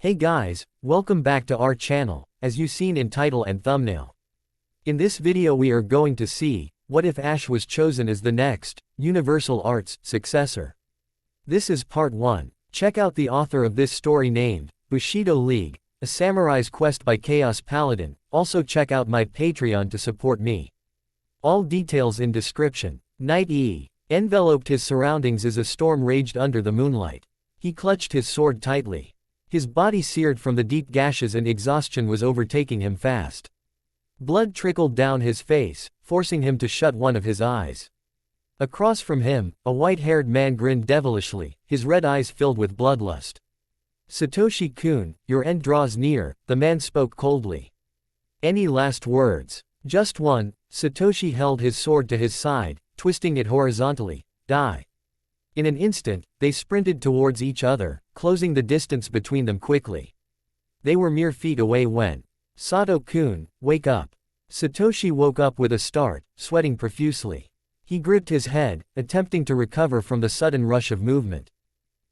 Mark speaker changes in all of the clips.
Speaker 1: Hey guys, welcome back to our channel, as you seen in title and thumbnail. In this video we are going to see, what if Ash was chosen as the next, Universal Arts, successor. This is part 1. Check out the author of this story named, Bushido League, A Samurai's Quest by Chaos Paladin. Also check out my Patreon to support me. All details in description. Knight E. Enveloped his surroundings as a storm raged under the moonlight. He clutched his sword tightly. His body seared from the deep gashes and exhaustion was overtaking him fast. Blood trickled down his face, forcing him to shut one of his eyes. Across from him, a white-haired man grinned devilishly, his red eyes filled with bloodlust. Satoshi-kun, your end draws near, the man spoke coldly. Any last words? Just one. Satoshi held his sword to his side, twisting it horizontally. Die. In an instant, they sprinted towards each other, closing the distance between them quickly. They were mere feet away when, Sato-kun, wake up. Satoshi woke up with a start, sweating profusely. He gripped his head, attempting to recover from the sudden rush of movement.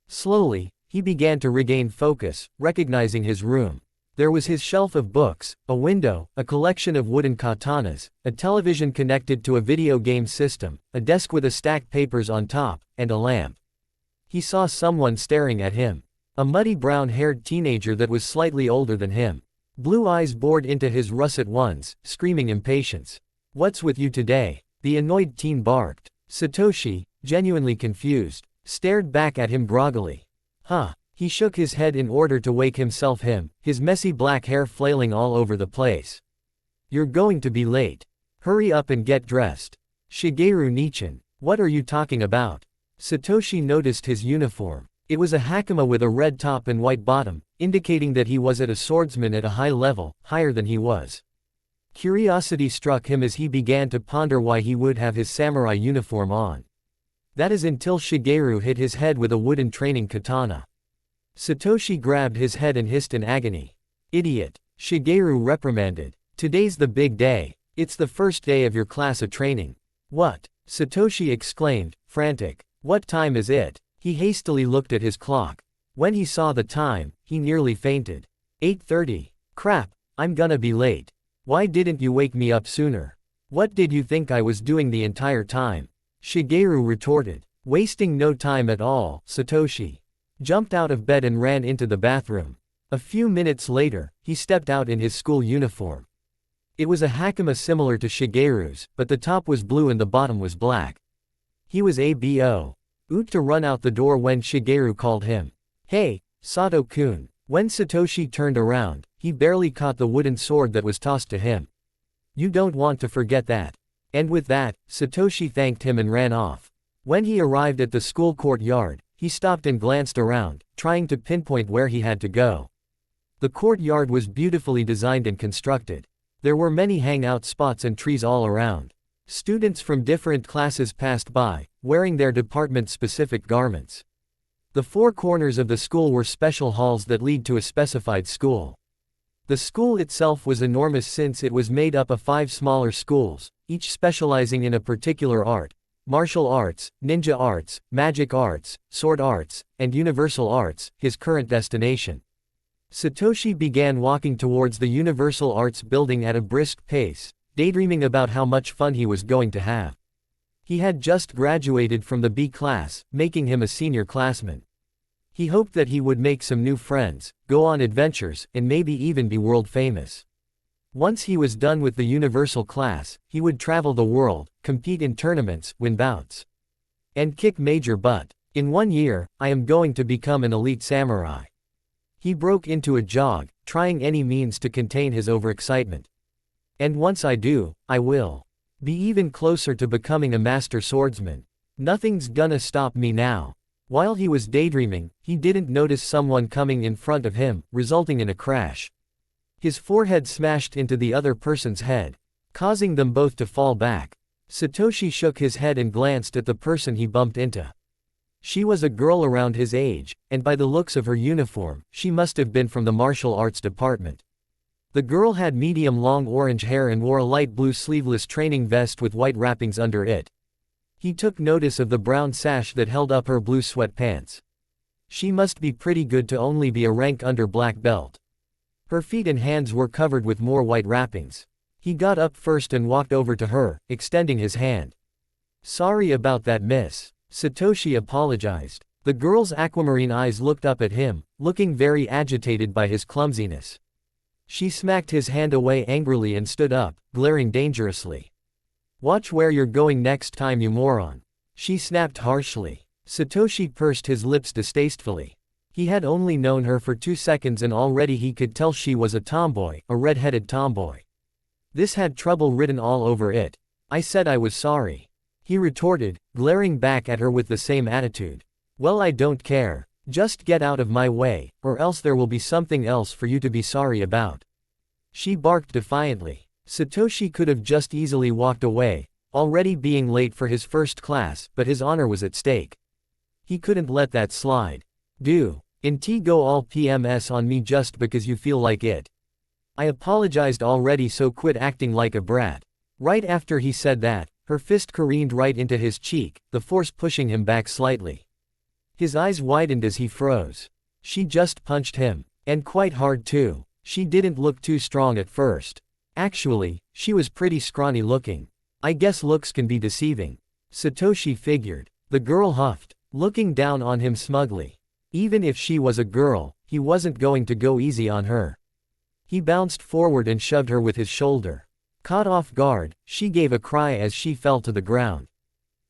Speaker 1: Slowly, he began to regain focus, recognizing his room. There was his shelf of books, a window, a collection of wooden katanas, a television connected to a video game system, a desk with a stack papers on top, and a lamp. He saw someone staring at him. A muddy brown-haired teenager that was slightly older than him. Blue eyes bored into his russet ones, screaming impatience. What's with you today? The annoyed teen barked. Satoshi, genuinely confused, stared back at him groggily. Huh. He shook his head in order to wake himself his messy black hair flailing all over the place. You're going to be late. Hurry up and get dressed. Shigeru Nichin. What are you talking about? Satoshi noticed his uniform. It was a hakama with a red top and white bottom, indicating that he was a swordsman at a high level, higher than he was. Curiosity struck him as he began to ponder why he would have his samurai uniform on. That is until Shigeru hit his head with a wooden training katana. Satoshi grabbed his head and hissed in agony. Idiot. Shigeru reprimanded. Today's the big day. It's the first day of your class of training. What? Satoshi exclaimed, frantic. What time is it? He hastily looked at his clock. When he saw the time, he nearly fainted. 8:30. Crap, I'm gonna be late. Why didn't you wake me up sooner? What did you think I was doing the entire time? Shigeru retorted. Wasting no time at all, Satoshi jumped out of bed and ran into the bathroom. A few minutes later, he stepped out in his school uniform. It was a hakama similar to Shigeru's, but the top was blue and the bottom was black. He was about to run out the door when Shigeru called him. Hey, Sato-kun. When Satoshi turned around, he barely caught the wooden sword that was tossed to him. You don't want to forget that. And with that, Satoshi thanked him and ran off. When he arrived at the school courtyard, he stopped and glanced around, trying to pinpoint where he had to go. The courtyard was beautifully designed and constructed. There were many hangout spots and trees all around. Students from different classes passed by, wearing their department-specific garments. The four corners of the school were special halls that lead to a specified school. The school itself was enormous since it was made up of 5 smaller schools, each specializing in a particular art. Martial arts, ninja arts, magic arts, sword arts, and universal arts, his current destination. Satoshi began walking towards the Universal Arts building at a brisk pace, daydreaming about how much fun he was going to have. He had just graduated from the B class, making him a senior classman. He hoped that he would make some new friends, go on adventures, and maybe even be world famous. Once he was done with the universal class, he would travel the world, compete in tournaments, win bouts, and kick major butt. In 1 year, I am going to become an elite samurai. He broke into a jog, trying any means to contain his overexcitement. And once I do, I will be even closer to becoming a master swordsman. Nothing's gonna stop me now. While he was daydreaming, he didn't notice someone coming in front of him, resulting in a crash. His forehead smashed into the other person's head, causing them both to fall back. Satoshi shook his head and glanced at the person he bumped into. She was a girl around his age, and by the looks of her uniform, she must have been from the martial arts department. The girl had medium-long orange hair and wore a light blue sleeveless training vest with white wrappings under it. He took notice of the brown sash that held up her blue sweatpants. She must be pretty good to only be a rank under black belt. Her feet and hands were covered with more white wrappings. He got up first and walked over to her, extending his hand. "Sorry about that, miss." Satoshi apologized. The girl's aquamarine eyes looked up at him, looking very agitated by his clumsiness. She smacked his hand away angrily and stood up, glaring dangerously. "Watch where you're going next time, you moron," she snapped harshly. Satoshi pursed his lips distastefully. He had only known her for 2 seconds and already he could tell she was a tomboy, a red-headed tomboy. This had trouble written all over it. "I said I was sorry," he retorted, glaring back at her with the same attitude. "Well, I don't care. Just get out of my way, or else there will be something else for you to be sorry about." She barked defiantly. Satoshi could have just easily walked away, already being late for his first class, but his honor was at stake. He couldn't let that slide. Go all PMS on me just because you feel like it. I apologized already, so quit acting like a brat." Right after he said that, her fist careened right into his cheek, the force pushing him back slightly. His eyes widened as he froze. She just punched him. And quite hard too. She didn't look too strong at first. Actually, she was pretty scrawny looking. I guess looks can be deceiving, Satoshi figured. The girl huffed, looking down on him smugly. Even if she was a girl, he wasn't going to go easy on her. He bounced forward and shoved her with his shoulder. Caught off guard, she gave a cry as she fell to the ground.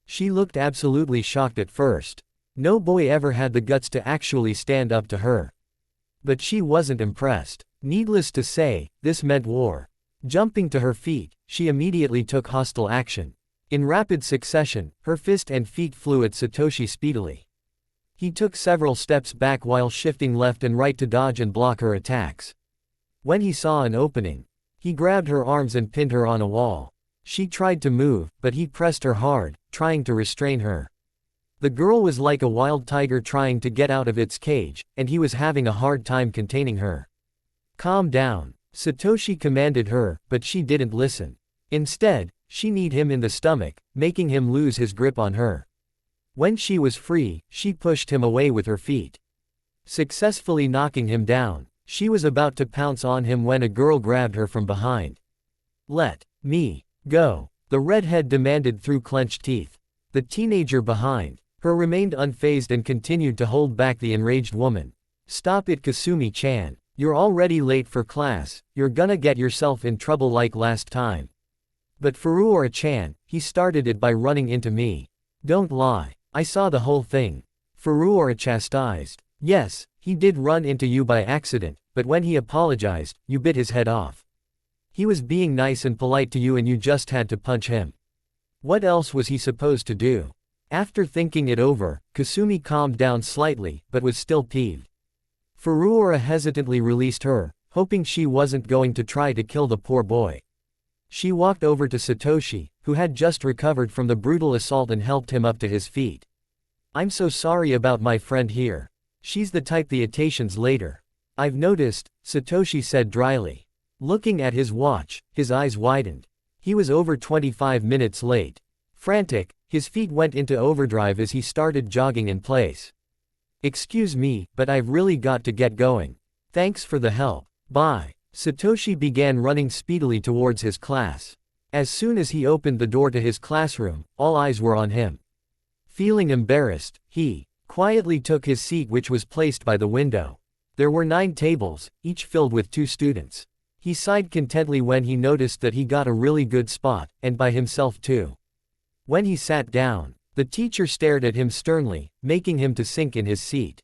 Speaker 1: She looked absolutely shocked at first. No boy ever had the guts to actually stand up to her. But she wasn't impressed. Needless to say, this meant war. Jumping to her feet, she immediately took hostile action. In rapid succession, her fist and feet flew at Satoshi speedily. He took several steps back while shifting left and right to dodge and block her attacks. When he saw an opening, he grabbed her arms and pinned her on a wall. She tried to move, but he pressed her hard, trying to restrain her. The girl was like a wild tiger trying to get out of its cage, and he was having a hard time containing her. "Calm down," Satoshi commanded her, but she didn't listen. Instead, she kneed him in the stomach, making him lose his grip on her. When she was free, she pushed him away with her feet, successfully knocking him down. She was about to pounce on him when a girl grabbed her from behind. "Let me go," the redhead demanded through clenched teeth. The teenager behind her remained unfazed and continued to hold back the enraged woman. "Stop it, Kasumi-chan. You're already late for class, you're gonna get yourself in trouble like last time." "But Furuura-chan, he started it by running into me." "Don't lie. I saw the whole thing." Furuura chastised. "Yes, he did run into you by accident, but when he apologized, you bit his head off. He was being nice and polite to you and you just had to punch him. What else was he supposed to do?" After thinking it over, Kasumi calmed down slightly, but was still peeved. Furuura hesitantly released her, hoping she wasn't going to try to kill the poor boy. She walked over to Satoshi, who had just recovered from the brutal assault, and helped him up to his feet. "I'm so sorry about my friend here. She's the type the Itatians later." "I've noticed," Satoshi said dryly. Looking at his watch, his eyes widened. He was over 25 minutes late. Frantic, his feet went into overdrive as he started jogging in place. "Excuse me, but I've really got to get going. Thanks for the help. Bye." Satoshi began running speedily towards his class. As soon as he opened the door to his classroom, all eyes were on him. Feeling embarrassed, he quietly took his seat, which was placed by the window. There were 9 tables, each filled with 2 students. He sighed contentedly when he noticed that he got a really good spot, and by himself too. When he sat down, the teacher stared at him sternly, making him to sink in his seat.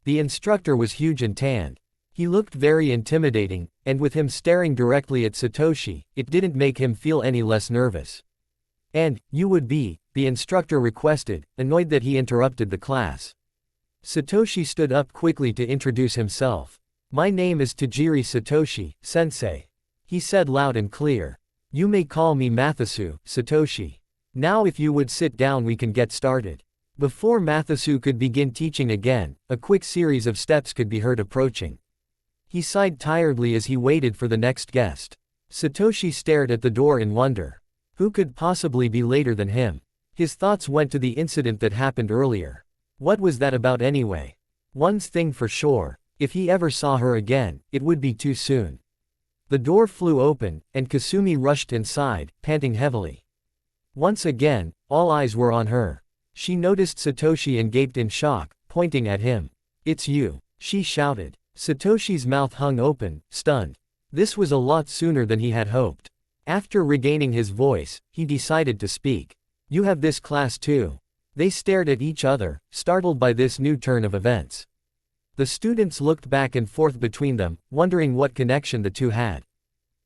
Speaker 1: The instructor was huge and tanned. He looked very intimidating, and with him staring directly at Satoshi, it didn't make him feel any less nervous. "And, you would be," the instructor requested, annoyed that he interrupted the class. Satoshi stood up quickly to introduce himself. "My name is Tajiri Satoshi, sensei," he said loud and clear. "You may call me Mathasu, Satoshi. Now if you would sit down we can get started." Before Mathasu could begin teaching again, a quick series of steps could be heard approaching. He sighed tiredly as he waited for the next guest. Satoshi stared at the door in wonder. Who could possibly be later than him? His thoughts went to the incident that happened earlier. What was that about anyway? One thing for sure, if he ever saw her again, it would be too soon. The door flew open, and Kasumi rushed inside, panting heavily. Once again, all eyes were on her. She noticed Satoshi and gaped in shock, pointing at him. "It's you," she shouted. Satoshi's mouth hung open, stunned. This was a lot sooner than he had hoped. After regaining his voice, he decided to speak. "You have this class too." They stared at each other, startled by this new turn of events. The students looked back and forth between them, wondering what connection the two had.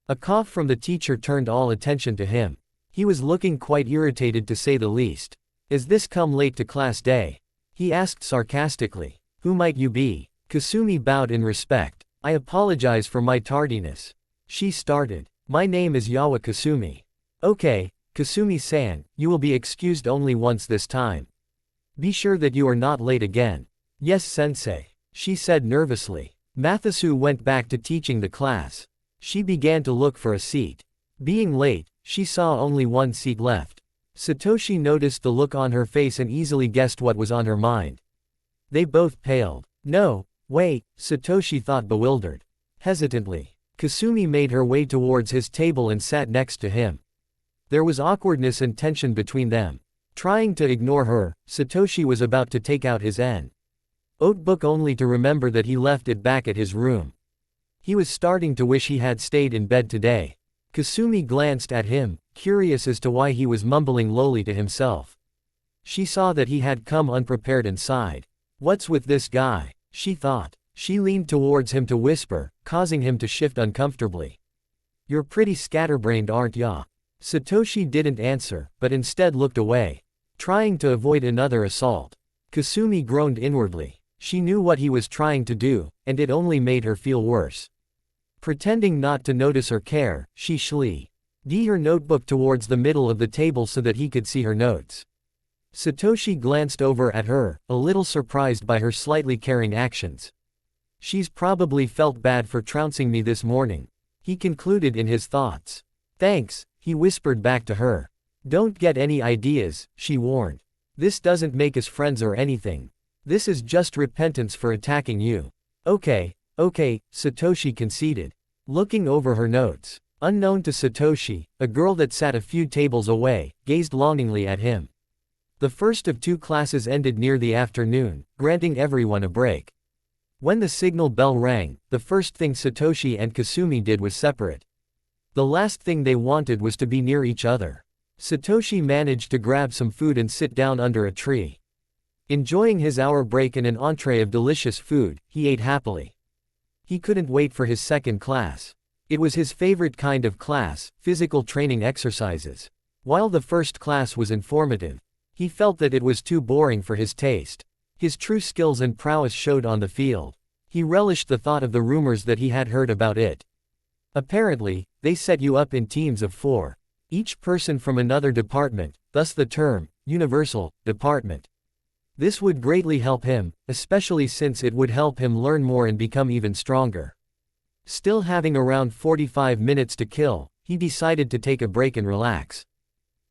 Speaker 1: A cough from the teacher turned all attention to him. He was looking quite irritated to say the least. "Is this come late to class day?" he asked sarcastically. "Who might you be?" Kasumi bowed in respect. "I apologize for my tardiness." She started. "My name is Yawa Kasumi." "Okay, Kasumi-san, you will be excused only once this time. Be sure that you are not late again." "Yes, sensei," she said nervously. Mathisu went back to teaching the class. She began to look for a seat. Being late, she saw only one seat left. Satoshi noticed the look on her face and easily guessed what was on her mind. They both paled. "No, wait," Satoshi thought, bewildered. Hesitantly, Kasumi made her way towards his table and sat next to him. There was awkwardness and tension between them. Trying to ignore her, Satoshi was about to take out his notebook only to remember that he left it back at his room. He was starting to wish he had stayed in bed today. Kasumi glanced at him, curious as to why he was mumbling lowly to himself. She saw that he had come unprepared and sighed. "What's with this guy?" she thought. She leaned towards him to whisper, causing him to shift uncomfortably. "You're pretty scatterbrained, aren't ya?" Satoshi didn't answer, but instead looked away, trying to avoid another assault. Kasumi groaned inwardly. She knew what he was trying to do, and it only made her feel worse. Pretending not to notice or care, she slid her notebook towards the middle of the table so that he could see her notes. Satoshi glanced over at her, a little surprised by her slightly caring actions. "She's probably felt bad for trouncing me this morning," he concluded in his thoughts. "Thanks," he whispered back to her. "Don't get any ideas," she warned. "This doesn't make us friends or anything. This is just repentance for attacking you." Okay, Satoshi conceded, looking over her notes. Unknown to Satoshi, a girl that sat a few tables away, gazed longingly at him. The first of two classes ended near the afternoon, granting everyone a break. When the signal bell rang, the first thing Satoshi and Kasumi did was separate. The last thing they wanted was to be near each other. Satoshi managed to grab some food and sit down under a tree. Enjoying his hour break and an entree of delicious food, he ate happily. He couldn't wait for his second class. It was his favorite kind of class, physical training exercises. While the first class was informative, he felt that it was too boring for his taste. His true skills and prowess showed on the field. He relished the thought of the rumors that he had heard about it. Apparently, they set you up in teams of 4. Each person from another department, thus the term, universal, department. This would greatly help him, especially since it would help him learn more and become even stronger. Still having around 45 minutes to kill, he decided to take a break and relax.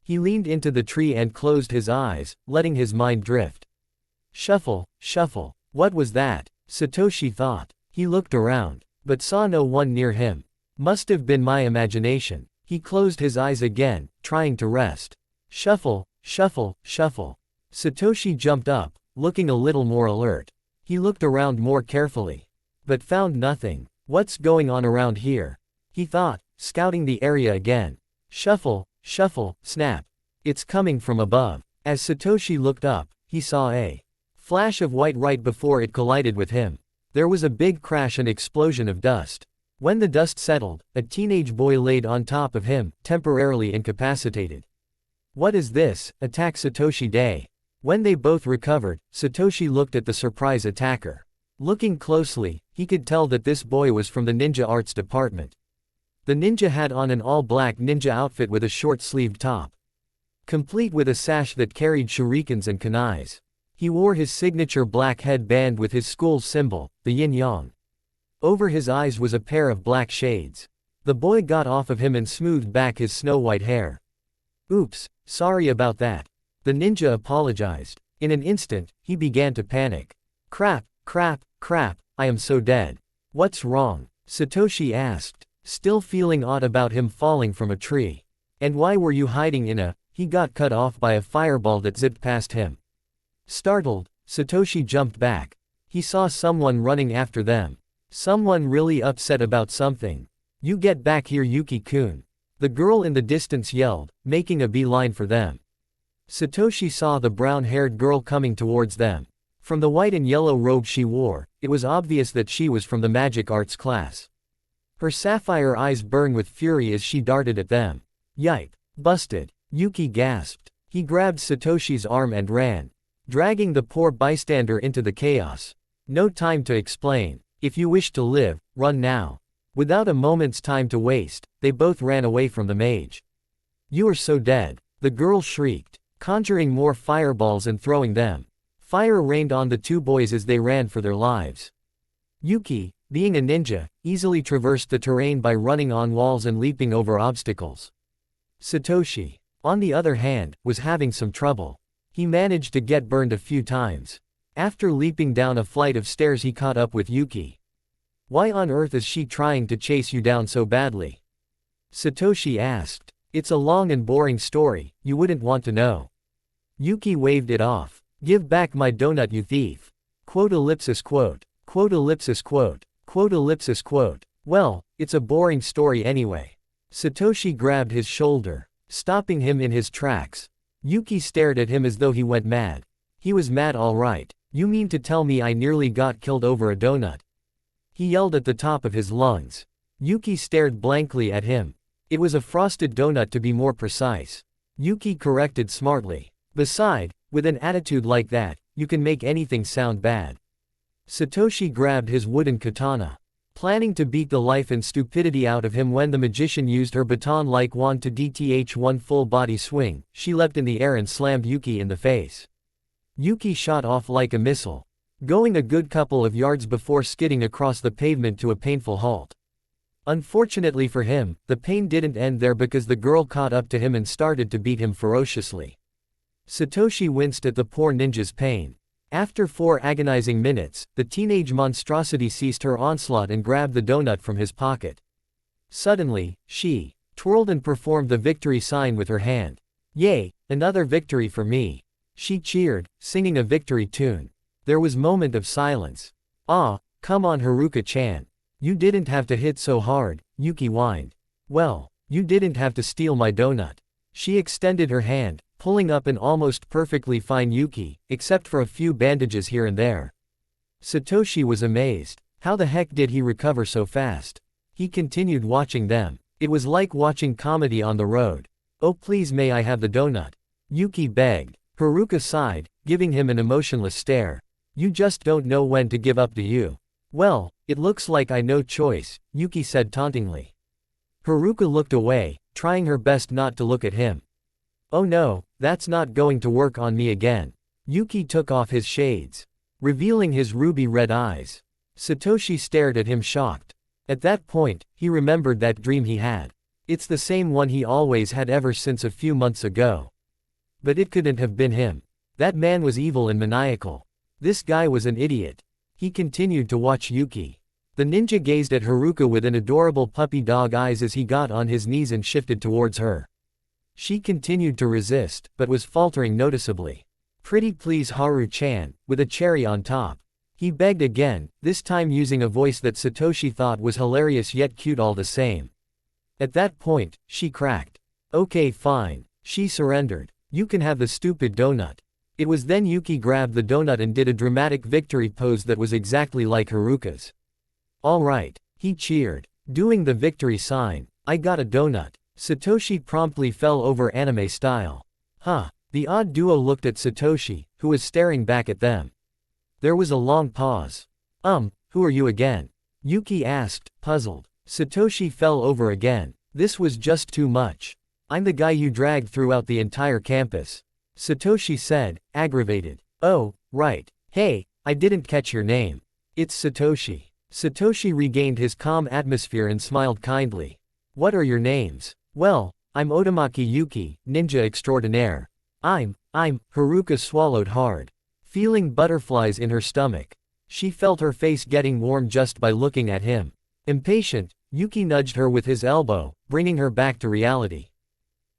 Speaker 1: He leaned into the tree and closed his eyes, letting his mind drift. Shuffle, shuffle. What was that? Satoshi thought. He looked around, but saw no one near him. Must have been my imagination. He closed his eyes again, trying to rest. Shuffle, shuffle, shuffle. Satoshi jumped up, looking a little more alert. He looked around more carefully, but found nothing. What's going on around here? He thought, scouting the area again. Shuffle, shuffle, snap. It's coming from above. As Satoshi looked up, he saw a flash of white right before it collided with him. There was a big crash and explosion of dust. When the dust settled, a teenage boy laid on top of him, temporarily incapacitated. What is this? Attack Satoshi Day. When they both recovered, Satoshi looked at the surprise attacker. Looking closely, he could tell that this boy was from the ninja arts department. The ninja had on an all-black ninja outfit with a short-sleeved top, complete with a sash that carried shurikens and kunais. He wore his signature black headband with his school's symbol, the yin-yang. Over his eyes was a pair of black shades. The boy got off of him and smoothed back his snow-white hair. Oops, sorry about that. The ninja apologized. In an instant, he began to panic. Crap, Crap, I am so dead. What's wrong? Satoshi asked, still feeling odd about him falling from a tree. And why were you hiding in a... He got cut off by a fireball that zipped past him. Startled, Satoshi jumped back. He saw someone running after them. Someone really upset about something. You get back here, Yuki-kun. The girl in the distance yelled, making a beeline for them. Satoshi saw the brown-haired girl coming towards them. From the white and yellow robe she wore, it was obvious that she was from the magic arts class. Her sapphire eyes burned with fury as she darted at them. Yipe. Busted. Yuki gasped. He grabbed Satoshi's arm and ran, dragging the poor bystander into the chaos. No time to explain. If you wish to live, run now. Without a moment's time to waste, they both ran away from the mage. You are so dead, the girl shrieked, conjuring more fireballs and throwing them. Fire rained on the two boys as they ran for their lives. Yuki, being a ninja, easily traversed the terrain by running on walls and leaping over obstacles. Satoshi, on the other hand, was having some trouble. He managed to get burned a few times. After leaping down a flight of stairs, he caught up with Yuki. Why on earth is she trying to chase you down so badly? Satoshi asked. It's a long and boring story, you wouldn't want to know. Yuki waved it off. Give back my donut, you thief. Quote ellipsis quote. Quote ellipsis quote. Quote ellipsis quote. Well, it's a boring story anyway. Satoshi grabbed his shoulder, stopping him in his tracks. Yuki stared at him as though he went mad. He was mad, all right. You mean to tell me I nearly got killed over a donut? He yelled at the top of his lungs. Yuki stared blankly at him. It was a frosted donut, to be more precise. Yuki corrected smartly. Beside, with an attitude like that, you can make anything sound bad. Satoshi grabbed his wooden katana, planning to beat the life and stupidity out of him when the magician used her baton-like wand to DTH one full-body swing. She leapt in the air and slammed Yuki in the face. Yuki shot off like a missile, going a good couple of yards before skidding across the pavement to a painful halt. Unfortunately for him, the pain didn't end there because the girl caught up to him and started to beat him ferociously. Satoshi winced at the poor ninja's pain. After 4 agonizing minutes, the teenage monstrosity ceased her onslaught and grabbed the donut from his pocket. Suddenly, she twirled and performed the victory sign with her hand. Yay, another victory for me. She cheered, singing a victory tune. There was a moment of silence. Ah, come on, Haruka-chan. You didn't have to hit so hard, Yuki whined. Well, you didn't have to steal my donut. She extended her hand, pulling up an almost perfectly fine Yuki, except for a few bandages here and there. Satoshi was amazed. How the heck did he recover so fast? He continued watching them. It was like watching comedy on the road. Oh, please, may I have the donut? Yuki begged. Haruka sighed, giving him an emotionless stare. You just don't know when to give up, do you? Well, it looks like I no choice, Yuki said tauntingly. Haruka looked away, trying her best not to look at him. Oh no, that's not going to work on me again. Yuki took off his shades, revealing his ruby-red eyes. Satoshi stared at him shocked. At that point, he remembered that dream he had. It's the same one he always had ever since a few months ago. But it couldn't have been him. That man was evil and maniacal. This guy was an idiot. He continued to watch Yuki. The ninja gazed at Haruka with an adorable puppy dog eyes as he got on his knees and shifted towards her. She continued to resist, but was faltering noticeably. Pretty please, Haru-chan, with a cherry on top. He begged again, this time using a voice that Satoshi thought was hilarious yet cute all the same. At that point, she cracked. Okay, fine. She surrendered. You can have the stupid donut. It was then Yuki grabbed the donut and did a dramatic victory pose that was exactly like Haruka's. All right, he cheered, doing the victory sign. I got a donut. Satoshi promptly fell over anime style. Huh. The odd duo looked at Satoshi, who was staring back at them. There was a long pause. Who are you again? Yuki asked, puzzled. Satoshi fell over again. This was just too much. I'm the guy you dragged throughout the entire campus. Satoshi said, aggravated. Oh, right. Hey, I didn't catch your name. It's Satoshi. Satoshi regained his calm atmosphere and smiled kindly. What are your names? Well, I'm Otomaki Yuki, ninja extraordinaire. I'm, Haruka swallowed hard, feeling butterflies in her stomach. She felt her face getting warm just by looking at him. Impatient, Yuki nudged her with his elbow, bringing her back to reality.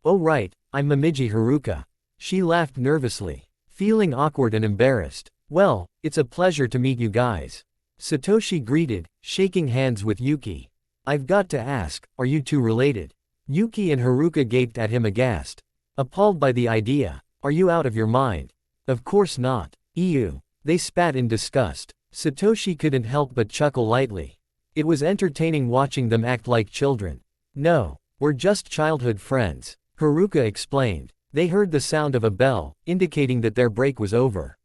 Speaker 1: "Oh right, I'm Momiji Haruka." She laughed nervously, feeling awkward and embarrassed. "Well, it's a pleasure to meet you guys." Satoshi greeted, shaking hands with Yuki. "I've got to ask, are you two related?" Yuki and Haruka gaped at him aghast, appalled by the idea. "Are you out of your mind?" "Of course not. Ew." They spat in disgust. Satoshi couldn't help but chuckle lightly. It was entertaining watching them act like children. "No, we're just childhood friends," Haruka explained. They heard the sound of a bell, indicating that their break was over.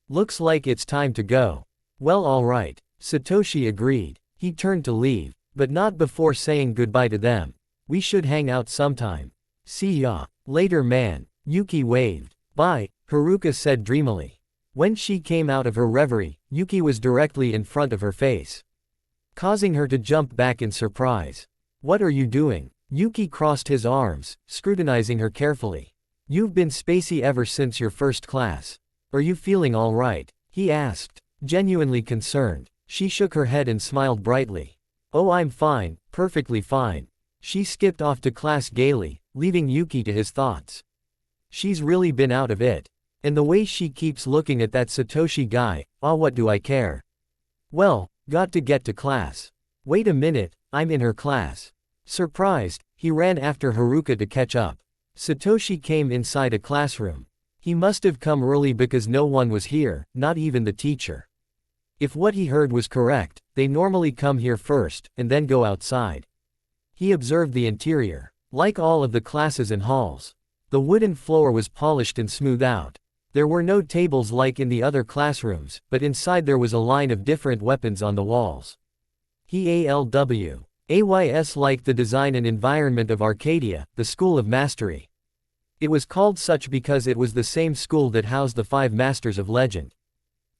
Speaker 1: "Looks like it's time to go." "Well, alright," Satoshi agreed. He turned to leave, but not before saying goodbye to them. "We should hang out sometime." "See ya later, man," Yuki waved. "Bye," Haruka said dreamily. When she came out of her reverie, Yuki was directly in front of her face, causing her to jump back in surprise. "What are you doing?" Yuki crossed his arms, scrutinizing her carefully. "You've been spacey ever since your first class. Are you feeling all right?" he asked, genuinely concerned. She shook her head and smiled brightly. "Oh, I'm fine, perfectly fine." She skipped off to class gaily, leaving Yuki to his thoughts. She's really been out of it. And the way she keeps looking at that Satoshi guy, what do I care? Well, got to get to class. Wait a minute, I'm in her class. Surprised, he ran after Haruka to catch up. Satoshi came inside a classroom. He must have come early because no one was here, not even the teacher. If what he heard was correct, they normally come here first, and then go outside. He observed the interior. Like all of the classes and halls, the wooden floor was polished and smoothed out. There were no tables like in the other classrooms, but inside there was a line of different weapons on the walls. AYS liked the design and environment of Arcadia, the School of Mastery. It was called such because it was the same school that housed the 5 Masters of Legend.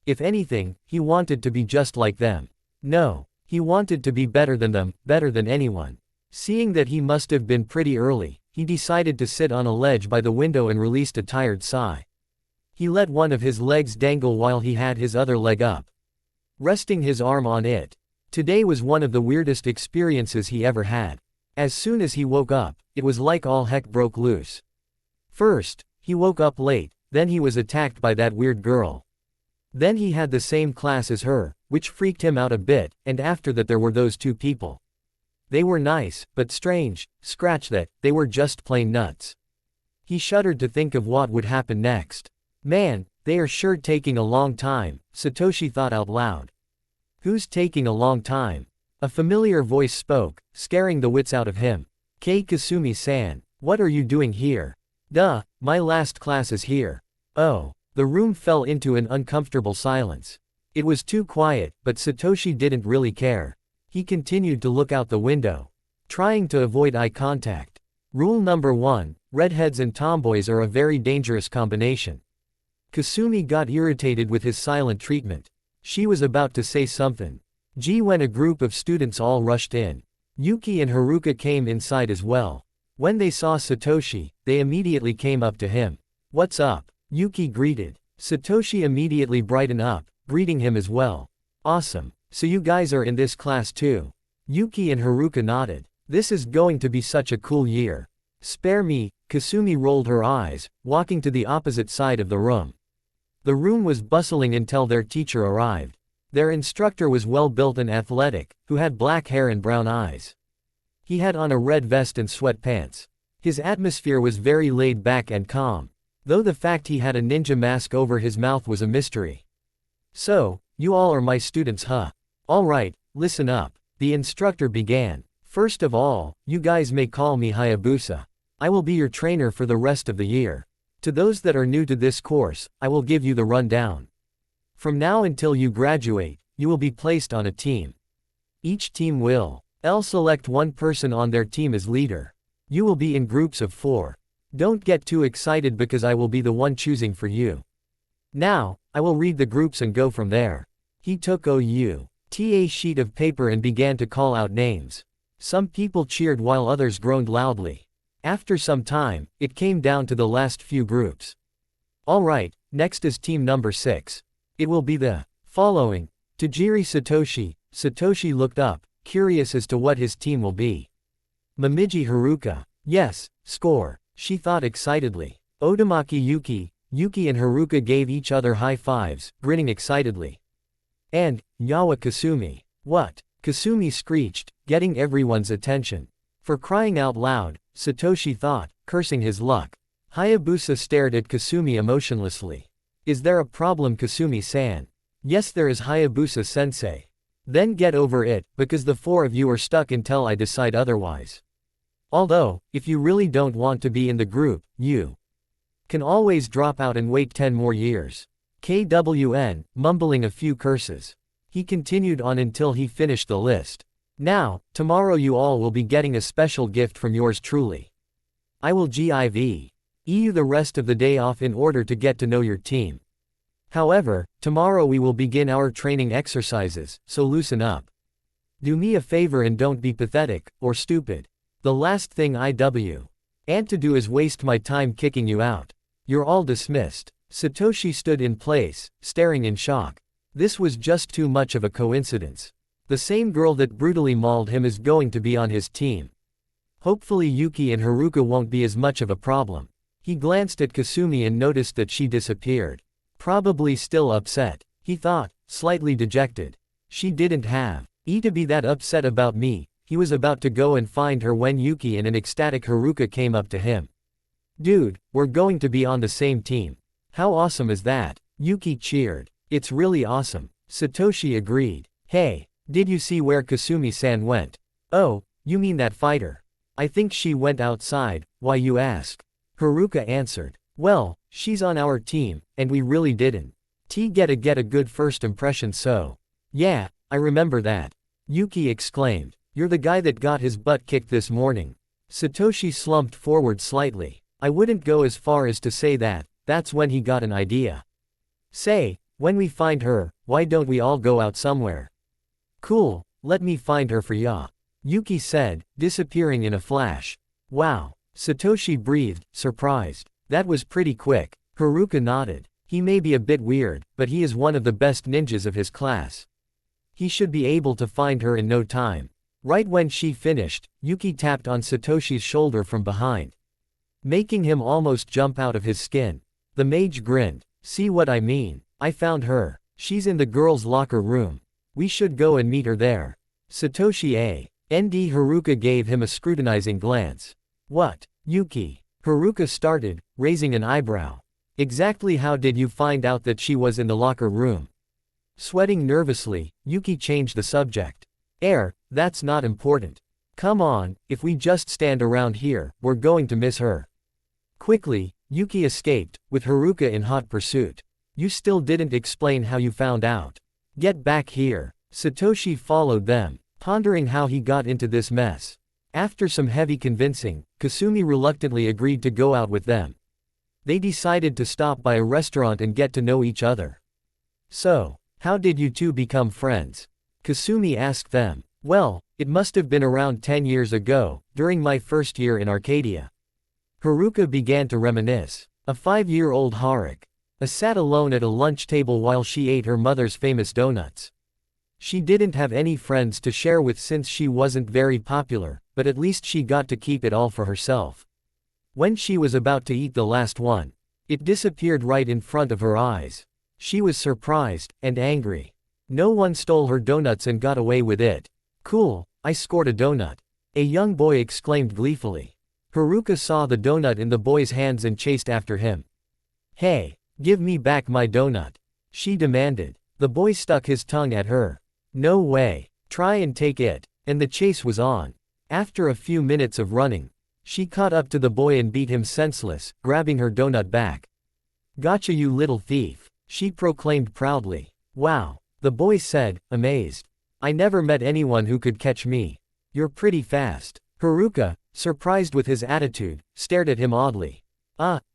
Speaker 1: If anything, he wanted to be just like them. No, he wanted to be better than them, better than anyone. Seeing that he must have been pretty early, he decided to sit on a ledge by the window and released a tired sigh. He let one of his legs dangle while he had his other leg up, resting his arm on it. Today was one of the weirdest experiences he ever had. As soon as he woke up, it was like all heck broke loose. First, he woke up late, then he was attacked by that weird girl. Then he had the same class as her, which freaked him out a bit, and after that there were those 2 people. They were nice, but strange, scratch that, they were just plain nuts. He shuddered to think of what would happen next. Man, they are sure taking a long time, Satoshi thought out loud. Who's taking a long time? A familiar voice spoke, scaring the wits out of him. Kei Kasumi-san, what are you doing here? Duh, my last class is here. Oh. The room fell into an uncomfortable silence. It was too quiet, but Satoshi didn't really care. He continued to look out the window, trying to avoid eye contact. Rule number 1, redheads and tomboys are a very dangerous combination. Kasumi got irritated with his silent treatment. She was about to say something. When a group of students all rushed in. Yuki and Haruka came inside as well. When they saw Satoshi, they immediately came up to him. "What's up?" Yuki greeted. Satoshi immediately brightened up, greeting him as well. "Awesome. So you guys are in this class too?" Yuki and Haruka nodded. "This is going to be such a cool year." "Spare me," Kasumi rolled her eyes, walking to the opposite side of the room. The room was bustling until their teacher arrived. Their instructor was well-built and athletic, who had black hair and brown eyes. He had on a red vest and sweatpants. His atmosphere was very laid back and calm, though the fact he had a ninja mask over his mouth was a mystery. "So, you all are my students, huh? Alright, listen up," the instructor began. "First of all, you guys may call me Hayabusa. I will be your trainer for the rest of the year. To those that are new to this course, I will give you the rundown. From now until you graduate, you will be placed on a team. Each team will select one person on their team as leader. You will be in groups of 4. Don't get too excited because I will be the one choosing for you. Now, I will read the groups and go from there." He took a sheet of paper and began to call out names. Some people cheered while others groaned loudly. After some time, it came down to the last few groups. "Alright, next is team number 6. It will be the following. Tajiri Satoshi. Satoshi looked up, curious as to what his team will be. Momiji Haruka. Yes, score, she thought excitedly. Otomaki Yuki. Yuki and Haruka gave each other high fives, grinning excitedly. And, Yawa Kasumi. What? Kasumi screeched, getting everyone's attention. For crying out loud, Satoshi thought, cursing his luck. Hayabusa stared at Kasumi emotionlessly. Is there a problem, Kasumi-san? Yes, there is, Hayabusa-sensei. Then get over it, because the four of you are stuck until I decide otherwise. Although, if you really don't want to be in the group, you can always drop out and wait 10 more years. KWN, mumbling a few curses. He continued on until he finished the list. Now, tomorrow you all will be getting a special gift from yours truly. I will give you the rest of the day off in order to get to know your team. However, tomorrow we will begin our training exercises, so loosen up. Do me a favor and don't be pathetic, or stupid. The last thing I want to do is waste my time kicking you out. You're all dismissed. Satoshi stood in place, staring in shock. This was just too much of a coincidence. The same girl that brutally mauled him is going to be on his team. Hopefully Yuki and Haruka won't be as much of a problem. He glanced at Kasumi and noticed that she disappeared. Probably still upset, he thought, slightly dejected. She didn't have to be that upset about me. He was about to go and find her when Yuki and an ecstatic Haruka came up to him. Dude, we're going to be on the same team. How awesome is that? Yuki cheered. It's really awesome. Satoshi agreed. Hey, did you see where Kasumi-san went? Oh, you mean that fighter? I think she went outside. Why you ask? Haruka answered. Well, she's on our team, and we really didn't get a good first impression, so. Yeah, I remember that. Yuki exclaimed. You're the guy that got his butt kicked this morning. Satoshi slumped forward slightly. I wouldn't go as far as to say that. That's when he got an idea. Say, when we find her, why don't we all go out somewhere? Cool, let me find her for ya. Yuki said, disappearing in a flash. Wow. Satoshi breathed, surprised. That was pretty quick. Haruka nodded. He may be a bit weird, but he is one of the best ninjas of his class. He should be able to find her in no time. Right when she finished, Yuki tapped on Satoshi's shoulder from behind, making him almost jump out of his skin. The mage grinned. See what I mean? I found her. She's in the girls' locker room. We should go and meet her there. Satoshi and Haruka gave him a scrutinizing glance. What? Yuki? Haruka started, raising an eyebrow. Exactly how did you find out that she was in the locker room? Sweating nervously, Yuki changed the subject. That's not important. Come on, if we just stand around here, we're going to miss her. Quickly, Yuki escaped, with Haruka in hot pursuit. You still didn't explain how you found out. Get back here. Satoshi followed them, pondering how he got into this mess. After some heavy convincing, Kasumi reluctantly agreed to go out with them. They decided to stop by a restaurant and get to know each other. So, how did you two become friends? Kasumi asked them. Well, it must have been around 10 years ago, during my first year in Arcadia. Haruka began to reminisce. A 5-year-old Haruka sat alone at a lunch table while she ate her mother's famous donuts. She didn't have any friends to share with since she wasn't very popular, but at least she got to keep it all for herself. When she was about to eat the last one, it disappeared right in front of her eyes. She was surprised and angry. No one stole her donuts and got away with it. Cool, I scored a donut. A young boy exclaimed gleefully. Haruka saw the donut in the boy's hands and chased after him. Hey, give me back my donut, she demanded. The boy stuck his tongue at her. No way, try and take it, and the chase was on. After a few minutes of running, she caught up to the boy and beat him senseless, grabbing her donut back. Gotcha, you little thief, she proclaimed proudly. Wow, the boy said, amazed. I never met anyone who could catch me. You're pretty fast. Haruka, surprised with his attitude, stared at him oddly.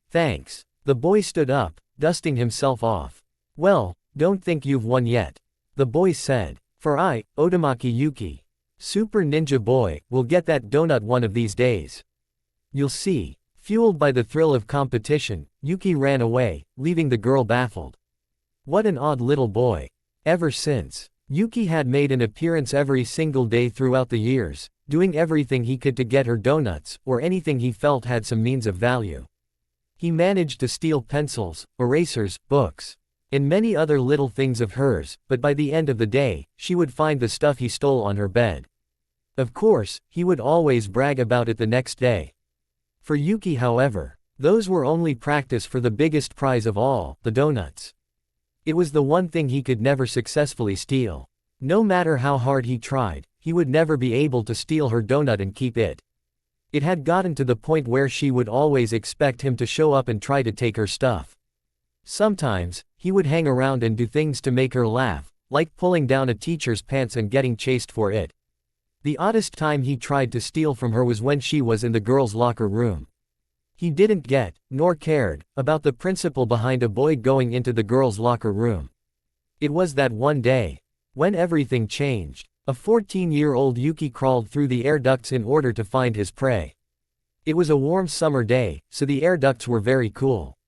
Speaker 1: Thanks. The boy stood up, dusting himself off. Well, don't think you've won yet. The boy said. For I, Otomaki Yuki, Super Ninja Boy, will get that donut one of these days. You'll see. Fueled by the thrill of competition, Yuki ran away, leaving the girl baffled. What an odd little boy. Ever since Yuki had made an appearance every single day throughout the years, doing everything he could to get her donuts, or anything he felt had some means of value. He managed to steal pencils, erasers, books, and many other little things of hers, but by the end of the day, she would find the stuff he stole on her bed. Of course, he would always brag about it the next day. For Yuki, however, those were only practice for the biggest prize of all, the donuts. It was the one thing he could never successfully steal. No matter how hard he tried, he would never be able to steal her donut and keep it. It had gotten to the point where she would always expect him to show up and try to take her stuff. Sometimes, he would hang around and do things to make her laugh, like pulling down a teacher's pants and getting chased for it. The oddest time he tried to steal from her was when she was in the girls' locker room. He didn't get, nor cared, about the principle behind a boy going into the girls' locker room. It was that one day, when everything changed. A 14-year-old Yuki crawled through the air ducts in order to find his prey. It was a warm summer day, so the air ducts were very cool.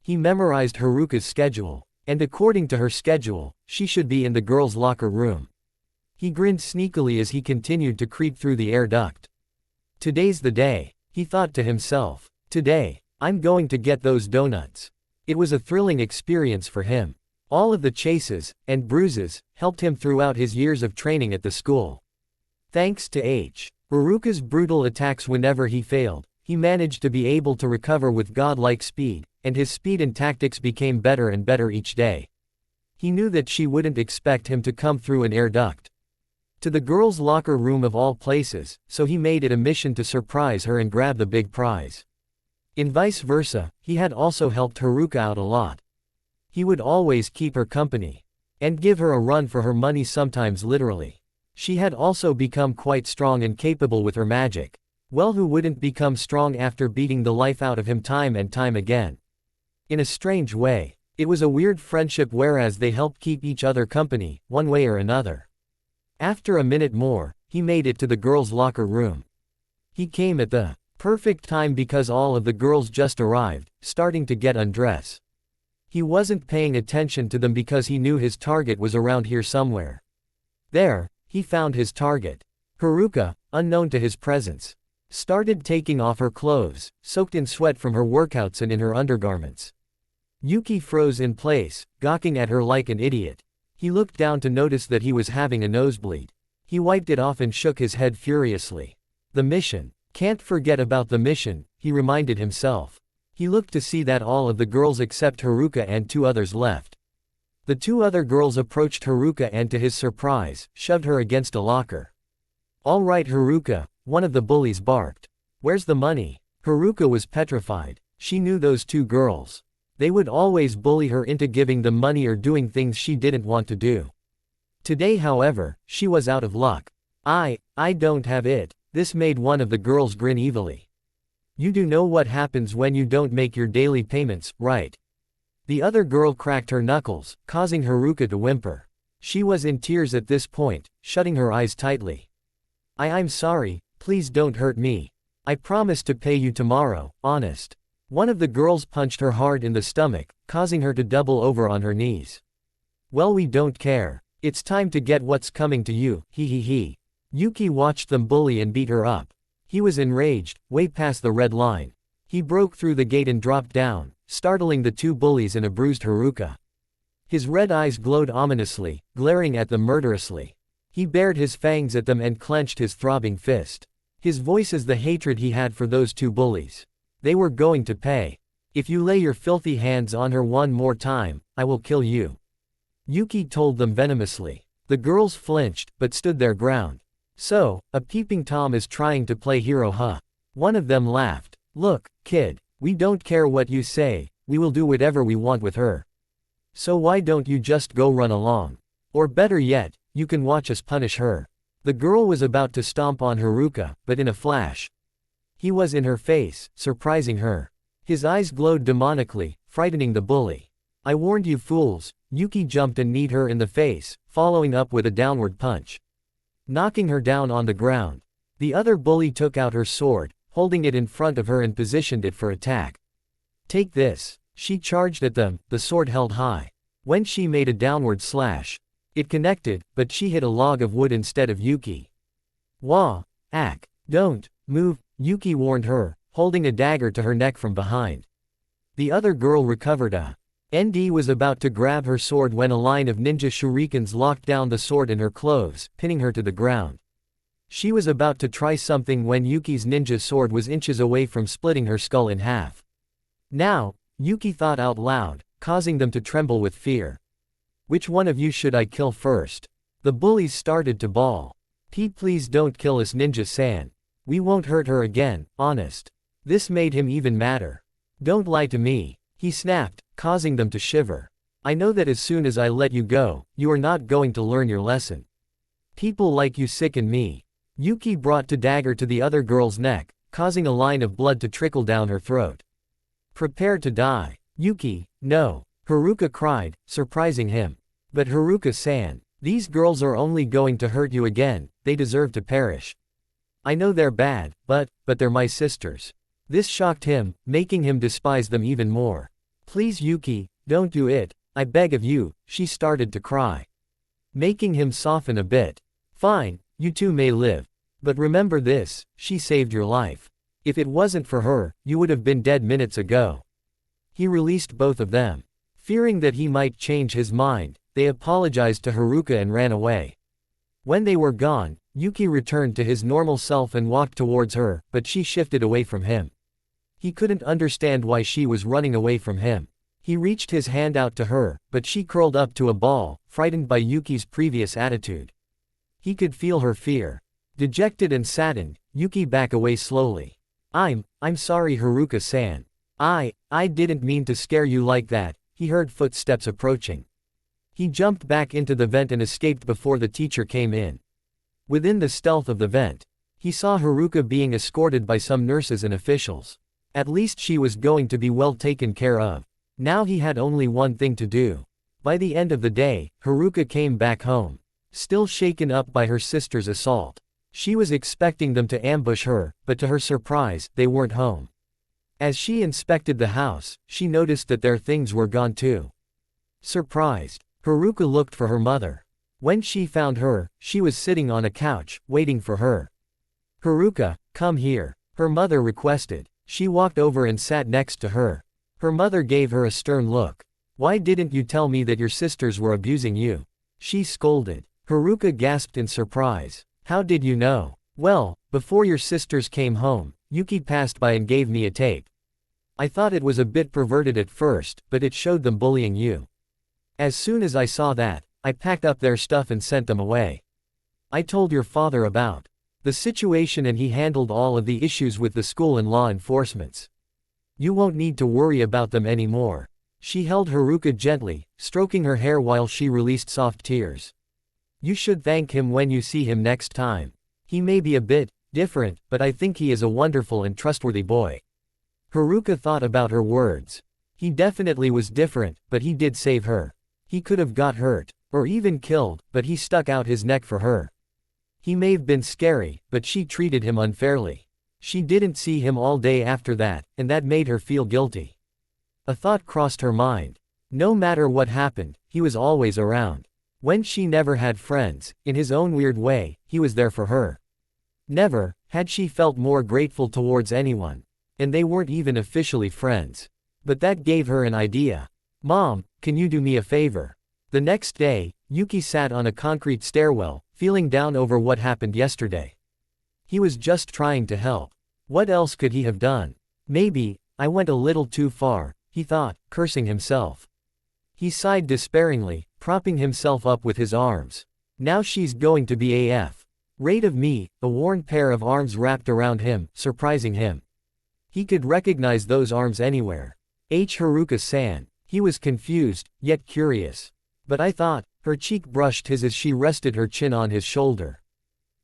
Speaker 1: He memorized Haruka's schedule, and according to her schedule, she should be in the girls' locker room. He grinned sneakily as he continued to creep through the air duct. Today's the day, he thought to himself. Today, I'm going to get those donuts. It was a thrilling experience for him. All of the chases and bruises helped him throughout his years of training at the school. Thanks to Haruka's brutal attacks whenever he failed, he managed to be able to recover with godlike speed, and his speed and tactics became better and better each day. He knew that she wouldn't expect him to come through an air duct to the girls' locker room of all places, so he made it a mission to surprise her and grab the big prize. In vice versa, he had also helped Haruka out a lot. He would always keep her company, and give her a run for her money, sometimes literally. She had also become quite strong and capable with her magic. Well, who wouldn't become strong after beating the life out of him time and time again? In a strange way, it was a weird friendship, whereas they helped keep each other company, one way or another. After a minute more, he made it to the girls' locker room. He came at the perfect time because all of the girls just arrived, starting to get undressed. He wasn't paying attention to them because he knew his target was around here somewhere. There, he found his target. Haruka, unknown to his presence, started taking off her clothes, soaked in sweat from her workouts and in her undergarments. Yuki froze in place, gawking at her like an idiot. He looked down to notice that he was having a nosebleed. He wiped it off and shook his head furiously. The mission. Can't forget about the mission, he reminded himself. He looked to see that all of the girls except Haruka and two others left. The two other girls approached Haruka and, to his surprise, shoved her against a locker. "All right, Haruka," one of the bullies barked. "Where's the money?" Haruka was petrified. She knew those two girls. They would always bully her into giving them money or doing things she didn't want to do. Today, however, she was out of luck. I don't have it." This made one of the girls grin evilly. "You do know what happens when you don't make your daily payments, right?" The other girl cracked her knuckles, causing Haruka to whimper. She was in tears at this point, shutting her eyes tightly. I'm sorry, please don't hurt me. I promise to pay you tomorrow, honest." One of the girls punched her hard in the stomach, causing her to double over on her knees. "Well, we don't care. It's time to get what's coming to you, he. Yuki watched them bully and beat her up. He was enraged, way past the red line. He broke through the gate and dropped down, startling the two bullies and a bruised Haruka. His red eyes glowed ominously, glaring at them murderously. He bared his fangs at them and clenched his throbbing fist. His voice is the hatred he had for those two bullies. They were going to pay. "If you lay your filthy hands on her one more time, I will kill you," Yuki told them venomously. The girls flinched, but stood their ground. "So, a peeping Tom is trying to play hero, huh?" One of them laughed. "Look, kid, we don't care what you say, we will do whatever we want with her. So why don't you just go run along? Or better yet, you can watch us punish her." The girl was about to stomp on Haruka, but in a flash, he was in her face, surprising her. His eyes glowed demonically, frightening the bully. "I warned you fools." Yuki jumped and kneed her in the face, following up with a downward punch, knocking her down on the ground. The other bully took out her sword, holding it in front of her and positioned it for attack. "Take this." She charged at them, the sword held high. When she made a downward slash, It connected, but she hit a log of wood instead of Yuki. Wah! Ack! Don't move, Yuki warned her, holding a dagger to her neck from behind. The other girl recovered a ND was about to grab her sword when a line of ninja shurikens locked down the sword in her clothes, pinning her to the ground. She was about to try something when Yuki's ninja sword was inches away from splitting her skull in half. Now, Yuki thought out loud, causing them to tremble with fear. Which one of you should I kill first? The bullies started to bawl. Pete, please don't kill us, Ninja-san. We won't hurt her again, honest. This made him even madder. Don't lie to me, he snapped, causing them to shiver. I know that as soon as I let you go, you are not going to learn your lesson. People like you sicken me. Yuki brought the dagger to the other girl's neck, causing a line of blood to trickle down her throat. Prepare to die. Yuki, no, Haruka cried, surprising him. But Haruka-san, these girls are only going to hurt you again, they deserve to perish. I know they're bad, but they're my sisters. This shocked him, making him despise them even more. Please Yuki, don't do it, I beg of you, she started to cry. Making him soften a bit. Fine, you two may live. But remember this, she saved your life. If it wasn't for her, you would have been dead minutes ago. He released both of them. Fearing that he might change his mind, they apologized to Haruka and ran away. When they were gone, Yuki returned to his normal self and walked towards her, but she shifted away from him. He couldn't understand why she was running away from him. He reached his hand out to her, but she curled up to a ball, frightened by Yuki's previous attitude. He could feel her fear. Dejected and saddened, Yuki backed away slowly. I'm sorry Haruka-san. I didn't mean to scare you like that, he heard footsteps approaching. He jumped back into the vent and escaped before the teacher came in. Within the stealth of the vent, he saw Haruka being escorted by some nurses and officials. At least she was going to be well taken care of. Now he had only one thing to do. By the end of the day, Haruka came back home. Still shaken up by her sister's assault. She was expecting them to ambush her, but to her surprise, they weren't home. As she inspected the house, she noticed that their things were gone too. Surprised, Haruka looked for her mother. When she found her, she was sitting on a couch, waiting for her. Haruka, come here, her mother requested. She walked over and sat next to her. Her mother gave her a stern look. Why didn't you tell me that your sisters were abusing you? She scolded. Haruka gasped in surprise. How did you know? Well, before your sisters came home, Yuki passed by and gave me a tape. I thought it was a bit perverted at first, but it showed them bullying you. As soon as I saw that, I packed up their stuff and sent them away. I told your father about the situation and he handled all of the issues with the school and law enforcements. You won't need to worry about them anymore. She held Haruka gently, stroking her hair while she released soft tears. You should thank him when you see him next time. He may be a bit different, but I think he is a wonderful and trustworthy boy. Haruka thought about her words. He definitely was different, but he did save her. He could have got hurt, or even killed, but he stuck out his neck for her. He may have been scary, but she treated him unfairly. She didn't see him all day after that, and that made her feel guilty. A thought crossed her mind. No matter what happened, he was always around. When she never had friends, in his own weird way, he was there for her. Never had she felt more grateful towards anyone. And they weren't even officially friends. But that gave her an idea. Mom, can you do me a favor? The next day, Yuki sat on a concrete stairwell, feeling down over what happened yesterday. He was just trying to help. What else could he have done? Maybe I went a little too far, he thought, cursing himself. He sighed despairingly, propping himself up with his arms. Now she's going to be AF. Rate of me, a worn pair of arms wrapped around him, surprising him. He could recognize those arms anywhere. Haruka-san. He was confused, yet curious. But I thought, her cheek brushed his as she rested her chin on his shoulder.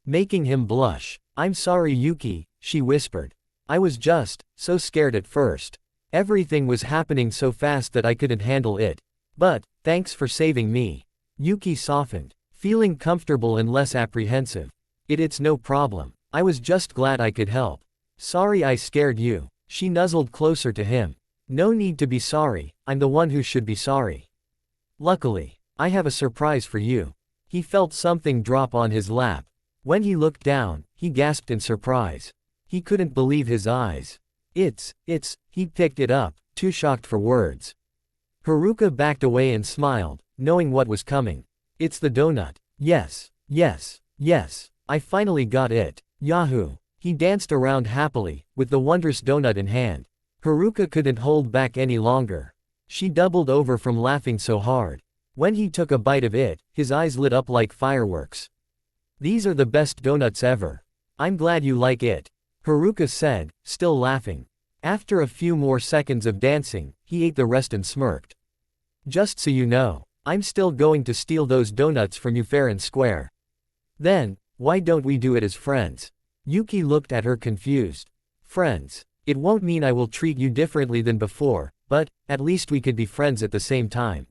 Speaker 1: Making him blush. I'm sorry Yuki, she whispered. I was just so scared at first. Everything was happening so fast that I couldn't handle it. But thanks for saving me. Yuki softened, feeling comfortable and less apprehensive. It's no problem. I was just glad I could help. Sorry I scared you. She nuzzled closer to him. No need to be sorry, I'm the one who should be sorry. Luckily, I have a surprise for you. He felt something drop on his lap. When he looked down, he gasped in surprise. He couldn't believe his eyes. He picked it up, too shocked for words. Haruka backed away and smiled, knowing what was coming. It's the donut. Yes, I finally got it. Yahoo! He danced around happily, with the wondrous donut in hand. Haruka couldn't hold back any longer. She doubled over from laughing so hard. When he took a bite of it, his eyes lit up like fireworks. These are the best donuts ever. I'm glad you like it, Haruka said, still laughing. After a few more seconds of dancing, he ate the rest and smirked. Just so you know, I'm still going to steal those donuts from you fair and square. Then, why don't we do it as friends? Yuki looked at her confused. Friends. It won't mean I will treat you differently than before, but, at least we could be friends at the same time.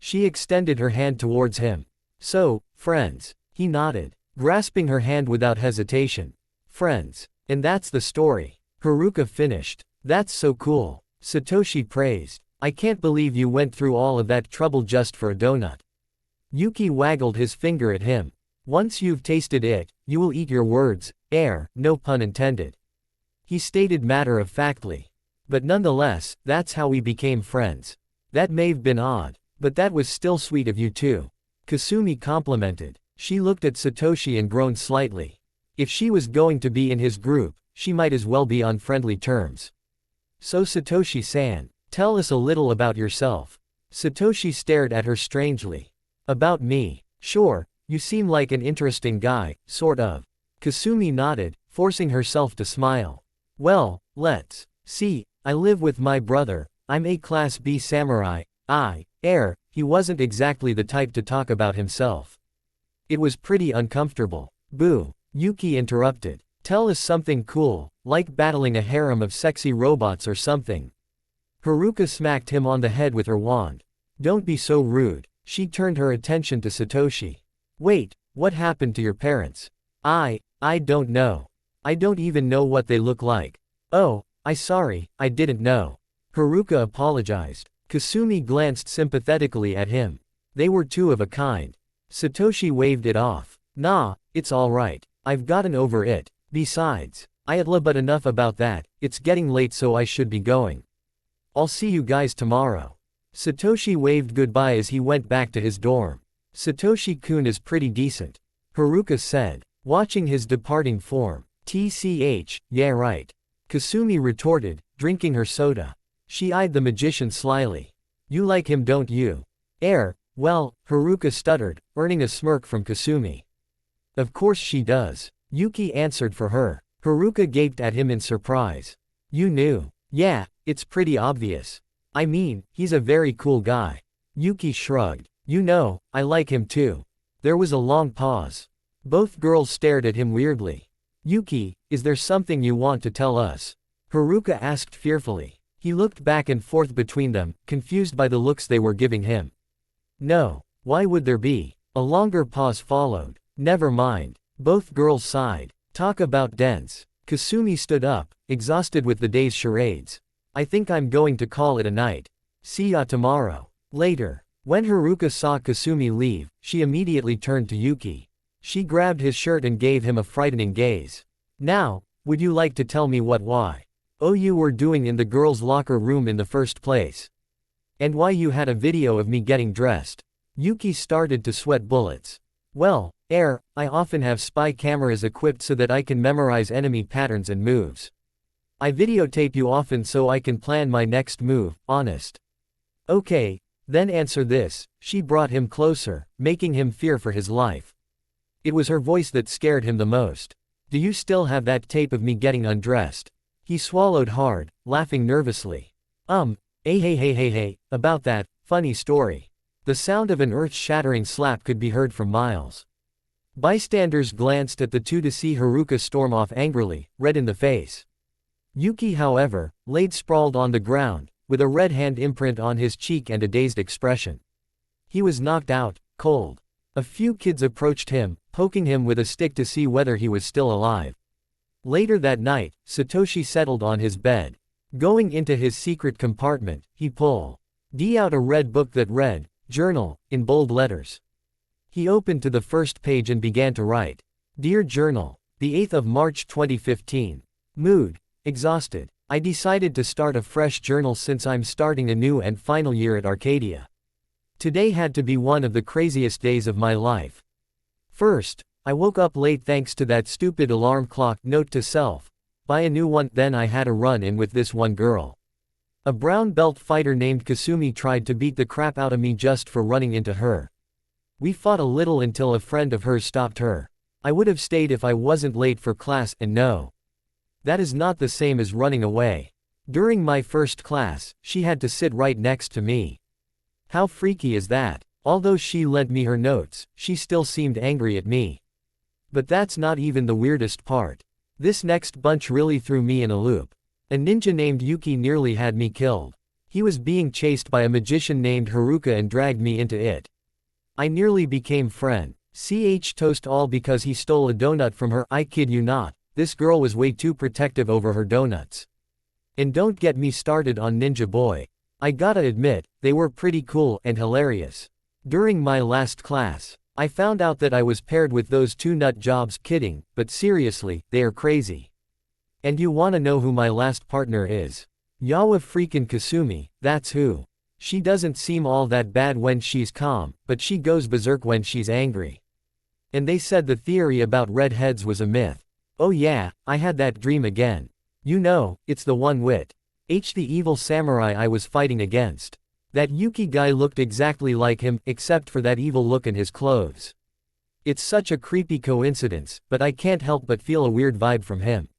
Speaker 1: She extended her hand towards him. So, friends. He nodded, grasping her hand without hesitation. Friends. And that's the story. Haruka finished. That's so cool. Satoshi praised. I can't believe you went through all of that trouble just for a donut. Yuki waggled his finger at him. Once you've tasted it, you will eat your words, no pun intended. He stated matter-of-factly. But nonetheless, that's how we became friends. That may've been odd, but that was still sweet of you too. Kasumi complimented. She looked at Satoshi and groaned slightly. If she was going to be in his group, she might as well be on friendly terms. So Satoshi-san, tell us a little about yourself. Satoshi stared at her strangely. About me? Sure, you seem like an interesting guy, sort of. Kasumi nodded, forcing herself to smile. Well, let's see, I live with my brother, I'm a Class B samurai, he wasn't exactly the type to talk about himself. It was pretty uncomfortable. Boo, Yuki interrupted. Tell us something cool, like battling a harem of sexy robots or something. Haruka smacked him on the head with her wand. Don't be so rude. She turned her attention to Satoshi. Wait, what happened to your parents? I don't know. I don't even know what they look like. Oh, sorry, I didn't know. Haruka apologized. Kasumi glanced sympathetically at him. They were two of a kind. Satoshi waved it off. Nah, it's alright. I've gotten over it. Besides, but enough about that, it's getting late so I should be going. I'll see you guys tomorrow. Satoshi waved goodbye as he went back to his dorm. Satoshi-kun is pretty decent, Haruka said, watching his departing form. TCH, yeah right. Kasumi retorted, drinking her soda. She eyed the magician slyly. You like him don't you? Well, Haruka stuttered, earning a smirk from Kasumi. Of course she does. Yuki answered for her. Haruka gaped at him in surprise. You knew? Yeah, it's pretty obvious. I mean, he's a very cool guy. Yuki shrugged. You know, I like him too. There was a long pause. Both girls stared at him weirdly. Yuki, is there something you want to tell us? Haruka asked fearfully. He looked back and forth between them, confused by the looks they were giving him. No, why would there be? A longer pause followed. Never mind. Both girls sighed. Talk about dense. Kasumi stood up, exhausted with the day's charades. I think I'm going to call it a night. See ya tomorrow. Later. When Haruka saw Kasumi leave, she immediately turned to Yuki. She grabbed his shirt and gave him a frightening gaze. Now, would you like to tell me why you were doing in the girls' locker room in the first place? And why you had a video of me getting dressed? Yuki started to sweat bullets. Well, I often have spy cameras equipped so that I can memorize enemy patterns and moves. I videotape you often so I can plan my next move, honest. Okay, then answer this. She brought him closer, making him fear for his life. It was her voice that scared him the most. Do you still have that tape of me getting undressed? He swallowed hard, laughing nervously. Hey, about that, funny story. The sound of an earth-shattering slap could be heard from miles. Bystanders glanced at the two to see Haruka storm off angrily, red in the face. Yuki, however, laid sprawled on the ground, with a red hand imprint on his cheek and a dazed expression. He was knocked out, cold. A few kids approached him, poking him with a stick to see whether he was still alive. Later that night, Satoshi settled on his bed. Going into his secret compartment, he pulled out a red book that read, Journal, in bold letters. He opened to the first page and began to write. Dear Journal, the 8th of March 2015. Mood, exhausted. I decided to start a fresh journal since I'm starting a new and final year at Arcadia. Today had to be one of the craziest days of my life. First, I woke up late thanks to that stupid alarm clock. Note to self, buy a new one. Then I had a run-in with this one girl. A brown belt fighter named Kasumi tried to beat the crap out of me just for running into her. We fought a little until a friend of hers stopped her. I would have stayed if I wasn't late for class, and no. That is not the same as running away. During my first class, she had to sit right next to me. How freaky is that? Although she lent me her notes, she still seemed angry at me. But that's not even the weirdest part. This next bunch really threw me in a loop. A ninja named Yuki nearly had me killed. He was being chased by a magician named Haruka and dragged me into it. I nearly became friend. CH toast all because he stole a donut from her. I kid you not, this girl was way too protective over her donuts. And don't get me started on Ninja Boy. I gotta admit, they were pretty cool and hilarious. During my last class, I found out that I was paired with those two nut jobs. Kidding, but seriously, they are crazy. And you wanna know who my last partner is? Yawa freakin' Kasumi, that's who. She doesn't seem all that bad when she's calm, but she goes berserk when she's angry. And they said the theory about redheads was a myth. Oh yeah, I had that dream again. You know, it's the one with the evil samurai I was fighting against. That Yuki guy looked exactly like him, except for that evil look in his clothes. It's such a creepy coincidence, but I can't help but feel a weird vibe from him.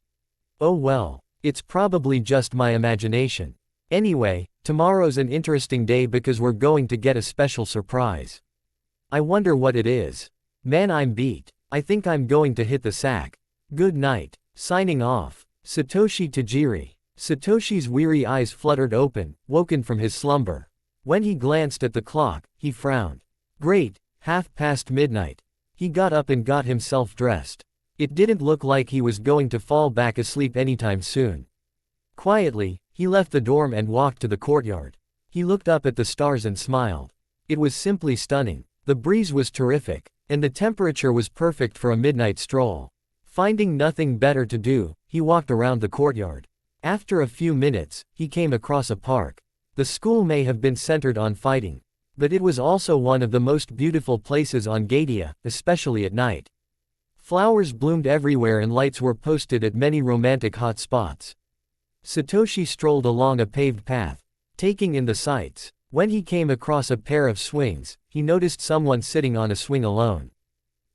Speaker 1: Oh well, it's probably just my imagination. Anyway, tomorrow's an interesting day because we're going to get a special surprise. I wonder what it is. Man, I'm beat. I think I'm going to hit the sack. Good night. Signing off. Satoshi Tajiri. Satoshi's weary eyes fluttered open, woken from his slumber. When he glanced at the clock, he frowned. Great, midnight. He got up and got himself dressed. It didn't look like he was going to fall back asleep anytime soon. Quietly, he left the dorm and walked to the courtyard. He looked up at the stars and smiled. It was simply stunning. The breeze was terrific, and the temperature was perfect for a midnight stroll. Finding nothing better to do, he walked around the courtyard. After a few minutes, he came across a park. The school may have been centered on fighting, but it was also one of the most beautiful places on Gadia, especially at night. Flowers bloomed everywhere and lights were posted at many romantic hot spots. Satoshi strolled along a paved path, taking in the sights. When he came across a pair of swings, he noticed someone sitting on a swing alone.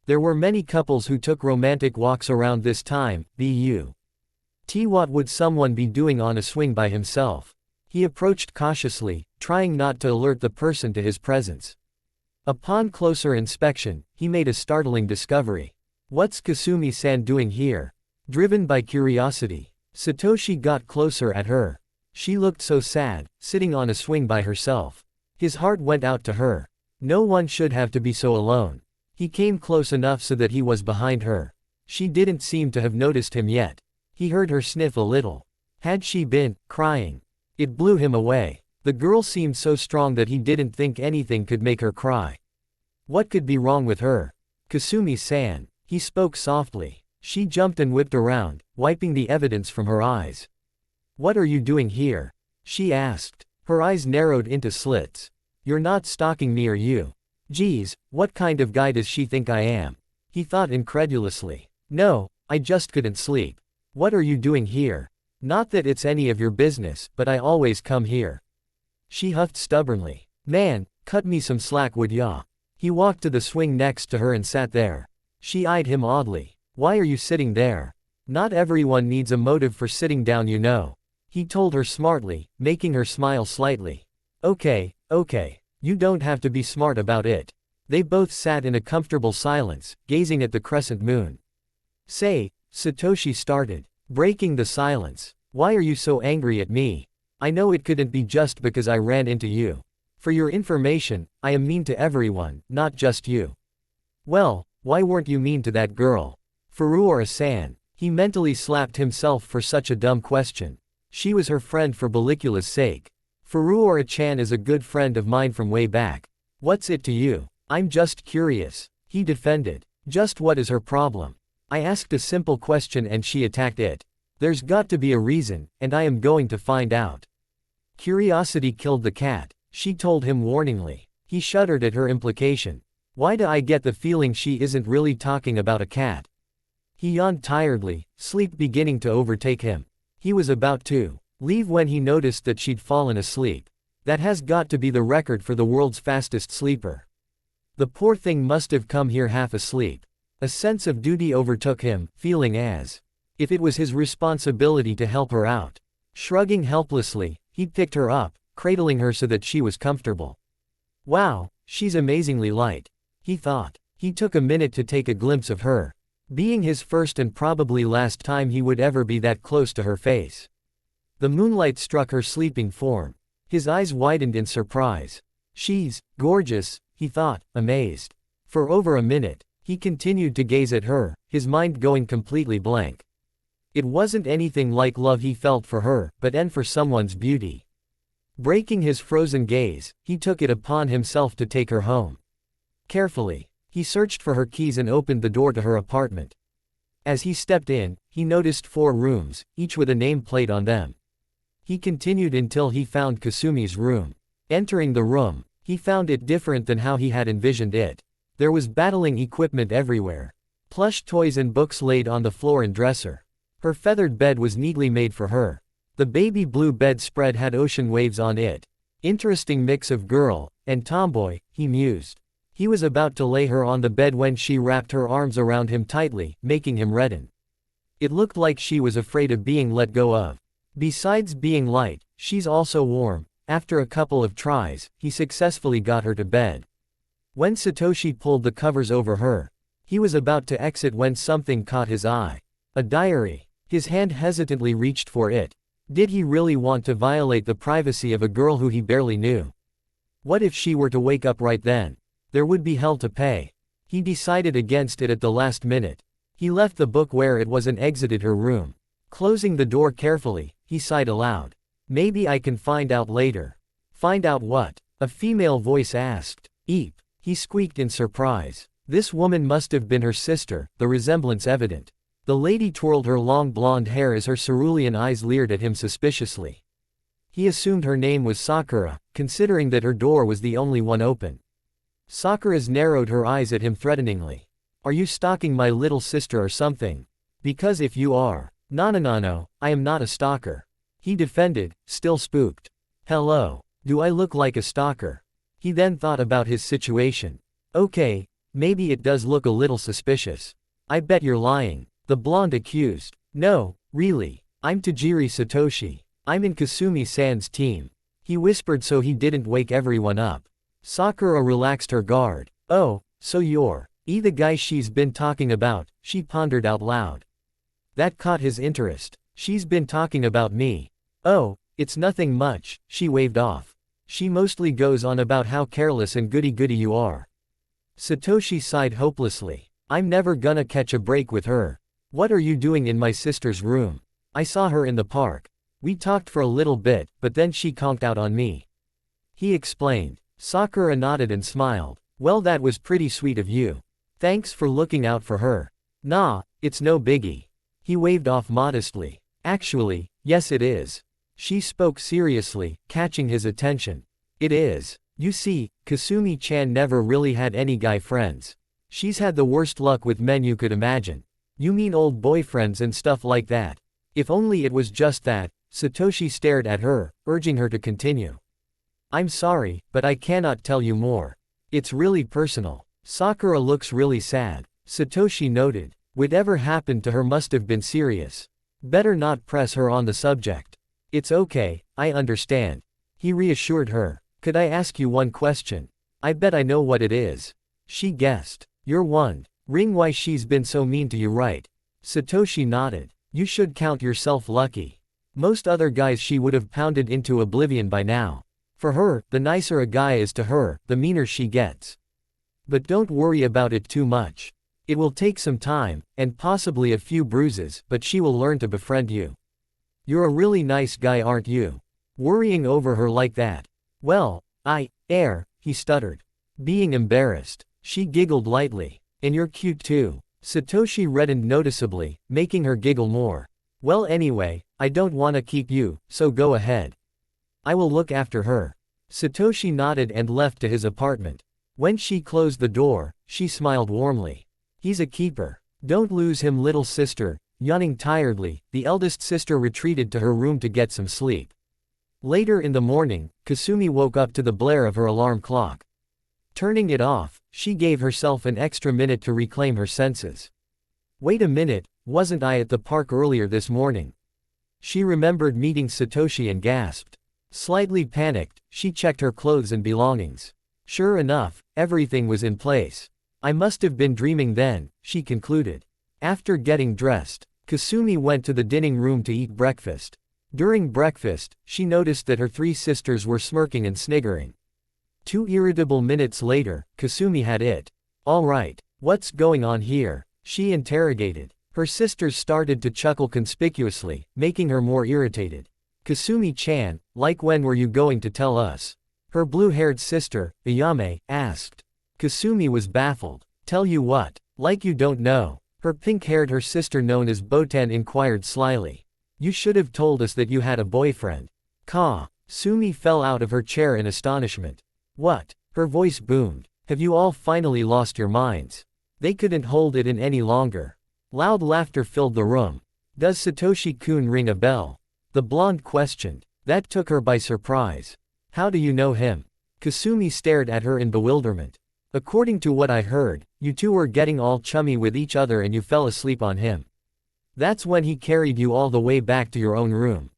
Speaker 1: There were many couples who took romantic walks around this time. What would someone be doing on a swing by himself? He approached cautiously, trying not to alert the person to his presence. Upon closer inspection, he made a startling discovery. What's Kasumi-san doing here? Driven by curiosity, Satoshi got closer at her. She looked so sad, sitting on a swing by herself. His heart went out to her. No one should have to be so alone. He came close enough so that he was behind her. She didn't seem to have noticed him yet. He heard her sniff a little. Had she been crying? It blew him away. The girl seemed so strong that he didn't think anything could make her cry. What could be wrong with her? Kasumi-san. He spoke softly. She jumped and whipped around, wiping the evidence from her eyes. What are you doing here? She asked. Her eyes narrowed into slits. You're not stalking me, are you? Geez, what kind of guy does she think I am? He thought incredulously. No, I just couldn't sleep. What are you doing here? Not that it's any of your business, but I always come here. She huffed stubbornly. Man, cut me some slack, would ya? He walked to the swing next to her and sat there. She eyed him oddly. Why are you sitting there? Not everyone needs a motive for sitting down, you know. He told her smartly, making her smile slightly. Okay, you don't have to be smart about it. They both sat in a comfortable silence, gazing at the crescent moon. Say, Satoshi started, breaking the silence. Why are you so angry at me? I know it couldn't be just because I ran into you. For your information, I am mean to everyone, not just you. Well, why weren't you mean to that girl? Furuura-san. He mentally slapped himself for such a dumb question. She was her friend for Bellicula's sake. Furuura-chan is a good friend of mine from way back. What's it to you? I'm just curious. He defended. Just what is her problem? I asked a simple question and she attacked it. There's got to be a reason, and I am going to find out. Curiosity killed the cat, she told him warningly. He shuddered at her implication. Why do I get the feeling she isn't really talking about a cat? He yawned tiredly, sleep beginning to overtake him. He was about to leave when he noticed that she'd fallen asleep. That has got to be the record for the world's fastest sleeper. The poor thing must have come here half asleep. A sense of duty overtook him, feeling as if it was his responsibility to help her out. Shrugging helplessly, he picked her up, cradling her so that she was comfortable. Wow, she's amazingly light, he thought. He took a minute to take a glimpse of her. Being his first and probably last time he would ever be that close to her face. The moonlight struck her sleeping form. His eyes widened in surprise. She's gorgeous, he thought, amazed. For over a minute, he continued to gaze at her, his mind going completely blank. It wasn't anything like love he felt for her, but for someone's beauty. Breaking his frozen gaze, he took it upon himself to take her home. Carefully, he searched for her keys and opened the door to her apartment. As he stepped in, he noticed 4 rooms, each with a nameplate on them. He continued until he found Kasumi's room. Entering the room, he found it different than how he had envisioned it. There was battling equipment everywhere. Plush toys and books laid on the floor and dresser. Her feathered bed was neatly made for her. The baby blue bedspread had ocean waves on it. Interesting mix of girl and tomboy, he mused. He was about to lay her on the bed when she wrapped her arms around him tightly, making him redden. It looked like she was afraid of being let go of. Besides being light, she's also warm. After a couple of tries, he successfully got her to bed. When Satoshi pulled the covers over her, he was about to exit when something caught his eye. A diary. His hand hesitantly reached for it. Did he really want to violate the privacy of a girl who he barely knew? What if she were to wake up right then? There would be hell to pay. He decided against it at the last minute. He left the book where it was and exited her room. Closing the door carefully, he sighed aloud. Maybe I can find out later. Find out what? A female voice asked. Eep. He squeaked in surprise. This woman must have been her sister, the resemblance evident. The lady twirled her long blonde hair as her cerulean eyes leered at him suspiciously. He assumed her name was Sakura, considering that her door was the only one open. Sakura's narrowed her eyes at him threateningly. Are you stalking my little sister or something? Because if you are. No, I am not a stalker. He defended, still spooked. Hello. Do I look like a stalker? He then thought about his situation. Okay, maybe it does look a little suspicious. I bet you're lying. The blonde accused. No, really. I'm Tajiri Satoshi. I'm in Kasumi-san's team. He whispered so he didn't wake everyone up. Sakura relaxed her guard. Oh, so you're the guy she's been talking about, she pondered out loud. That caught his interest. She's been talking about me. Oh, it's nothing much, she waved off. She mostly goes on about how careless and goody-goody you are. Satoshi sighed hopelessly. I'm never gonna catch a break with her. What are you doing in my sister's room? I saw her in the park. We talked for a little bit, but then she conked out on me. He explained. Sakura nodded and smiled. Well, that was pretty sweet of you. Thanks for looking out for her. Nah, it's no biggie. He waved off modestly. Actually, yes it is. She spoke seriously, catching his attention. It is. You see, Kasumi-chan never really had any guy friends. She's had the worst luck with men you could imagine. You mean old boyfriends and stuff like that. If only it was just that. Satoshi stared at her, urging her to continue. I'm sorry, but I cannot tell you more. It's really personal. Sakura looks really sad. Satoshi noted. Whatever happened to her must have been serious. Better not press her on the subject. It's okay, I understand. He reassured her. Could I ask you one question? I bet I know what it is. She guessed. You're wondering why she's been so mean to you, right? Satoshi nodded. You should count yourself lucky. Most other guys she would have pounded into oblivion by now. For her, the nicer a guy is to her, the meaner she gets. But don't worry about it too much. It will take some time, and possibly a few bruises, but she will learn to befriend you. You're a really nice guy, aren't you? Worrying over her like that. Well, he stuttered. Being embarrassed. She giggled lightly. And you're cute too. Satoshi reddened noticeably, making her giggle more. Well anyway, I don't wanna keep you, so go ahead. I will look after her. Satoshi nodded and left to his apartment. When she closed the door, she smiled warmly. He's a keeper. Don't lose him, little sister. Yawning tiredly, the eldest sister retreated to her room to get some sleep. Later in the morning, Kasumi woke up to the blare of her alarm clock. Turning it off, she gave herself an extra minute to reclaim her senses. Wait a minute, wasn't I at the park earlier this morning? She remembered meeting Satoshi and gasped. Slightly panicked, she checked her clothes and belongings. Sure enough, everything was in place. I must have been dreaming then, she concluded. After getting dressed, Kasumi went to the dining room to eat breakfast. During breakfast, she noticed that her three sisters were smirking and sniggering. 2 irritable minutes later, Kasumi had it. All right, what's going on here? She interrogated. Her sisters started to chuckle conspicuously, making her more irritated. Kasumi-chan, like when were you going to tell us? Her blue-haired sister, Ayame, asked. Kasumi was baffled. Tell you what, like you don't know. Her sister known as Botan inquired slyly. You should have told us that you had a boyfriend. Sumi fell out of her chair in astonishment. What? Her voice boomed. Have you all finally lost your minds? They couldn't hold it in any longer. Loud laughter filled the room. Does Satoshi-kun ring a bell? The blonde questioned. That took her by surprise. How do you know him? Kasumi stared at her in bewilderment. According to what I heard, you two were getting all chummy with each other and you fell asleep on him. That's when he carried you all the way back to your own room.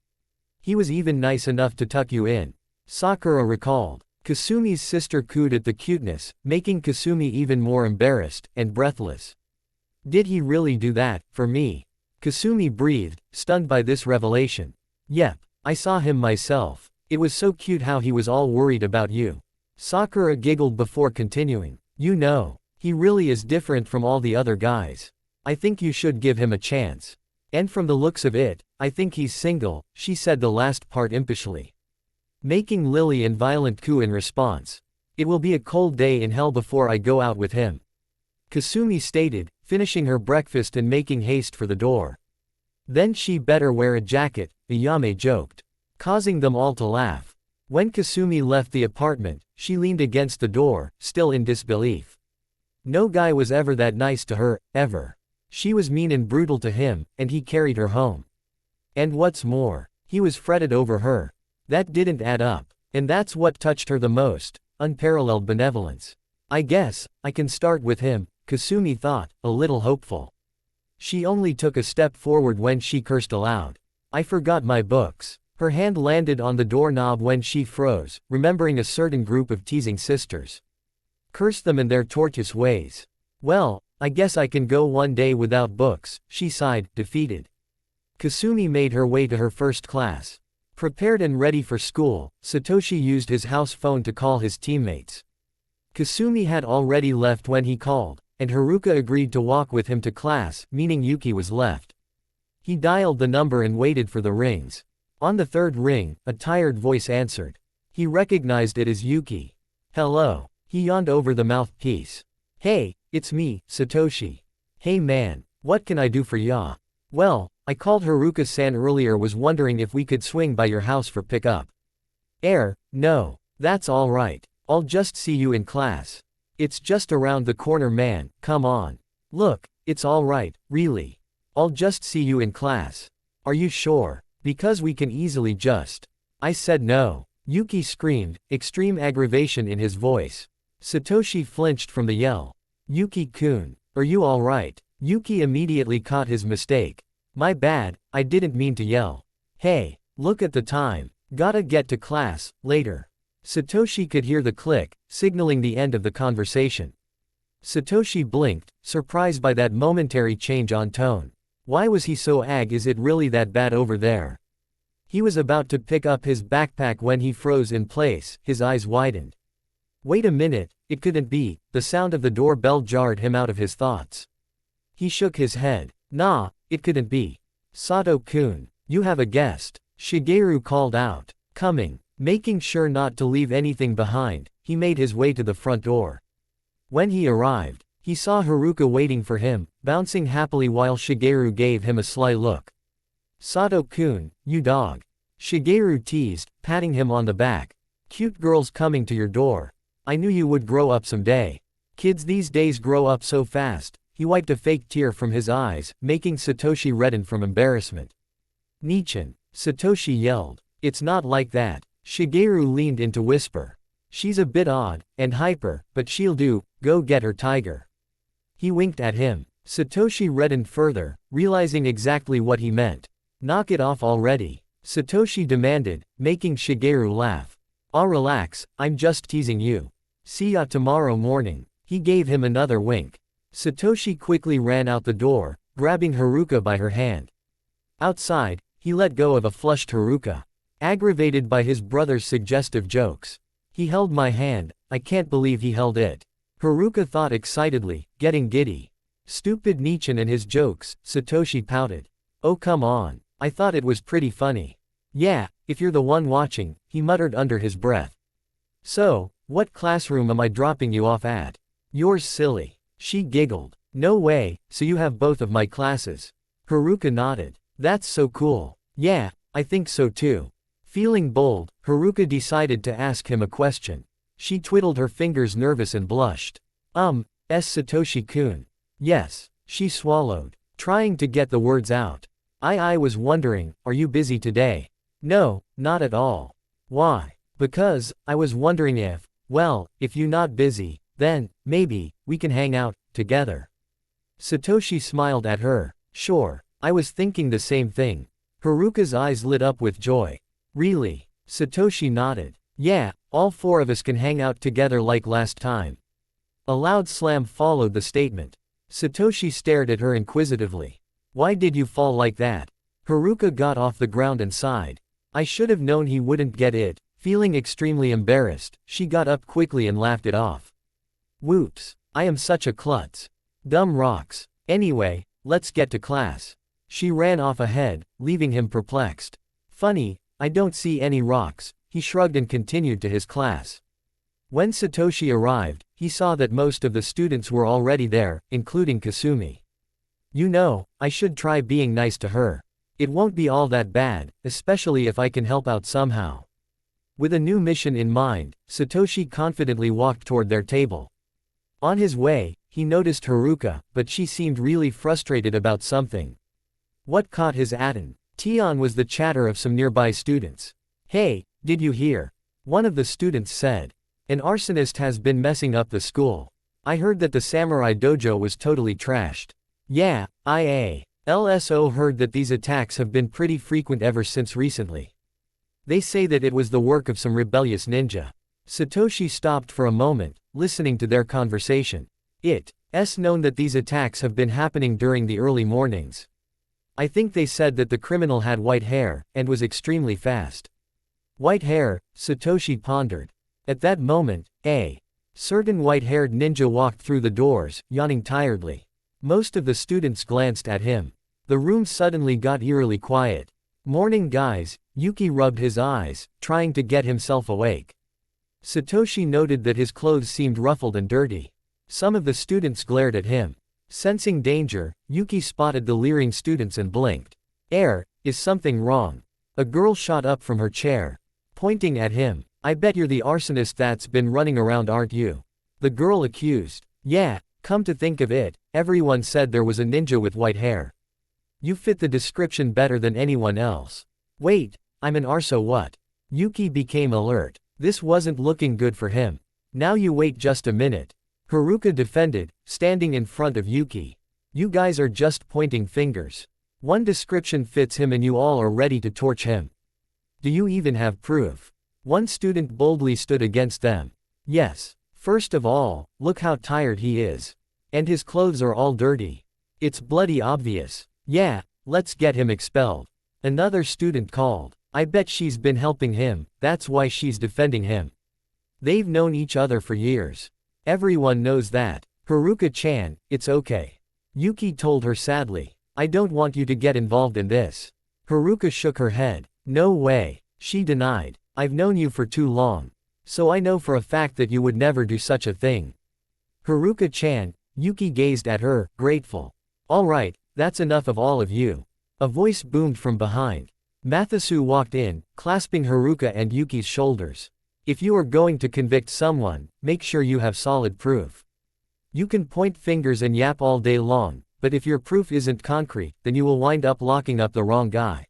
Speaker 1: He was even nice enough to tuck you in. Sakura recalled. Kasumi's sister cooed at the cuteness, making Kasumi even more embarrassed and breathless. Did he really do that, for me? Kasumi breathed, stunned by this revelation. Yep, I saw him myself. It was so cute how he was all worried about you. Sakura giggled before continuing. You know, he really is different from all the other guys. I think you should give him a chance. And from the looks of it, I think he's single, she said the last part impishly. Making Lily and violent coo in response. It will be a cold day in hell before I go out with him. Kasumi stated, finishing her breakfast and making haste for the door. Then she better wear a jacket, Ayame joked, causing them all to laugh. When Kasumi left the apartment, she leaned against the door, still in disbelief. No guy was ever that nice to her, ever. She was mean and brutal to him, and he carried her home. And what's more, he was fretted over her. That didn't add up, and that's what touched her the most, unparalleled benevolence. I guess, I can start with him, Kasumi thought, a little hopeful. She only took a step forward when she cursed aloud. I forgot my books. Her hand landed on the doorknob when she froze, remembering a certain group of teasing sisters. Curse them and their tortuous ways. Well, I guess I can go one day without books, she sighed, defeated. Kasumi made her way to her first class. Prepared and ready for school, Satoshi used his house phone to call his teammates. Kasumi had already left when he called, and Haruka agreed to walk with him to class, meaning Yuki was left. He dialed the number and waited for the rings. On the third ring, a tired voice answered. He recognized it as Yuki. Hello. He yawned over the mouthpiece. Hey, it's me, Satoshi. Hey man, what can I do for ya? Well, I called Haruka-san earlier, was wondering if we could swing by your house for pickup. No, that's alright. I'll just see you in class. It's just around the corner man, come on. Look, it's alright, really. I'll just see you in class. Are you sure? Because we can easily just. I said no. Yuki screamed, extreme aggravation in his voice. Satoshi flinched from the yell. Yuki-kun, are you alright? Yuki immediately caught his mistake. My bad, I didn't mean to yell. Hey, look at the time. Gotta get to class, later. Satoshi could hear the click, signaling the end of the conversation. Satoshi blinked, surprised by that momentary change on tone. Why was he so is it really that bad over there? He was about to pick up his backpack when he froze in place, his eyes widened. Wait a minute, it couldn't be, the sound of the doorbell jarred him out of his thoughts. He shook his head. Nah, it couldn't be. Sato-kun, you have a guest. Shigeru called out. Coming. Making sure not to leave anything behind, he made his way to the front door. When he arrived, He saw Haruka waiting for him, bouncing happily while Shigeru gave him a sly look. "Sato-kun, you dog." Shigeru teased, patting him on the back. "Cute girls coming to your door. I knew you would grow up someday. Kids these days grow up so fast." He wiped a fake tear from his eyes, making Satoshi redden from embarrassment. "Nichan," Satoshi yelled. "It's not like that." Shigeru leaned in to whisper. "She's a bit odd, and hyper, but she'll do, go get her tiger." He winked at him. Satoshi reddened further, realizing exactly what he meant. "Knock it off already," Satoshi demanded, making Shigeru laugh. "Ah, relax, I'm just teasing you. See ya tomorrow morning." He gave him another wink. Satoshi quickly ran out the door, grabbing Haruka by her hand. Outside, he let go of a flushed Haruka, aggravated by his brother's suggestive jokes. "He held my hand, I can't believe he held it." Haruka thought excitedly, getting giddy. "Stupid Nichan and his jokes," Satoshi pouted. "Oh come on, I thought it was pretty funny." "Yeah, if you're the one watching," he muttered under his breath. "So, what classroom am I dropping you off at?" "Yours, silly." She giggled. "No way, so you have both of my classes." Haruka nodded. "That's so cool." "Yeah, I think so too." Feeling bold, Haruka decided to ask him a question. She twiddled her fingers nervous and blushed. Satoshi-kun. "Yes." She swallowed, trying to get the words out. I was wondering, are you busy today?" "No, not at all." "Why?" "Because, I was wondering if you not busy, then, maybe, we can hang out, together." Satoshi smiled at her. "Sure, I was thinking the same thing." Haruka's eyes lit up with joy. "Really?" Satoshi nodded. "Yeah, all four of us can hang out together like last time." A loud slam followed the statement. Satoshi stared at her inquisitively. "Why did you fall like that?" Haruka got off the ground and sighed. "I should have known he wouldn't get it." Feeling extremely embarrassed, she got up quickly and laughed it off. "Whoops, I am such a klutz. Dumb rocks. Anyway, let's get to class." She ran off ahead, leaving him perplexed. "Funny, I don't see any rocks." He shrugged and continued to his class. When Satoshi arrived, he saw that most of the students were already there, including Kasumi. "You know, I should try being nice to her. It won't be all that bad, especially if I can help out somehow." With a new mission in mind, Satoshi confidently walked toward their table. On his way, he noticed Haruka, but she seemed really frustrated about something. What caught his attention was the chatter of some nearby students. "Hey, did you hear?" One of the students said. "An arsonist has been messing up the school. I heard that the samurai dojo was totally trashed." "Yeah, I also heard that these attacks have been pretty frequent ever since recently. They say that it was the work of some rebellious ninja." Satoshi stopped for a moment, listening to their conversation. It's known that these attacks have been happening during the early mornings. I think they said that the criminal had white hair, and was extremely fast." "White hair," Satoshi pondered. At that moment, a certain white-haired ninja walked through the doors, yawning tiredly. Most of the students glanced at him. The room suddenly got eerily quiet. "Morning guys," Yuki rubbed his eyes, trying to get himself awake. Satoshi noted that his clothes seemed ruffled and dirty. Some of the students glared at him. Sensing danger, Yuki spotted the leering students and blinked. Is something wrong?" A girl shot up from her chair, pointing at him. "I bet you're the arsonist that's been running around, aren't you?" The girl accused. "Yeah, come to think of it, everyone said there was a ninja with white hair. You fit the description better than anyone else." "Wait, I'm an arso what?" Yuki became alert. This wasn't looking good for him. "Now you wait just a minute." Haruka defended, standing in front of Yuki. "You guys are just pointing fingers. One description fits him and you all are ready to torch him. Do you even have proof?" One student boldly stood against them. "Yes. First of all, look how tired he is. And his clothes are all dirty. It's bloody obvious." "Yeah, let's get him expelled." Another student called. "I bet she's been helping him, that's why she's defending him. They've known each other for years. Everyone knows that." "Haruka-chan, it's okay." Yuki told her sadly. "I don't want you to get involved in this." Haruka shook her head. "No way." She denied. "I've known you for too long. So I know for a fact that you would never do such a thing." "Haruka-chan, Yuki gazed at her, grateful. All right, that's enough of all of you. A voice boomed from behind. Mathisu walked in, clasping Haruka and Yuki's shoulders. If you are going to convict someone, make sure you have solid proof. You can point fingers and yap all day long, but if your proof isn't concrete, then you will wind up locking up the wrong guy.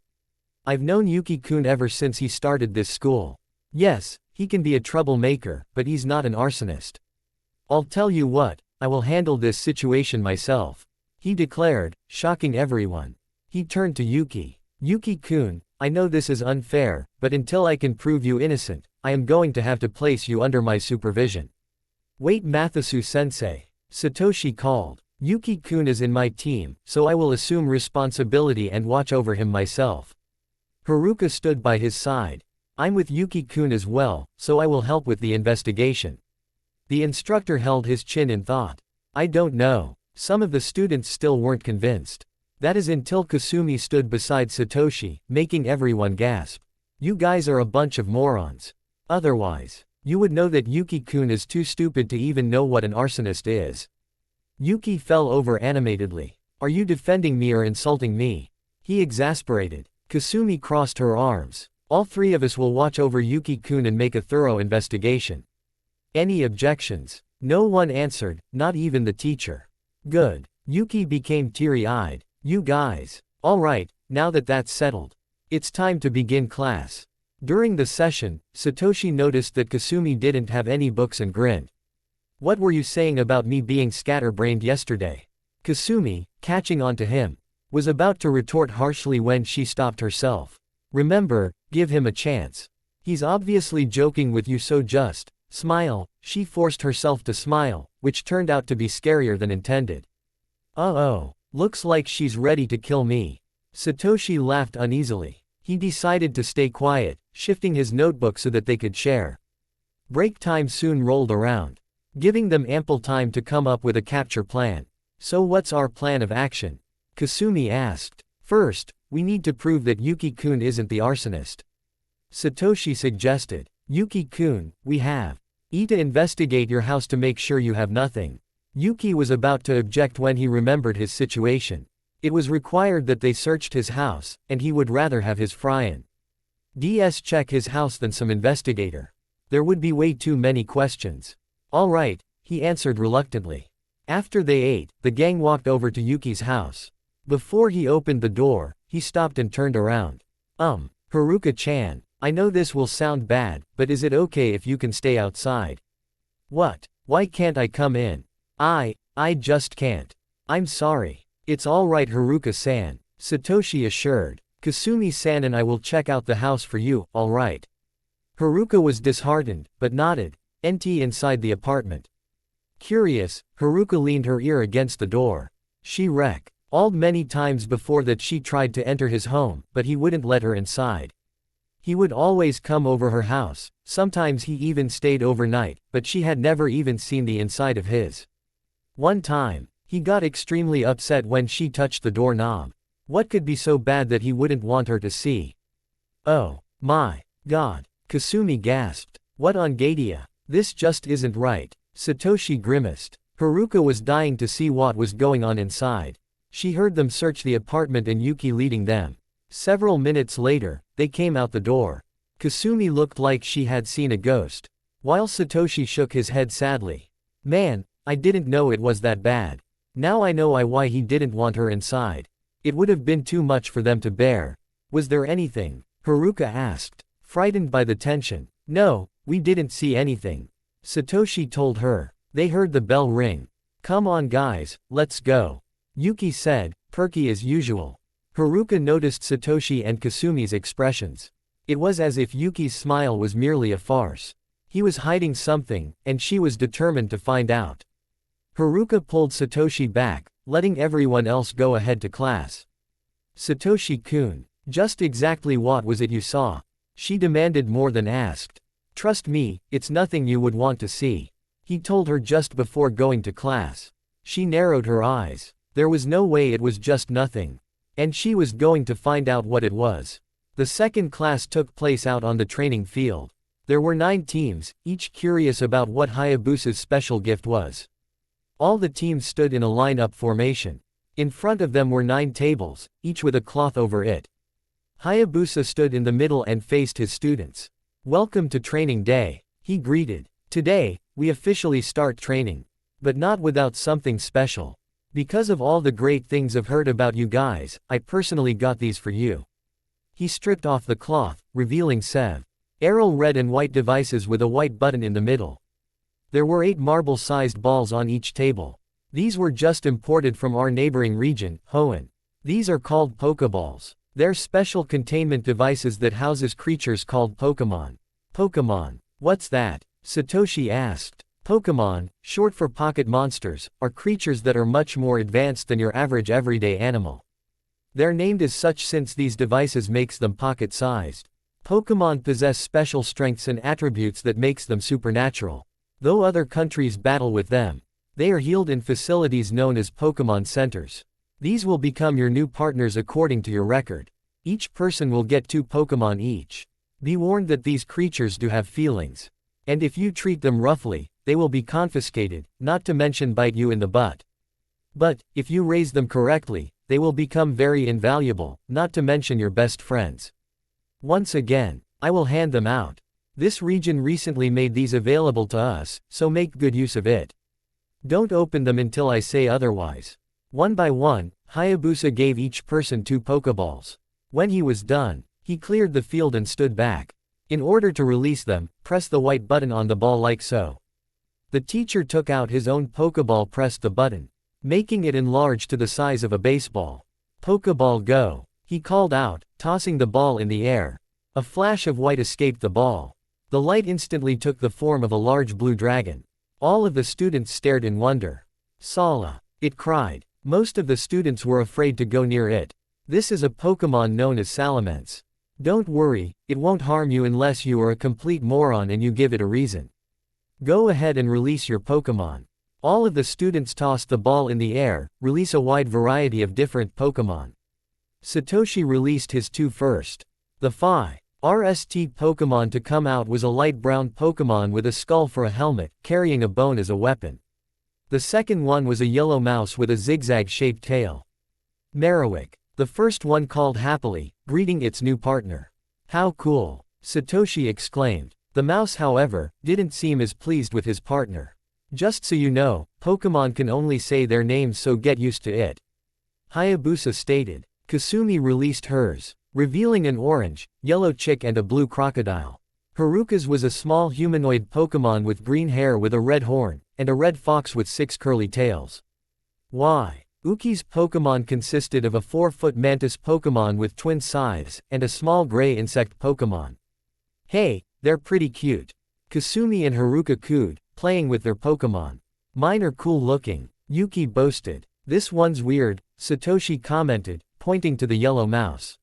Speaker 1: I've known Yuki-kun ever since he started this school. Yes, he can be a troublemaker, but he's not an arsonist. I'll tell you what, I will handle this situation myself, he declared, shocking everyone. He turned to Yuki. Yuki-kun, I know this is unfair, but until I can prove you innocent, I am going to have to place you under my supervision. Wait, Mathisu-sensei. Satoshi called. Yuki-kun is in my team, so I will assume responsibility and watch over him myself. Haruka stood by his side. I'm with Yuki-kun as well, so I will help with the investigation. The instructor held his chin in thought. I don't know. Some of the students still weren't convinced. That is until Kasumi stood beside Satoshi, making everyone gasp. You guys are a bunch of morons. Otherwise, you would know that Yuki-kun is too stupid to even know what an arsonist is. Yuki fell over animatedly. Are you defending me or insulting me? He exasperated. Kasumi crossed her arms. All three of us will watch over Yuki-kun and make a thorough investigation. Any objections? No one answered, not even the teacher. Good. Yuki became teary-eyed. You guys. All right, now that that's settled. It's time to begin class. During the session, Satoshi noticed that Kasumi didn't have any books and grinned. What were you saying about me being scatterbrained yesterday? Kasumi, catching on to him, was about to retort harshly when she stopped herself. Remember, give him a chance. He's obviously joking with you, so just smile. She forced herself to smile, which turned out to be scarier than intended. Uh-oh, looks like she's ready to kill me. Satoshi laughed uneasily. He decided to stay quiet, shifting his notebook so that they could share. Break time soon rolled around, giving them ample time to come up with a capture plan. So what's our plan of action? Kasumi asked. First, we need to prove that Yuki-kun isn't the arsonist. Satoshi suggested. Yuki-kun, we have to investigate your house to make sure you have nothing. Yuki was about to object when he remembered his situation. It was required that they searched his house, and he would rather have his Fryan DS check his house than some investigator. There would be way too many questions. All right, he answered reluctantly. After they ate, the gang walked over to Yuki's house. Before he opened the door, he stopped and turned around. Haruka-chan, I know this will sound bad, but is it okay if you can stay outside? What? Why can't I come in? I just can't. I'm sorry. It's all right, Haruka-san, Satoshi assured. Kasumi-san and I will check out the house for you, all right? Haruka was disheartened, but nodded. Inside the apartment. Curious, Haruka leaned her ear against the door. She recalled many times before that she tried to enter his home, but he wouldn't let her inside. He would always come over her house, sometimes he even stayed overnight, but she had never even seen the inside of his. One time, he got extremely upset when she touched the doorknob. What could be so bad that he wouldn't want her to see? Oh my God, Kasumi gasped. What on Gadia? This just isn't right. Satoshi grimaced. Haruka was dying to see what was going on inside. She heard them search the apartment and Yuki leading them. Several minutes later, they came out the door. Kasumi looked like she had seen a ghost, while Satoshi shook his head sadly. Man, I didn't know it was that bad. Now I know why he didn't want her inside. It would have been too much for them to bear. Was there anything? Haruka asked, frightened by the tension. No, we didn't see anything, Satoshi told her. They heard the bell ring. Come on guys, let's go, Yuki said, perky as usual. Haruka noticed Satoshi and Kasumi's expressions. It was as if Yuki's smile was merely a farce. He was hiding something, and she was determined to find out. Haruka pulled Satoshi back, letting everyone else go ahead to class. Satoshi-kun, just exactly what was it you saw? She demanded more than asked. Trust me, it's nothing you would want to see, he told her just before going to class. She narrowed her eyes. There was no way it was just nothing. And she was going to find out what it was. The second class took place out on the training field. There were 9 teams, each curious about what Hayabusa's special gift was. All the teams stood in a line-up formation. In front of them were 9 tables, each with a cloth over it. Hayabusa stood in the middle and faced his students. "Welcome to training day," he greeted. "Today, we officially start training. But not without something special. Because of all the great things I've heard about you guys, I personally got these for you." He stripped off the cloth, revealing several red and white devices with a white button in the middle. There were 8 marble-sized balls on each table. These were just imported from our neighboring region, Hoenn. These are called Pokeballs. They're special containment devices that houses creatures called Pokemon. Pokemon. What's that? Satoshi asked. Pokemon, short for pocket monsters, are creatures that are much more advanced than your average everyday animal. They're named as such since these devices makes them pocket-sized. Pokemon possess special strengths and attributes that makes them supernatural. Though other countries battle with them, they are healed in facilities known as Pokemon Centers. These will become your new partners according to your record. Each person will get 2 Pokemon each. Be warned that these creatures do have feelings. And if you treat them roughly, they will be confiscated, not to mention bite you in the butt. But, if you raise them correctly, they will become very invaluable, not to mention your best friends. Once again, I will hand them out. This region recently made these available to us, so make good use of it. Don't open them until I say otherwise. One by one, Hayabusa gave each person 2 Pokeballs. When he was done, he cleared the field and stood back. In order to release them, press the white button on the ball like so. The teacher took out his own Pokeball, pressed the button, making it enlarge to the size of a baseball. "Pokeball go," he called out, tossing the ball in the air. A flash of white escaped the ball. The light instantly took the form of a large blue dragon. All of the students stared in wonder. "Sala!" it cried. Most of the students were afraid to go near it. This is a Pokemon known as Salamence. Don't worry, it won't harm you unless you are a complete moron and you give it a reason. Go ahead and release your Pokemon. All of the students tossed the ball in the air, release a wide variety of different Pokemon. Satoshi released his 2 first. The first Pokemon to come out was a light brown Pokemon with a skull for a helmet, carrying a bone as a weapon. The second one was a yellow mouse with a zigzag-shaped tail. Marowak. The first one called happily, greeting its new partner. "How cool!" Satoshi exclaimed. The mouse, however, didn't seem as pleased with his partner. "Just so you know, Pokemon can only say their names, so get used to it," Hayabusa stated. Kasumi released hers, revealing an orange, yellow chick and a blue crocodile. Haruka's was a small humanoid Pokemon with green hair with a red horn, and a red fox with 6 curly tails. Uki's Pokemon consisted of a 4-foot mantis Pokemon with twin scythes, and a small gray insect Pokemon. "Hey, they're pretty cute." Kasumi and Haruka cooed, playing with their Pokemon. "Mine are cool looking," Yuki boasted. "This one's weird," Satoshi commented, pointing to the yellow mouse.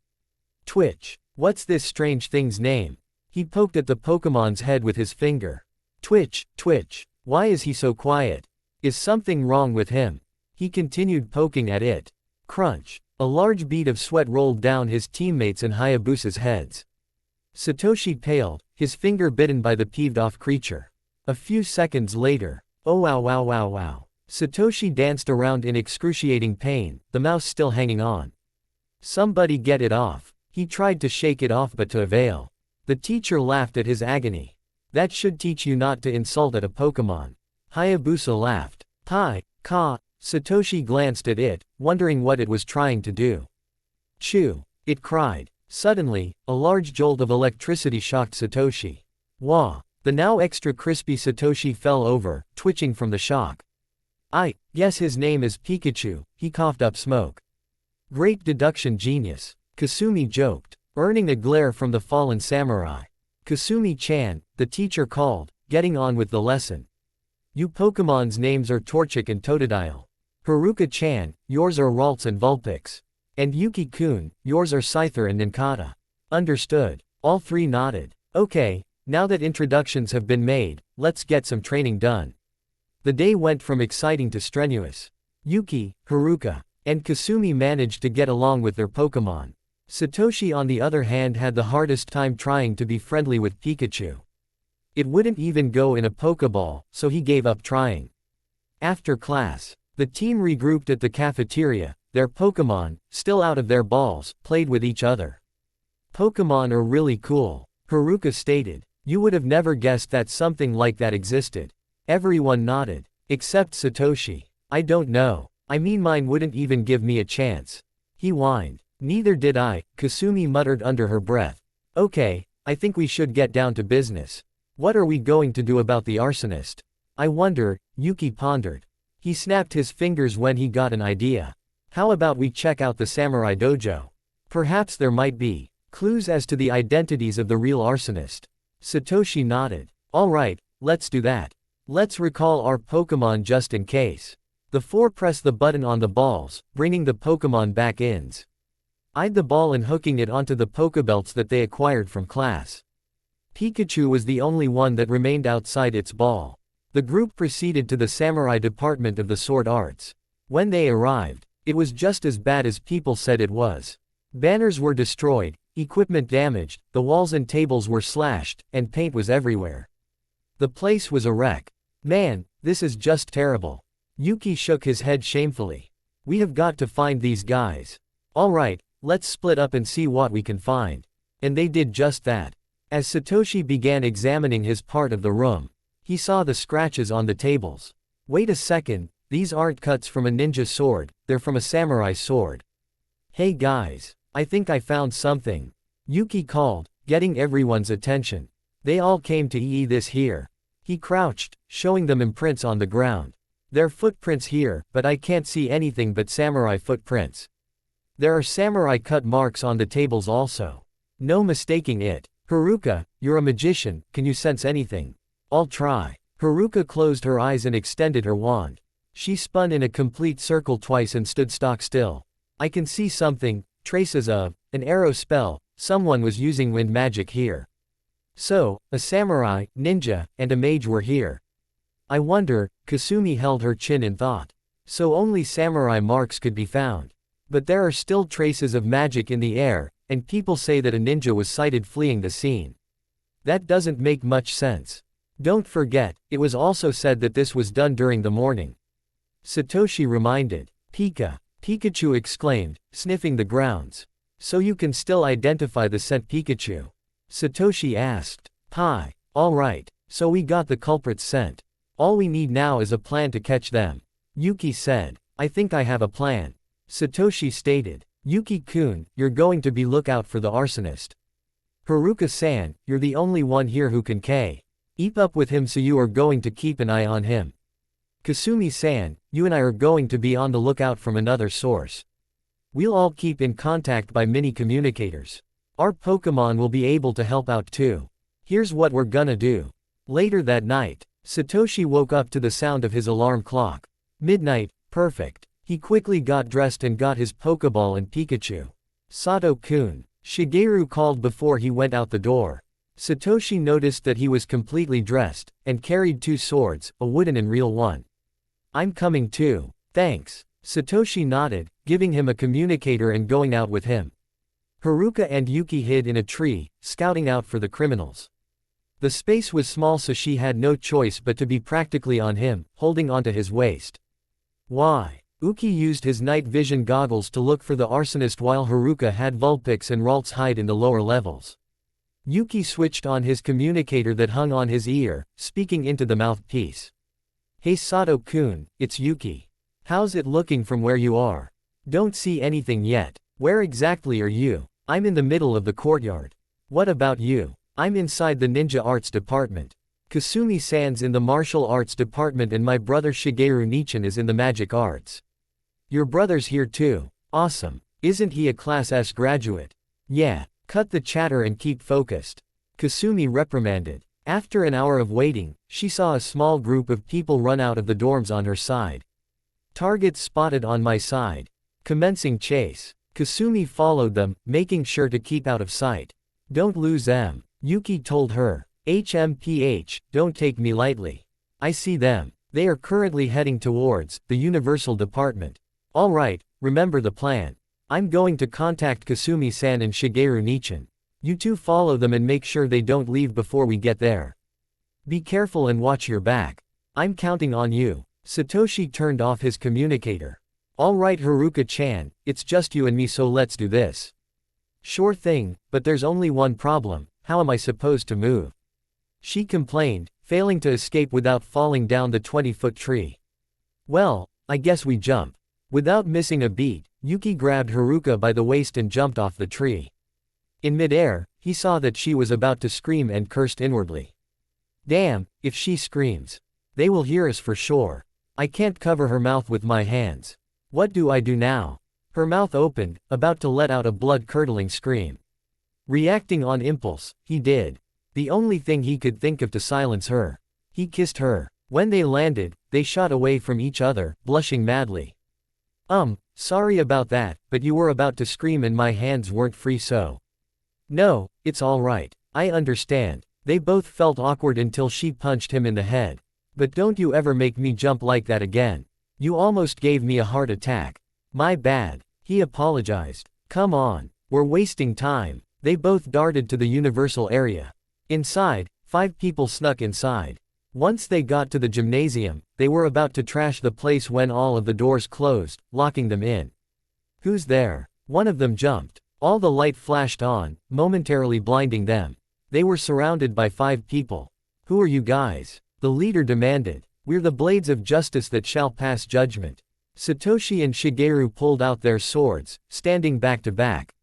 Speaker 1: "Twitch. What's this strange thing's name?" He poked at the Pokemon's head with his finger. "Twitch, Twitch. Why is he so quiet? Is something wrong with him?" He continued poking at it. Crunch. A large bead of sweat rolled down his teammates and Hayabusa's heads. Satoshi paled, his finger bitten by the peeved-off creature. A few seconds later, "Oh wow wow wow wow." Satoshi danced around in excruciating pain, the mouse still hanging on. "Somebody get it off." He tried to shake it off but to avail. The teacher laughed at his agony. "That should teach you not to insult at a Pokemon." Hayabusa laughed. Ka. Satoshi glanced at it, wondering what it was trying to do. "Chew!" it cried. Suddenly, a large jolt of electricity shocked Satoshi. Wah! The now extra crispy Satoshi fell over, twitching from the shock. "I guess his name is Pikachu," he coughed up smoke. "Great deduction genius," Kasumi joked, earning a glare from the fallen samurai. "Kasumi-chan," the teacher called, getting on with the lesson. "You Pokemon's names are Torchic and Totodile. Haruka-chan, yours are Ralts and Vulpix. And Yuki-kun, yours are Scyther and Nincada." "Understood." All 3 nodded. "Okay, now that introductions have been made, let's get some training done." The day went from exciting to strenuous. Yuki, Haruka, and Kasumi managed to get along with their Pokemon. Satoshi on the other hand had the hardest time trying to be friendly with Pikachu. It wouldn't even go in a Pokeball, so he gave up trying. After class, the team regrouped at the cafeteria. Their Pokémon, still out of their balls, played with each other. Pokémon are really cool, Haruka stated. You would have never guessed that something like that existed. Everyone nodded, except Satoshi. I don't know. I mean, mine wouldn't even give me a chance. He whined. Neither did I, Kasumi muttered under her breath. Okay, I think we should get down to business. What are we going to do about the arsonist? I wonder, Yuki pondered. He snapped his fingers when he got an idea. How about we check out the samurai dojo? Perhaps there might be clues as to the identities of the real arsonist. Satoshi nodded. Alright, let's do that. Let's recall our Pokémon just in case. The four pressed the button on the balls, bringing the Pokémon back ins. Eyed the ball and hooking it onto the Pokébelts that they acquired from class. Pikachu was the only one that remained outside its ball. The group proceeded to the samurai department of the sword arts. When they arrived, it was just as bad as people said it was. Banners were destroyed, equipment damaged, the walls and tables were slashed, and paint was everywhere. The place was a wreck. Man, this is just terrible. Yuki shook his head shamefully. We have got to find these guys. Alright, let's split up and see what we can find. And they did just that. As Satoshi began examining his part of the room, he saw the scratches on the tables. Wait a second, these aren't cuts from a ninja sword, they're from a samurai sword. Hey guys, I think I found something. Yuki called, getting everyone's attention. They all came to this here. He crouched, showing them imprints on the ground. There are footprints here, but I can't see anything but samurai footprints. There are samurai cut marks on the tables also. No mistaking it. Haruka, you're a magician, can you sense anything? I'll try. Haruka closed her eyes and extended her wand. She spun in a complete circle twice and stood stock still. I can see something, traces of an arrow spell. Someone was using wind magic here. So, a samurai, ninja, and a mage were here. I wonder, Kasumi held her chin in thought. So only samurai marks could be found. But there are still traces of magic in the air, and people say that a ninja was sighted fleeing the scene. That doesn't make much sense. Don't forget, it was also said that this was done during the morning. Satoshi reminded. Pikachu exclaimed, sniffing the grounds. So you can still identify the scent Pikachu? Satoshi asked. Pie. Alright, so we got the culprit's scent. All we need now is a plan to catch them. Yuki said. I think I have a plan. Satoshi stated. Yuki-kun, you're going to be lookout for the arsonist. Haruka-san, you're the only one here who can keep up with him, so you are going to keep an eye on him. Kasumi-san, you and I are going to be on the lookout from another source. We'll all keep in contact by mini communicators. Our Pokémon will be able to help out too. Here's what we're gonna do. Later that night, Satoshi woke up to the sound of his alarm clock. Midnight, perfect. He quickly got dressed and got his Pokéball and Pikachu. Sato-kun, Shigeru called before he went out the door. Satoshi noticed that he was completely dressed, and carried two swords, a wooden and real one. I'm coming too. Thanks. Satoshi nodded, giving him a communicator and going out with him. Haruka and Yuki hid in a tree, scouting out for the criminals. The space was small, so she had no choice but to be practically on him, holding onto his waist. Why? Uki used his night vision goggles to look for the arsonist while Haruka had Vulpix and Ralts hide in the lower levels. Yuki switched on his communicator that hung on his ear, speaking into the mouthpiece. Hey Sato-kun, it's Yuki. How's it looking from where you are? Don't see anything yet. Where exactly are you? I'm in the middle of the courtyard. What about you? I'm inside the ninja arts department. Kasumi-san's in the martial arts department and my brother Shigeru Nichin is in the magic arts. Your brother's here too. Awesome. Isn't he a Class S graduate? Yeah. Cut the chatter and keep focused. Kasumi reprimanded. After an hour of waiting, she saw a small group of people run out of the dorms on her side. Targets spotted on my side. Commencing chase. Kasumi followed them, making sure to keep out of sight. Don't lose them, Yuki told her. HMPH, don't take me lightly. I see them. They are currently heading towards the Universal Department. Alright, remember the plan. I'm going to contact Kasumi-san and Shigeru Nichin. You two follow them and make sure they don't leave before we get there. Be careful and watch your back. I'm counting on you. Satoshi turned off his communicator. Alright Haruka-chan, it's just you and me, so let's do this. Sure thing, but there's only one problem: how am I supposed to move? She complained, failing to escape without falling down the 20-foot tree. Well, I guess we jump. Without missing a beat, Yuki grabbed Haruka by the waist and jumped off the tree. In midair, he saw that she was about to scream and cursed inwardly. Damn, if she screams, they will hear us for sure. I can't cover her mouth with my hands. What do I do now? Her mouth opened, about to let out a blood-curdling scream. Reacting on impulse, he did the only thing he could think of to silence her. He kissed her. When they landed, they shot away from each other, blushing madly. Sorry about that, but you were about to scream and my hands weren't free, so. No, it's alright. I understand. They both felt awkward until she punched him in the head. But don't you ever make me jump like that again. You almost gave me a heart attack. My bad. He apologized. Come on, we're wasting time. They both darted to the universal area. Inside, 5 people snuck inside. Once they got to the gymnasium, they were about to trash the place when all of the doors closed, locking them in. Who's there? One of them jumped. All the light flashed on, momentarily blinding them. They were surrounded by 5 people. Who are you guys? The leader demanded. We're the blades of justice that shall pass judgment. Satoshi and Shigeru pulled out their swords, standing back to back.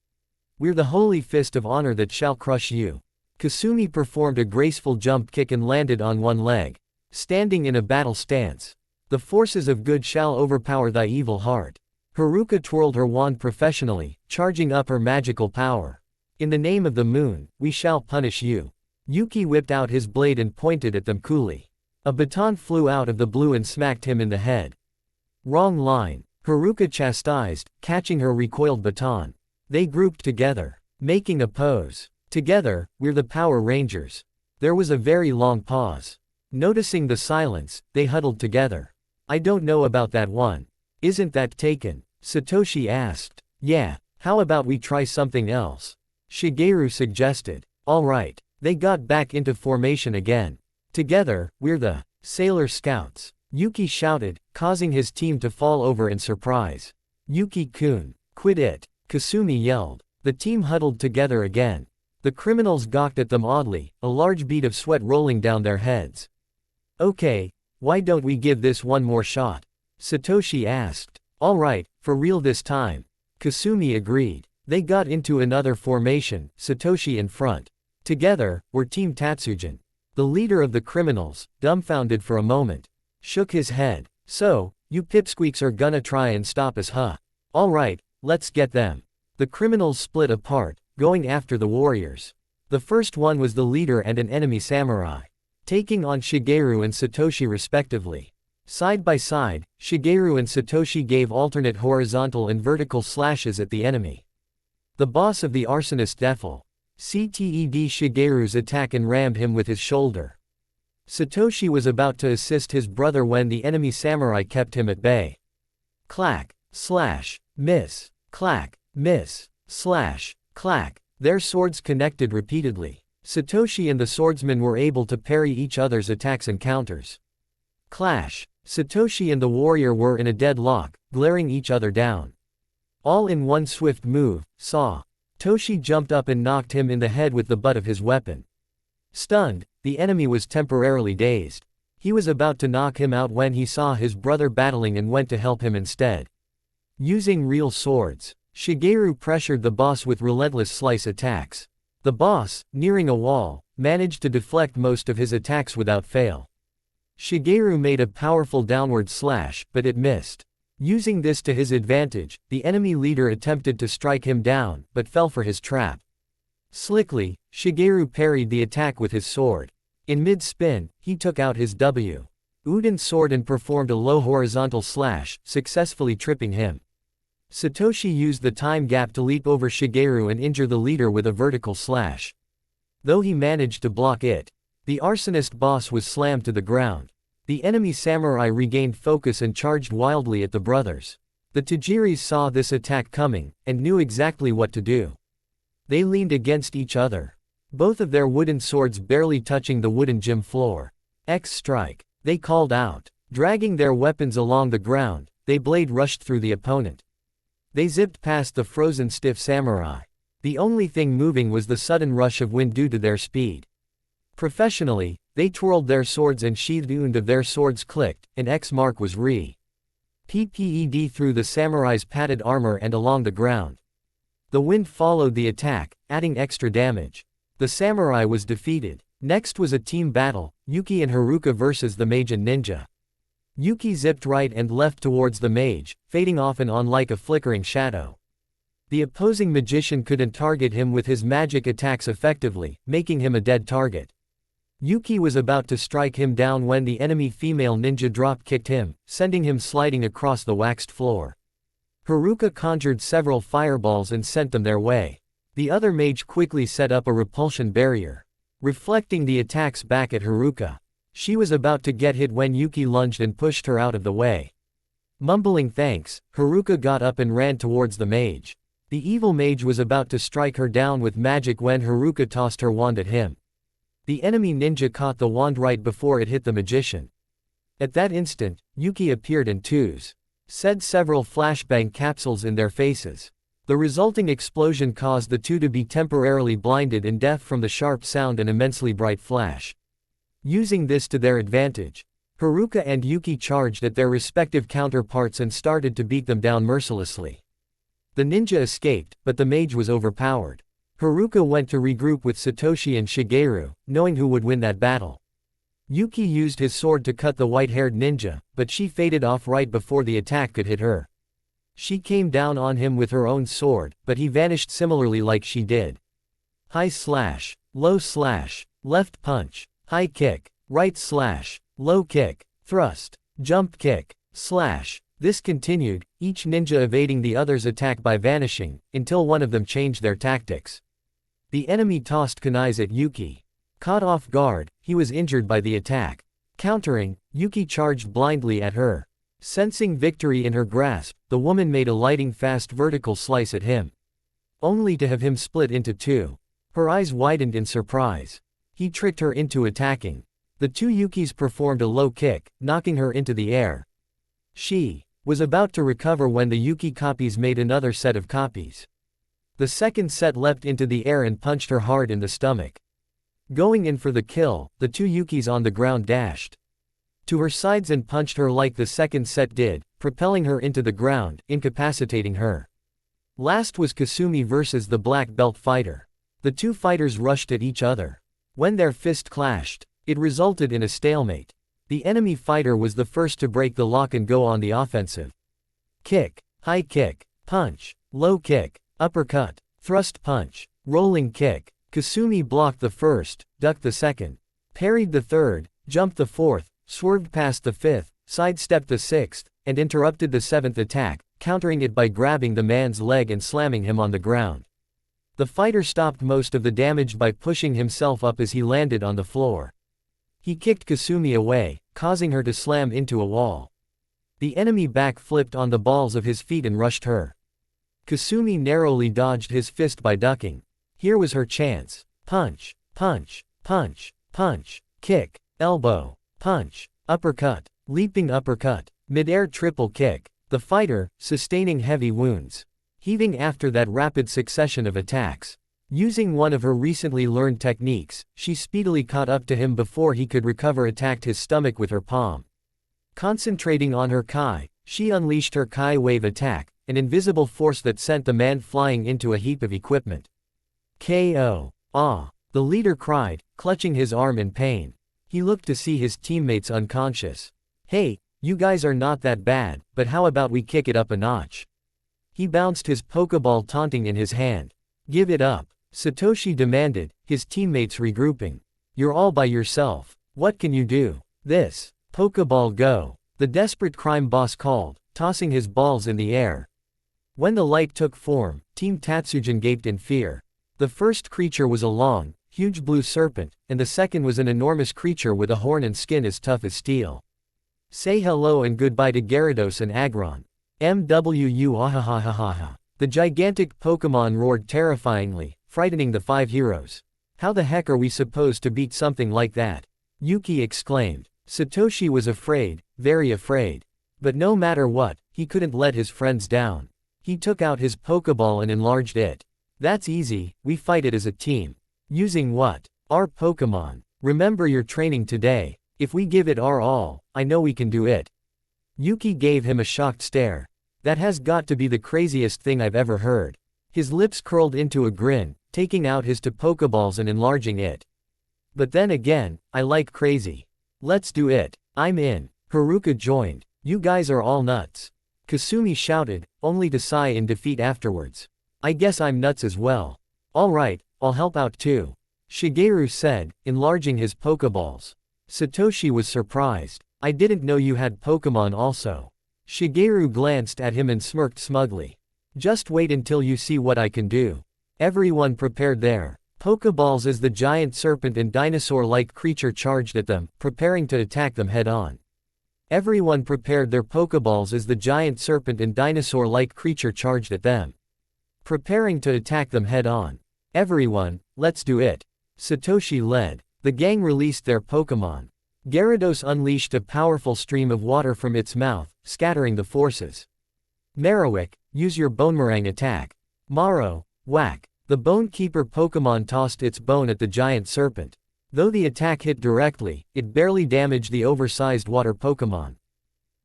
Speaker 1: We're the holy fist of honor that shall crush you. Kasumi performed a graceful jump kick and landed on one leg, standing in a battle stance. The forces of good shall overpower thy evil heart. Haruka twirled her wand professionally, charging up her magical power. In the name of the moon, we shall punish you. Yuki whipped out his blade and pointed at them coolly. A baton flew out of the blue and smacked him in the head. Wrong line. Haruka chastised, catching her recoiled baton. They grouped together, making a pose. Together, we're the Power Rangers. There was a very long pause. Noticing the silence, they huddled together. I don't know about that one. Isn't that taken? Satoshi asked. Yeah, how about we try something else? Shigeru suggested. Alright. They got back into formation again. Together, we're the Sailor Scouts. Yuki shouted, causing his team to fall over in surprise. Yuki-kun, quit it. Kasumi yelled. The team huddled together again. The criminals gawked at them oddly, a large bead of sweat rolling down their heads. Okay, why don't we give this one more shot? Satoshi asked. Alright, for real this time. Kasumi agreed. They got into another formation, Satoshi in front. Together, we're Team Tatsujin. The leader of the criminals, dumbfounded for a moment, shook his head. So, you pipsqueaks are gonna try and stop us, huh? Alright, let's get them. The criminals split apart, going after the warriors. The first one was the leader and an enemy samurai, taking on Shigeru and Satoshi respectively. Side by side, Shigeru and Satoshi gave alternate horizontal and vertical slashes at the enemy. The boss of the arsonist Defil CTED Shigeru's attack and rammed him with his shoulder. Satoshi was about to assist his brother when the enemy samurai kept him at bay. Clack, slash, miss, clack, miss, slash, clack. Their swords connected repeatedly. Satoshi and the swordsman were able to parry each other's attacks and counters. Clash. Satoshi and the warrior were in a deadlock, glaring each other down. All in one swift move, Toshi jumped up and knocked him in the head with the butt of his weapon. Stunned, the enemy was temporarily dazed. He was about to knock him out when he saw his brother battling and went to help him instead. Using real swords, Shigeru pressured the boss with relentless slice attacks. The boss, nearing a wall, managed to deflect most of his attacks without fail. Shigeru made a powerful downward slash, but it missed. Using this to his advantage, the enemy leader attempted to strike him down, but fell for his trap. Slickly, Shigeru parried the attack with his sword. In mid-spin, he took out his Uden sword and performed a low horizontal slash, successfully tripping him. Satoshi used the time gap to leap over Shigeru and injure the leader with a vertical slash. Though he managed to block it, the arsonist boss was slammed to the ground. The enemy samurai regained focus and charged wildly at the brothers. The Tajiris saw this attack coming, and knew exactly what to do. They leaned against each other, both of their wooden swords barely touching the wooden gym floor. X strike. They called out. Dragging their weapons along the ground, they blade rushed through the opponent. They zipped past the frozen stiff samurai. The only thing moving was the sudden rush of wind due to their speed. Professionally, they twirled their swords and sheathed wound of their swords clicked, an X mark was PPED through the samurai's padded armor and along the ground. The wind followed the attack, adding extra damage. The samurai was defeated. Next was a team battle, Yuki and Haruka versus the mage and ninja. Yuki zipped right and left towards the mage, fading off and on like a flickering shadow. The opposing magician couldn't target him with his magic attacks effectively, making him a dead target. Yuki was about to strike him down when the enemy female ninja drop-kicked him, sending him sliding across the waxed floor. Haruka conjured several fireballs and sent them their way. The other mage quickly set up a repulsion barrier, reflecting the attacks back at Haruka. She was about to get hit when Yuki lunged and pushed her out of the way. Mumbling thanks, Haruka got up and ran towards the mage. The evil mage was about to strike her down with magic when Haruka tossed her wand at him. The enemy ninja caught the wand right before it hit the magician. At that instant, Yuki appeared and said several flashbang capsules in their faces. The resulting explosion caused the two to be temporarily blinded and deaf from the sharp sound and immensely bright flash. Using this to their advantage, Haruka and Yuki charged at their respective counterparts and started to beat them down mercilessly. The ninja escaped, but the mage was overpowered. Haruka went to regroup with Satoshi and Shigeru, knowing who would win that battle. Yuki used his sword to cut the white-haired ninja, but she faded off right before the attack could hit her. She came down on him with her own sword, but he vanished similarly like she did. High slash, low slash, left punch, high kick, right slash, low kick, thrust, jump kick, slash. This continued, each ninja evading the other's attack by vanishing, until one of them changed their tactics. The enemy tossed kunais at Yuki. Caught off guard, he was injured by the attack. Countering, Yuki charged blindly at her. Sensing victory in her grasp, the woman made a lightning-fast vertical slice at him, only to have him split into two. Her eyes widened in surprise. He tricked her into attacking. The two Yukis performed a low kick, knocking her into the air. She was about to recover when the Yuki copies made another set of copies. The second set leapt into the air and punched her hard in the stomach. Going in for the kill, the two Yukis on the ground dashed to her sides and punched her like the second set did, propelling her into the ground, incapacitating her. Last was Kasumi versus the black belt fighter. The two fighters rushed at each other. When their fists clashed, it resulted in a stalemate. The enemy fighter was the first to break the lock and go on the offensive. Kick, high kick, punch, low kick, uppercut, thrust punch, rolling kick. Kasumi blocked the first, ducked the second, parried the third, jumped the fourth, swerved past the fifth, sidestepped the sixth, and interrupted the seventh attack, countering it by grabbing the man's leg and slamming him on the ground. The fighter stopped most of the damage by pushing himself up as he landed on the floor. He kicked Kasumi away, causing her to slam into a wall. The enemy back-flipped on the balls of his feet and rushed her. Kasumi narrowly dodged his fist by ducking. Here was her chance. Punch, punch, punch, punch, kick, elbow, punch, uppercut, leaping uppercut, mid-air triple kick. The fighter, sustaining heavy wounds, heaving after that rapid succession of attacks. Using one of her recently learned techniques, she speedily caught up to him before he could recover, attacked his stomach with her palm. Concentrating on her Kai, she unleashed her Kai wave attack, an invisible force that sent the man flying into a heap of equipment. KO. Ah! The leader cried, clutching his arm in pain. He looked to see his teammates unconscious. Hey, you guys are not that bad, but how about we kick it up a notch? He bounced his Pokeball taunting in his hand. Give it up, Satoshi demanded, his teammates regrouping. You're all by yourself. What can you do? This. Pokeball go. The desperate crime boss called, tossing his balls in the air. When the light took form, Team Tatsujin gaped in fear. The first creature was a long, huge blue serpent, and the second was an enormous creature with a horn and skin as tough as steel. Say hello and goodbye to Gyarados and Aggron. MWU ahahahaha. The gigantic Pokemon roared terrifyingly, frightening the five heroes. How the heck are we supposed to beat something like that? Yuki exclaimed. Satoshi was afraid, very afraid. But no matter what, he couldn't let his friends down. He took out his Pokeball and enlarged it. That's easy, we fight it as a team. Using what? Our Pokemon. Remember your training today. If we give it our all, I know we can do it. Yuki gave him a shocked stare. That has got to be the craziest thing I've ever heard. His lips curled into a grin, taking out his two Pokeballs and enlarging it. But then again, I like crazy. Let's do it. I'm in. Haruka joined. You guys are all nuts. Kasumi shouted, only to sigh in defeat afterwards. I guess I'm nuts as well. Alright, I'll help out too. Shigeru said, enlarging his Pokeballs. Satoshi was surprised. I didn't know you had Pokemon also. Shigeru glanced at him and smirked smugly. Just wait until you see what I can do. Everyone prepared their Pokeballs as the giant serpent and dinosaur-like creature charged at them, preparing to attack them head-on. Everyone prepared their Pokeballs as the giant serpent and dinosaur-like creature charged at them, preparing to attack them head-on. Everyone, let's do it. Satoshi led. The gang released their Pokemon. Gyarados unleashed a powerful stream of water from its mouth, scattering the forces. Marowak, use your Bonemerang attack. Maro, whack. The Bone Keeper Pokemon tossed its bone at the giant serpent. Though the attack hit directly, it barely damaged the oversized water Pokemon.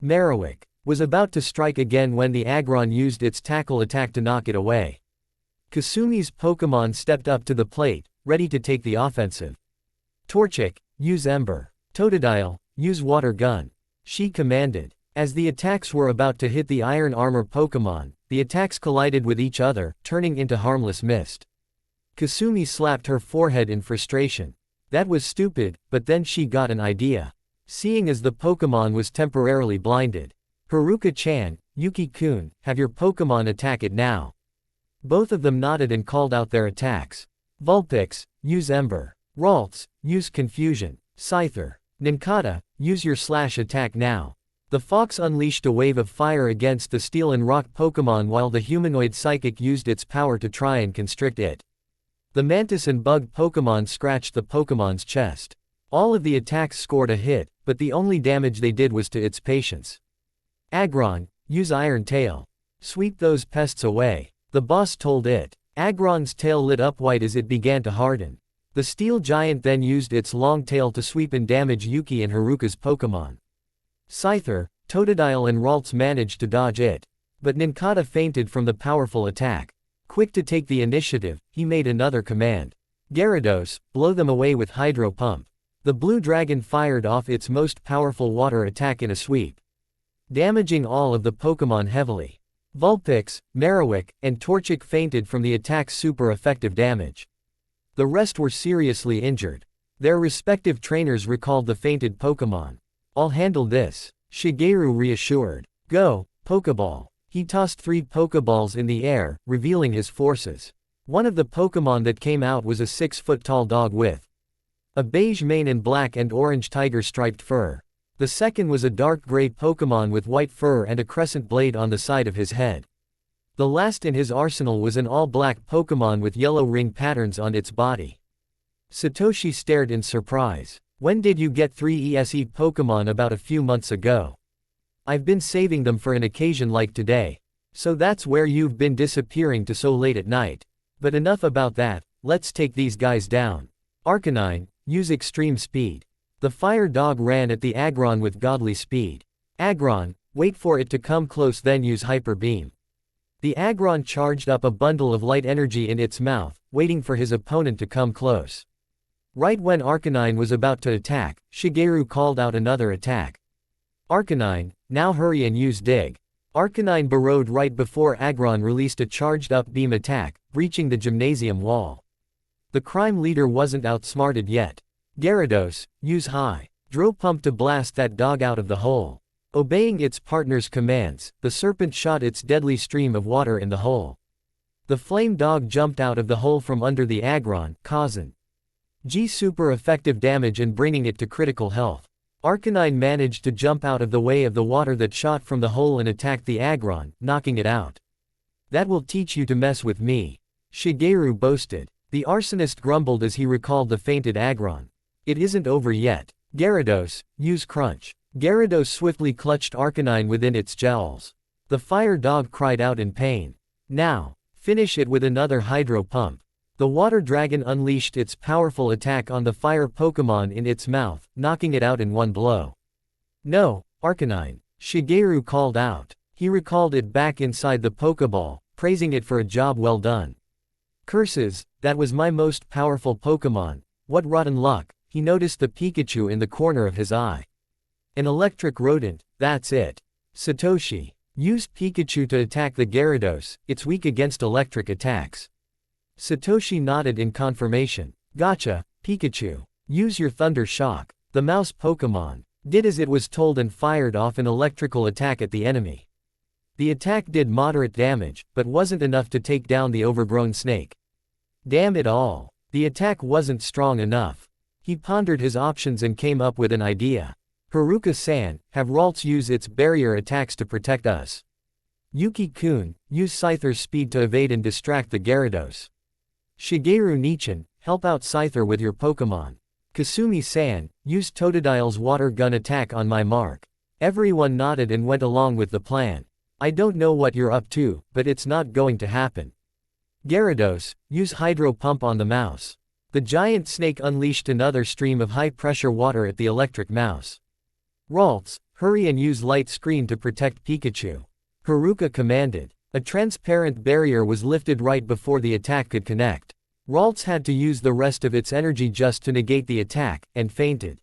Speaker 1: Marowak was about to strike again when the Aggron used its tackle attack to knock it away. Kasumi's Pokemon stepped up to the plate, ready to take the offensive. Torchic, use Ember. Totodile, use Water Gun. She commanded. As the attacks were about to hit the Iron Armor Pokemon, the attacks collided with each other, turning into harmless mist. Kasumi slapped her forehead in frustration. That was stupid, but then she got an idea. Seeing as the Pokemon was temporarily blinded. Haruka-chan, Yuki-kun, have your Pokemon attack it now. Both of them nodded and called out their attacks. Vulpix, use Ember. Ralts, use Confusion. Scyther. Nincada, use your Slash attack now. The Fox unleashed a wave of fire against the Steel and Rock Pokemon while the humanoid Psychic used its power to try and constrict it. The Mantis and Bug Pokemon scratched the Pokemon's chest. All of the attacks scored a hit, but the only damage they did was to its patience. Aggron, use Iron Tail. Sweep those pests away. The boss told it. Aggron's tail lit up white as it began to harden. The steel giant then used its long tail to sweep and damage Yuki and Haruka's Pokemon. Scyther, Totodile and Ralts managed to dodge it. But Nincada fainted from the powerful attack. Quick to take the initiative, he made another command. Gyarados, blow them away with Hydro Pump. The blue dragon fired off its most powerful water attack in a sweep, damaging all of the Pokemon heavily. Vulpix, Marowak, and Torchic fainted from the attack's super effective damage. The rest were seriously injured. Their respective trainers recalled the fainted Pokemon. I'll handle this, Shigeru reassured. Go, Pokeball. He tossed 3 Pokeballs in the air, revealing his forces. One of the Pokemon that came out was a 6-foot-tall dog with a beige mane and black and orange tiger-striped fur. The second was a dark gray Pokemon with white fur and a crescent blade on the side of his head. The last in his arsenal was an all-black Pokemon with yellow ring patterns on its body. Satoshi stared in surprise. When did you get 3 ESE Pokemon? About a few months ago. I've been saving them for an occasion like today. So that's where you've been disappearing to so late at night. But enough about that, let's take these guys down. Arcanine, use Extreme Speed. The fire dog ran at the Aggron with godly speed. Aggron, wait for it to come close then use Hyper Beam. The Aggron charged up a bundle of light energy in its mouth, waiting for his opponent to come close. Right when Arcanine was about to attack, Shigeru called out another attack. Arcanine, now hurry and use Dig. Arcanine burrowed right before Aggron released a charged-up beam attack, breaching the gymnasium wall. The crime leader wasn't outsmarted yet. Gyarados, use Hydro Pump to blast that dog out of the hole. Obeying its partner's commands, the serpent shot its deadly stream of water in the hole. The flame dog jumped out of the hole from under the Aggron, causing super effective damage and bringing it to critical health. Arcanine managed to jump out of the way of the water that shot from the hole and attacked the Aggron, knocking it out. That will teach you to mess with me, Shigeru boasted. The arsonist grumbled as he recalled the fainted Aggron. It isn't over yet. Gyarados, use Crunch. Gyarados swiftly clutched Arcanine within its jowls. The fire dog cried out in pain. Now, finish it with another Hydro Pump. The water dragon unleashed its powerful attack on the fire Pokémon in its mouth, knocking it out in one blow. No, Arcanine, Shigeru called out. He recalled it back inside the Pokéball, praising it for a job well done. Curses, that was my most powerful Pokémon. What rotten luck. He noticed the Pikachu in the corner of his eye. An electric rodent, that's it. Satoshi, use Pikachu to attack the Gyarados, it's weak against electric attacks. Satoshi nodded in confirmation. Gotcha, Pikachu. Use your Thunder Shock. The mouse Pokémon did as it was told and fired off an electrical attack at the enemy. The attack did moderate damage, but wasn't enough to take down the overgrown snake. Damn it all. The attack wasn't strong enough. He pondered his options and came up with an idea. Haruka-san, have Ralts use its barrier attacks to protect us. Yuki-kun, use Scyther's speed to evade and distract the Gyarados. Shigeru Nichan, help out Scyther with your Pokémon. Kasumi-san, use Totodile's water gun attack on my mark. Everyone nodded and went along with the plan. I don't know what you're up to, but it's not going to happen. Gyarados, use Hydro Pump on the mouse. The giant snake unleashed another stream of high-pressure water at the electric mouse. Ralts, hurry and use Light Screen to protect Pikachu. Haruka commanded. A transparent barrier was lifted right before the attack could connect. Ralts had to use the rest of its energy just to negate the attack, and fainted.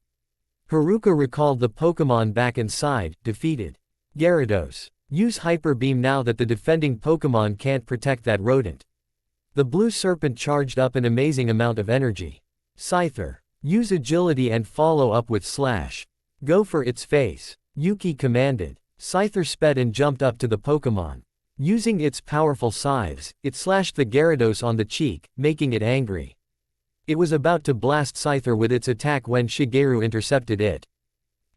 Speaker 1: Haruka recalled the Pokémon back inside, defeated. Gyarados, use Hyper Beam now that the defending Pokémon can't protect that rodent. The blue serpent charged up an amazing amount of energy. Scyther, use Agility and follow up with Slash. Go for its face. Yuki commanded. Scyther sped and jumped up to the Pokémon. Using its powerful scythes, it slashed the Gyarados on the cheek, making it angry. It was about to blast Scyther with its attack when Shigeru intercepted it.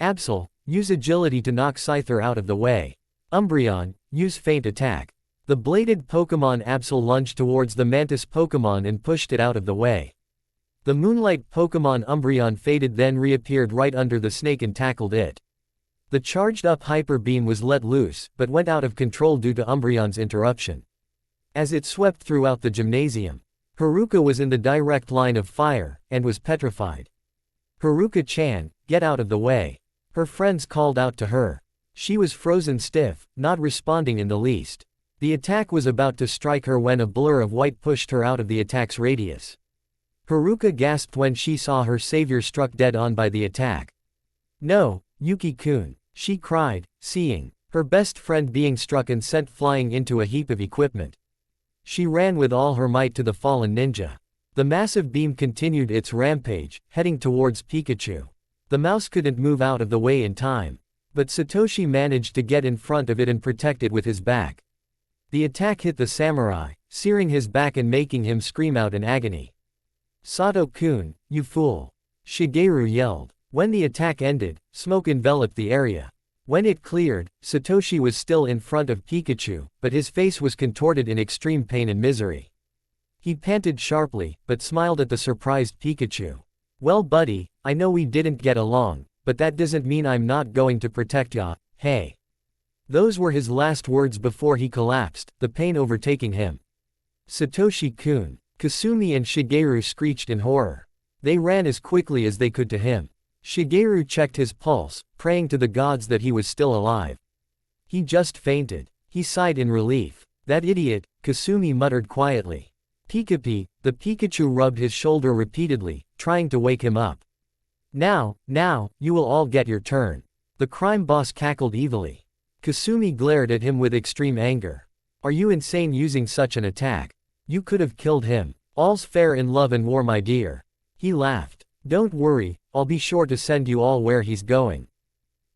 Speaker 1: Absol, use Agility to knock Scyther out of the way. Umbreon, use Feint Attack. The bladed Pokémon Absol lunged towards the Mantis Pokémon and pushed it out of the way. The Moonlight Pokémon Umbreon faded then reappeared right under the snake and tackled it. The charged-up Hyper Beam was let loose, but went out of control due to Umbreon's interruption. As it swept throughout the gymnasium, Haruka was in the direct line of fire, and was petrified. Haruka-chan, get out of the way. Her friends called out to her. She was frozen stiff, not responding in the least. The attack was about to strike her when a blur of white pushed her out of the attack's radius. Haruka gasped when she saw her savior struck dead on by the attack. No, Yuki-kun, she cried, seeing her best friend being struck and sent flying into a heap of equipment. She ran with all her might to the fallen ninja. The massive beam continued its rampage, heading towards Pikachu. The mouse couldn't move out of the way in time, but Satoshi managed to get in front of it and protect it with his back. The attack hit the samurai, searing his back and making him scream out in agony. Sato-kun, you fool! Shigeru yelled. When the attack ended, smoke enveloped the area. When it cleared, Satoshi was still in front of Pikachu, but his face was contorted in extreme pain and misery. He panted sharply, but smiled at the surprised Pikachu. Well buddy, I know we didn't get along, but that doesn't mean I'm not going to protect ya, hey. Those were his last words before he collapsed, the pain overtaking him. Satoshi-kun, Kasumi and Shigeru screeched in horror. They ran as quickly as they could to him. Shigeru checked his pulse, praying to the gods that he was still alive. He just fainted. He sighed in relief. That idiot, Kasumi muttered quietly. Pikapi, the Pikachu rubbed his shoulder repeatedly, trying to wake him up. Now, you will all get your turn. The crime boss cackled evilly. Kasumi glared at him with extreme anger. Are you insane using such an attack? You could have killed him. All's fair in love and war, my dear. He laughed. Don't worry, I'll be sure to send you all where he's going.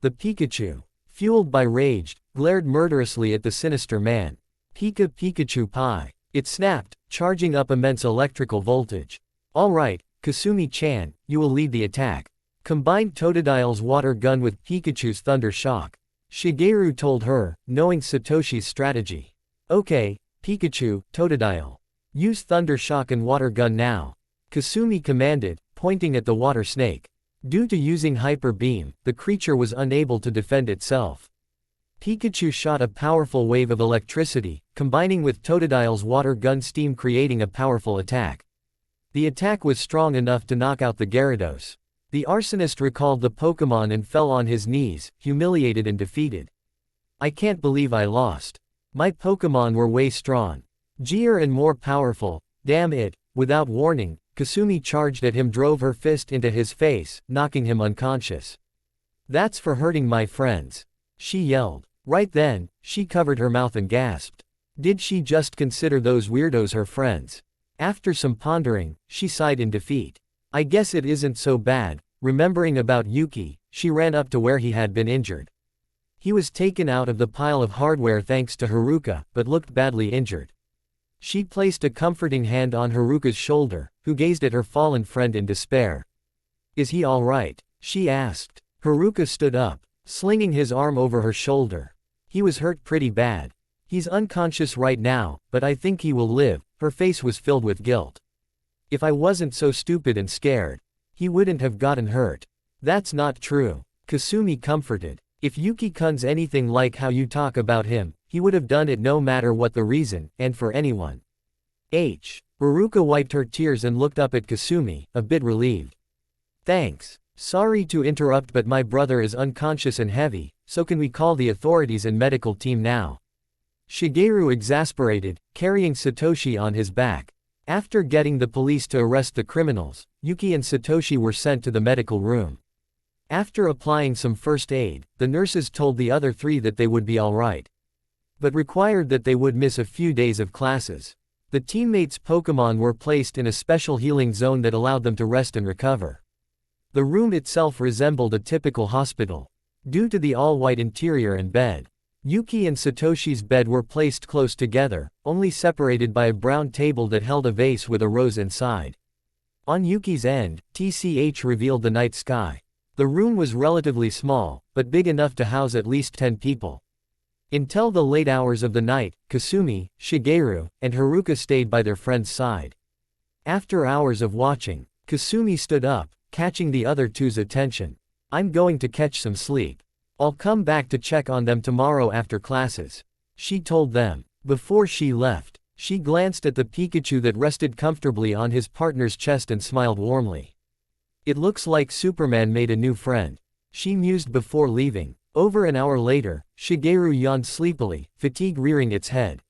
Speaker 1: The Pikachu, fueled by rage, glared murderously at the sinister man. Pikachu pie. It snapped, charging up immense electrical voltage. All right, Kasumi-chan, you will lead the attack. Combine Totodile's water gun with Pikachu's Thunder Shock. Shigeru told her, knowing Satoshi's strategy. Okay, Pikachu, Totodile. Use Thunder Shock and water gun now. Kasumi commanded, pointing at the water snake. Due to using Hyper Beam, the creature was unable to defend itself. Pikachu shot a powerful wave of electricity, combining with Totodile's water gun steam, creating a powerful attack. The attack was strong enough to knock out the Gyarados. The arsonist recalled the Pokémon and fell on his knees, humiliated and defeated. I can't believe I lost. My Pokémon were way strong. And more powerful, damn it. Without warning, Kasumi charged at him, drove her fist into his face, knocking him unconscious. That's for hurting my friends, she yelled. Right then, she covered her mouth and gasped. Did she just consider those weirdos her friends? After some pondering, she sighed in defeat. I guess it isn't so bad. Remembering about Yuki, she ran up to where he had been injured. He was taken out of the pile of hardware thanks to Haruka, but looked badly injured. She placed a comforting hand on Haruka's shoulder, who gazed at her fallen friend in despair. Is he all right? She asked. Haruka stood up, slinging his arm over her shoulder. He was hurt pretty bad. He's unconscious right now, but I think he will live. Her face was filled with guilt. If I wasn't so stupid and scared, he wouldn't have gotten hurt. That's not true, Kasumi comforted. If Yuki-kun's anything like how you talk about him, he would have done it no matter what the reason, and for anyone. Haruka wiped her tears and looked up at Kasumi, a bit relieved. Thanks. Sorry to interrupt, but my brother is unconscious and heavy, so can we call the authorities and medical team now? Shigeru exasperated, carrying Satoshi on his back. After getting the police to arrest the criminals, Yuki and Satoshi were sent to the medical room. After applying some first aid, the nurses told the other three that they would be alright, but required that they would miss a few days of classes. The teammates' Pokémon were placed in a special healing zone that allowed them to rest and recover. The room itself resembled a typical hospital. Due to the all-white interior and bed, Yuki and Satoshi's bed were placed close together, only separated by a brown table that held a vase with a rose inside. On Yuki's end, TCH revealed the night sky. The room was relatively small, but big enough to house at least 10 people. Until the late hours of the night, Kasumi, Shigeru, and Haruka stayed by their friend's side. After hours of watching, Kasumi stood up, catching the other two's attention. I'm going to catch some sleep. I'll come back to check on them tomorrow after classes, she told them. Before she left, she glanced at the Pikachu that rested comfortably on his partner's chest and smiled warmly. It looks like Superman made a new friend, she mused before leaving. Over an hour later, Shigeru yawned sleepily, fatigue rearing its head.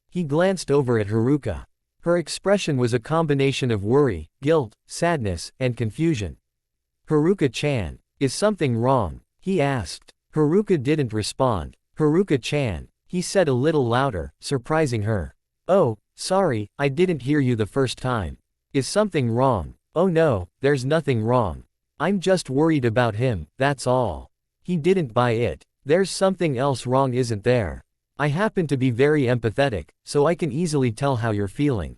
Speaker 1: He glanced over at Haruka. Her expression was a combination of worry, guilt, sadness, and confusion. Haruka-chan, is something wrong? He asked. Haruka didn't respond. Haruka-chan, he said a little louder, surprising her. Oh, sorry, I didn't hear you the first time. Is something wrong? Oh no, there's nothing wrong. I'm just worried about him, that's all. He didn't buy it. There's something else wrong, isn't there? I happen to be very empathetic, so I can easily tell how you're feeling.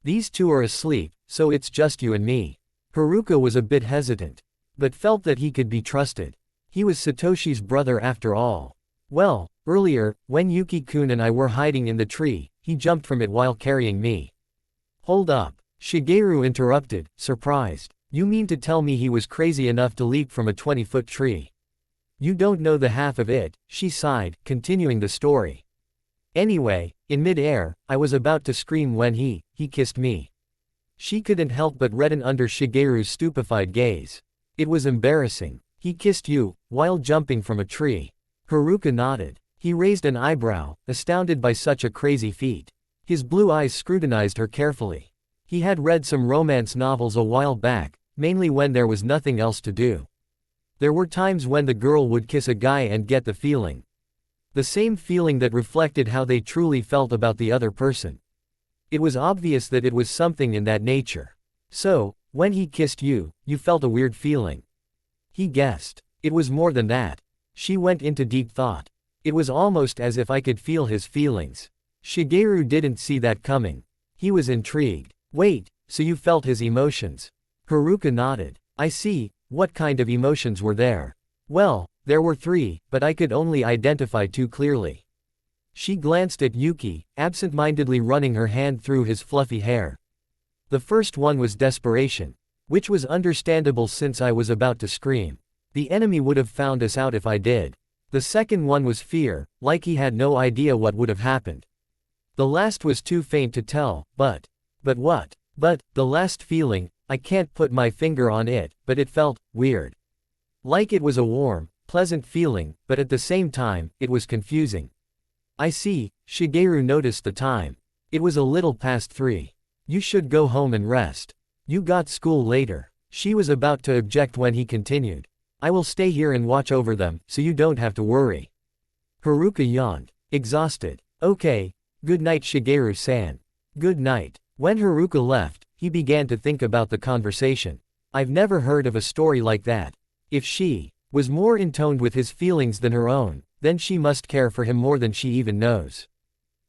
Speaker 1: These two are asleep, so it's just you and me. Haruka was a bit hesitant, but felt that he could be trusted. He was Satoshi's brother after all. Well, earlier, when Yuki-kun and I were hiding in the tree, he jumped from it while carrying me. Hold up, Shigeru interrupted, surprised. You mean to tell me he was crazy enough to leap from a 20-foot tree? You don't know the half of it, she sighed, continuing the story. Anyway, in mid-air, I was about to scream when he kissed me. She couldn't help but redden under Shigeru's stupefied gaze. It was embarrassing. He kissed you, while jumping from a tree. Haruka nodded. He raised an eyebrow, astounded by such a crazy feat. His blue eyes scrutinized her carefully. He had read some romance novels a while back, mainly when there was nothing else to do. There were times when the girl would kiss a guy and get the feeling. The same feeling that reflected how they truly felt about the other person. It was obvious that it was something in that nature. So, when he kissed you, you felt a weird feeling. He guessed. It was more than that. She went into deep thought. It was almost as if I could feel his feelings. Shigeru didn't see that coming. He was intrigued. Wait, so you felt his emotions? Haruka nodded. I see. What kind of emotions were there? Well, there were 3, but I could only identify 2 clearly. She glanced at Yuki, absent-mindedly running her hand through his fluffy hair. The first one was desperation. Which was understandable since I was about to scream. The enemy would have found us out if I did. The second one was fear, like he had no idea what would have happened. The last was too faint to tell, but what? But, the last feeling, I can't put my finger on it, but it felt weird. Like it was a warm, pleasant feeling, but at the same time, it was confusing. I see, Shigeru noticed the time. It was a little past 3. You should go home and rest. You got school later. She was about to object when he continued. I will stay here and watch over them, so you don't have to worry. Haruka yawned, exhausted. Okay, good night Shigeru-san. Good night. When Haruka left, he began to think about the conversation. I've never heard of a story like that. If she was more in tune with his feelings than her own, then she must care for him more than she even knows.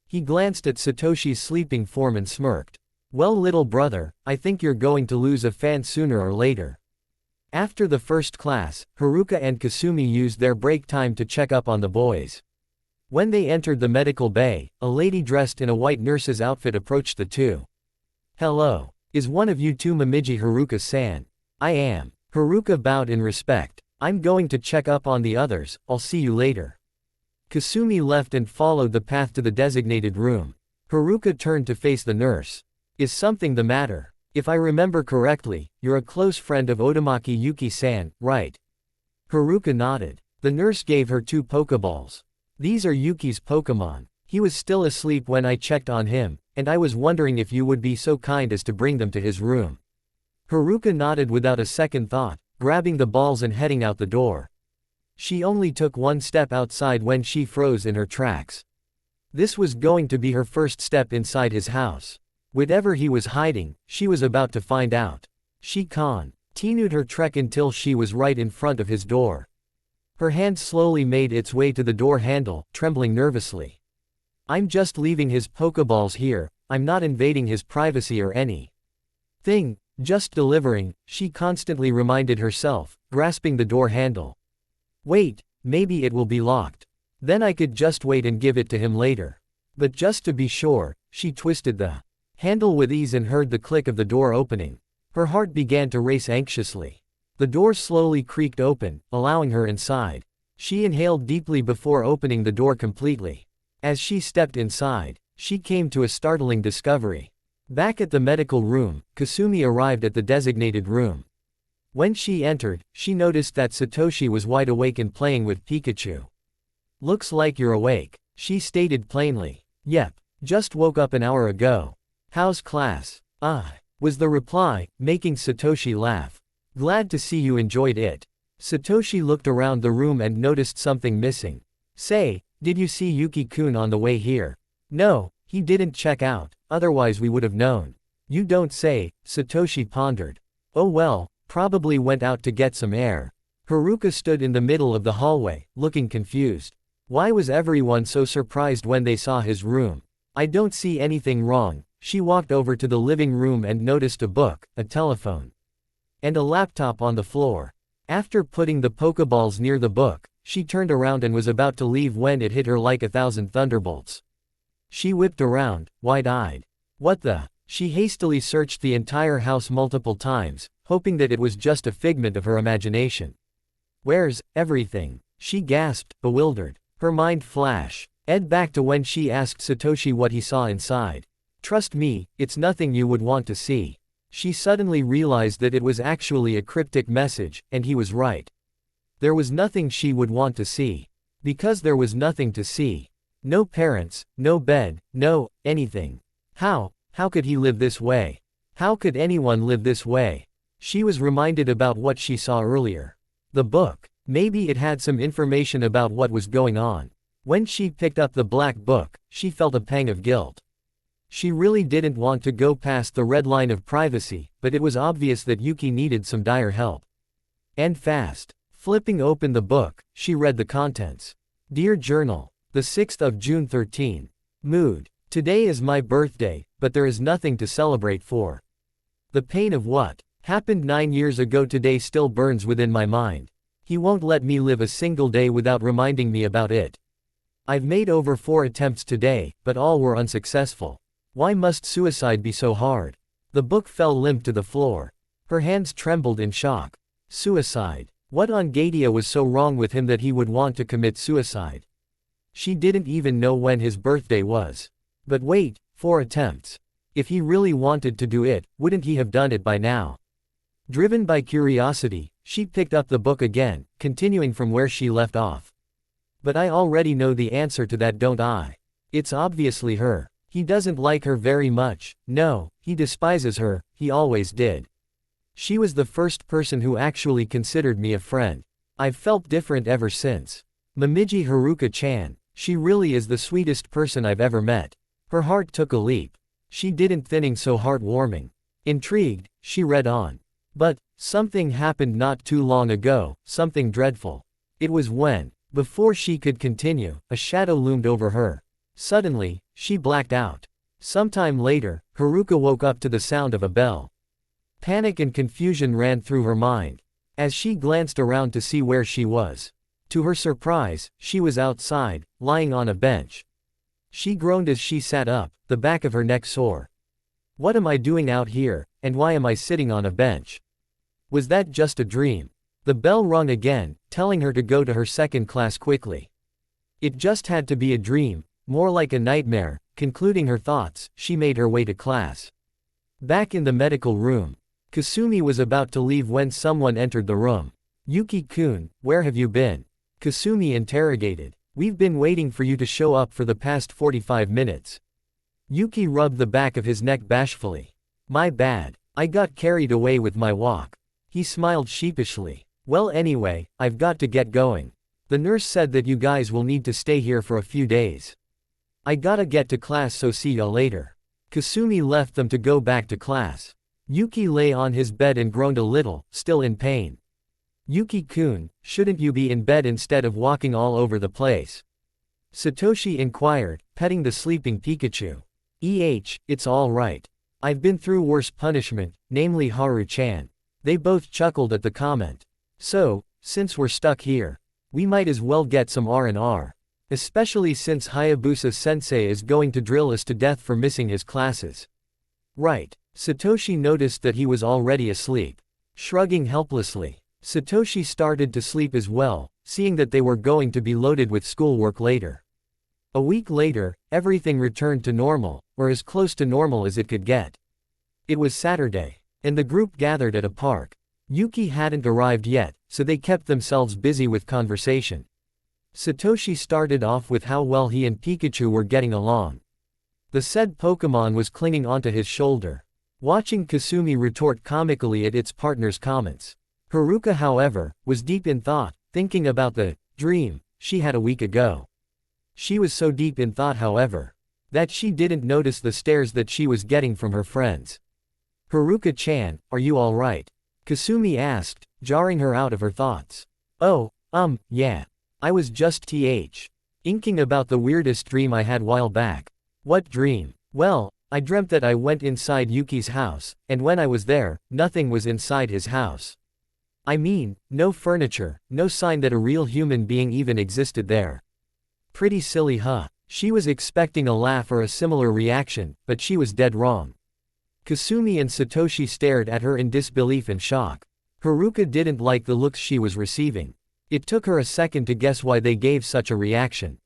Speaker 1: He glanced at Satoshi's sleeping form and smirked. Well, little brother, I think you're going to lose a fan sooner or later. After the first class, Haruka and Kasumi used their break time to check up on the boys. When they entered the medical bay, a lady dressed in a white nurse's outfit approached the two. Hello. Is one of you two Momiji Haruka-san? I am. Haruka bowed in respect. I'm going to check up on the others, I'll see you later. Kasumi left and followed the path to the designated room. Haruka turned to face the nurse. Is something the matter? If I remember correctly, you're a close friend of Otomaki Yuki-san, right? Haruka nodded. The nurse gave her 2 Pokeballs. These are Yuki's Pokemon. He was still asleep when I checked on him, and I was wondering if you would be so kind as to bring them to his room. Haruka nodded without a second thought, grabbing the balls and heading out the door. She only took 1 step outside when she froze in her tracks. This was going to be her first step inside his house. Whatever he was hiding, she was about to find out. She continued her trek until she was right in front of his door. Her hand slowly made its way to the door handle, trembling nervously. I'm just leaving his Pokeballs here, I'm not invading his privacy or anything, just delivering, she constantly reminded herself, grasping the door handle. Wait, maybe it will be locked. Then I could just wait and give it to him later. But just to be sure, she twisted the handle with ease and heard the click of the door opening. Her heart began to race anxiously. The door slowly creaked open, allowing her inside. She inhaled deeply before opening the door completely. As she stepped inside, she came to a startling discovery. Back at the medical room, Kasumi arrived at the designated room. When she entered, she noticed that Satoshi was wide awake and playing with Pikachu. Looks like you're awake, she stated plainly. Yep, just woke up an hour ago. How's class? Was the reply, making Satoshi laugh. Glad to see you enjoyed it. Satoshi looked around the room and noticed something missing. Say, did you see Yuki-kun on the way here? No, he didn't check out, otherwise we would have known. You don't say, Satoshi pondered. Oh well, probably went out to get some air. Haruka stood in the middle of the hallway, looking confused. Why was everyone so surprised when they saw his room? I don't see anything wrong. She walked over to the living room and noticed a book, a telephone, and a laptop on the floor. After putting the Pokeballs near the book, she turned around and was about to leave when it hit her like 1,000 thunderbolts. She whipped around, wide-eyed. What the? She hastily searched the entire house multiple times, hoping that it was just a figment of her imagination. Where's everything? She gasped, bewildered. Her mind flashed back to when she asked Satoshi what he saw inside. Trust me, it's nothing you would want to see. She suddenly realized that it was actually a cryptic message, and he was right. There was nothing she would want to see. Because there was nothing to see. No parents, no bed, no anything. How could he live this way? How could anyone live this way? She was reminded about what she saw earlier. The book. Maybe it had some information about what was going on. When she picked up the black book, she felt a pang of guilt. She really didn't want to go past the red line of privacy, but it was obvious that Yuki needed some dire help. And fast. Flipping open the book, she read the contents. Dear Journal. The 6th of June 13. Mood. Today is my birthday, but there is nothing to celebrate for. The pain of what happened 9 years ago today still burns within my mind. He won't let me live a single day without reminding me about it. I've made over 4 attempts today, but all were unsuccessful. Why must suicide be so hard? The book fell limp to the floor. Her hands trembled in shock. Suicide. What on Gadia was so wrong with him that he would want to commit suicide? She didn't even know when his birthday was. But wait, 4 attempts. If he really wanted to do it, wouldn't he have done it by now? Driven by curiosity, she picked up the book again, continuing from where she left off. But I already know the answer to that, don't I? It's obviously her. He doesn't like her very much. No, he despises her, he always did. She was the first person who actually considered me a friend. I've felt different ever since. Momiji Haruka-chan, she really is the sweetest person I've ever met. Her heart took a leap. She didn't think so heartwarming. Intrigued, she read on. But, something happened not too long ago, something dreadful. It was when, before she could continue, a shadow loomed over her. Suddenly, she blacked out. Sometime later, Haruka woke up to the sound of a bell. Panic and confusion ran through her mind. As she glanced around to see where she was. To her surprise, she was outside, lying on a bench. She groaned as she sat up, the back of her neck sore. What am I doing out here, and why am I sitting on a bench? Was that just a dream? The bell rung again, telling her to go to her second class quickly. It just had to be a dream, more like a nightmare. Concluding her thoughts, she made her way to class. Back in the medical room, Kasumi was about to leave when someone entered the room. Yuki-kun, where have you been? Kasumi interrogated. We've been waiting for you to show up for the past 45 minutes. Yuki rubbed the back of his neck bashfully. My bad. I got carried away with my walk. He smiled sheepishly. Well anyway, I've got to get going. The nurse said that you guys will need to stay here for a few days. I gotta get to class, so see ya later. Kasumi left them to go back to class. Yuki lay on his bed and groaned a little, still in pain. Yuki-kun, shouldn't you be in bed instead of walking all over the place? Satoshi inquired, petting the sleeping Pikachu. It's all right. I've been through worse punishment, namely Haru-chan. They both chuckled at the comment. So, since we're stuck here, we might as well get some R&R. Especially since Hayabusa-sensei is going to drill us to death for missing his classes. Right. Satoshi noticed that he was already asleep. Shrugging helplessly, Satoshi started to sleep as well, seeing that they were going to be loaded with schoolwork later. A week later, everything returned to normal, or as close to normal as it could get. It was Saturday, and the group gathered at a park. Yuki hadn't arrived yet, so they kept themselves busy with conversation. Satoshi started off with how well he and Pikachu were getting along. The said Pokémon was clinging onto his shoulder. Watching Kasumi retort comically at its partner's comments. Haruka, however, was deep in thought, thinking about the dream she had a week ago. She was so deep in thought, however, that she didn't notice the stares that she was getting from her friends. Haruka-chan, are you alright? Kasumi asked, jarring her out of her thoughts. Oh, yeah. I was just inking about the weirdest dream I had while back. What dream? Well, I dreamt that I went inside Yuki's house, and when I was there, nothing was inside his house. I mean, no furniture, no sign that a real human being even existed there. Pretty silly, huh? She was expecting a laugh or a similar reaction, but she was dead wrong. Kasumi and Satoshi stared at her in disbelief and shock. Haruka didn't like the looks she was receiving. It took her a second to guess why they gave such a reaction.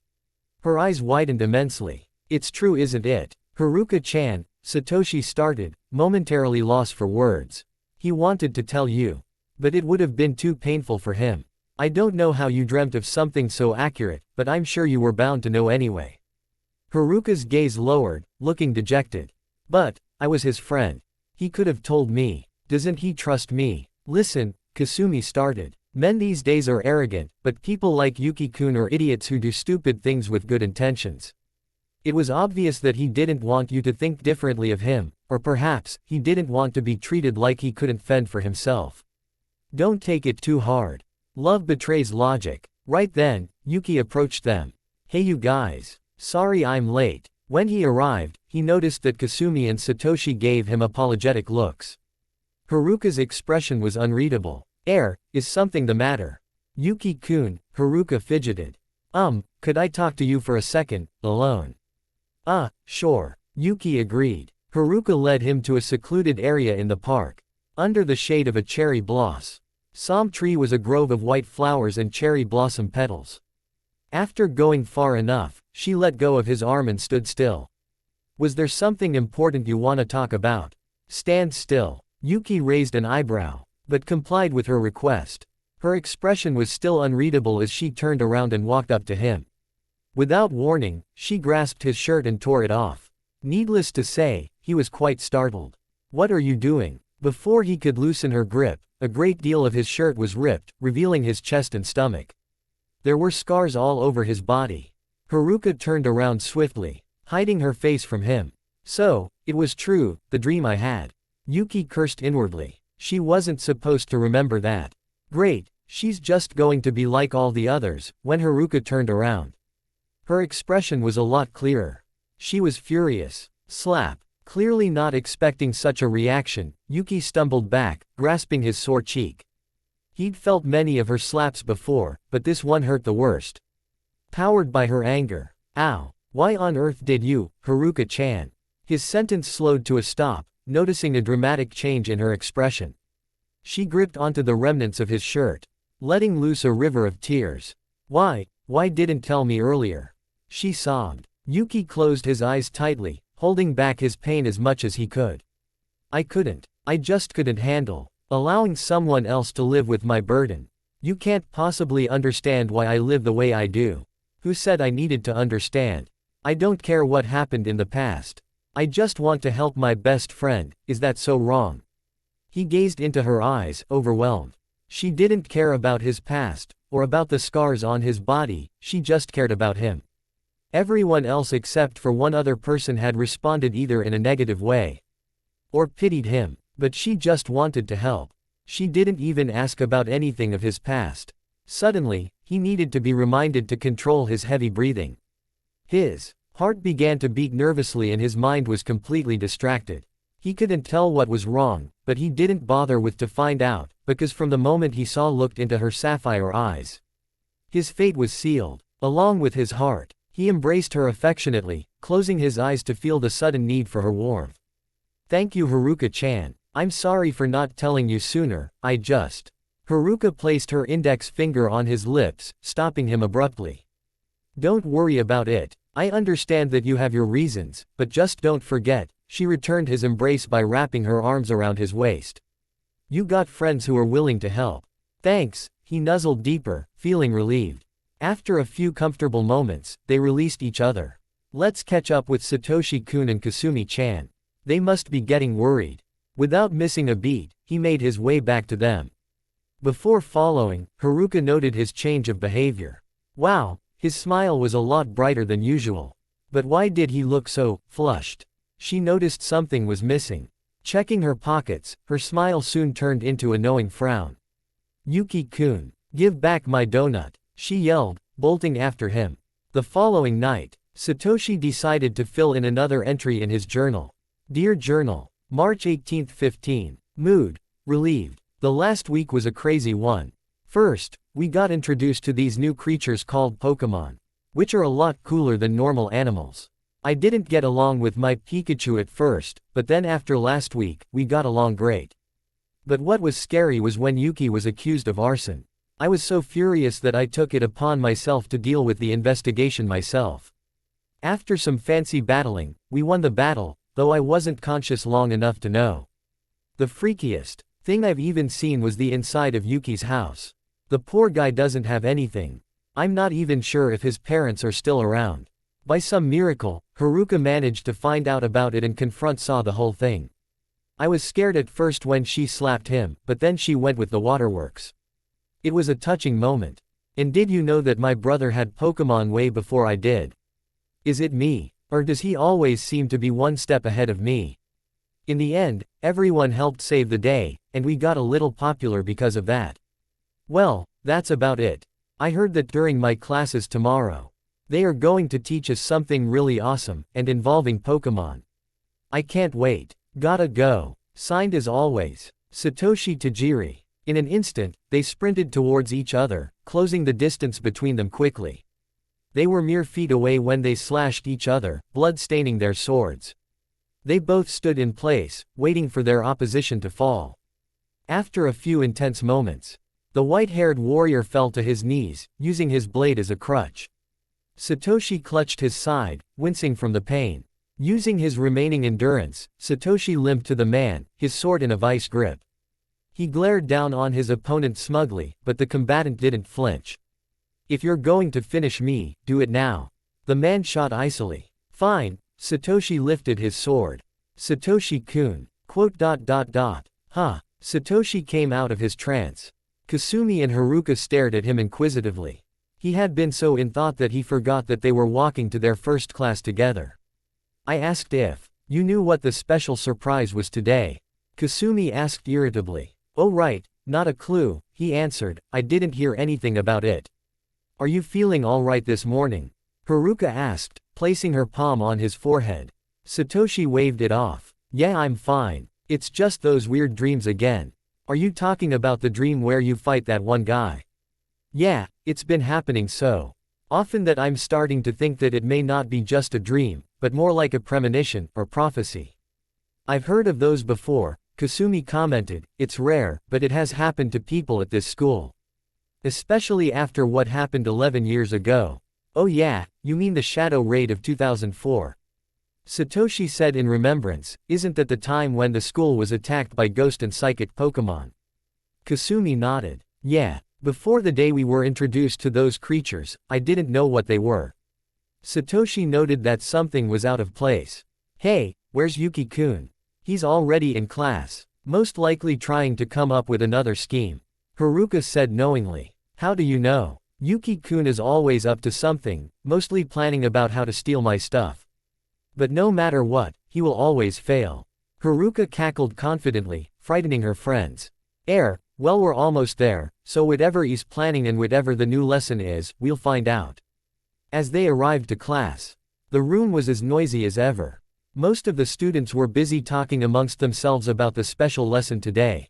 Speaker 1: Her eyes widened immensely. It's true, isn't it? Haruka-chan, Satoshi started, momentarily lost for words. He wanted to tell you. But it would have been too painful for him. I don't know how you dreamt of something so accurate, but I'm sure you were bound to know anyway. Haruka's gaze lowered, looking dejected. But, I was his friend. He could have told me. Doesn't he trust me? Listen, Kasumi started. Men these days are arrogant, but people like Yuki-kun are idiots who do stupid things with good intentions. It was obvious that he didn't want you to think differently of him, or perhaps, he didn't want to be treated like he couldn't fend for himself. Don't take it too hard. Love betrays logic. Right then, Yuki approached them. Hey you guys. Sorry I'm late. When he arrived, he noticed that Kasumi and Satoshi gave him apologetic looks. Haruka's expression was unreadable. Is something the matter? Yuki-kun, Haruka fidgeted. Could I talk to you for a second, alone? Sure. Yuki agreed. Haruka led him to a secluded area in the park. Under the shade of a cherry blossom tree was a grove of white flowers and cherry blossom petals. After going far enough, she let go of his arm and stood still. Was there something important you want to talk about? Stand still. Yuki raised an eyebrow, but complied with her request. Her expression was still unreadable as she turned around and walked up to him. Without warning, she grasped his shirt and tore it off. Needless to say, he was quite startled. What are you doing? Before he could loosen her grip, a great deal of his shirt was ripped, revealing his chest and stomach. There were scars all over his body. Haruka turned around swiftly, hiding her face from him. So, it was true, the dream I had. Yuki cursed inwardly. She wasn't supposed to remember that. Great, she's just going to be like all the others. When Haruka turned around, her expression was a lot clearer. She was furious. Slap. Clearly not expecting such a reaction, Yuki stumbled back, grasping his sore cheek. He'd felt many of her slaps before, but this one hurt the worst. Powered by her anger. Ow. Why on earth did you, Haruka-chan? His sentence slowed to a stop, noticing a dramatic change in her expression. She gripped onto the remnants of his shirt, letting loose a river of tears. Why didn't tell me earlier? She sobbed. Yuki closed his eyes tightly, holding back his pain as much as he could. I just couldn't handle allowing someone else to live with my burden. You can't possibly understand why I live the way I do. Who said I needed to understand? I don't care what happened in the past. I just want to help my best friend. Is that so wrong? He gazed into her eyes, overwhelmed. She didn't care about his past, or about the scars on his body, she just cared about him. Everyone else except for one other person had responded either in a negative way or pitied him, but she just wanted to help. She didn't even ask about anything of his past. Suddenly, he needed to be reminded to control his heavy breathing. His heart began to beat nervously and his mind was completely distracted. He couldn't tell what was wrong, but he didn't bother with to find out, because from the moment he looked into her sapphire eyes, his fate was sealed, along with his heart. He embraced her affectionately, closing his eyes to feel the sudden need for her warmth. Thank you, Haruka-chan. I'm sorry for not telling you sooner, Haruka placed her index finger on his lips, stopping him abruptly. Don't worry about it. I understand that you have your reasons, but just don't forget, she returned his embrace by wrapping her arms around his waist. You got friends who are willing to help. Thanks, he nuzzled deeper, feeling relieved. After a few comfortable moments, they released each other. Let's catch up with Satoshi-kun and Kasumi-chan. They must be getting worried. Without missing a beat, he made his way back to them. Before following, Haruka noted his change of behavior. Wow, his smile was a lot brighter than usual. But why did he look so flushed? She noticed something was missing. Checking her pockets, her smile soon turned into a knowing frown. Yuki-kun, give back my donut, she yelled, bolting after him. The following night, Satoshi decided to fill in another entry in his journal. Dear Journal, March 18, 15. Mood, relieved. The last week was a crazy one. First, we got introduced to these new creatures called Pokemon, which are a lot cooler than normal animals. I didn't get along with my Pikachu at first, but then after last week, we got along great. But what was scary was when Yuki was accused of arson. I was so furious that I took it upon myself to deal with the investigation myself. After some fancy battling, we won the battle, though I wasn't conscious long enough to know. The freakiest thing I've even seen was the inside of Yuki's house. The poor guy doesn't have anything. I'm not even sure if his parents are still around. By some miracle, Haruka managed to find out about it and confront the whole thing. I was scared at first when she slapped him, but then she went with the waterworks. It was a touching moment. And did you know that my brother had Pokemon way before I did? Is it me, or does he always seem to be one step ahead of me? In the end, everyone helped save the day, and we got a little popular because of that. Well, that's about it. I heard that during my classes tomorrow, they are going to teach us something really awesome, and involving Pokemon. I can't wait. Gotta go. Signed as always, Satoshi Tajiri. In an instant, they sprinted towards each other, closing the distance between them quickly. They were mere feet away when they slashed each other, blood staining their swords. They both stood in place, waiting for their opposition to fall. After a few intense moments, the white-haired warrior fell to his knees, using his blade as a crutch. Satoshi clutched his side, wincing from the pain. Using his remaining endurance, Satoshi limped to the man, his sword in a vice grip. He glared down on his opponent smugly, but the combatant didn't flinch. "If you're going to finish me, do it now." The man shot icily. "Fine." Satoshi lifted his sword. "Satoshi-kun. Huh. Satoshi came out of his trance. Kasumi and Haruka stared at him inquisitively. He had been so in thought that he forgot that they were walking to their first class together. "I asked if you knew what the special surprise was today." Kasumi asked irritably. "Oh right, not a clue," he answered. "I didn't hear anything about it." "Are you feeling all right this morning?" Haruka asked, placing her palm on his forehead. Satoshi waved it off. "Yeah, I'm fine. It's just those weird dreams again." "Are you talking about the dream where you fight that one guy?" "Yeah, it's been happening so often that I'm starting to think that it may not be just a dream, but more like a premonition, or prophecy." "I've heard of those before," Kasumi commented. "It's rare, but it has happened to people at this school. Especially after what happened 11 years ago." "Oh yeah, you mean the Shadow Raid of 2004. Satoshi said in remembrance. "Isn't that the time when the school was attacked by ghost and psychic Pokemon?" Kasumi nodded. "Yeah. Before the day we were introduced to those creatures, I didn't know what they were." Satoshi noted that something was out of place. "Hey, where's Yuki-kun? He's already in class. Most likely trying to come up with another scheme." Haruka said knowingly. "How do you know?" "Yuki-kun is always up to something, mostly planning about how to steal my stuff. But no matter what, he will always fail." Haruka cackled confidently, frightening her friends. Well, we're almost there, so whatever he's planning and whatever the new lesson is, we'll find out." As they arrived to class, the room was as noisy as ever. Most of the students were busy talking amongst themselves about the special lesson today.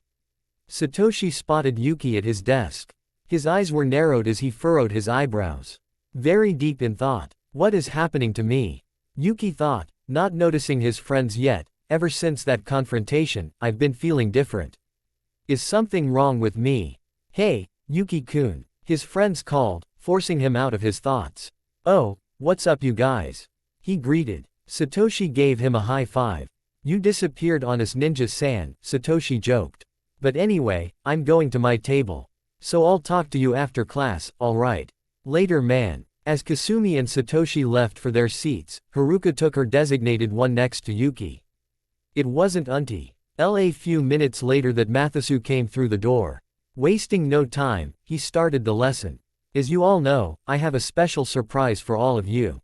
Speaker 1: Satoshi spotted Yuki at his desk. His eyes were narrowed as he furrowed his eyebrows. Very deep in thought. "What is happening to me?" Yuki thought, not noticing his friends yet. "Ever since that confrontation, I've been feeling different. Is something wrong with me?" "Hey, Yuki-kun," his friends called, forcing him out of his thoughts. "Oh, what's up you guys?" he greeted. Satoshi gave him a high five. "You disappeared on us ninja-san," Satoshi joked. "But anyway, I'm going to my table. So I'll talk to you after class, alright? Later man." As Kasumi and Satoshi left for their seats, Haruka took her designated one next to Yuki. It wasn't until a few minutes later that Mathisu came through the door. Wasting no time, he started the lesson. "As you all know, I have a special surprise for all of you.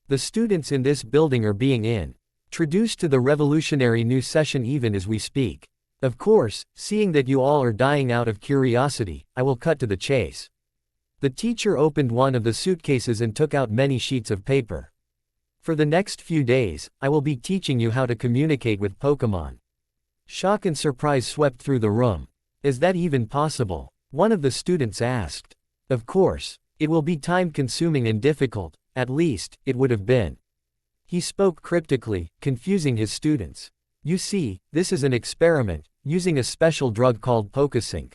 Speaker 1: The students in this building are being introduced to the revolutionary new session even as we speak. Of course, seeing that you all are dying out of curiosity, I will cut to the chase." The teacher opened one of the suitcases and took out many sheets of paper. "For the next few days, I will be teaching you how to communicate with Pokemon." Shock and surprise swept through the room. "Is that even possible?" one of the students asked. "Of course. It will be time-consuming and difficult, at least, it would have been." He spoke cryptically, confusing his students. "You see, this is an experiment, using a special drug called Pokesync."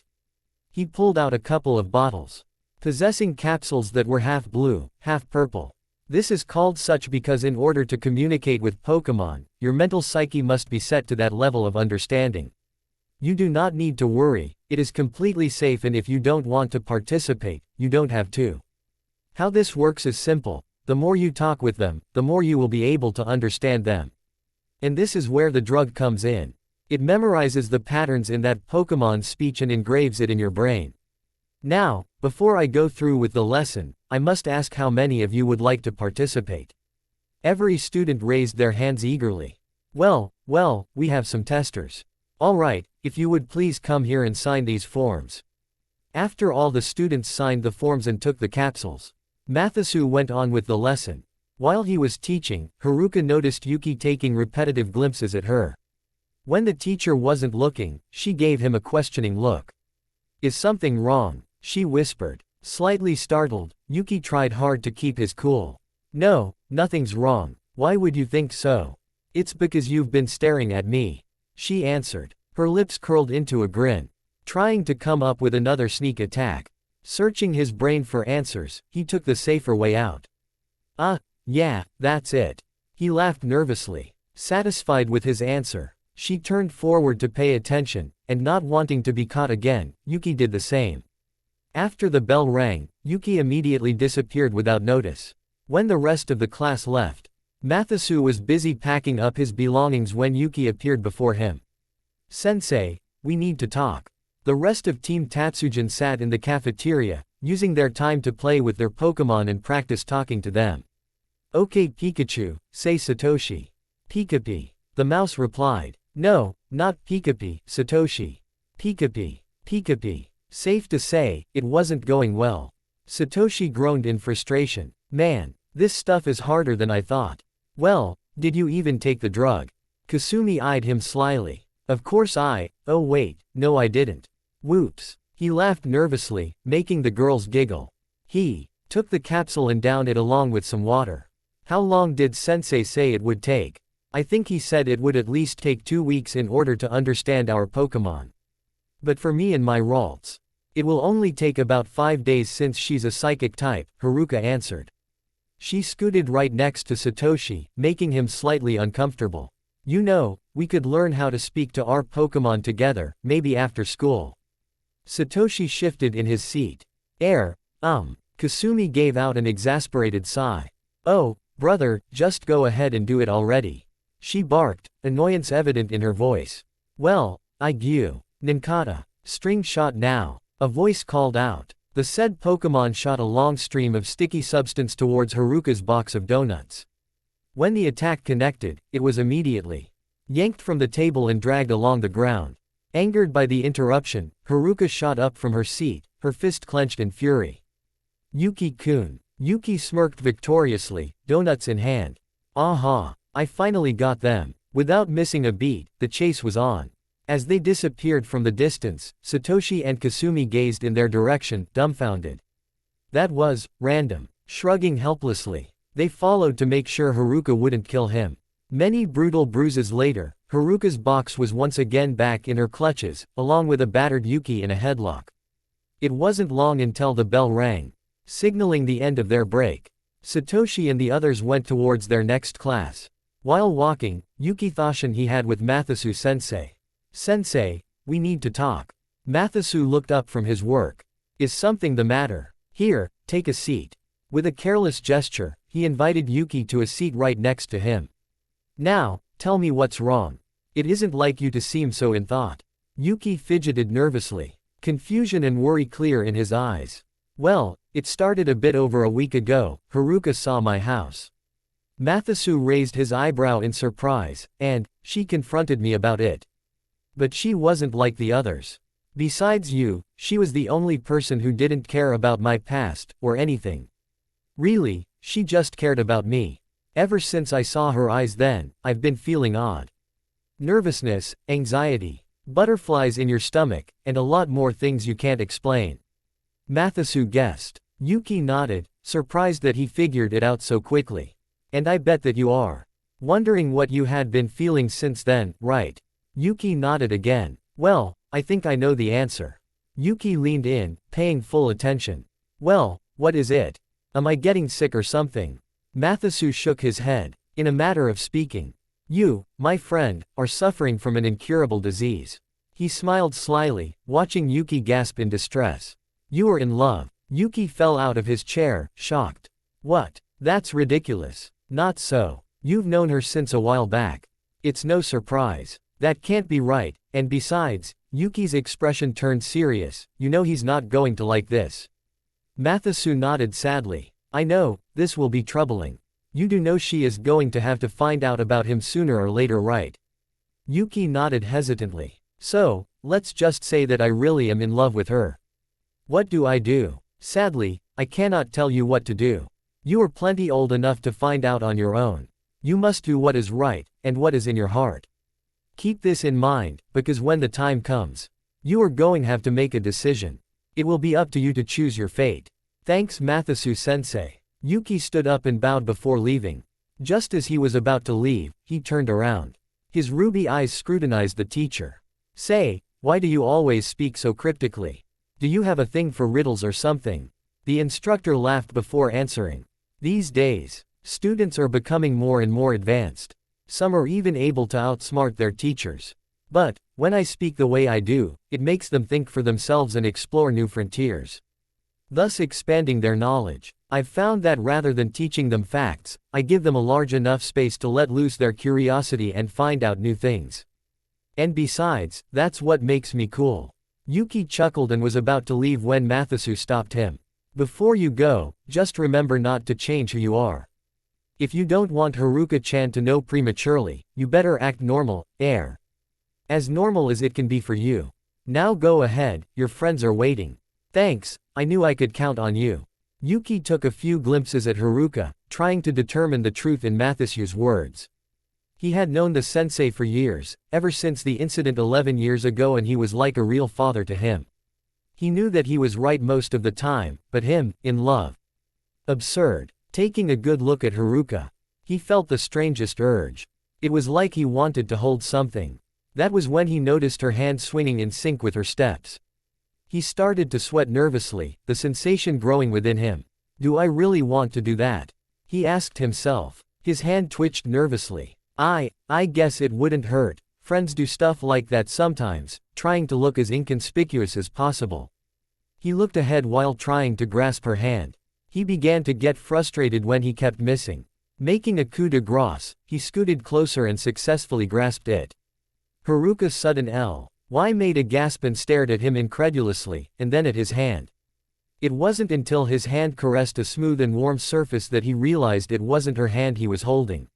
Speaker 1: He pulled out a couple of bottles, possessing capsules that were half blue, half purple. "This is called such because in order to communicate with Pokemon, your mental psyche must be set to that level of understanding. You do not need to worry, it is completely safe, and if you don't want to participate, you don't have to. How this works is simple. The more you talk with them, the more you will be able to understand them. And this is where the drug comes in. It memorizes the patterns in that Pokemon's speech and engraves it in your brain. Now, before I go through with the lesson, I must ask how many of you would like to participate." Every student raised their hands eagerly. Well, we have some testers. Alright, if you would please come here and sign these forms." After all the students signed the forms and took the capsules, Mathisu went on with the lesson. While he was teaching, Haruka noticed Yuki taking repetitive glimpses at her. When the teacher wasn't looking, she gave him a questioning look. "Is something wrong?" she whispered. Slightly startled, Yuki tried hard to keep his cool. "No, nothing's wrong. Why would you think so?" "It's because you've been staring at me," she answered. Her lips curled into a grin. Trying to come up with another sneak attack. Searching his brain for answers, he took the safer way out. Yeah, that's it. He laughed nervously. Satisfied with his answer, she turned forward to pay attention, and not wanting to be caught again, Yuki did the same. After the bell rang, Yuki immediately disappeared without notice. When the rest of the class left, Mathisu was busy packing up his belongings when Yuki appeared before him. "Sensei, we need to talk." The rest of Team Tatsujin sat in the cafeteria, using their time to play with their Pokémon and practice talking to them. "Okay Pikachu, say Satoshi." "Pikapi." The mouse replied. "No, not Pikapi, Satoshi. Pikapi. Pikapi." Safe to say, it wasn't going well. Satoshi groaned in frustration. "Man, this stuff is harder than I thought." "Well, did you even take the drug?" Kasumi eyed him slyly. "Of course oh wait, no I didn't." Whoops. He laughed nervously, making the girls giggle. He took the capsule and downed it along with some water. "How long did Sensei say it would take?" "I think he said it would at least take 2 weeks in order to understand our Pokémon. But for me and my Ralts, it will only take about 5 days since she's a psychic type," Haruka answered. She scooted right next to Satoshi, making him slightly uncomfortable. "You know, we could learn how to speak to our Pokémon together, maybe after school." Satoshi shifted in his seat. Kasumi gave out an exasperated sigh. "Oh, brother, just go ahead and do it already." She barked, annoyance evident in her voice. "Well, Ninkata. String shot now." A voice called out. The said Pokémon shot a long stream of sticky substance towards Haruka's box of donuts. When the attack connected, it was immediately yanked from the table and dragged along the ground. Angered by the interruption, Haruka shot up from her seat, her fist clenched in fury. "Yuki-kun." Yuki smirked victoriously, donuts in hand. "Aha, I finally got them." Without missing a beat, the chase was on. As they disappeared from the distance, Satoshi and Kasumi gazed in their direction, dumbfounded. That was random. Shrugging helplessly, they followed to make sure Haruka wouldn't kill him. Many brutal bruises later, Haruka's box was once again back in her clutches, along with a battered Yuki in a headlock. It wasn't long until the bell rang, signaling the end of their break. Satoshi and the others went towards their next class. While walking, Yuki thought he had with Mathisu sensei. "Sensei, we need to talk." Mathisu looked up from his work. "Is something the matter? Here, take a seat." With a careless gesture, he invited Yuki to a seat right next to him. "Now, tell me what's wrong. It isn't like you to seem so in thought." Yuki fidgeted nervously, confusion and worry clear in his eyes. "Well, it started a bit over a week ago. Haruka saw my house." Mathisu raised his eyebrow in surprise, and she confronted me about it. "But she wasn't like the others. Besides you, she was the only person who didn't care about my past, or anything. Really, she just cared about me. Ever since I saw her eyes then, I've been feeling odd. Nervousness, anxiety, butterflies in your stomach, and a lot more things you can't explain." Mathisu guessed. Yuki nodded, surprised that he figured it out so quickly. "And I bet that you are wondering what you had been feeling since then, right?" Yuki nodded again. "Well, I think I know the answer." Yuki leaned in, paying full attention. "Well, what is it? Am I getting sick or something?" Mathisu shook his head. "In a matter of speaking, you, my friend, are suffering from an incurable disease." He smiled slyly, watching Yuki gasp in distress. "You are in love." Yuki fell out of his chair, shocked. "What? That's ridiculous." "Not so. You've known her since a while back. It's no surprise." "That can't be right, and besides," Yuki's expression turned serious, "you know he's not going to like this." Mathisu nodded sadly. "I know, this will be troubling. You do know she is going to have to find out about him sooner or later, right?" Yuki nodded hesitantly. "So, let's just say that I really am in love with her. What do I do?" "Sadly, I cannot tell you what to do. You are plenty old enough to find out on your own. You must do what is right, and what is in your heart. Keep this in mind, because when the time comes, you are going to have to make a decision. It will be up to you to choose your fate." "Thanks Mathisu-sensei." Yuki stood up and bowed before leaving. Just as he was about to leave, he turned around. His ruby eyes scrutinized the teacher. "Say, Why do you always speak so cryptically? Do you have a thing for riddles or something? The instructor laughed before answering. These days, students are becoming more and more advanced. Some are even able to outsmart their teachers. But, when I speak the way I do, it makes them think for themselves and explore new frontiers, thus expanding their knowledge. I've found that rather than teaching them facts, I give them a large enough space to let loose their curiosity and find out new things. And besides, that's what makes me cool. Yuki chuckled and was about to leave when Mathisu stopped him. Before you go, just remember not to change who you are. If you don't want Haruka-chan to know prematurely, you better act normal, as normal as it can be for you. Now go ahead, your friends are waiting. Thanks, I knew I could count on you. Yuki took a few glimpses at Haruka, trying to determine the truth in Mathisu's words. He had known the sensei for years, ever since the incident 11 years ago, and he was like a real father to him. He knew that he was right most of the time, but him, in love. Absurd. Taking a good look at Haruka, he felt the strangest urge. It was like he wanted to hold something. That was when he noticed her hand swinging in sync with her steps. He started to sweat nervously, the sensation growing within him. Do I really want to do that? He asked himself. His hand twitched nervously. I guess it wouldn't hurt. Friends do stuff like that sometimes, trying to look as inconspicuous as possible. He looked ahead while trying to grasp her hand. He began to get frustrated when he kept missing. Making a coup de grace, he scooted closer and successfully grasped it. Haruka's sudden "Why" made a gasp and stared at him incredulously, and then at his hand. It wasn't until his hand caressed a smooth and warm surface that he realized it wasn't her hand he was holding.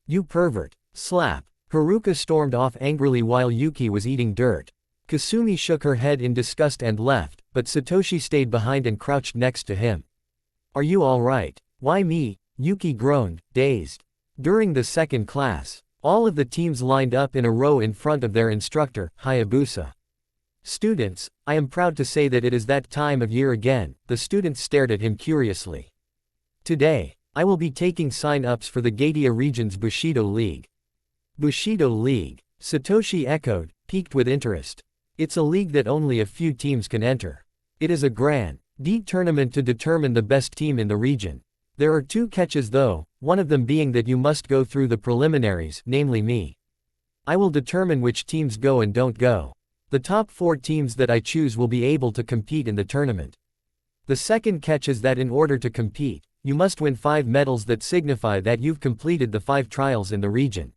Speaker 1: You pervert. Slap. Haruka stormed off angrily while Yuki was eating dirt. Kasumi shook her head in disgust and left, but Satoshi stayed behind and crouched next to him. Are you alright? Why me? Yuki groaned, dazed. During the second class, all of the teams lined up in a row in front of their instructor, Hayabusa. Students, I am proud to say that it is that time of year again. The students stared at him curiously. Today, I will be taking sign-ups for the Gadia Region's Bushido League. Bushido League? Satoshi echoed, piqued with interest. It's a league that only a few teams can enter. It is a grand tournament to determine the best team in the region. There are two catches though, one of them being that you must go through the preliminaries, namely me. I will determine which teams go and don't go. The top 4 teams that I choose will be able to compete in the tournament. The second catch is that in order to compete, you must win 5 medals that signify that you've completed the 5 trials in the region.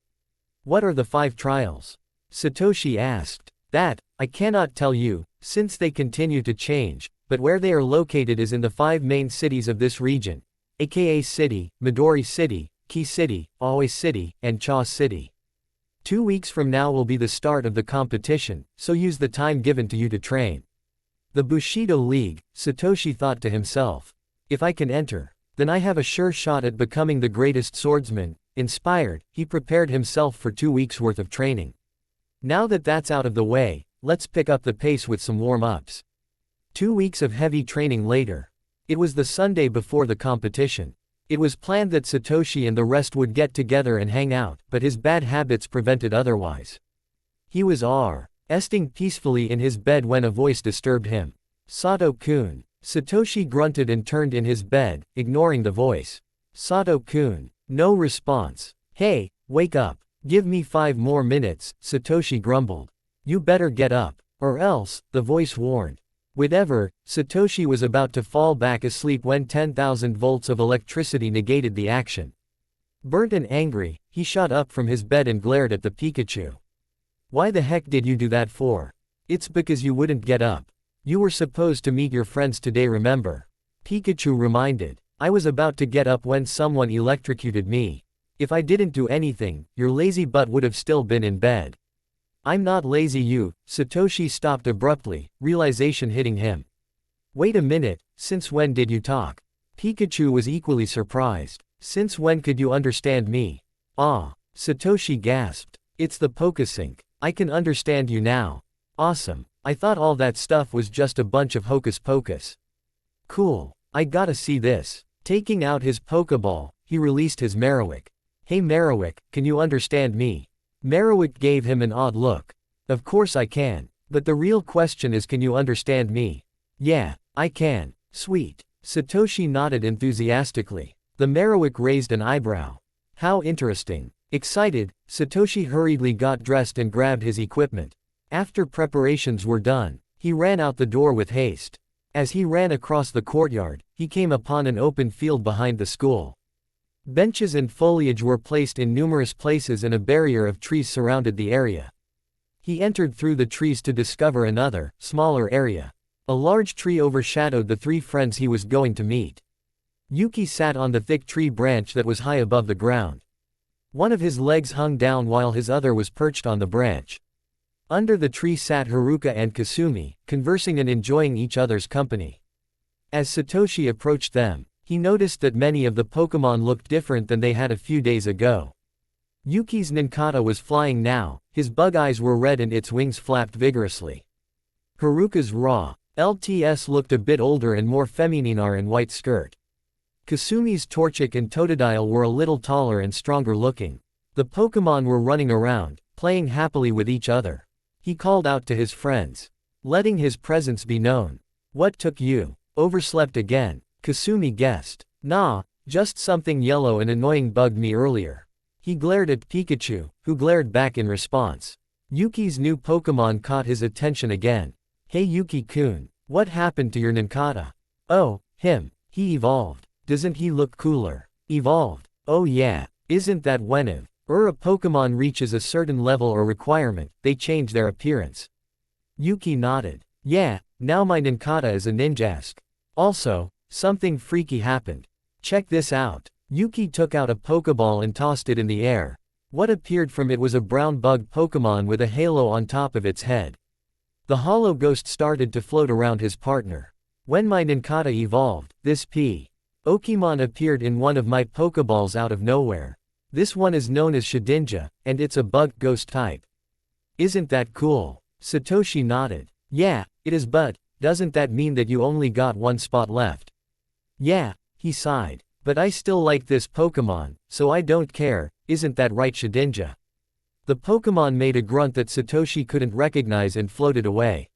Speaker 1: What are the 5 trials? Satoshi asked. That, I cannot tell you, since they continue to change, but where they are located is in the 5 main cities of this region, aka City, Midori City, Ki City, Aoi City, and Cha City. 2 weeks from now will be the start of the competition, so use the time given to you to train. The Bushido League, Satoshi thought to himself. If I can enter, then I have a sure shot at becoming the greatest swordsman. Inspired, he prepared himself for 2 weeks' worth of training. Now that that's out of the way, let's pick up the pace with some warm-ups. 2 weeks of heavy training later. It was the Sunday before the competition. It was planned that Satoshi and the rest would get together and hang out, but his bad habits prevented otherwise. He was resting peacefully in his bed when a voice disturbed him. Sato-kun. Satoshi grunted and turned in his bed, ignoring the voice. Sato-kun. No response. Hey, wake up. Give me 5 more minutes, Satoshi grumbled. You better get up. Or else, the voice warned. Whatever, Satoshi was about to fall back asleep when 10,000 volts of electricity negated the action. Burnt and angry, he shot up from his bed and glared at the Pikachu. Why the heck did you do that for? It's because you wouldn't get up. You were supposed to meet your friends today, remember? Pikachu reminded. I was about to get up when someone electrocuted me. If I didn't do anything, your lazy butt would have still been in bed. I'm not lazy, you. Satoshi stopped abruptly, realization hitting him. Wait a minute, since when did you talk? Pikachu was equally surprised. Since when could you understand me? Satoshi gasped. It's the Pokesync. I can understand you now. Awesome. I thought all that stuff was just a bunch of hocus pocus. Cool. I gotta see this. Taking out his Pokeball, he released his Marowak. Hey Marowak, can you understand me? Marowak gave him an odd look. Of course I can. But the real question is, can you understand me? Yeah, I can. Sweet. Satoshi nodded enthusiastically. The Marowak raised an eyebrow. How interesting. Excited, Satoshi hurriedly got dressed and grabbed his equipment. After preparations were done, he ran out the door with haste. As he ran across the courtyard, he came upon an open field behind the school. Benches and foliage were placed in numerous places and a barrier of trees surrounded the area. He entered through the trees to discover another, smaller area. A large tree overshadowed the 3 friends he was going to meet. Yuki sat on the thick tree branch that was high above the ground. One of his legs hung down while his other was perched on the branch. Under the tree sat Haruka and Kasumi, conversing and enjoying each other's company. As Satoshi approached them, he noticed that many of the Pokémon looked different than they had a few days ago. Yuki's Ninkata was flying now, his bug eyes were red and its wings flapped vigorously. Haruka's raw LTS looked a bit older and more feminine in white skirt. Kasumi's Torchic and Totodile were a little taller and stronger looking. The Pokémon were running around, playing happily with each other. He called out to his friends, letting his presence be known. What took you? Overslept again? Kasumi guessed. Nah, just something yellow and annoying bugged me earlier. He glared at Pikachu, who glared back in response. Yuki's new Pokémon caught his attention again. Hey Yuki-kun, what happened to your Ninkata? Oh, him. He evolved. Doesn't he look cooler? Evolved. Oh yeah, isn't that whenever a Pokémon reaches a certain level or requirement, they change their appearance? Yuki nodded. Yeah, now my Ninkata is a Ninjask. Also, something freaky happened. Check this out. Yuki took out a Pokéball and tossed it in the air. What appeared from it was a brown bug Pokémon with a halo on top of its head. The hollow ghost started to float around his partner. When my Ninkata evolved, this Pokemon appeared in one of my Pokeballs out of nowhere. This one is known as Shedinja, and it's a bug ghost type. Isn't that cool? Satoshi nodded. Yeah, it is, but doesn't that mean that you only got one spot left? Yeah, he sighed. But I still like this Pokemon, so I don't care, isn't that right Shedinja? The Pokemon made a grunt that Satoshi couldn't recognize and floated away.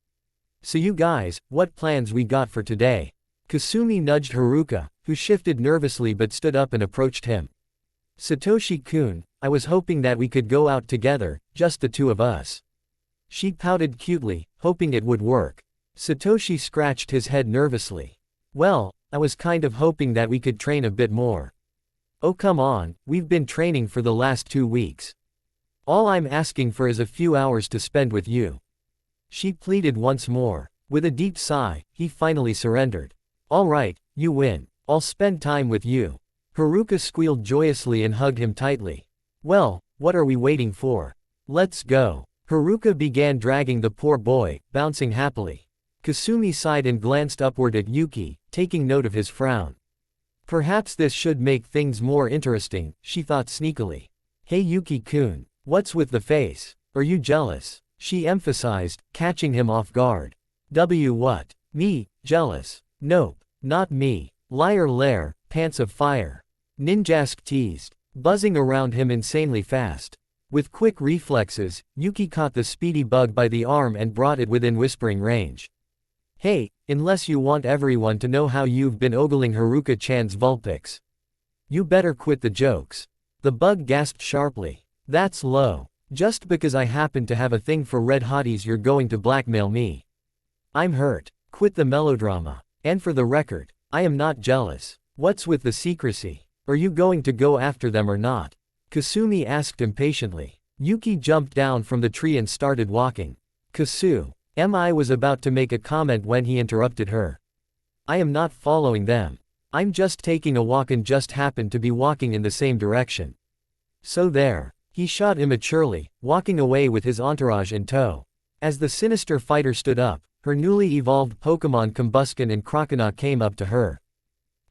Speaker 1: So you guys, what plans we got for today? Kasumi nudged Haruka, who shifted nervously but stood up and approached him. Satoshi-kun, I was hoping that we could go out together, just the 2 of us. She pouted cutely, hoping it would work. Satoshi scratched his head nervously. Well, I was kind of hoping that we could train a bit more. Oh come on, we've been training for the last 2 weeks. All I'm asking for is a few hours to spend with you. She pleaded once more. With a deep sigh, he finally surrendered. All right, you win. I'll spend time with you. Haruka squealed joyously and hugged him tightly. Well, what are we waiting for? Let's go. Haruka began dragging the poor boy, bouncing happily. Kasumi sighed and glanced upward at Yuki, taking note of his frown. Perhaps this should make things more interesting, she thought sneakily. Hey Yuki-kun, what's with the face? Are you jealous? She emphasized, catching him off guard. What? Me, jealous? Nope, not me. Liar lair, pants of fire. Ninjask teased, buzzing around him insanely fast. With quick reflexes, Yuki caught the speedy bug by the arm and brought it within whispering range. Hey, unless you want everyone to know how you've been ogling Haruka-chan's Vulpix. You better quit the jokes. The bug gasped sharply. That's low. Just because I happen to have a thing for red hotties you're going to blackmail me. I'm hurt. Quit the melodrama. And for the record, I am not jealous. What's with the secrecy? Are you going to go after them or not? Kasumi asked impatiently. Yuki jumped down from the tree and started walking. I was about to make a comment when he interrupted her. I am not following them. I'm just taking a walk and just happened to be walking in the same direction. So there. He shot immaturely, walking away with his entourage in tow. As the sinister fighter stood up, her newly evolved Pokémon Combusken and Croconaw came up to her.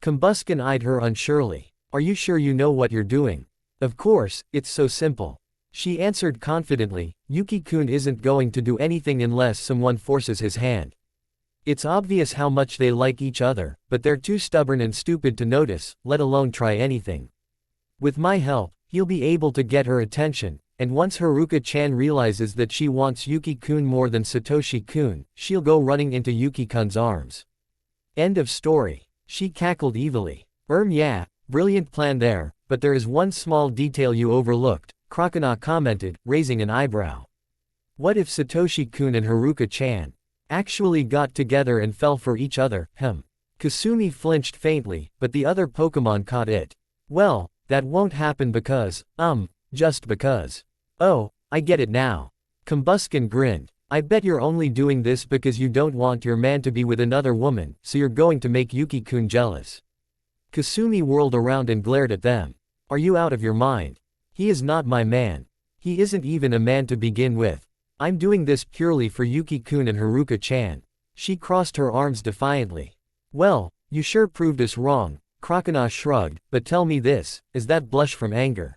Speaker 1: Combusken eyed her unsurely. Are you sure you know what you're doing? Of course, it's so simple. She answered confidently, Yuki-kun isn't going to do anything unless someone forces his hand. It's obvious how much they like each other, but they're too stubborn and stupid to notice, let alone try anything. With my help, he'll be able to get her attention, and once Haruka-chan realizes that she wants Yuki-kun more than Satoshi-kun, she'll go running into Yuki-kun's arms. End of story. She cackled evilly. Yeah, brilliant plan there, but there is one small detail you overlooked, Crocodile commented, raising an eyebrow. What if Satoshi-kun and Haruka-chan actually got together and fell for each other? Kasumi flinched faintly, but the other Pokemon caught it. Well, that won't happen because, just because. Oh, I get it now. Combusken grinned. I bet you're only doing this because you don't want your man to be with another woman, so you're going to make Yuki-kun jealous. Kasumi whirled around and glared at them. Are you out of your mind? He is not my man. He isn't even a man to begin with. I'm doing this purely for Yuki-kun and Haruka-chan. She crossed her arms defiantly. Well, you sure proved us wrong, Crocodile shrugged, but tell me this, is that blush from anger?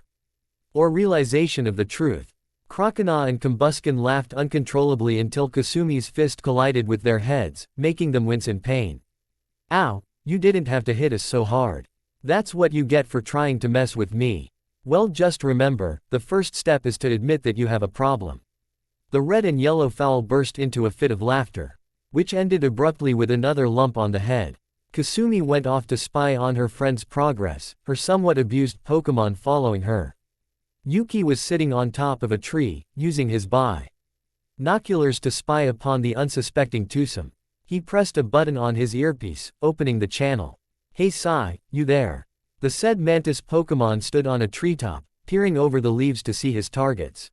Speaker 1: Or realization of the truth? Crocodile and Combusken laughed uncontrollably until Kasumi's fist collided with their heads, making them wince in pain. Ow, you didn't have to hit us so hard. That's what you get for trying to mess with me. Well, just remember, the first step is to admit that you have a problem. The red and yellow fowl burst into a fit of laughter, which ended abruptly with another lump on the head. Kasumi went off to spy on her friend's progress, her somewhat abused Pokemon following her. Yuki was sitting on top of a tree, using his binoculars to spy upon the unsuspecting twosome. He pressed a button on his earpiece, opening the channel. Hey Sai, you there? The said mantis Pokemon stood on a treetop, peering over the leaves to see his targets.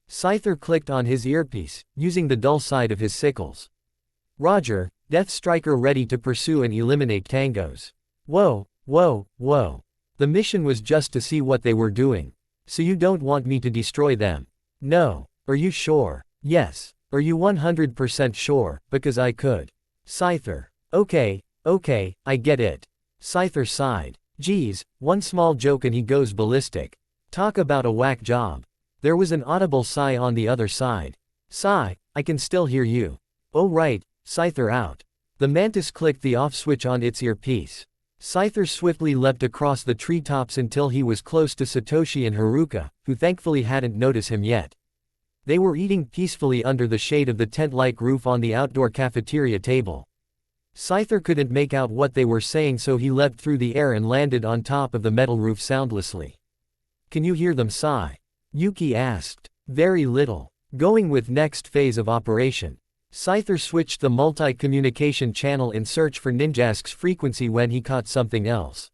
Speaker 1: Scyther clicked on his earpiece, using the dull side of his sickles. Roger, Death Striker ready to pursue and eliminate tangos. Whoa, whoa, whoa. The mission was just to see what they were doing. So you don't want me to destroy them? No. Are you sure? Yes. Are you 100% sure, because I could? Scyther. Okay, I get it. Scyther sighed. Geez, one small joke and he goes ballistic. Talk about a whack job. There was an audible sigh on the other side. Sigh, I can still hear you. Oh right, Scyther out. The mantis clicked the off switch on its earpiece. Scyther swiftly leapt across the treetops until he was close to Satoshi and Haruka, who thankfully hadn't noticed him yet. They were eating peacefully under the shade of the tent-like roof on the outdoor cafeteria table. Scyther couldn't make out what they were saying, so he leapt through the air and landed on top of the metal roof soundlessly. Can you hear them sigh? Yuki asked. Very little. Going with next phase of operation. Scyther switched the multi-communication channel in search for Ninjask's frequency when he caught something else.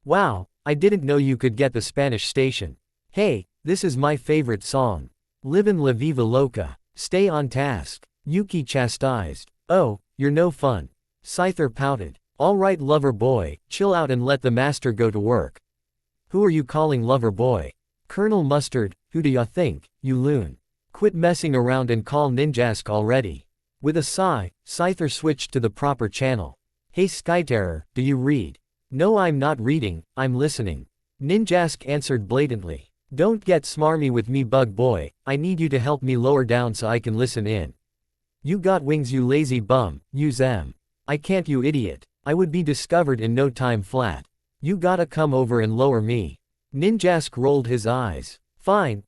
Speaker 1: Wow, I didn't know you could get the Spanish station. Hey, this is my favorite song. Livin' La Viva Loca. Stay on task. Yuki chastised. Oh, you're no fun. Scyther pouted. Alright lover boy, chill out and let the master go to work. Who are you calling lover boy? Colonel Mustard, who do ya think, you loon? Quit messing around and call Ninjask already. With a sigh, Scyther switched to the proper channel. Hey Skyterror, do you read? No, I'm not reading, I'm listening. Ninjask answered blatantly. Don't get smarmy with me bug boy, I need you to help me lower down so I can listen in. You got wings you lazy bum, use them. I can't you idiot, I would be discovered in no time flat. You gotta come over and lower me. Ninjask rolled his eyes. Fine,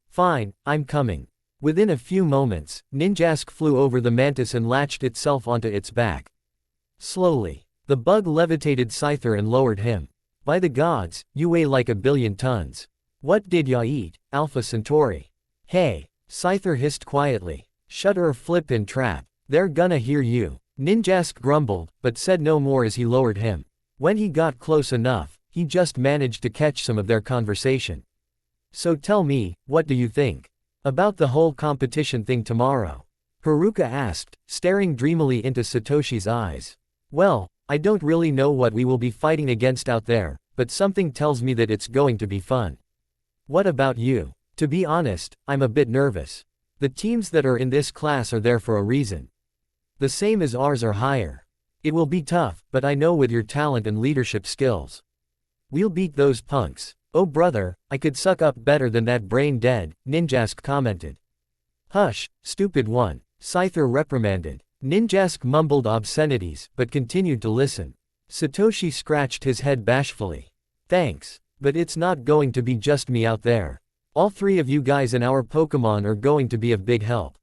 Speaker 1: I'm coming. Within a few moments, Ninjask flew over the mantis and latched itself onto its back. Slowly, the bug levitated Scyther and lowered him. By the gods, you weigh like 1 billion tons. What did ya eat, Alpha Centauri? Hey, Scyther hissed quietly. Shut or flip in trap. They're gonna hear you. Ninjask grumbled, but said no more as he lowered him. When he got close enough, he just managed to catch some of their conversation. So tell me, what do you think? About the whole competition thing tomorrow? Haruka asked, staring dreamily into Satoshi's eyes. Well, I don't really know what we will be fighting against out there, but something tells me that it's going to be fun. What about you? To be honest, I'm a bit nervous. The teams that are in this class are there for a reason. The same as ours or higher. It will be tough, but I know with your talent and leadership skills, we'll beat those punks. Oh brother, I could suck up better than that brain dead, Ninjask commented. Hush, stupid one, Scyther reprimanded. Ninjask mumbled obscenities, but continued to listen. Satoshi scratched his head bashfully. Thanks, but it's not going to be just me out there. All three of you guys and our Pokemon are going to be of big help.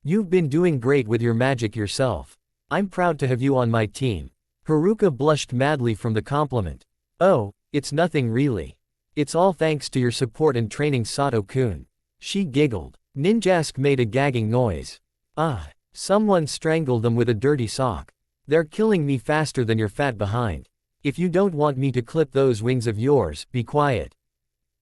Speaker 1: You've been doing great with your magic yourself. I'm proud to have you on my team. Haruka blushed madly from the compliment. Oh, it's nothing really. It's all thanks to your support and training, Sato-kun. She giggled. Ninjask made a gagging noise. Ah, someone strangled them with a dirty sock. They're killing me faster than your fat behind. If you don't want me to clip those wings of yours, be quiet.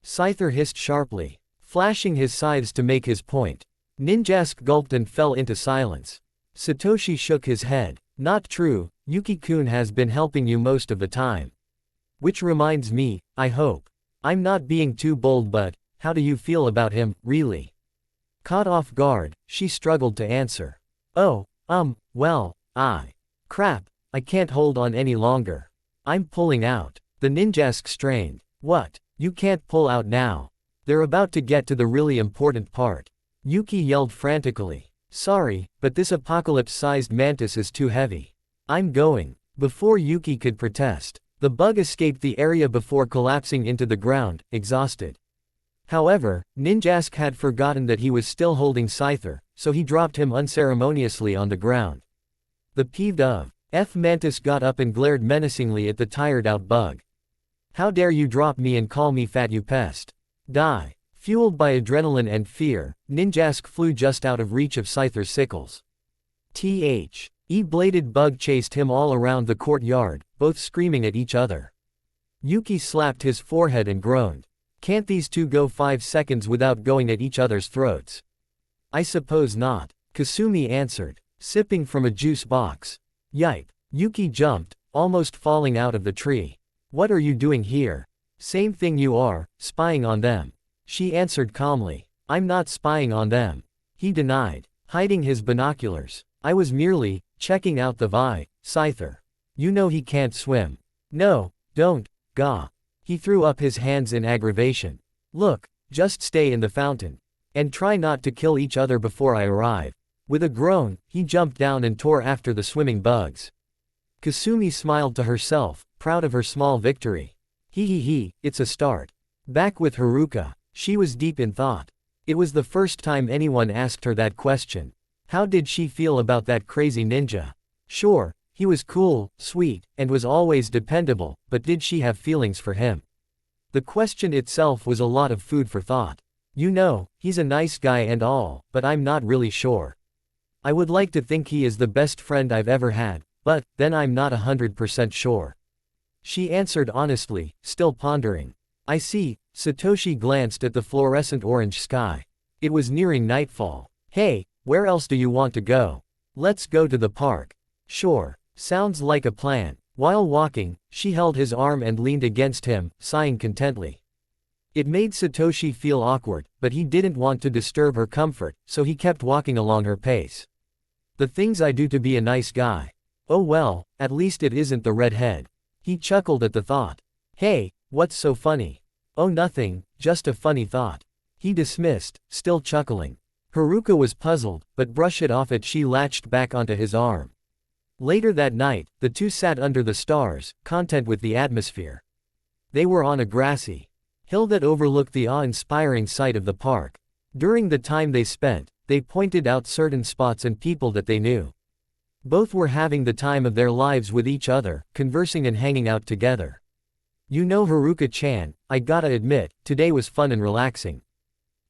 Speaker 1: Scyther hissed sharply, flashing his scythes to make his point. Ninjask gulped and fell into silence. Satoshi shook his head. Not true, Yuki-kun has been helping you most of the time. Which reminds me, I hope. I'm not being too bold, but how do you feel about him, really? Caught off guard, she struggled to answer. Oh, well, crap, I can't hold on any longer. I'm pulling out. The Ninjask strained. What? You can't pull out now. They're about to get to the really important part. Yuki yelled frantically. Sorry, but this apocalypse-sized mantis is too heavy. I'm going. Before Yuki could protest, the bug escaped the area before collapsing into the ground, exhausted. However, Ninjask had forgotten that he was still holding Scyther, so he dropped him unceremoniously on the ground. The peeved mantis got up and glared menacingly at the tired-out bug. How dare you drop me and call me fat, you pest? Die. Fueled by adrenaline and fear, Ninjask flew just out of reach of Scyther's sickles. E-bladed bug chased him all around the courtyard, both screaming at each other. Yuki slapped his forehead and groaned. Can't these two go 5 seconds without going at each other's throats? I suppose not, Kasumi answered, sipping from a juice box. Yipe. Yuki jumped, almost falling out of the tree. What are you doing here? Same thing you are, spying on them. She answered calmly. I'm not spying on them. He denied, hiding his binoculars. I was merely checking out the Scyther. You know he can't swim. No, don't, gah. He threw up his hands in aggravation. Look, just stay in the fountain. And try not to kill each other before I arrive. With a groan, he jumped down and tore after the swimming bugs. Kasumi smiled to herself, proud of her small victory. It's a start. Back with Haruka, she was deep in thought. It was the first time anyone asked her that question. How did she feel about that crazy ninja? Sure, he was cool, sweet, and was always dependable, but did she have feelings for him? The question itself was a lot of food for thought. You know, he's a nice guy and all, but I'm not really sure. I would like to think he is the best friend I've ever had, but then I'm not 100% sure. She answered honestly, still pondering. I see. Satoshi glanced at the fluorescent orange sky. It was nearing nightfall. Hey, where else do you want to go? Let's go to the park. Sure. Sounds like a plan. While walking, she held his arm and leaned against him, sighing contently. It made Satoshi feel awkward, but he didn't want to disturb her comfort, so he kept walking along her pace. The things I do to be a nice guy. Oh well, at least it isn't the redhead. He chuckled at the thought. Hey, what's so funny? Oh nothing, just a funny thought. He dismissed, still chuckling. Haruka was puzzled, but brushed it off as she latched back onto his arm. Later that night, the two sat under the stars, content with the atmosphere. They were on a grassy hill that overlooked the awe-inspiring sight of the park. During the time they spent, they pointed out certain spots and people that they knew. Both were having the time of their lives with each other, conversing and hanging out together. You know, Haruka-chan, I gotta admit, today was fun and relaxing.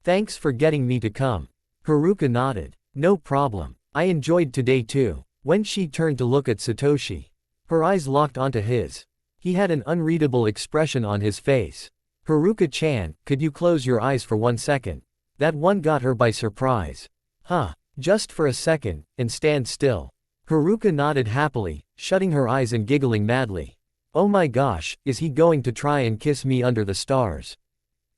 Speaker 1: Thanks for getting me to come. Haruka nodded. No problem. I enjoyed today too. When she turned to look at Satoshi, her eyes locked onto his. He had an unreadable expression on his face. Haruka-chan, could you close your eyes for 1 second? That one got her by surprise. Huh. Just for a second, and stand still. Haruka nodded happily, shutting her eyes and giggling madly. Oh my gosh, is he going to try and kiss me under the stars?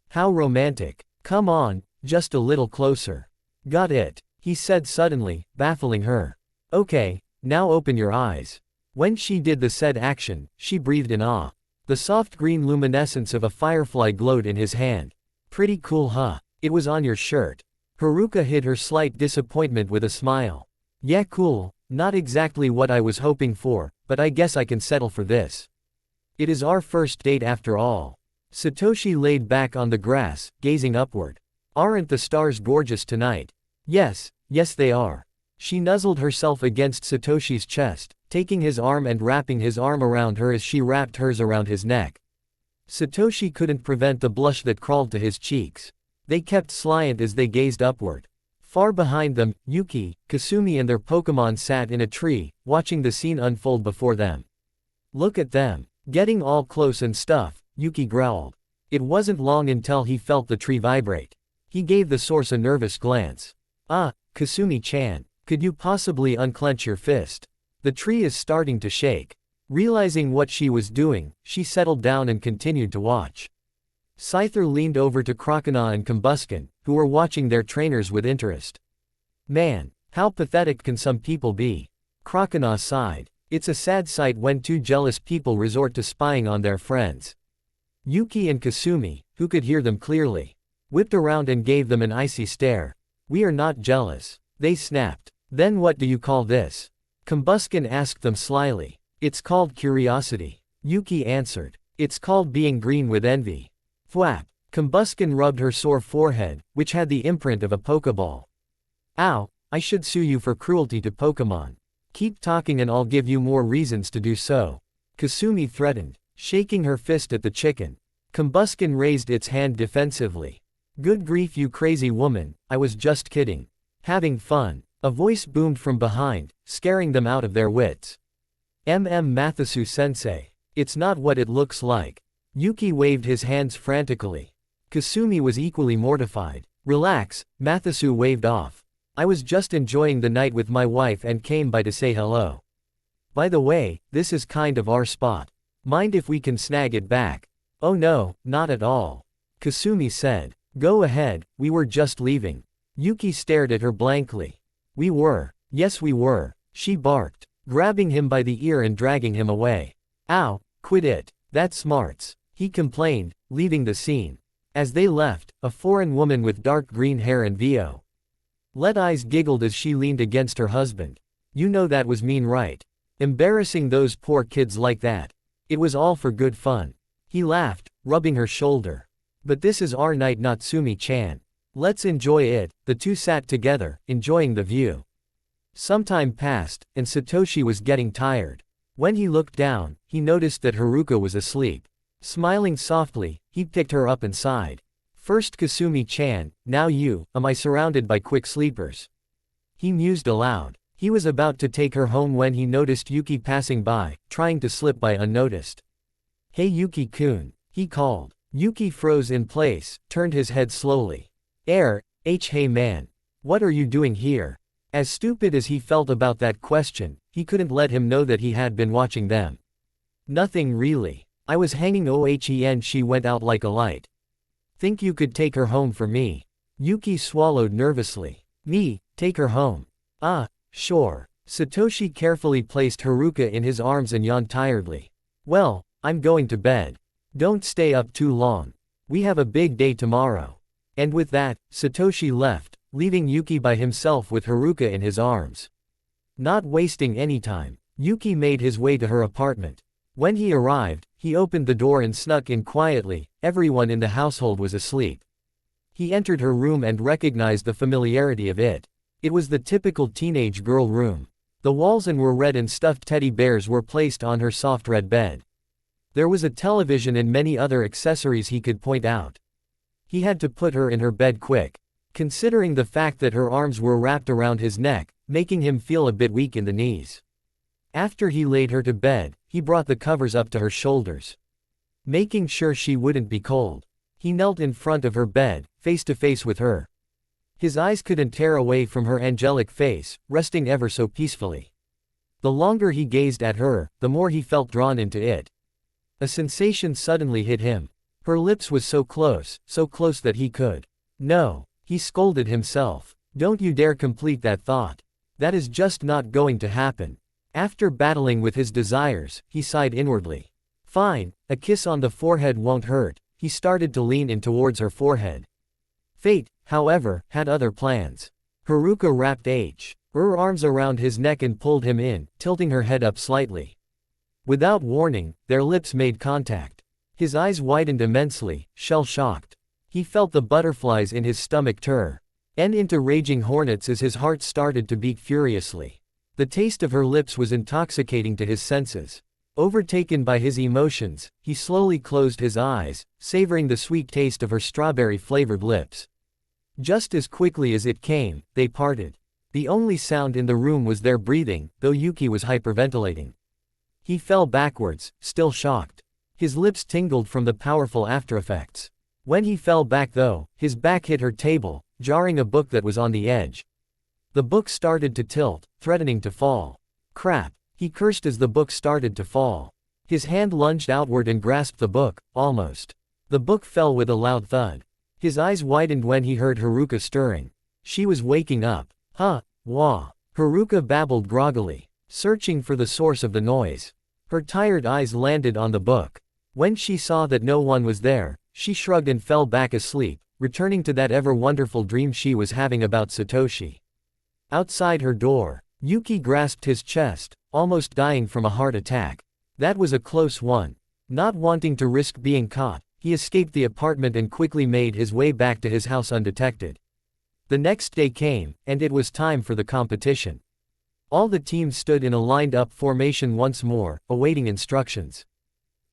Speaker 1: How romantic. Come on, just a little closer. Got it, he said suddenly, baffling her. Okay, now open your eyes. When she did the said action, she breathed in awe. The soft green luminescence of a firefly glowed in his hand. Pretty cool, huh? It was on your shirt. Haruka hid her slight disappointment with a smile. Yeah, cool, not exactly what I was hoping for, but I guess I can settle for this. It is our first date after all. Satoshi laid back on the grass, gazing upward. Aren't the stars gorgeous tonight? Yes, yes they are. She nuzzled herself against Satoshi's chest, taking his arm and wrapping his arm around her as she wrapped hers around his neck. Satoshi couldn't prevent the blush that crawled to his cheeks. They kept slant as they gazed upward. Far behind them, Yuki, Kasumi and their Pokémon sat in a tree, watching the scene unfold before them. Look at them. Getting all close and stuff, Yuki growled. It wasn't long until he felt the tree vibrate. He gave the source a nervous glance. Ah, Kasumi-chan, could you possibly unclench your fist? The tree is starting to shake. Realizing what she was doing, she settled down and continued to watch. Scyther leaned over to Crocodile and Combuskin, who were watching their trainers with interest. Man, how pathetic can some people be? Crocodile sighed. It's a sad sight when two jealous people resort to spying on their friends. Yuki and Kasumi, who could hear them clearly, whipped around and gave them an icy stare. We are not jealous, they snapped. Then what do you call this? Combuskin asked them slyly. It's called curiosity. Yuki answered. It's called being green with envy. Thwap. Combuskin rubbed her sore forehead, which had the imprint of a Pokeball. Ow, I should sue you for cruelty to Pokemon. Keep talking and I'll give you more reasons to do so. Kasumi threatened, shaking her fist at the chicken. Combuskin raised its hand defensively. Good grief you crazy woman, I was just kidding. Having fun. A voice boomed from behind, scaring them out of their wits. Matsusu-sensei. It's not what it looks like. Yuki waved his hands frantically. Kasumi was equally mortified. Relax, Matsusu waved off. I was just enjoying the night with my wife and came by to say hello. By the way, this is kind of our spot. Mind if we can snag it back? Oh no, not at all. Kasumi said. Go ahead, we were just leaving. Yuki stared at her blankly. We were. Yes we were. She barked, grabbing him by the ear and dragging him away. Ow, quit it. That smarts. He complained, leaving the scene. As they left, a foreign woman with dark green hair and VO. Let Eyes giggled as she leaned against her husband. You know that was mean, right? Embarrassing those poor kids like that. It was all for good fun. He laughed, rubbing her shoulder. But this is our night, Natsumi-chan. Let's enjoy it. The two sat together, enjoying the view. Some time passed, and Satoshi was getting tired. When he looked down, he noticed that Haruka was asleep. Smiling softly, he picked her up and sighed. First Kasumi-chan, now you, am I surrounded by quick sleepers? He mused aloud. He was about to take her home when he noticed Yuki passing by, trying to slip by unnoticed. Hey Yuki-kun, he called. Yuki froze in place, turned his head slowly. Hey man. What are you doing here? As stupid as he felt about that question, he couldn't let him know that he had been watching them. Nothing really. I was hanging ohen. She went out like a light. Think you could take her home for me? Yuki swallowed nervously. Me, take her home? Ah, sure. Satoshi carefully placed Haruka in his arms and yawned tiredly. Well, I'm going to bed. Don't stay up too long. We have a big day tomorrow. And with that, Satoshi left, leaving Yuki by himself with Haruka in his arms. Not wasting any time, Yuki made his way to her apartment. When he arrived, he opened the door and snuck in quietly. Everyone in the household was asleep. He entered her room and recognized the familiarity of it. It was the typical teenage girl room. The walls were red and stuffed teddy bears were placed on her soft red bed. There was a television and many other accessories he could point out. He had to put her in her bed quick, considering the fact that her arms were wrapped around his neck, making him feel a bit weak in the knees. After he laid her to bed, he brought the covers up to her shoulders, making sure she wouldn't be cold. He knelt in front of her bed, face to face with her. His eyes couldn't tear away from her angelic face, resting ever so peacefully. The longer he gazed at her, the more he felt drawn into it. A sensation suddenly hit him. Her lips was so close that he could. No, he scolded himself. Don't you dare complete that thought. That is just not going to happen. After battling with his desires, he sighed inwardly. Fine, a kiss on the forehead won't hurt. He started to lean in towards her forehead. Fate, however, had other plans. Haruka wrapped her arms around his neck and pulled him in, tilting her head up slightly. Without warning, their lips made contact. His eyes widened immensely, shell-shocked. He felt the butterflies in his stomach turn into raging hornets as his heart started to beat furiously. The taste of her lips was intoxicating to his senses. Overtaken by his emotions, he slowly closed his eyes, savoring the sweet taste of her strawberry-flavored lips. Just as quickly as it came, they parted. The only sound in the room was their breathing, though Yuki was hyperventilating. He fell backwards, still shocked. His lips tingled from the powerful aftereffects. When he fell back though, his back hit her table, jarring a book that was on the edge. The book started to tilt, threatening to fall. Crap! He cursed as the book started to fall. His hand lunged outward and grasped the book, almost. The book fell with a loud thud. His eyes widened when he heard Haruka stirring. She was waking up. Huh, wah. Haruka babbled groggily, searching for the source of the noise. Her tired eyes landed on the book. When she saw that no one was there, she shrugged and fell back asleep, returning to that ever-wonderful dream she was having about Satoshi. Outside her door, Yuki grasped his chest, almost dying from a heart attack. That was a close one. Not wanting to risk being caught, he escaped the apartment and quickly made his way back to his house undetected. The next day came, and it was time for the competition. All the teams stood in a lined-up formation once more, awaiting instructions.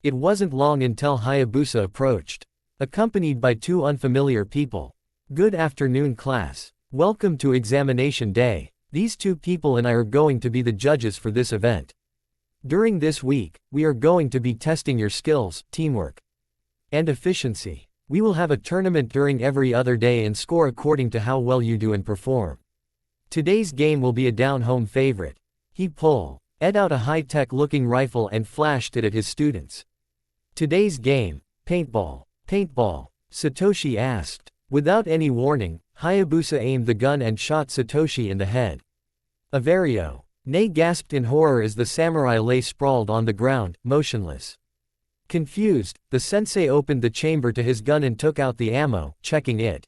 Speaker 1: It wasn't long until Hayabusa approached, accompanied by two unfamiliar people. "Good afternoon, class. Welcome to examination day. These two people and I are going to be the judges for this event. During this week, we are going to be testing your skills, teamwork, and efficiency. We will have a tournament during every other day and score according to how well you do and perform. Today's game will be a down-home favorite." He pulled out a high-tech looking rifle and flashed it at his students. "Today's game, paintball." "Paintball?" Satoshi asked. Without any warning, Hayabusa aimed the gun and shot Satoshi in the head. "Averio!" Nei gasped in horror as the samurai lay sprawled on the ground, motionless. Confused, the sensei opened the chamber to his gun and took out the ammo, checking it.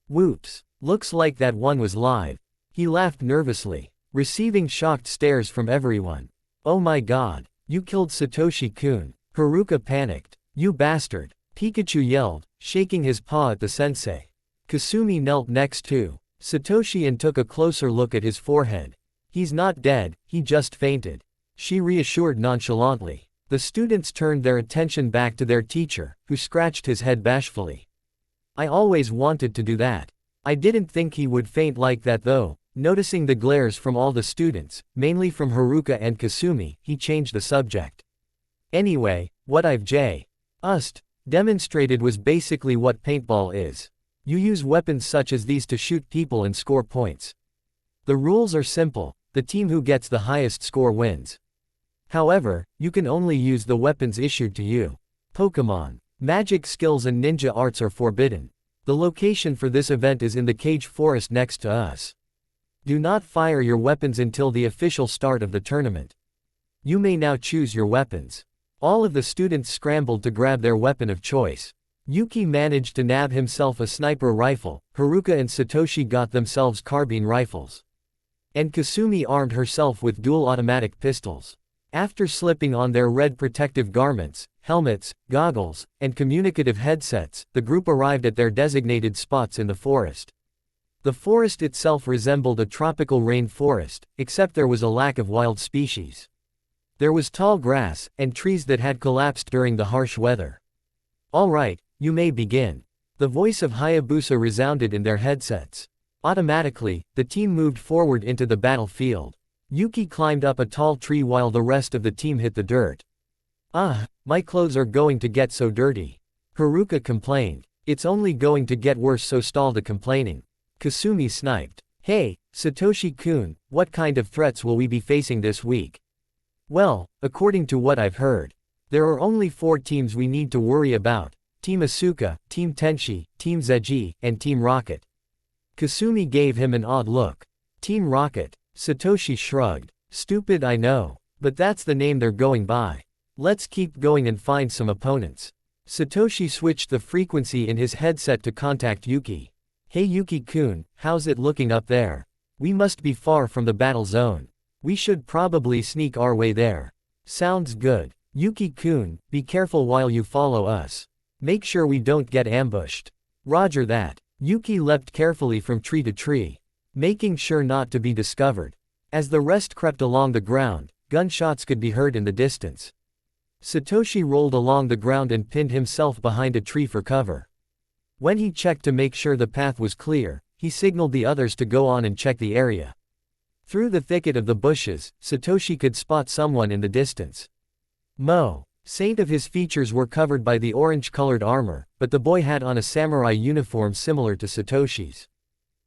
Speaker 1: "Whoops. Looks like that one was live." He laughed nervously, receiving shocked stares from everyone. "Oh my god. You killed Satoshi-kun." Haruka panicked. "You bastard." Pikachu yelled, shaking his paw at the sensei. Kasumi knelt next to Satoshi and took a closer look at his forehead. "He's not dead, he just fainted," she reassured nonchalantly. The students turned their attention back to their teacher, who scratched his head bashfully. "I always wanted to do that. I didn't think he would faint like that though." Noticing the glares from all the students, mainly from Haruka and Kasumi, he changed the subject. "Anyway, what I've just demonstrated was basically what paintball is. You use weapons such as these to shoot people and score points. The rules are simple, the team who gets the highest score wins. However, you can only use the weapons issued to you. Pokémon, magic skills and ninja arts are forbidden. The location for this event is in the cage forest next to us. Do not fire your weapons until the official start of the tournament. You may now choose your weapons." All of the students scrambled to grab their weapon of choice. Yuki managed to nab himself a sniper rifle, Haruka and Satoshi got themselves carbine rifles. And Kasumi armed herself with dual automatic pistols. After slipping on their red protective garments, helmets, goggles, and communicative headsets, the group arrived at their designated spots in the forest. The forest itself resembled a tropical rainforest, except there was a lack of wild species. There was tall grass, and trees that had collapsed during the harsh weather. "All right, you may begin." The voice of Hayabusa resounded in their headsets. Automatically, the team moved forward into the battlefield. Yuki climbed up a tall tree while the rest of the team hit the dirt. "Ah, my clothes are going to get so dirty." Haruka complained. "It's only going to get worse, so stall the complaining." Kasumi sniped. "Hey, Satoshi-kun, what kind of threats will we be facing this week?" "Well, according to what I've heard, there are only 4 teams we need to worry about. Team Asuka, Team Tenshi, Team Zeji, and Team Rocket." Kasumi gave him an odd look. "Team Rocket?" Satoshi shrugged. "Stupid, I know. But that's the name they're going by. Let's keep going and find some opponents." Satoshi switched the frequency in his headset to contact Yuki. "Hey Yuki-kun, how's it looking up there? We must be far from the battle zone. We should probably sneak our way there." "Sounds good." Yuki-kun, be careful while you follow us. Make sure we don't get ambushed. Roger that. Yuki leapt carefully from tree to tree, making sure not to be discovered. As the rest crept along the ground, gunshots could be heard in the distance. Satoshi rolled along the ground and pinned himself behind a tree for cover. When he checked to make sure the path was clear, he signaled the others to go on and check the area. Through the thicket of the bushes, Satoshi could spot someone in the distance. Saint of his features were covered by the orange-colored armor, but the boy had on a samurai uniform similar to Satoshi's.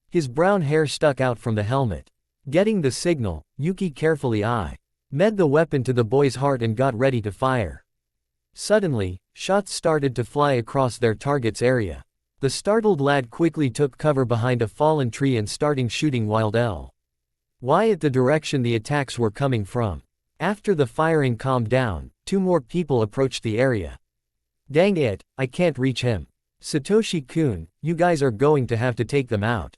Speaker 1: His brown hair stuck out from the helmet. Getting the signal, Yuki carefully aimed the weapon to the boy's heart and got ready to fire. Suddenly, shots started to fly across their target's area. The startled lad quickly took cover behind a fallen tree and started shooting wildly at the direction the attacks were coming from. After the firing calmed down, 2 more people approached the area. Dang it, I can't reach him. Satoshi-kun, you guys are going to have to take them out,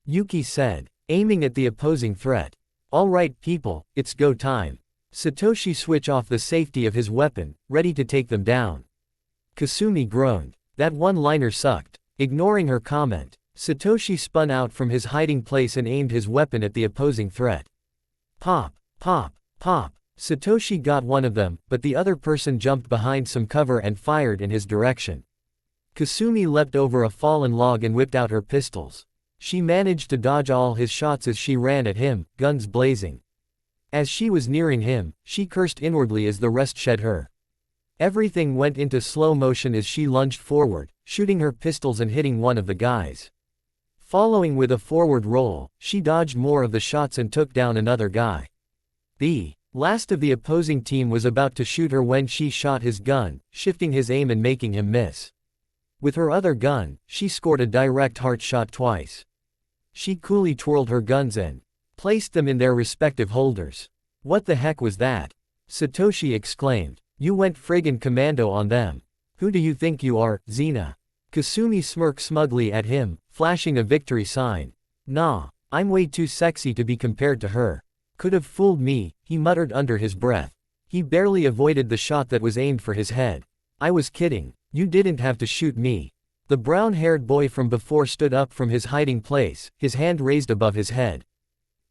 Speaker 1: Yuki said, aiming at the opposing threat. All right people, it's go time. Satoshi switched off the safety of his weapon, ready to take them down. Kasumi groaned. That one-liner sucked. Ignoring her comment, Satoshi spun out from his hiding place and aimed his weapon at the opposing threat. Pop, pop, pop. Satoshi got one of them, but the other person jumped behind some cover and fired in his direction. Kasumi leapt over a fallen log and whipped out her pistols. She managed to dodge all his shots as she ran at him, guns blazing. As she was nearing him, she cursed inwardly as the rest shed her. Everything went into slow motion as she lunged forward, shooting her pistols and hitting one of the guys. Following with a forward roll, she dodged more of the shots and took down another guy. The last of the opposing team was about to shoot her when she shot his gun, shifting his aim and making him miss. With her other gun, she scored a direct heart shot twice. She coolly twirled her guns and placed them in their respective holders. What the heck was that? Satoshi exclaimed. You went friggin' commando on them. Who do you think you are, Xena? Kasumi smirked smugly at him, flashing a victory sign. Nah, I'm way too sexy to be compared to her. Could have fooled me, he muttered under his breath. He barely avoided the shot that was aimed for his head. I was kidding, you didn't have to shoot me. The brown-haired boy from before stood up from his hiding place, his hand raised above his head.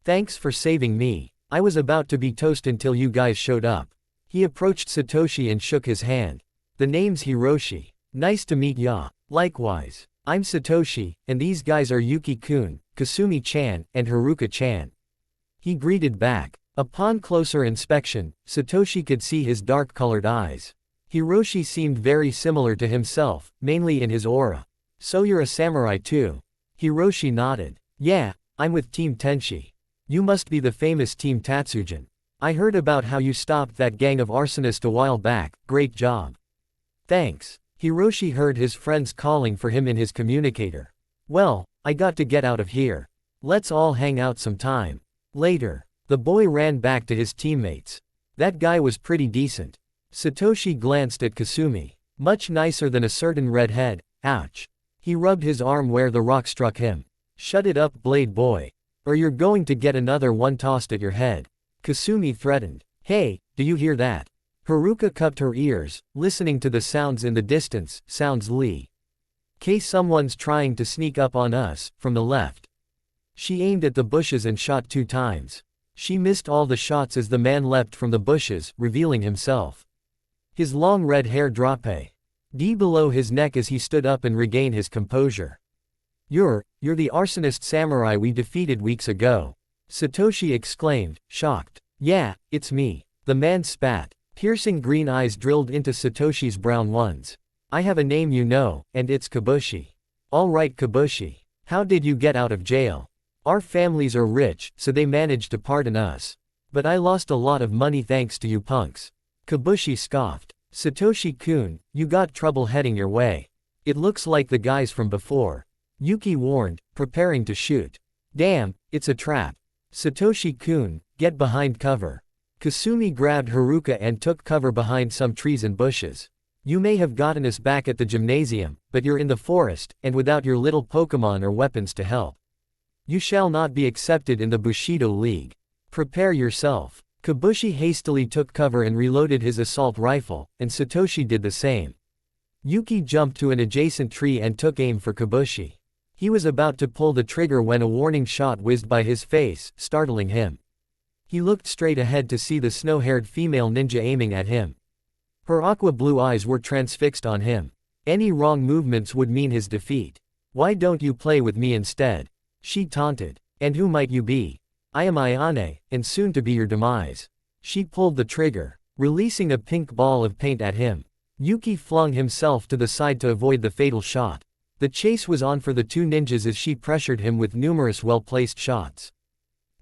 Speaker 1: Thanks for saving me. I was about to be toast until you guys showed up. He approached Satoshi and shook his hand. The name's Hiroshi. Nice to meet ya. Likewise. I'm Satoshi, and these guys are Yuki-kun, Kasumi-chan, and Haruka-chan. He greeted back. Upon closer inspection, Satoshi could see his dark-colored eyes. Hiroshi seemed very similar to himself, mainly in his aura. So you're a samurai too? Hiroshi nodded. Yeah, I'm with Team Tenshi. You must be the famous Team Tatsujin. I heard about how you stopped that gang of arsonists a while back, great job. Thanks. Hiroshi heard his friends calling for him in his communicator. Well, I got to get out of here. Let's all hang out sometime. Later, the boy ran back to his teammates. That guy was pretty decent. Satoshi glanced at Kasumi. Much nicer than a certain redhead, ouch. He rubbed his arm where the rock struck him. Shut it up, Blade Boy. Or you're going to get another one tossed at your head. Kasumi threatened. Hey, do you hear that? Haruka cupped her ears, listening to the sounds in the distance. Sounds Lee. Case someone's trying to sneak up on us, from the left. She aimed at the bushes and shot 2 times. She missed all the shots as the man leapt from the bushes, revealing himself. His long red hair dropped below his neck as he stood up and regained his composure. You're the arsonist samurai we defeated weeks ago. Satoshi exclaimed, shocked. Yeah, it's me. The man spat. Piercing green eyes drilled into Satoshi's brown ones. I have a name you know, and it's Kabushi. All right Kabushi. How did you get out of jail? Our families are rich, so they managed to pardon us. But I lost a lot of money thanks to you punks. Kabushi scoffed. Satoshi-kun, you got trouble heading your way. It looks like the guys from before. Yuki warned, preparing to shoot. Damn, it's a trap. Satoshi-kun, get behind cover. Kasumi grabbed Haruka and took cover behind some trees and bushes. You may have gotten us back at the gymnasium, but you're in the forest, and without your little Pokemon or weapons to help. You shall not be accepted in the Bushido League. Prepare yourself. Kabushi hastily took cover and reloaded his assault rifle, and Satoshi did the same. Yuki jumped to an adjacent tree and took aim for Kabushi. He was about to pull the trigger when a warning shot whizzed by his face, startling him. He looked straight ahead to see the snow-haired female ninja aiming at him. Her aqua-blue eyes were transfixed on him. Any wrong movements would mean his defeat. "Why don't you play with me instead?" she taunted. "And who might you be?" "I am Ayane, and soon to be your demise." She pulled the trigger, releasing a pink ball of paint at him. Yuki flung himself to the side to avoid the fatal shot. The chase was on for the two ninjas as she pressured him with numerous well-placed shots.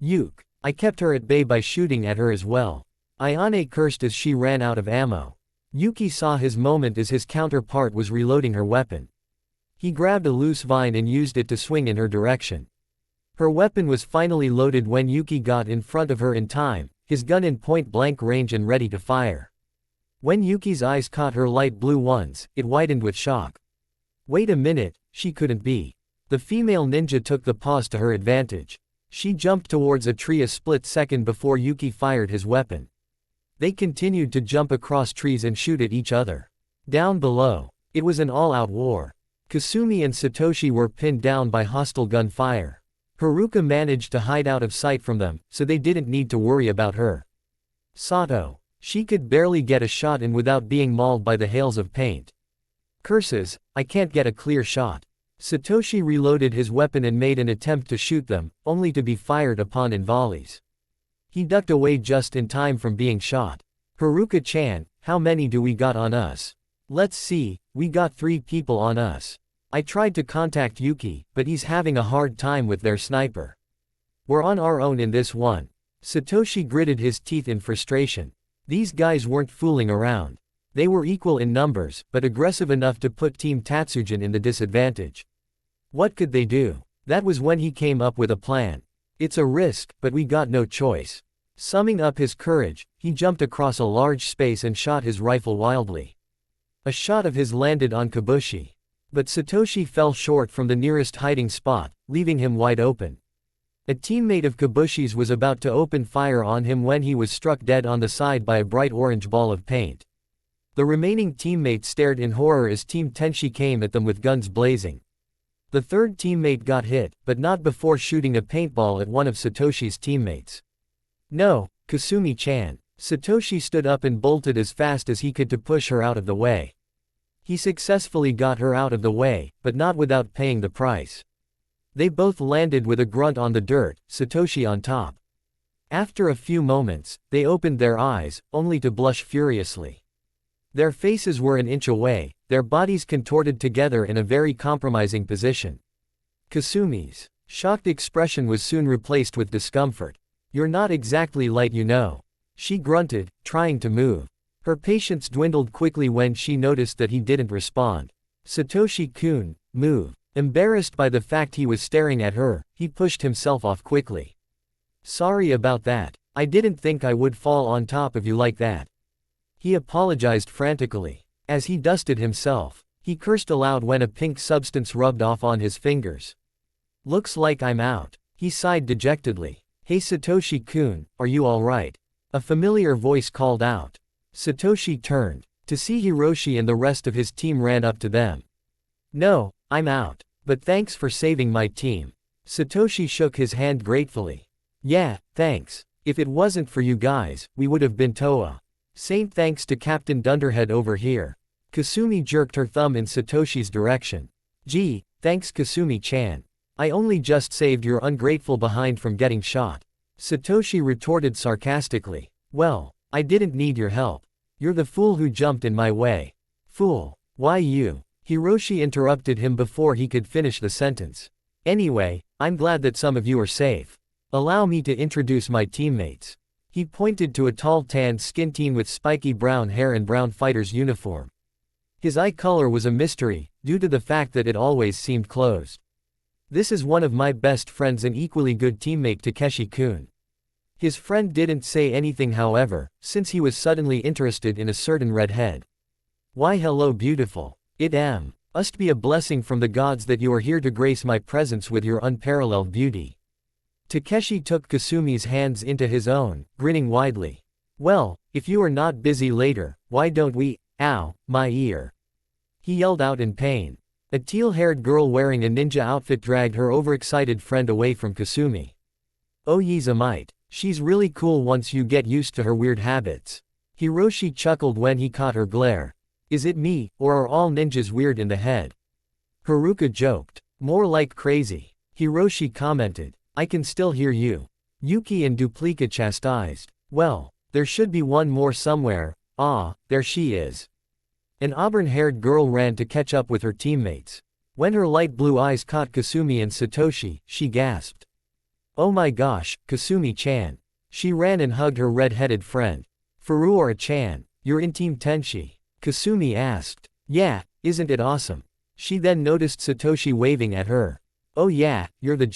Speaker 1: "Yuke, I kept her at bay by shooting at her as well." Ayane cursed as she ran out of ammo. Yuki saw his moment as his counterpart was reloading her weapon. He grabbed a loose vine and used it to swing in her direction. Her weapon was finally loaded when Yuki got in front of her in time, his gun in point-blank range and ready to fire. When Yuki's eyes caught her light blue ones, it widened with shock. Wait a minute, she couldn't be. The female ninja took the pause to her advantage. She jumped towards a tree a split second before Yuki fired his weapon. They continued to jump across trees and shoot at each other. Down below, it was an all-out war. Kasumi and Satoshi were pinned down by hostile gunfire. Haruka managed to hide out of sight from them, so they didn't need to worry about her. Sato. She could barely get a shot in without being mauled by the hails of paint. Curses, I can't get a clear shot. Satoshi reloaded his weapon and made an attempt to shoot them, only to be fired upon in volleys. He ducked away just in time from being shot. Haruka-chan, how many do we got on us? Let's see, we got 3 people on us. I tried to contact Yuki, but he's having a hard time with their sniper. We're on our own in this one. Satoshi gritted his teeth in frustration. These guys weren't fooling around. They were equal in numbers, but aggressive enough to put Team Tatsujin in the disadvantage. What could they do? That was when he came up with a plan. It's a risk, but we got no choice. Summing up his courage, he jumped across a large space and shot his rifle wildly. A shot of his landed on Kabushi. But Satoshi fell short from the nearest hiding spot, leaving him wide open. A teammate of Kabushi's was about to open fire on him when he was struck dead on the side by a bright orange ball of paint. The remaining teammates stared in horror as Team Tenshi came at them with guns blazing. The third teammate got hit, but not before shooting a paintball at one of Satoshi's teammates. "No, Kasumi-chan." Satoshi stood up and bolted as fast as he could to push her out of the way. He successfully got her out of the way, but not without paying the price. They both landed with a grunt on the dirt, Satoshi on top. After a few moments, they opened their eyes, only to blush furiously. Their faces were an inch away, their bodies contorted together in a very compromising position. Kasumi's shocked expression was soon replaced with discomfort. "You're not exactly light, you know." She grunted, trying to move. Her patience dwindled quickly when she noticed that he didn't respond. "Satoshi-kun, move." Embarrassed by the fact he was staring at her, he pushed himself off quickly. "Sorry about that. I didn't think I would fall on top of you like that." He apologized frantically. As he dusted himself, he cursed aloud when a pink substance rubbed off on his fingers. "Looks like I'm out." He sighed dejectedly. "Hey Satoshi-kun, are you alright?" A familiar voice called out. Satoshi turned. To see Hiroshi and the rest of his team ran up to them. "No, I'm out. But thanks for saving my team." Satoshi shook his hand gratefully. "Yeah, thanks. If it wasn't for you guys, we would have been Toa. Saint thanks to Captain Dunderhead over here." Kasumi jerked her thumb in Satoshi's direction. "Gee, thanks Kasumi-chan. I only just saved your ungrateful behind from getting shot." Satoshi retorted sarcastically. "Well, I didn't need your help. You're the fool who jumped in my way." "Fool? Why you?" Hiroshi interrupted him before he could finish the sentence. "Anyway, I'm glad that some of you are safe. Allow me to introduce my teammates." He pointed to a tall tan-skinned teen with spiky brown hair and brown fighter's uniform. His eye color was a mystery, due to the fact that it always seemed closed. "This is one of my best friends and equally good teammate Takeshi-kun." His friend didn't say anything however, since he was suddenly interested in a certain redhead. "Why hello beautiful. It must be a blessing from the gods that you are here to grace my presence with your unparalleled beauty." Takeshi took Kasumi's hands into his own, grinning widely. Well, if you are not busy later, why don't we— ow, my ear. He yelled out in pain. A teal-haired girl wearing a ninja outfit dragged her overexcited friend away from Kasumi. Oh ye's a mite. She's really cool once you get used to her weird habits. Hiroshi chuckled when he caught her glare. Is it me, or are all ninjas weird in the head? Haruka joked. More like crazy. Hiroshi commented. I can still hear you. Yuki and Duplica chastised. Well, there should be one more somewhere. Ah, there she is. An auburn-haired girl ran to catch up with her teammates. When her light blue eyes caught Kasumi and Satoshi, she gasped. Oh my gosh, Kasumi-chan. She ran and hugged her red-headed friend. Furuura-chan, you're in Team Tenshi? Kasumi asked. Yeah, isn't it awesome? She then noticed Satoshi waving at her. Oh yeah, you're the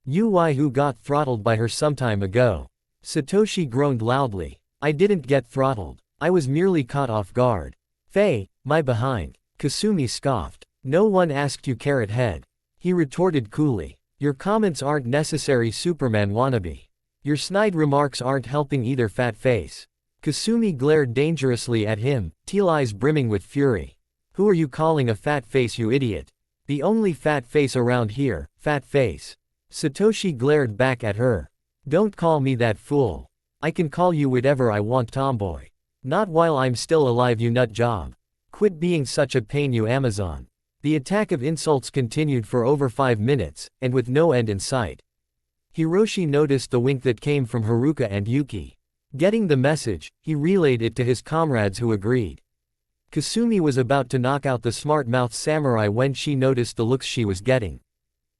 Speaker 1: GUI who got throttled by her some time ago. Satoshi groaned loudly. I didn't get throttled. I was merely caught off guard. Faye, my behind. Kasumi scoffed. No one asked you, carrot head. He retorted coolly. Your comments aren't necessary, Superman wannabe. Your snide remarks aren't helping either, fat face. Kasumi glared dangerously at him, teal eyes brimming with fury. Who are you calling a fat face, you idiot? The only fat face around here, fat face. Satoshi glared back at her. Don't call me that fool. I can call you whatever I want, tomboy. Not while I'm still alive, you nut job. Quit being such a pain, you Amazon. The attack of insults continued for over 5 minutes, and with no end in sight. Hiroshi noticed the wink that came from Haruka and Yuki. Getting the message, he relayed it to his comrades who agreed. Kasumi was about to knock out the smart-mouthed samurai when she noticed the looks she was getting.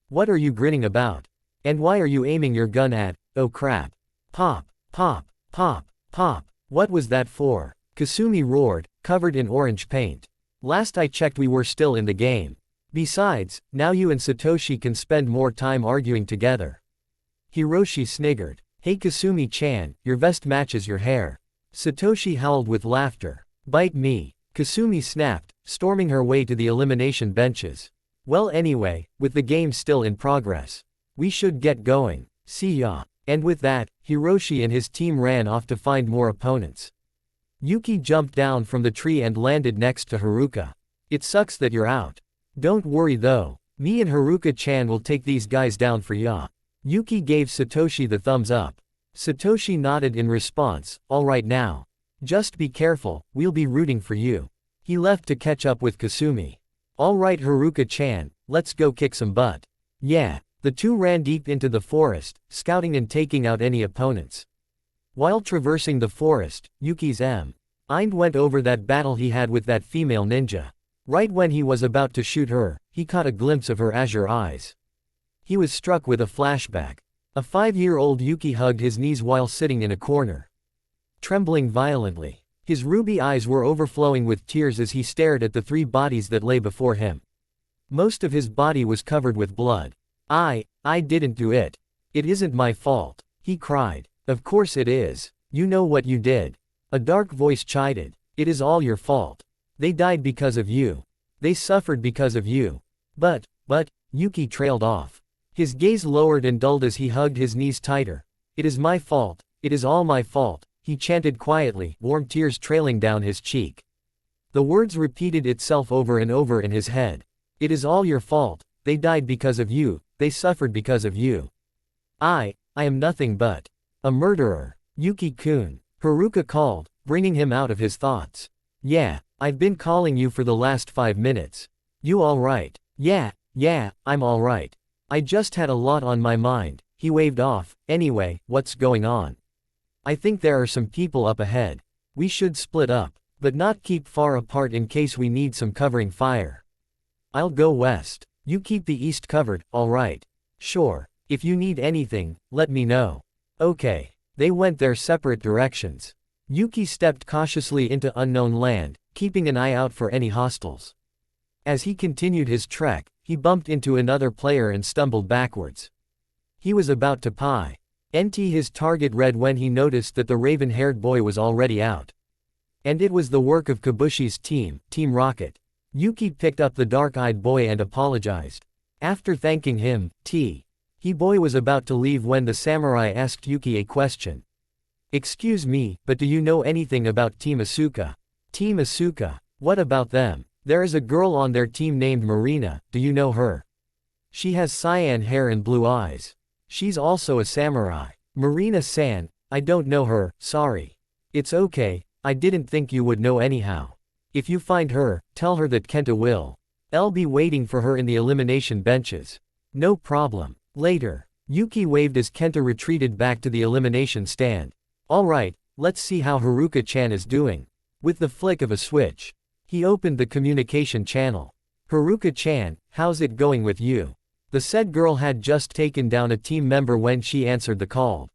Speaker 1: What are you grinning about? And why are you aiming your gun at— oh crap. Pop, pop, pop, pop. What was that for? Kasumi roared, covered in orange paint. Last I checked we were still in the game. Besides, now you and Satoshi can spend more time arguing together. Hiroshi sniggered. Hey Kasumi-chan, your vest matches your hair. Satoshi howled with laughter. Bite me. Kasumi snapped, storming her way to the elimination benches. Well anyway, with the game still in progress, we should get going. See ya. And with that, Hiroshi and his team ran off to find more opponents. Yuki jumped down from the tree and landed next to Haruka. It sucks that you're out. Don't worry though, me and Haruka-chan will take these guys down for ya. Yuki gave Satoshi the thumbs up. Satoshi nodded in response. Alright now. Just be careful, we'll be rooting for you. He left to catch up with Kasumi. Alright Haruka-chan, let's go kick some butt. Yeah. The two ran deep into the forest, scouting and taking out any opponents. While traversing the forest, Yuki's mind went over that battle he had with that female ninja. Right when he was about to shoot her, he caught a glimpse of her azure eyes. He was struck with a flashback. A 5-year-old Yuki hugged his knees while sitting in a corner, trembling violently. His ruby eyes were overflowing with tears as he stared at the 3 bodies that lay before him. Most of his body was covered with blood. I didn't do it. It isn't my fault, he cried. Of course it is. You know what you did. A dark voice chided. It is all your fault. They died because of you. They suffered because of you. But, Yuki trailed off. His gaze lowered and dulled as he hugged his knees tighter. It is my fault. It is all my fault, he chanted quietly, warm tears trailing down his cheek. The words repeated itself over and over in his head. It is all your fault. They died because of you. They suffered because of you. I am nothing but a murderer. Yuki-kun, Haruka called, bringing him out of his thoughts. Yeah, I've been calling you for the last 5 minutes. You alright? Yeah, I'm alright. I just had a lot on my mind. He waved off. Anyway, what's going on? I think there are some people up ahead. We should split up, but not keep far apart in case we need some covering fire. I'll go west. You keep the east covered, alright. Sure. If you need anything, let me know. Okay. They went their separate directions. Yuki stepped cautiously into unknown land, keeping an eye out for any hostiles. As he continued his trek, he bumped into another player and stumbled backwards. He was about to his target read when he noticed that the raven-haired boy was already out. And it was the work of Kabushi's team, Team Rocket. Yuki picked up the dark-eyed boy and apologized. After thanking him, Boy was about to leave when the samurai asked Yuki a question. Excuse me, but do you know anything about Team Asuka? Team Asuka? What about them? There is a girl on their team named Marina, do you know her? She has cyan hair and blue eyes. She's also a samurai. Marina-san, I don't know her, sorry. It's okay, I didn't think you would know anyhow. If you find her, tell her that Kenta will. I'll be waiting for her in the elimination benches. No problem. Later, Yuki waved as Kenta retreated back to the elimination stand. Alright, let's see how Haruka-chan is doing. With the flick of a switch, he opened the communication channel. Haruka-chan, how's it going with you? The said girl had just taken down a team member when she answered the call.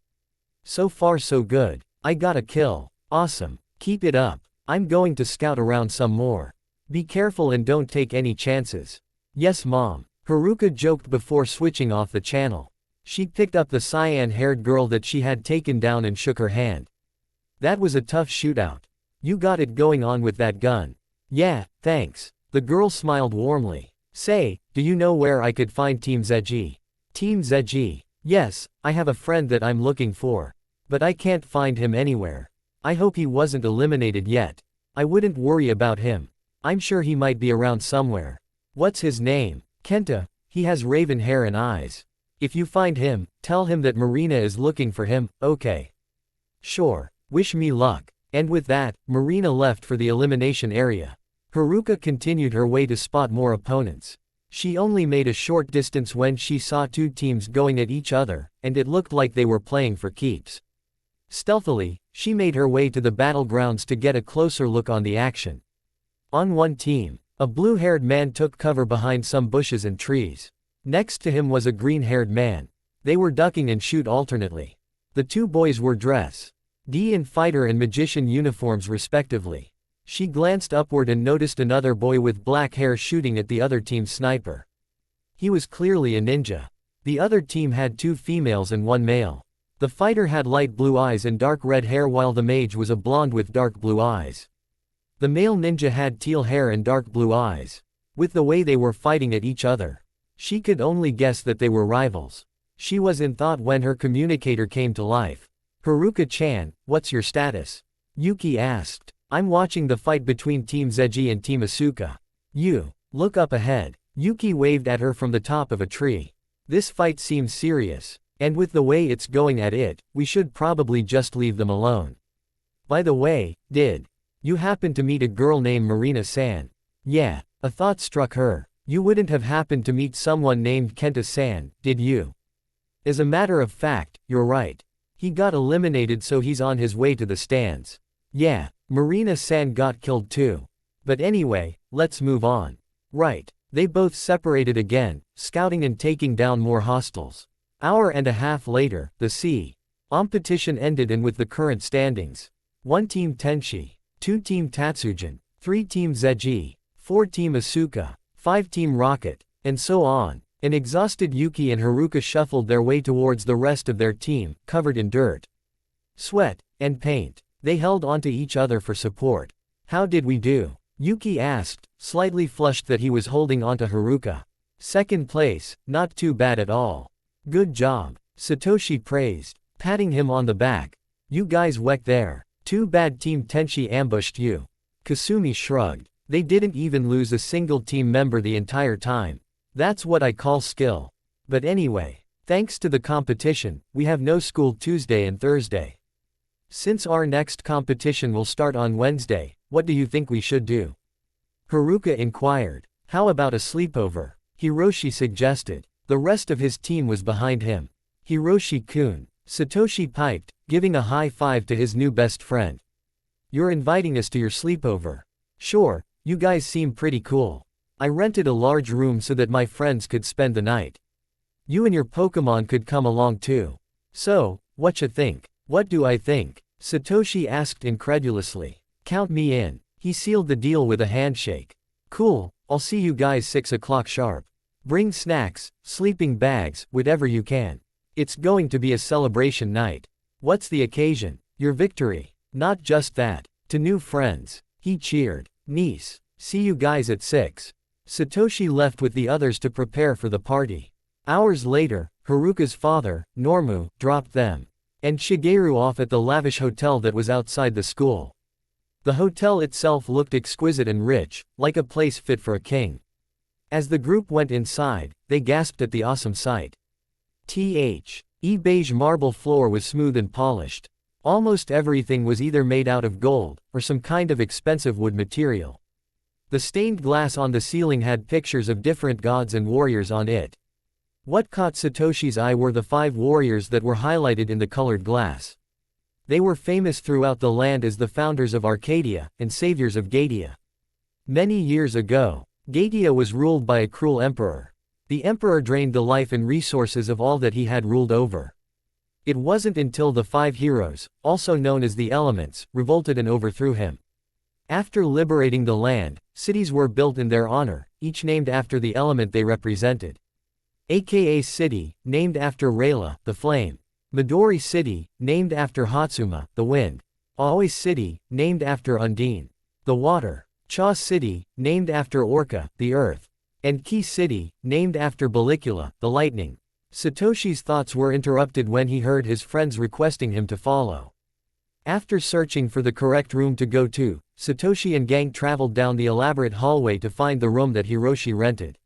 Speaker 1: So far so good. I got a kill. Awesome. Keep it up. I'm going to scout around some more. Be careful and don't take any chances. Yes mom. Haruka joked before switching off the channel. She picked up the cyan-haired girl that she had taken down and shook her hand. That was a tough shootout. You got it going on with that gun. Yeah, thanks. The girl smiled warmly. Say, do you know where I could find Team Zeji? Team Zeji? Yes, I have a friend that I'm looking for. But I can't find him anywhere. I hope he wasn't eliminated yet. I wouldn't worry about him. I'm sure he might be around somewhere. What's his name? Kenta. He has raven hair and eyes. If you find him, tell him that Marina is looking for him, okay? Sure. Wish me luck. And with that, Marina left for the elimination area. Haruka continued her way to spot more opponents. She only made a short distance when she saw two teams going at each other, and it looked like they were playing for keeps. Stealthily, she made her way to the battlegrounds to get a closer look on the action. On one team, a blue-haired man took cover behind some bushes and trees. Next to him was a green-haired man. They were ducking and shoot alternately. The two boys were dressed in fighter and magician uniforms respectively. She glanced upward and noticed another boy with black hair shooting at the other team's sniper. He was clearly a ninja. The other team had two females and one male. The fighter had light blue eyes and dark red hair while the mage was a blonde with dark blue eyes. The male ninja had teal hair and dark blue eyes. With the way they were fighting at each other, she could only guess that they were rivals. She was in thought when her communicator came to life. Haruka-chan, what's your status? Yuki asked. I'm watching the fight between Team Zeji and Team Asuka. You, look up ahead. Yuki waved at her from the top of a tree. This fight seems serious. And with the way it's going at it, we should probably just leave them alone. By the way, did you happen to meet a girl named Marina-san? Yeah, a thought struck her. You wouldn't have happened to meet someone named Kenta-san, did you? As a matter of fact, you're right. He got eliminated so he's on his way to the stands. Yeah, Marina-san got killed too. But anyway, let's move on. Right, they both separated again, scouting and taking down more hostiles. Hour and a half later, the competition ended and with the current standings. 1 Team Tenshi, 2 Team Tatsujin, 3 Team Zeji, 4 Team Asuka, 5 Team Rocket, and so on. An exhausted Yuki and Haruka shuffled their way towards the rest of their team, covered in dirt, sweat, and paint. They held onto each other for support. How did we do? Yuki asked, slightly flushed that he was holding onto Haruka. Second place, not too bad at all. Good job. Satoshi praised, patting him on the back. You guys wrecked there. Too bad Team Tenshi ambushed you. Kasumi shrugged. They didn't even lose a single team member the entire time. That's what I call skill. But anyway, thanks to the competition, we have no school Tuesday and Thursday. Since our next competition will start on Wednesday, what do you think we should do? Haruka inquired. How about a sleepover? Hiroshi suggested. The rest of his team was behind him. Hiroshi-kun. Satoshi piped, giving a high five to his new best friend. You're inviting us to your sleepover. Sure, you guys seem pretty cool. I rented a large room so that my friends could spend the night. You and your Pokemon could come along too. So, whatcha think? What do I think? Satoshi asked incredulously. Count me in. He sealed the deal with a handshake. Cool, I'll see you guys 6 o'clock sharp. Bring snacks, sleeping bags, whatever you can. It's going to be a celebration night. What's the occasion? Your victory. Not just that. To new friends. He cheered. Nice. See you guys at 6. Satoshi left with the others to prepare for the party. Hours later, Haruka's father, Normu, dropped them and Shigeru off at the lavish hotel that was outside the school. The hotel itself looked exquisite and rich, like a place fit for a king. As the group went inside, they gasped at the awesome sight. The beige marble floor was smooth and polished. Almost everything was either made out of gold, or some kind of expensive wood material. The stained glass on the ceiling had pictures of different gods and warriors on it. What caught Satoshi's eye were the 5 warriors that were highlighted in the colored glass. They were famous throughout the land as the founders of Arcadia, and saviors of Gadia. Many years ago, Gadia was ruled by a cruel emperor. The emperor drained the life and resources of all that he had ruled over. It wasn't until the 5 heroes, also known as the elements, revolted and overthrew him. After liberating the land, cities were built in their honor, each named after the element they represented. aka City, named after Rayla, the flame. Midori City, named after Hatsuma, the wind. Aoi City, named after Undine, the water. Cha City, named after Orca, the earth. And Ki City, named after Balicula, the lightning. Satoshi's thoughts were interrupted when he heard his friends requesting him to follow. After searching for the correct room to go to, Satoshi and gang traveled down the elaborate hallway to find the room that Hiroshi rented.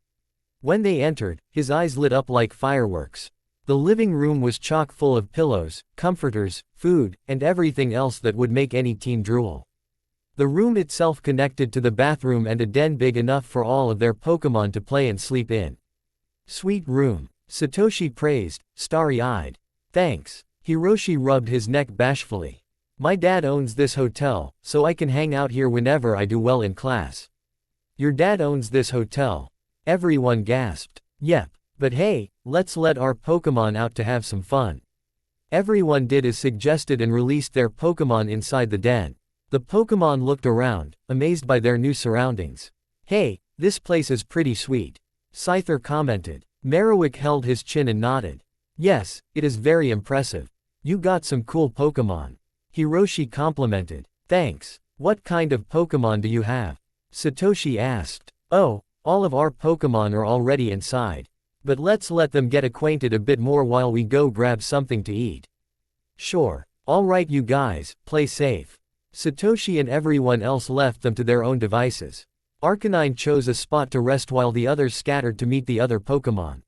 Speaker 1: When they entered, his eyes lit up like fireworks. The living room was chock full of pillows, comforters, food, and everything else that would make any teen drool. The room itself connected to the bathroom and a den big enough for all of their Pokémon to play and sleep in. Sweet room, Satoshi praised, starry-eyed. Thanks. Hiroshi rubbed his neck bashfully. My dad owns this hotel, so I can hang out here whenever I do well in class. Your dad owns this hotel. Everyone gasped. Yep. But hey, let's let our Pokémon out to have some fun. Everyone did as suggested and released their Pokémon inside the den. The Pokémon looked around, amazed by their new surroundings. Hey, this place is pretty sweet. Scyther commented. Marowak held his chin and nodded. Yes, it is very impressive. You got some cool Pokémon. Hiroshi complimented. Thanks. What kind of Pokémon do you have? Satoshi asked. Oh, all of our Pokémon are already inside. But let's let them get acquainted a bit more while we go grab something to eat. Sure. Alright you guys, play safe. Satoshi and everyone else left them to their own devices. Arcanine chose a spot to rest while the others scattered to meet the other Pokémon.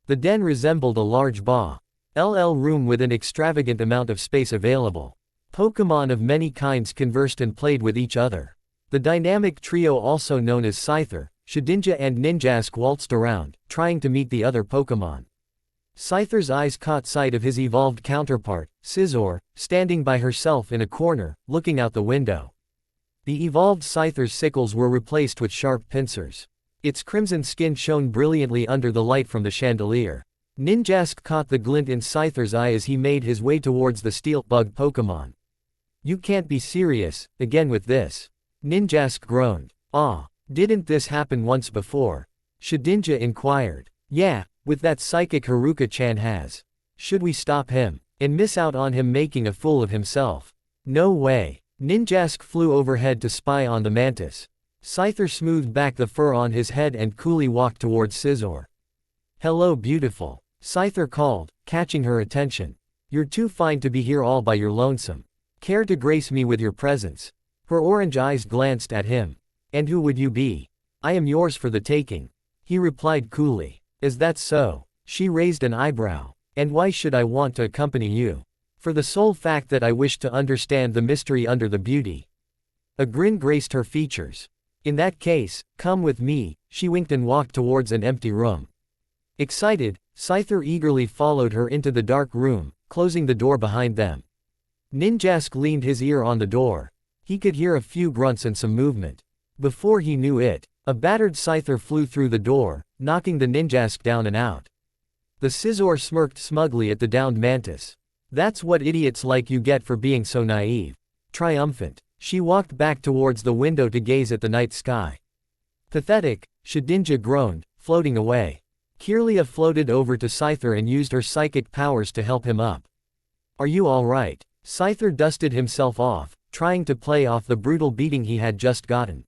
Speaker 1: The den resembled a large LL room with an extravagant amount of space available. Pokémon of many kinds conversed and played with each other. The dynamic trio also known as Scyther, Shedinja and Ninjask waltzed around, trying to meet the other Pokémon. Scyther's eyes caught sight of his evolved counterpart, Scizor, standing by herself in a corner, looking out the window. The evolved Scyther's sickles were replaced with sharp pincers. Its crimson skin shone brilliantly under the light from the chandelier. Ninjask caught the glint in Scyther's eye as he made his way towards the steel bug Pokémon. You can't be serious, again with this. Ninjask groaned. Ah. Didn't this happen once before? Shedinja inquired. Yeah, with that psychic Haruka-chan has. Should we stop him and miss out on him making a fool of himself? No way. Ninjask flew overhead to spy on the mantis. Scyther smoothed back the fur on his head and coolly walked towards Scizor. Hello beautiful. Scyther called, catching her attention. You're too fine to be here all by your lonesome. Care to grace me with your presence? Her orange eyes glanced at him. And who would you be? I am yours for the taking. He replied coolly. Is that so? She raised an eyebrow. And why should I want to accompany you? For the sole fact that I wish to understand the mystery under the beauty. A grin graced her features. In that case, come with me, she winked and walked towards an empty room. Excited, Scyther eagerly followed her into the dark room, closing the door behind them. Ninjask leaned his ear on the door. He could hear a few grunts and some movement. Before he knew it, a battered Scyther flew through the door, knocking the Ninjask down and out. The Scizor smirked smugly at the downed mantis. That's what idiots like you get for being so naive. Triumphant, she walked back towards the window to gaze at the night sky. Pathetic, Shedinja groaned, floating away. Kirlia floated over to Scyther and used her psychic powers to help him up. Are you alright? Scyther dusted himself off, trying to play off the brutal beating he had just gotten.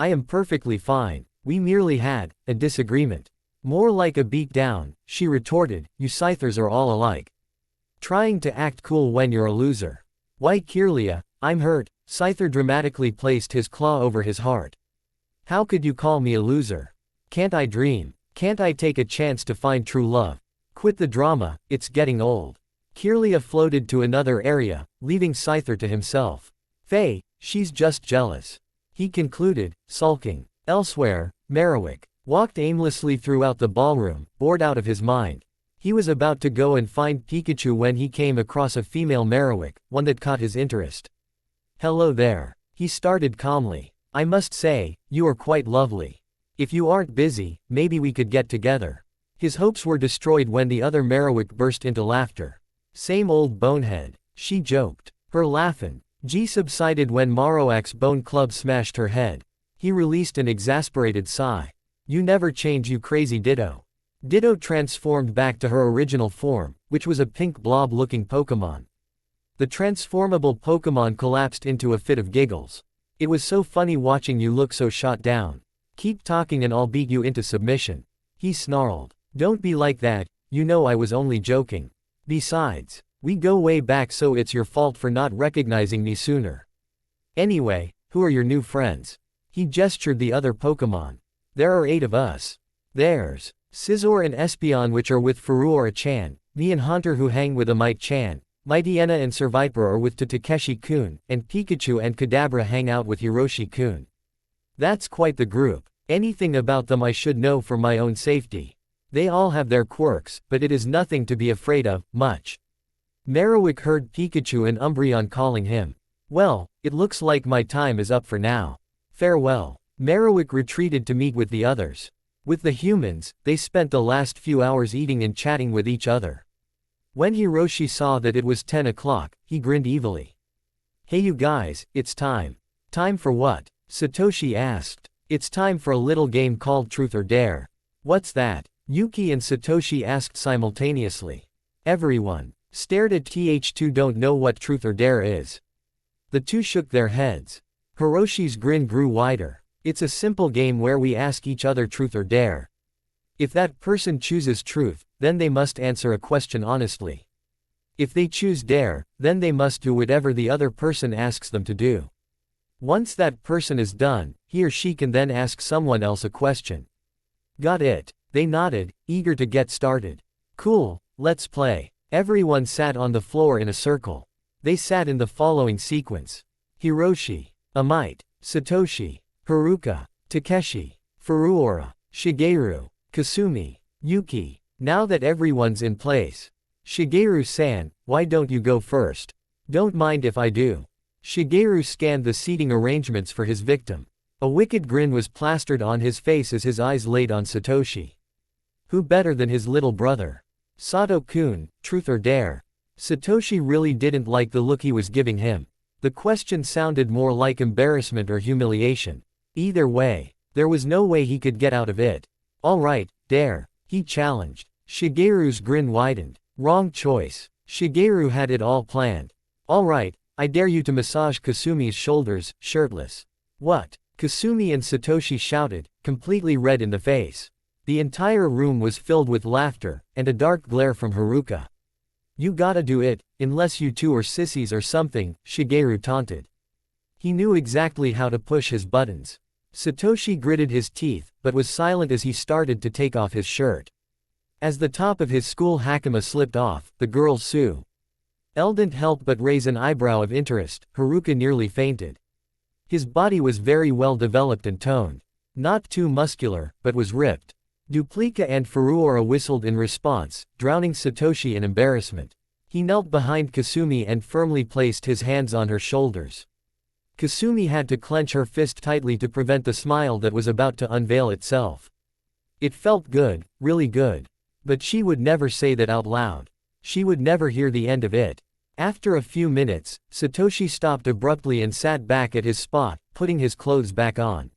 Speaker 1: I am perfectly fine. We merely had a disagreement. More like a beatdown, she retorted, you Scythers are all alike. Trying to act cool when you're a loser. Why Kirlia, I'm hurt, Scyther dramatically placed his claw over his heart. How could you call me a loser? Can't I dream? Can't I take a chance to find true love? Quit the drama, it's getting old. Kirlia floated to another area, leaving Scyther to himself. Faye, she's just jealous. He concluded, sulking. Elsewhere, Merriwick walked aimlessly throughout the ballroom, bored out of his mind. He was about to go and find Pikachu when he came across a female Merriwick, one that caught his interest. Hello there. He started calmly. I must say, you are quite lovely. If you aren't busy, maybe we could get together. His hopes were destroyed when the other Merriwick burst into laughter. Same old bonehead, she joked. Her laughing subsided when Marowak's bone club smashed her head. He released an exasperated sigh. You never change, you crazy Ditto. Ditto transformed back to her original form, which was a pink blob-looking Pokémon. The transformable Pokémon collapsed into a fit of giggles. It was so funny watching you look so shot down. Keep talking and I'll beat you into submission. He snarled. Don't be like that, you know I was only joking. Besides, we go way back, so it's your fault for not recognizing me sooner. Anyway, who are your new friends? He gestured the other Pokémon. There are 8 of us. There's Scizor and Espeon, which are with Furuora-chan, me and Haunter who hang with Amite-chan, Mightyena and Survivor are with Takeshi-kun, and Pikachu and Kadabra hang out with Hiroshi-kun. That's quite the group. Anything about them I should know for my own safety. They all have their quirks, but it is nothing to be afraid of, much. Merriwick heard Pikachu and Umbreon calling him. Well, it looks like my time is up for now. Farewell. Merriwick retreated to meet with the others. With the humans, they spent the last few hours eating and chatting with each other. When Hiroshi saw that it was 10 o'clock, he grinned evilly. Hey you guys, it's time. Time for what? Satoshi asked. It's time for a little game called Truth or Dare. What's that? Yuki and Satoshi asked simultaneously. Everyone stared at TH2, don't know what Truth or Dare is. The two shook their heads. Hiroshi's grin grew wider. It's a simple game where we ask each other truth or dare. If that person chooses truth, then they must answer a question honestly. If they choose dare, then they must do whatever the other person asks them to do. Once that person is done, he or she can then ask someone else a question. Got it? They nodded, eager to get started. Cool, let's play. Everyone sat on the floor in a circle. They sat in the following sequence. Hiroshi, Amite, Satoshi, Haruka, Takeshi, Furuora, Shigeru, Kasumi, Yuki. Now that everyone's in place. Shigeru-san, why don't you go first? Don't mind if I do. Shigeru scanned the seating arrangements for his victim. A wicked grin was plastered on his face as his eyes laid on Satoshi. Who better than his little brother? Sato-kun, truth or dare? Satoshi really didn't like the look he was giving him. The question sounded more like embarrassment or humiliation. Either way, there was no way he could get out of it. All right, dare, he challenged. Shigeru's grin widened. Wrong choice. Shigeru had it all planned. All right, I dare you to massage Kasumi's shoulders, shirtless. What? Kasumi and Satoshi shouted, completely red in the face. The entire room was filled with laughter, and a dark glare from Haruka. You gotta do it, unless you two are sissies or something, Shigeru taunted. He knew exactly how to push his buttons. Satoshi gritted his teeth, but was silent as he started to take off his shirt. As the top of his school hakama slipped off, the girl Sue didn't help but raise an eyebrow of interest. Haruka nearly fainted. His body was very well developed and toned. Not too muscular, but was ripped. Duplica and Furuora whistled in response, drowning Satoshi in embarrassment. He knelt behind Kasumi and firmly placed his hands on her shoulders. Kasumi had to clench her fist tightly to prevent the smile that was about to unveil itself. It felt good, really good. But she would never say that out loud. She would never hear the end of it. After a few minutes, Satoshi stopped abruptly and sat back at his spot, putting his clothes back on.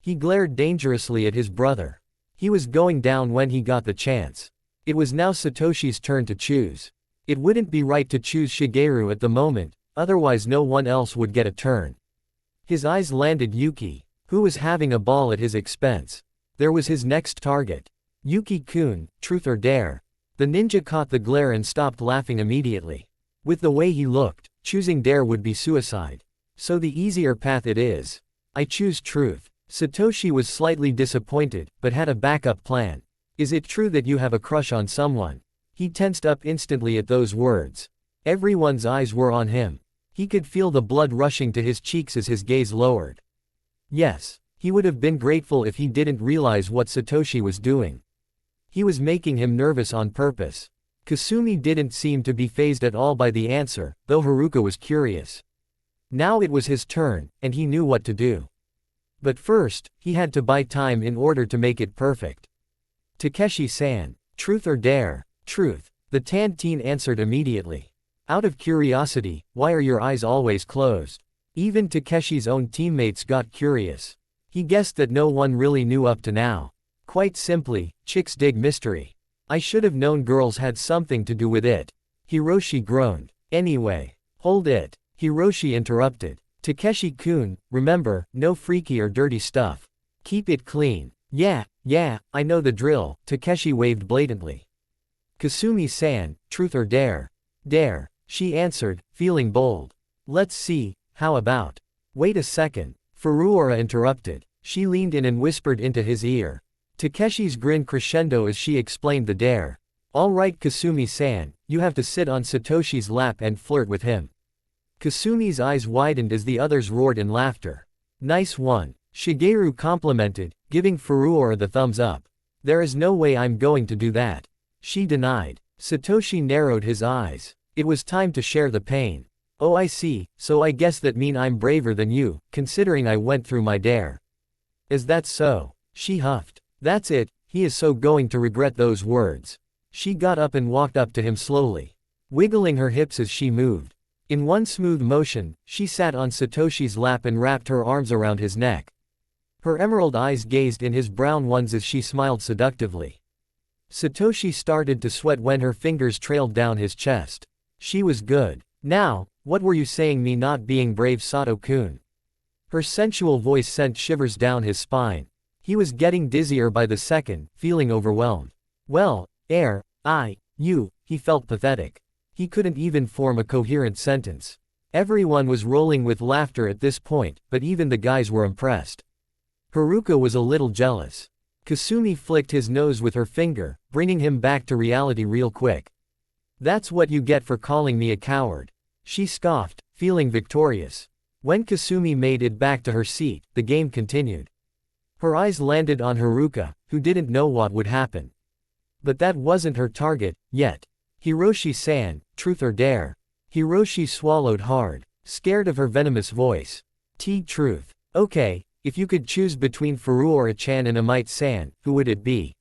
Speaker 1: He glared dangerously at his brother. He was going down when he got the chance. It was now Satoshi's turn to choose. It wouldn't be right to choose Shigeru at the moment, otherwise no one else would get a turn. His eyes landed Yuki, who was having a ball at his expense. There was his next target. Yuki-kun, truth or dare? The ninja caught the glare and stopped laughing immediately. With the way he looked, choosing dare would be suicide. So the easier path it is. I choose truth. Satoshi was slightly disappointed, but had a backup plan. Is it true that you have a crush on someone? He tensed up instantly at those words. Everyone's eyes were on him. He could feel the blood rushing to his cheeks as his gaze lowered. Yes. He would have been grateful if he didn't realize what Satoshi was doing. He was making him nervous on purpose. Kasumi didn't seem to be fazed at all by the answer, though Haruka was curious. Now it was his turn, and he knew what to do. But first, he had to buy time in order to make it perfect. Takeshi-san, truth or dare? Truth. The tanned teen answered immediately. Out of curiosity, why are your eyes always closed? Even Takeshi's own teammates got curious. He guessed that no one really knew up to now. Quite simply, chicks dig mystery. I should have known girls had something to do with it. Hiroshi groaned. Anyway. Hold it. Hiroshi interrupted. Takeshi-kun, remember, no freaky or dirty stuff. Keep it clean. Yeah, I know the drill, Takeshi waved blatantly. Kasumi-san, truth or dare? Dare, she answered, feeling bold. Let's see, how about? Wait a second. Furuora interrupted. She leaned in and whispered into his ear. Takeshi's grin crescendo as she explained the dare. All right Kasumi-san, you have to sit on Satoshi's lap and flirt with him. Kasumi's eyes widened as the others roared in laughter. Nice one. Shigeru complimented, giving Furuora the thumbs up. There is no way I'm going to do that. She denied. Satoshi narrowed his eyes. It was time to share the pain. Oh I see, so I guess that mean I'm braver than you, considering I went through my dare. Is that so? She huffed. That's it, he is so going to regret those words. She got up and walked up to him slowly, wiggling her hips as she moved. In one smooth motion, she sat on Satoshi's lap and wrapped her arms around his neck. Her emerald eyes gazed in his brown ones as she smiled seductively. Satoshi started to sweat when her fingers trailed down his chest. She was good. Now, what were you saying me not being brave Sato-kun? Her sensual voice sent shivers down his spine. He was getting dizzier by the second, feeling overwhelmed. Well, he felt pathetic. He couldn't even form a coherent sentence. Everyone was rolling with laughter at this point, but even the guys were impressed. Haruka was a little jealous. Kasumi flicked his nose with her finger, bringing him back to reality real quick. That's what you get for calling me a coward. She scoffed, feeling victorious. When Kasumi made it back to her seat, the game continued. Her eyes landed on Haruka, who didn't know what would happen. But that wasn't her target, yet. Hiroshi-san, truth or dare? Hiroshi swallowed hard, scared of her venomous voice. Truth. Okay, if you could choose between Furuora-chan and Amite-san, who would it be?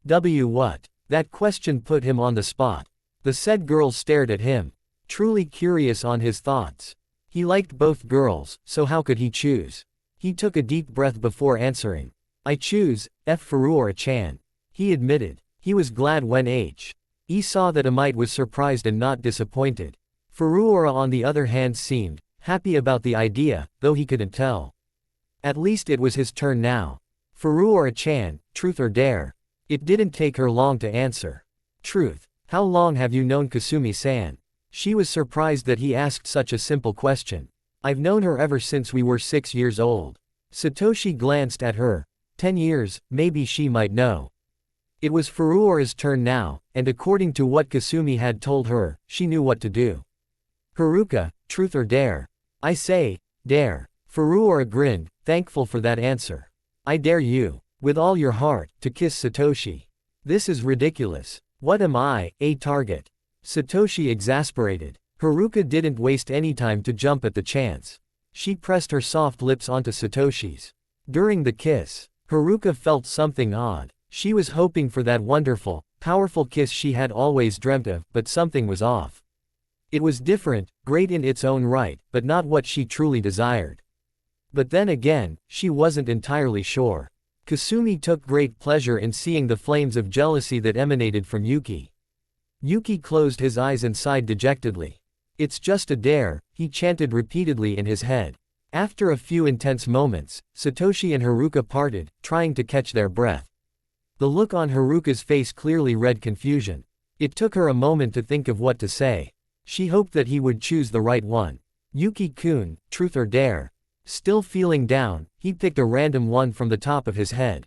Speaker 1: What? That question put him on the spot. The said girl stared at him, truly curious on his thoughts. He liked both girls, so how could he choose? He took a deep breath before answering. I choose Furuora-chan. He admitted. He was glad when he saw that Amite was surprised and not disappointed. Furuora on the other hand seemed happy about the idea, though he couldn't tell. At least it was his turn now. Furuora-chan, truth or dare? It didn't take her long to answer. Truth. How long have you known Kasumi-san? She was surprised that he asked such a simple question. I've known her ever since we were 6 years old. Satoshi glanced at her. 10 years, maybe she might know. It was Furuora's turn now, and according to what Kasumi had told her, she knew what to do. Haruka, truth or dare? I say, dare. Furuora grinned, thankful for that answer. I dare you, with all your heart, to kiss Satoshi. This is ridiculous. What am I, a target? Satoshi exasperated. Haruka didn't waste any time to jump at the chance. She pressed her soft lips onto Satoshi's. During the kiss, Haruka felt something odd. She was hoping for that wonderful, powerful kiss she had always dreamt of, but something was off. It was different, great in its own right, but not what she truly desired. But then again, she wasn't entirely sure. Kasumi took great pleasure in seeing the flames of jealousy that emanated from Yuki. Yuki closed his eyes and sighed dejectedly. It's just a dare, he chanted repeatedly in his head. After a few intense moments, Satoshi and Haruka parted, trying to catch their breath. The look on Haruka's face clearly read confusion. It took her a moment to think of what to say. She hoped that he would choose the right one. Yuki-kun, truth or dare? Still feeling down, he picked a random one from the top of his head.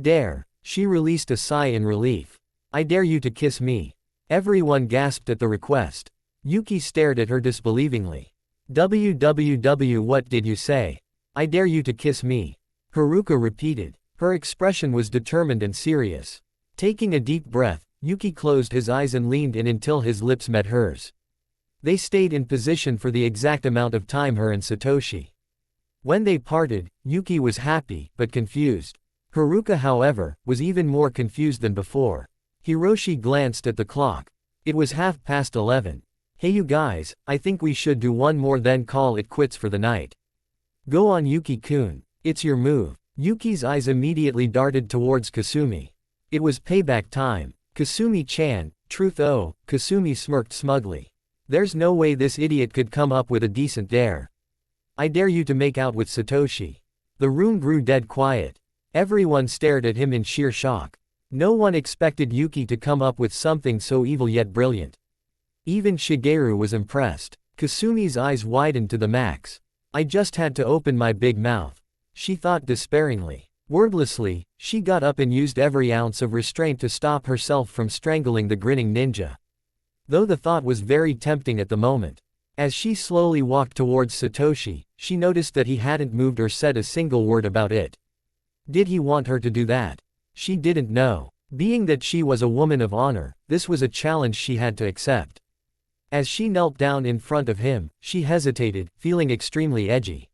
Speaker 1: Dare. She released a sigh in relief. I dare you to kiss me. Everyone gasped at the request. Yuki stared at her disbelievingly. What did you say? I dare you to kiss me. Haruka repeated. Her expression was determined and serious. Taking a deep breath, Yuki closed his eyes and leaned in until his lips met hers. They stayed in position for the exact amount of time her and Satoshi. When they parted, Yuki was happy, but confused. Haruka, however, was even more confused than before. Hiroshi glanced at the clock. It was 11:30. Hey you guys, I think we should do one more then call it quits for the night. Go on Yuki-kun, it's your move. Yuki's eyes immediately darted towards Kasumi. It was payback time. Kasumi-chan, truth oh, Kasumi smirked smugly. There's no way this idiot could come up with a decent dare. I dare you to make out with Satoshi. The room grew dead quiet. Everyone stared at him in sheer shock. No one expected Yuki to come up with something so evil yet brilliant. Even Shigeru was impressed. Kasumi's eyes widened to the max. I just had to open my big mouth. She thought despairingly. Wordlessly, she got up and used every ounce of restraint to stop herself from strangling the grinning ninja. Though the thought was very tempting at the moment. As she slowly walked towards Satoshi, she noticed that he hadn't moved or said a single word about it. Did he want her to do that? She didn't know. Being that she was a woman of honor, this was a challenge she had to accept. As she knelt down in front of him, she hesitated, feeling extremely edgy.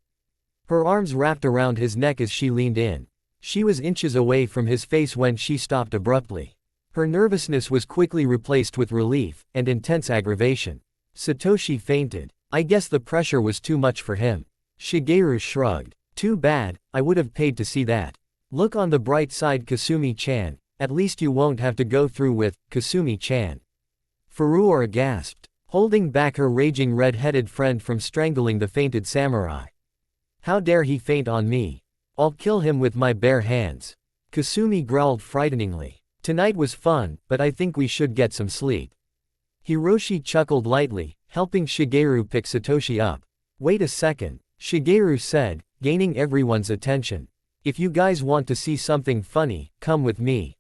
Speaker 1: Her arms wrapped around his neck as she leaned in. She was inches away from his face when she stopped abruptly. Her nervousness was quickly replaced with relief and intense aggravation. Satoshi fainted. I guess the pressure was too much for him. Shigeru shrugged. Too bad, I would have paid to see that. Look on the bright side Kasumi-chan, at least you won't have to go through with Kasumi-chan. Furuora gasped, holding back her raging red-headed friend from strangling the fainted samurai. How dare he faint on me? I'll kill him with my bare hands. Kasumi growled frighteningly. Tonight was fun, but I think we should get some sleep. Hiroshi chuckled lightly, helping Shigeru pick Satoshi up. Wait a second, Shigeru said, gaining everyone's attention. If you guys want to see something funny, come with me.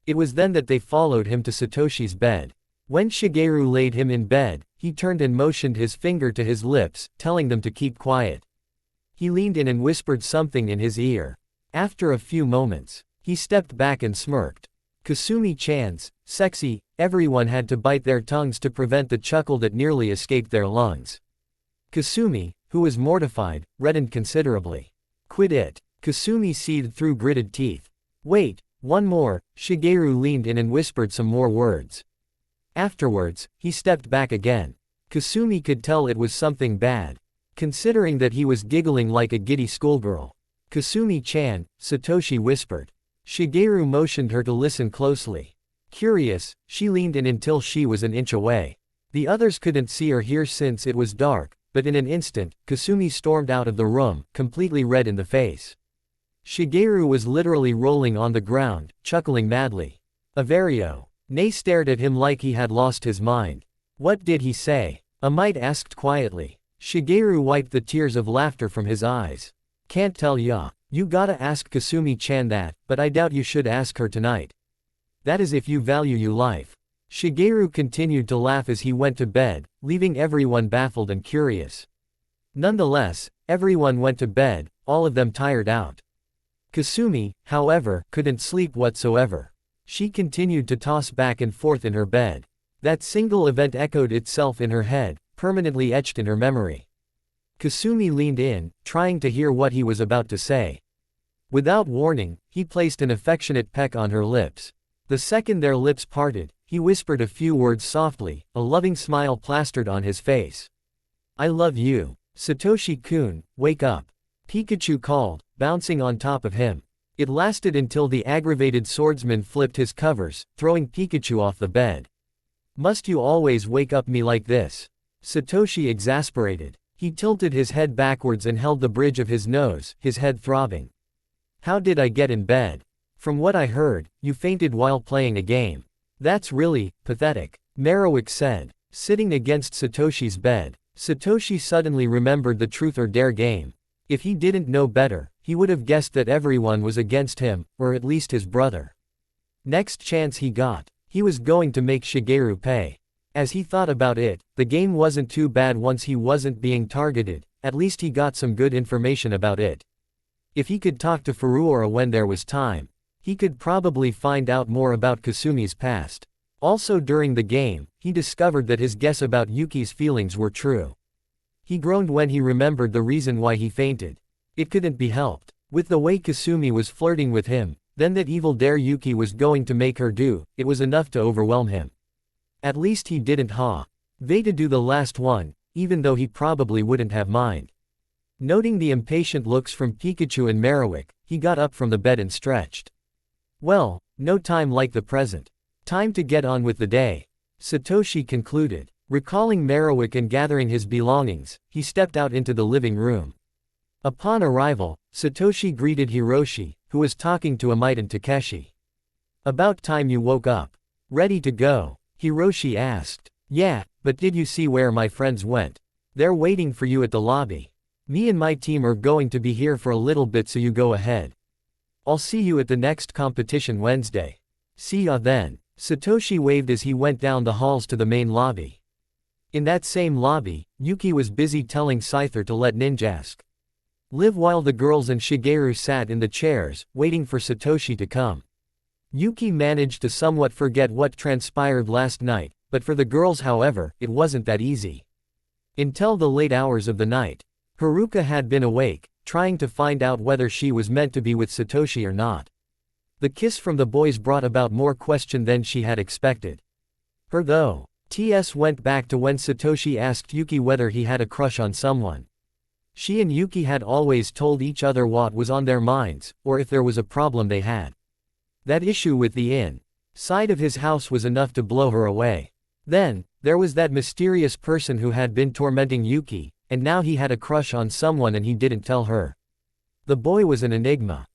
Speaker 1: It was then that they followed him to Satoshi's bed. When Shigeru laid him in bed, he turned and motioned his finger to his lips, telling them to keep quiet. He leaned in and whispered something in his ear. After a few moments, he stepped back and smirked. Kasumi-chan's, sexy, everyone had to bite their tongues to prevent the chuckle that nearly escaped their lungs. Kasumi, who was mortified, reddened considerably. Quit it. Kasumi seethed through gritted teeth. Wait, one more. Shigeru leaned in and whispered some more words. Afterwards, he stepped back again. Kasumi could tell it was something bad. Considering that he was giggling like a giddy schoolgirl. Kasumi-chan, Satoshi whispered. Shigeru motioned her to listen closely. Curious, she leaned in until she was an inch away. The others couldn't see or hear since it was dark, but in an instant, Kasumi stormed out of the room, completely red in the face. Shigeru was literally rolling on the ground, chuckling madly. Averio. Nei stared at him like he had lost his mind. What did he say? Amite asked quietly. Shigeru wiped the tears of laughter from his eyes. Can't tell ya. You gotta ask Kasumi-chan that, but I doubt you should ask her tonight. That is if you value your life. Shigeru continued to laugh as he went to bed, leaving everyone baffled and curious. Nonetheless, everyone went to bed, all of them tired out. Kasumi, however, couldn't sleep whatsoever. She continued to toss back and forth in her bed. That single event echoed itself in her head, permanently etched in her memory. Kasumi leaned in, trying to hear what he was about to say. Without warning, he placed an affectionate peck on her lips. The second their lips parted, he whispered a few words softly, a loving smile plastered on his face. I love you. Satoshi-kun, wake up. Pikachu called, bouncing on top of him. It lasted until the aggravated swordsman flipped his covers, throwing Pikachu off the bed. Must you always wake up me like this? Satoshi exasperated. He tilted his head backwards and held the bridge of his nose, his head throbbing. How did I get in bed? From what I heard, you fainted while playing a game. That's really pathetic, Merowick said. Sitting against Satoshi's bed, Satoshi suddenly remembered the Truth or Dare game. If he didn't know better, he would have guessed that everyone was against him, or at least his brother. Next chance he got, he was going to make Shigeru pay. As he thought about it, the game wasn't too bad once he wasn't being targeted, at least he got some good information about it. If he could talk to Furuora when there was time, he could probably find out more about Kasumi's past. Also during the game, he discovered that his guess about Yuki's feelings were true. He groaned when he remembered the reason why he fainted. It couldn't be helped. With the way Kasumi was flirting with him, then that evil dare Yuki was going to make her do, it was enough to overwhelm him. At least he didn't Veta do the last one, even though he probably wouldn't have mind. Noting the impatient looks from Pikachu and Merowick, he got up from the bed and stretched. Well, no time like the present. Time to get on with the day, Satoshi concluded. Recalling Merowick and gathering his belongings, he stepped out into the living room. Upon arrival, Satoshi greeted Hiroshi, who was talking to Amite and Takeshi. About time you woke up. Ready to go? Hiroshi asked. Yeah, but did you see where my friends went? They're waiting for you at the lobby. Me and my team are going to be here for a little bit, so you go ahead. I'll see you at the next competition Wednesday. See ya then. Satoshi waved as he went down the halls to the main lobby. In that same lobby, Yuki was busy telling Scyther to let Ninjask live while the girls and Shigeru sat in the chairs, waiting for Satoshi to come. Yuki managed to somewhat forget what transpired last night, but for the girls however, it wasn't that easy. Until the late hours of the night, Haruka had been awake, trying to find out whether she was meant to be with Satoshi or not. The kiss from the boys brought about more question than she had expected. Her though. TS went back to when Satoshi asked Yuki whether he had a crush on someone. She and Yuki had always told each other what was on their minds, or if there was a problem they had. That issue with the inside of his house was enough to blow her away. Then, there was that mysterious person who had been tormenting Yuki, and now he had a crush on someone and he didn't tell her. The boy was an enigma.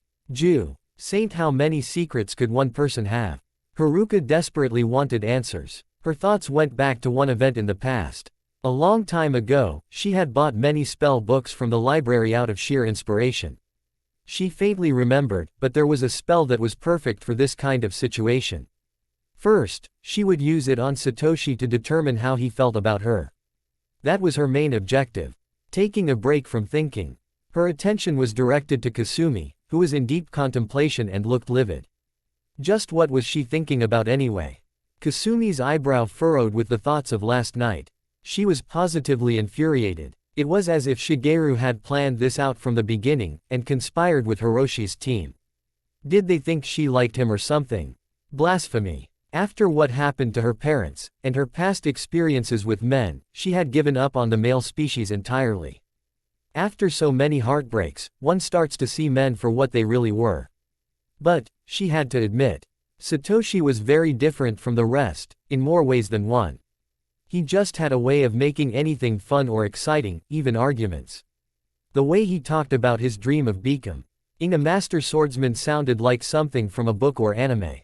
Speaker 1: Saint, how many secrets could one person have? Haruka desperately wanted answers. Her thoughts went back to one event in the past. A long time ago, she had bought many spell books from the library out of sheer inspiration. She faintly remembered, but there was a spell that was perfect for this kind of situation. First, she would use it on Satoshi to determine how he felt about her. That was her main objective. Taking a break from thinking, her attention was directed to Kasumi, who was in deep contemplation and looked livid. Just what was she thinking about anyway? Kasumi's eyebrow furrowed with the thoughts of last night. She was positively infuriated. It was as if Shigeru had planned this out from the beginning, and conspired with Hiroshi's team. Did they think she liked him or something? Blasphemy. After what happened to her parents, and her past experiences with men, she had given up on the male species entirely. After so many heartbreaks, one starts to see men for what they really were. But, she had to admit, Satoshi was very different from the rest, in more ways than one. He just had a way of making anything fun or exciting, even arguments. The way he talked about his dream of becoming a master swordsman sounded like something from a book or anime.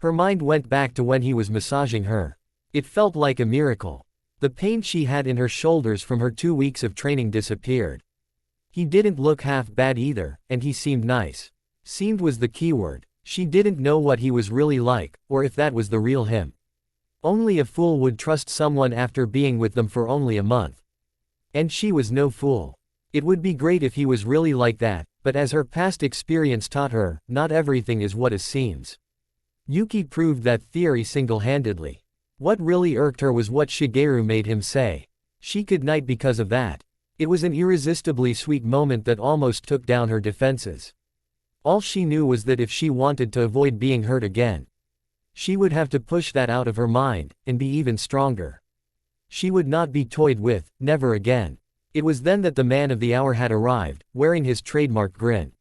Speaker 1: Her mind went back to when he was massaging her. It felt like a miracle. The pain she had in her shoulders from her 2 weeks of training disappeared. He didn't look half bad either, and he seemed nice. Seemed was the keyword. She didn't know what he was really like, or if that was the real him. Only a fool would trust someone after being with them for only a month. And she was no fool. It would be great if he was really like that, but as her past experience taught her, not everything is what it seems. Yuki proved that theory single-handedly. What really irked her was what Shigeru made him say. She could knight because of that. It was an irresistibly sweet moment that almost took down her defenses. All she knew was that if she wanted to avoid being hurt again, she would have to push that out of her mind, and be even stronger. She would not be toyed with, never again. It was then that the man of the hour had arrived, wearing his trademark grin.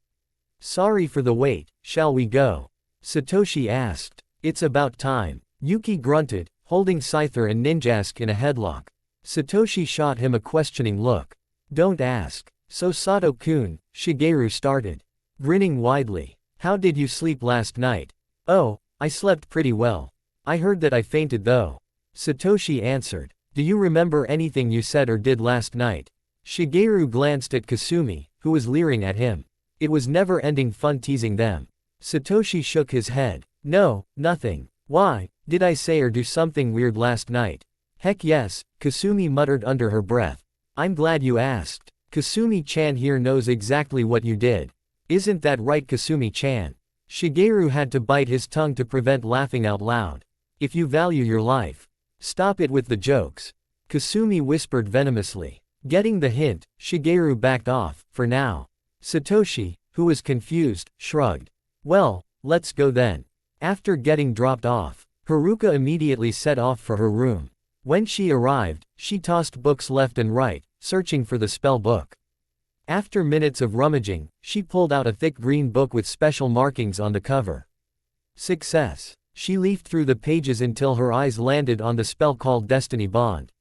Speaker 1: Sorry for the wait, shall we go? Satoshi asked. It's about time. Yuki grunted, holding Scyther and Ninjask in a headlock. Satoshi shot him a questioning look. Don't ask. So Sato-kun, Shigeru started. Grinning widely. How did you sleep last night? Oh, I slept pretty well. I heard that I fainted though. Satoshi answered. Do you remember anything you said or did last night? Shigeru glanced at Kasumi, who was leering at him. It was never-ending fun teasing them. Satoshi shook his head. No, nothing. Why, did I say or do something weird last night? Heck yes, Kasumi muttered under her breath. I'm glad you asked. Kasumi-chan here knows exactly what you did. Isn't that right, Kasumi-chan? Shigeru had to bite his tongue to prevent laughing out loud. If you value your life, stop it with the jokes. Kasumi whispered venomously. Getting the hint, Shigeru backed off, for now. Satoshi, who was confused, shrugged. Well, let's go then. After getting dropped off, Haruka immediately set off for her room. When she arrived, she tossed books left and right, searching for the spell book. After minutes of rummaging, she pulled out a thick green book with special markings on the cover. Success. She leafed through the pages until her eyes landed on the spell called Destiny Bond.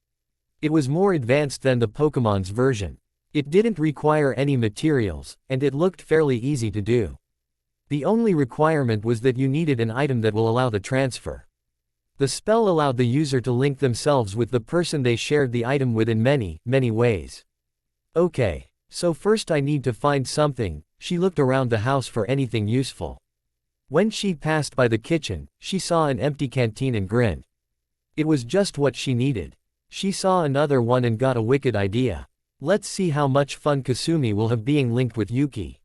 Speaker 1: It was more advanced than the Pokemon's version. It didn't require any materials, and it looked fairly easy to do. The only requirement was that you needed an item that will allow the transfer. The spell allowed the user to link themselves with the person they shared the item with in many, many ways. Okay, so first I need to find something. She looked around the house for anything useful. When she passed by the kitchen, she saw an empty canteen and grinned. It was just what she needed. She saw another one and got a wicked idea. Let's see how much fun Kasumi will have being linked with Yuki.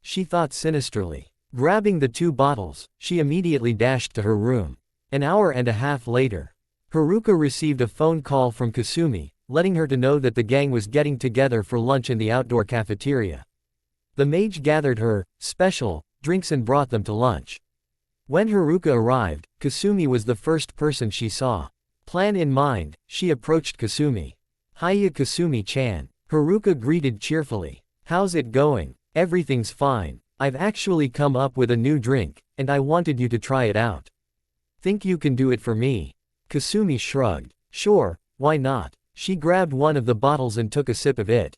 Speaker 1: She thought sinisterly. Grabbing the 2 bottles, she immediately dashed to her room. An hour and a half later, Haruka received a phone call from Kasumi, letting her to know that the gang was getting together for lunch in the outdoor cafeteria. The mage gathered her special drinks and brought them to lunch. When Haruka arrived, Kasumi was the first person she saw. Plan in mind, she approached Kasumi. Hiya Kasumi-chan. Haruka greeted cheerfully. How's it going? Everything's fine. I've actually come up with a new drink, and I wanted you to try it out. Think you can do it for me? Kasumi shrugged. Sure, why not? She grabbed one of the bottles and took a sip of it.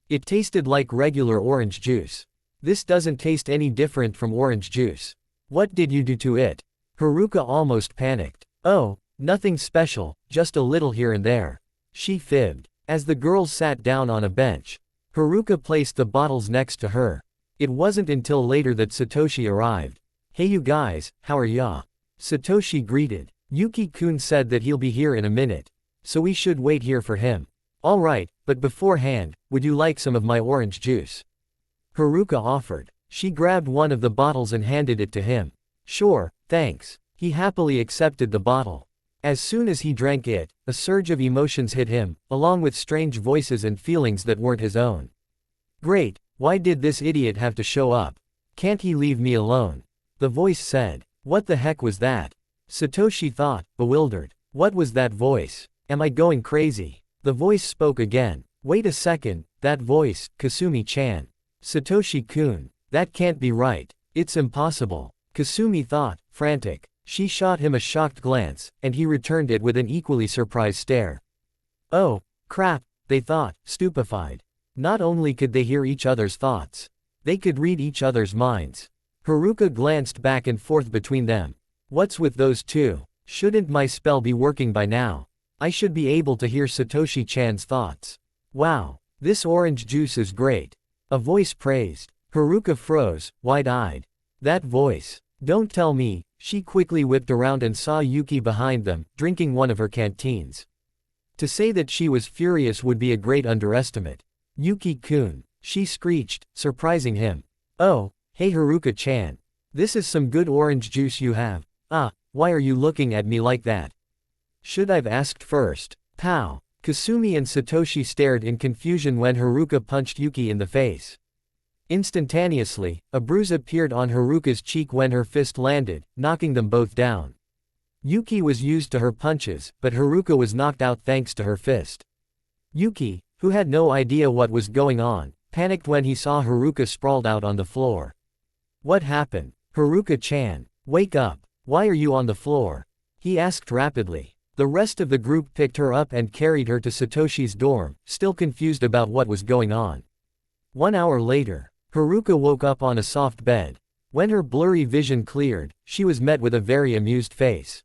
Speaker 1: It tasted like regular orange juice. This doesn't taste any different from orange juice. What did you do to it? Haruka almost panicked. Oh, nothing special, just a little here and there. She fibbed. As the girls sat down on a bench, Haruka placed the bottles next to her. It wasn't until later that Satoshi arrived. Hey you guys, how are ya? Satoshi greeted. Yuki-kun said that he'll be here in a minute. So we should wait here for him. Alright, but beforehand, would you like some of my orange juice? Haruka offered. She grabbed one of the bottles and handed it to him. Sure, thanks. He happily accepted the bottle. As soon as he drank it, a surge of emotions hit him, along with strange voices and feelings that weren't his own. Great, why did this idiot have to show up? Can't he leave me alone? The voice said. What the heck was that? Satoshi thought, bewildered. What was that voice? Am I going crazy? The voice spoke again. Wait a second, that voice, Kasumi-chan. Satoshi-kun. That can't be right. It's impossible. Kasumi thought, frantic. She shot him a shocked glance, and he returned it with an equally surprised stare. Oh, crap, they thought, stupefied. Not only could they hear each other's thoughts, they could read each other's minds. Haruka glanced back and forth between them. What's with those two? Shouldn't my spell be working by now? I should be able to hear Satoshi-chan's thoughts. Wow, this orange juice is great. A voice praised. Haruka froze, wide-eyed. That voice. Don't tell me. She quickly whipped around and saw Yuki behind them, drinking one of her canteens. To say that she was furious would be a great underestimate. Yuki-kun. She screeched, surprising him. Oh, hey Haruka-chan. This is some good orange juice you have. Ah, why are you looking at me like that? Should I've asked first? Pow. Kasumi and Satoshi stared in confusion when Haruka punched Yuki in the face. Instantaneously, a bruise appeared on Haruka's cheek when her fist landed, knocking them both down. Yuki was used to her punches, but Haruka was knocked out thanks to her fist. Yuki, who had no idea what was going on, panicked when he saw Haruka sprawled out on the floor. What happened? Haruka-chan, wake up. Why are you on the floor? He asked rapidly. The rest of the group picked her up and carried her to Satoshi's dorm, still confused about what was going on. 1 hour later, Haruka woke up on a soft bed. When her blurry vision cleared, she was met with a very amused face.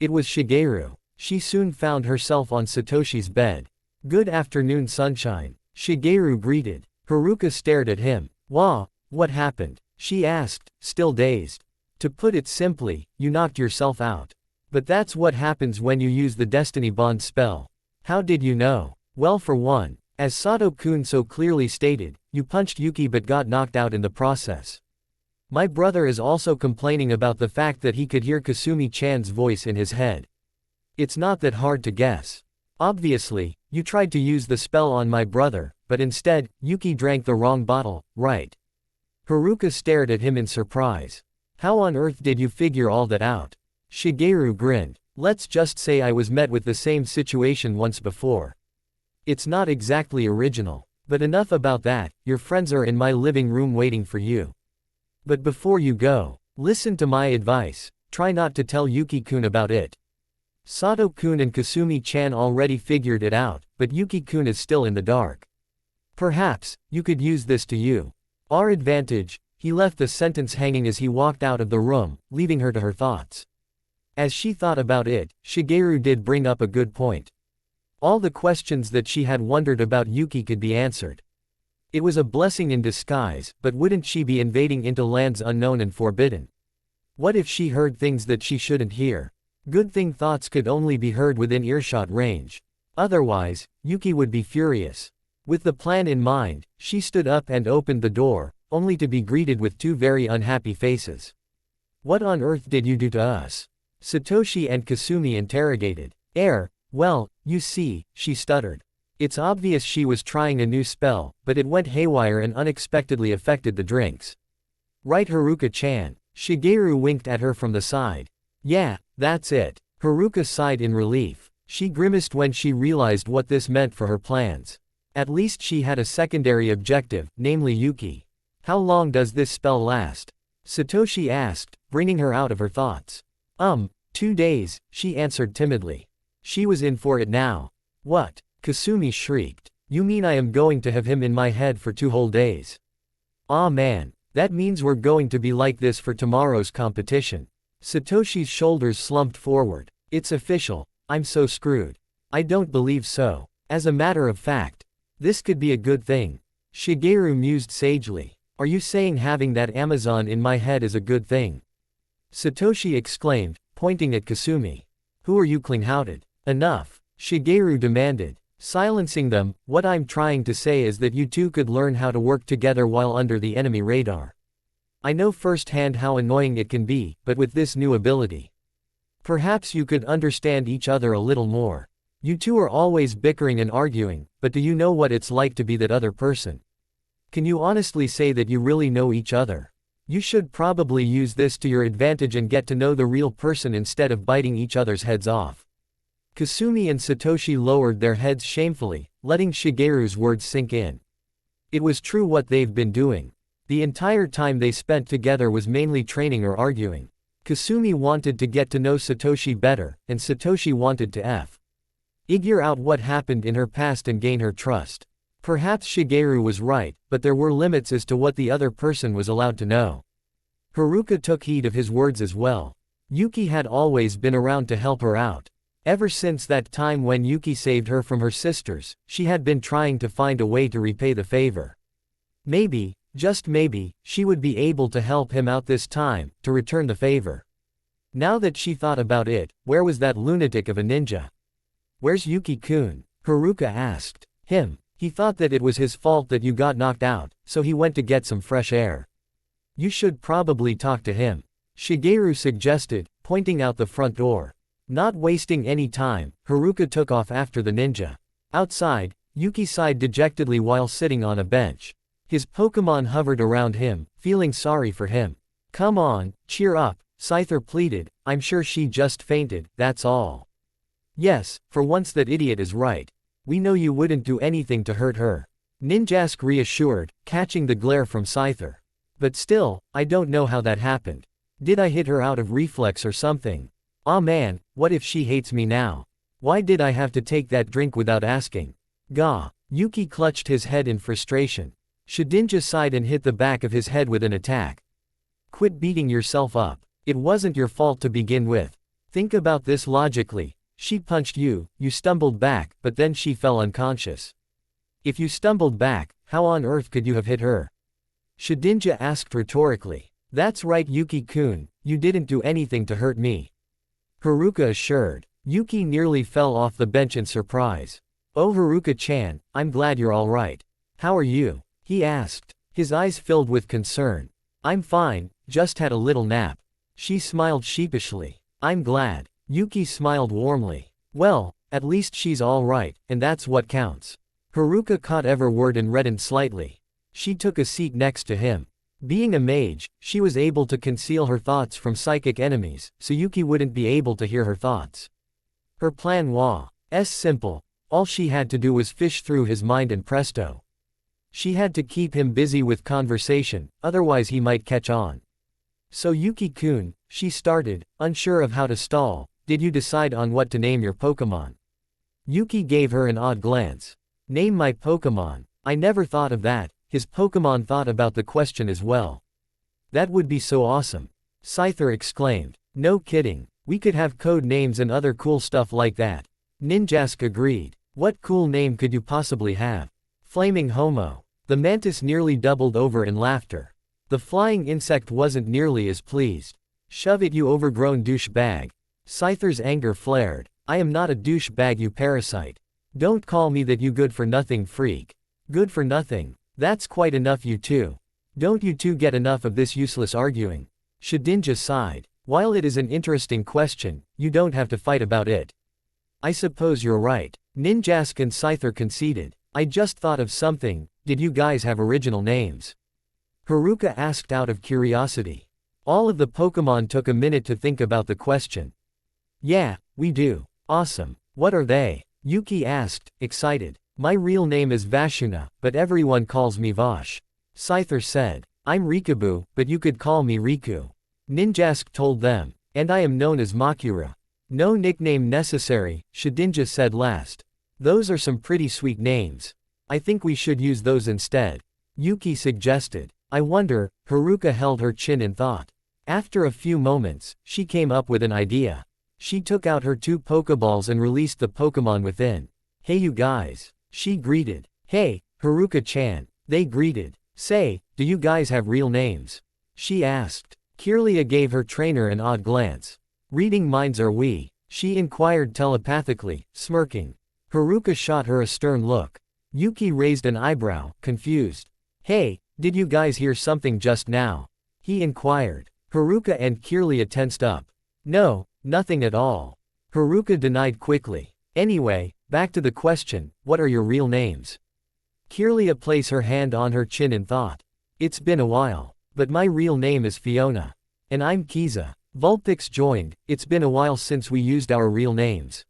Speaker 1: It was Shigeru. She soon found herself on Satoshi's bed. "Good afternoon, sunshine," Shigeru greeted. Haruka stared at him. What happened?" she asked, still dazed. "To put it simply, you knocked yourself out. But that's what happens when you use the Destiny Bond spell." "How did you know?" "Well, for one, as Sato-kun so clearly stated, you punched Yuki but got knocked out in the process. My brother is also complaining about the fact that he could hear Kasumi-chan's voice in his head. It's not that hard to guess. Obviously, you tried to use the spell on my brother, but instead, Yuki drank the wrong bottle, right?" Haruka stared at him in surprise. "How on earth did you figure all that out?" Shigeru grinned. "Let's just say I was met with the same situation once before. It's not exactly original. But enough about that, your friends are in my living room waiting for you. But before you go, listen to my advice, try not to tell Yuki-kun about it. Sato-kun and Kasumi-chan already figured it out, but Yuki-kun is still in the dark. Perhaps, you could use this to our advantage." He left the sentence hanging as he walked out of the room, leaving her to her thoughts. As she thought about it, Shigeru did bring up a good point. All the questions that she had wondered about Yuki could be answered. It was a blessing in disguise, but wouldn't she be invading into lands unknown and forbidden? What if she heard things that she shouldn't hear? Good thing thoughts could only be heard within earshot range. Otherwise, Yuki would be furious. With the plan in mind, she stood up and opened the door, only to be greeted with two very unhappy faces. "What on earth did you do to us?" Satoshi and Kasumi interrogated. Well, you see," she stuttered. It's obvious she was trying a new spell, but it went haywire and unexpectedly affected the drinks. "Right, Haruka-chan." Shigeru winked at her from the side. "Yeah, that's it." Haruka sighed in relief. She grimaced when she realized what this meant for her plans. At least she had a secondary objective, namely Yuki. "How long does this spell last?" Satoshi asked, bringing her out of her thoughts. 2 days, she answered timidly. She was in for it now. "What?" Kasumi shrieked. "You mean I am going to have him in my head for 2 whole days? Aw man, that means we're going to be like this for tomorrow's competition." Satoshi's shoulders slumped forward. "It's official, I'm so screwed." "I don't believe so. As a matter of fact, this could be a good thing." Shigeru mused sagely. "Are you saying having that Amazon in my head is a good thing?" Satoshi exclaimed, pointing at Kasumi. "Who are you cling-houted?" "Enough," Shigeru demanded. Silencing them, "What I'm trying to say is that you two could learn how to work together while under the enemy radar. I know firsthand how annoying it can be, but with this new ability, perhaps you could understand each other a little more. You two are always bickering and arguing, but do you know what it's like to be that other person? Can you honestly say that you really know each other? You should probably use this to your advantage and get to know the real person instead of biting each other's heads off." Kasumi and Satoshi lowered their heads shamefully, letting Shigeru's words sink in. It was true what they've been doing. The entire time they spent together was mainly training or arguing. Kasumi wanted to get to know Satoshi better, and Satoshi wanted to figure out what happened in her past and gain her trust. Perhaps Shigeru was right, but there were limits as to what the other person was allowed to know. Haruka took heed of his words as well. Yuki had always been around to help her out. Ever since that time when Yuki saved her from her sisters, she had been trying to find a way to repay the favor. Maybe, just maybe, she would be able to help him out this time, to return the favor. Now that she thought about it, where was that lunatic of a ninja? "Where's Yuki-kun?" Haruka asked. "Him. He thought that it was his fault that you got knocked out, so he went to get some fresh air. You should probably talk to him," Shigeru suggested, pointing out the front door. Not wasting any time, Haruka took off after the ninja. Outside, Yuki sighed dejectedly while sitting on a bench. His Pokémon hovered around him, feeling sorry for him. "Come on, cheer up," Scyther pleaded. "I'm sure she just fainted, that's all." "Yes, for once that idiot is right. We know you wouldn't do anything to hurt her," Ninjask reassured, catching the glare from Scyther. "But still, I don't know how that happened. Did I hit her out of reflex or something? Aw man, what if she hates me now? Why did I have to take that drink without asking?" Gah! Yuki clutched his head in frustration. Shedinja sighed and hit the back of his head with an attack. Quit beating yourself up. It wasn't your fault to begin with. Think about this logically. She punched you, you stumbled back, but then she fell unconscious. If you stumbled back, how on earth could you have hit her? Shedinja asked rhetorically. That's right, Yuki-kun, you didn't do anything to hurt me. Haruka assured. Yuki nearly fell off the bench in surprise. Oh Haruka-chan, I'm glad you're alright. How are you? He asked. His eyes filled with concern. I'm fine, just had a little nap. She smiled sheepishly. I'm glad. Yuki smiled warmly. Well, at least she's alright, and that's what counts. Haruka caught every word and reddened slightly. She took a seat next to him. Being a mage, she was able to conceal her thoughts from psychic enemies, so Yuki wouldn't be able to hear her thoughts. Her plan was simple. All she had to do was fish through his mind and presto. She had to keep him busy with conversation, otherwise he might catch on. So Yuki-kun, she started, unsure of how to stall, did you decide on what to name your Pokemon? Yuki gave her an odd glance. Name my Pokemon? I never thought of that. His Pokemon thought about the question as well. That would be so awesome. Scyther exclaimed. No kidding, we could have code names and other cool stuff like that. Ninjask agreed. What cool name could you possibly have? Flaming Homo. The mantis nearly doubled over in laughter. The flying insect wasn't nearly as pleased. Shove it, you overgrown douchebag. Scyther's anger flared. I am not a douchebag, you parasite. Don't call me that, you good-for-nothing freak. Good for nothing. That's quite enough, you two. Don't you two get enough of this useless arguing? Shedinja sighed. While it is an interesting question, you don't have to fight about it. I suppose you're right. Ninjask and Scyther conceded. I just thought of something, did you guys have original names? Haruka asked out of curiosity. All of the Pokemon took a minute to think about the question. Yeah, we do. Awesome. What are they? Yuki asked, excited. My real name is Vashuna, but everyone calls me Vash. Scyther said. I'm Rikabu, but you could call me Riku. Ninjask told them. And I am known as Makura. No nickname necessary, Shedinja said last. Those are some pretty sweet names. I think we should use those instead. Yuki suggested. I wonder, Haruka held her chin in thought. After a few moments, she came up with an idea. She took out her 2 Pokeballs and released the Pokemon within. Hey you guys. She greeted. Hey, Haruka-chan. They greeted. Say, do you guys have real names? She asked. Kirlia gave her trainer an odd glance. Reading minds are we? She inquired telepathically, smirking. Haruka shot her a stern look. Yuki raised an eyebrow, confused. Hey, did you guys hear something just now? He inquired. Haruka and Kirlia tensed up. No, nothing at all. Haruka denied quickly. Anyway, back to the question, what are your real names? Kirlia placed her hand on her chin in thought. It's been a while. But my real name is Fiona. And I'm Kiza. Vulpix joined. It's been a while since we used our real names.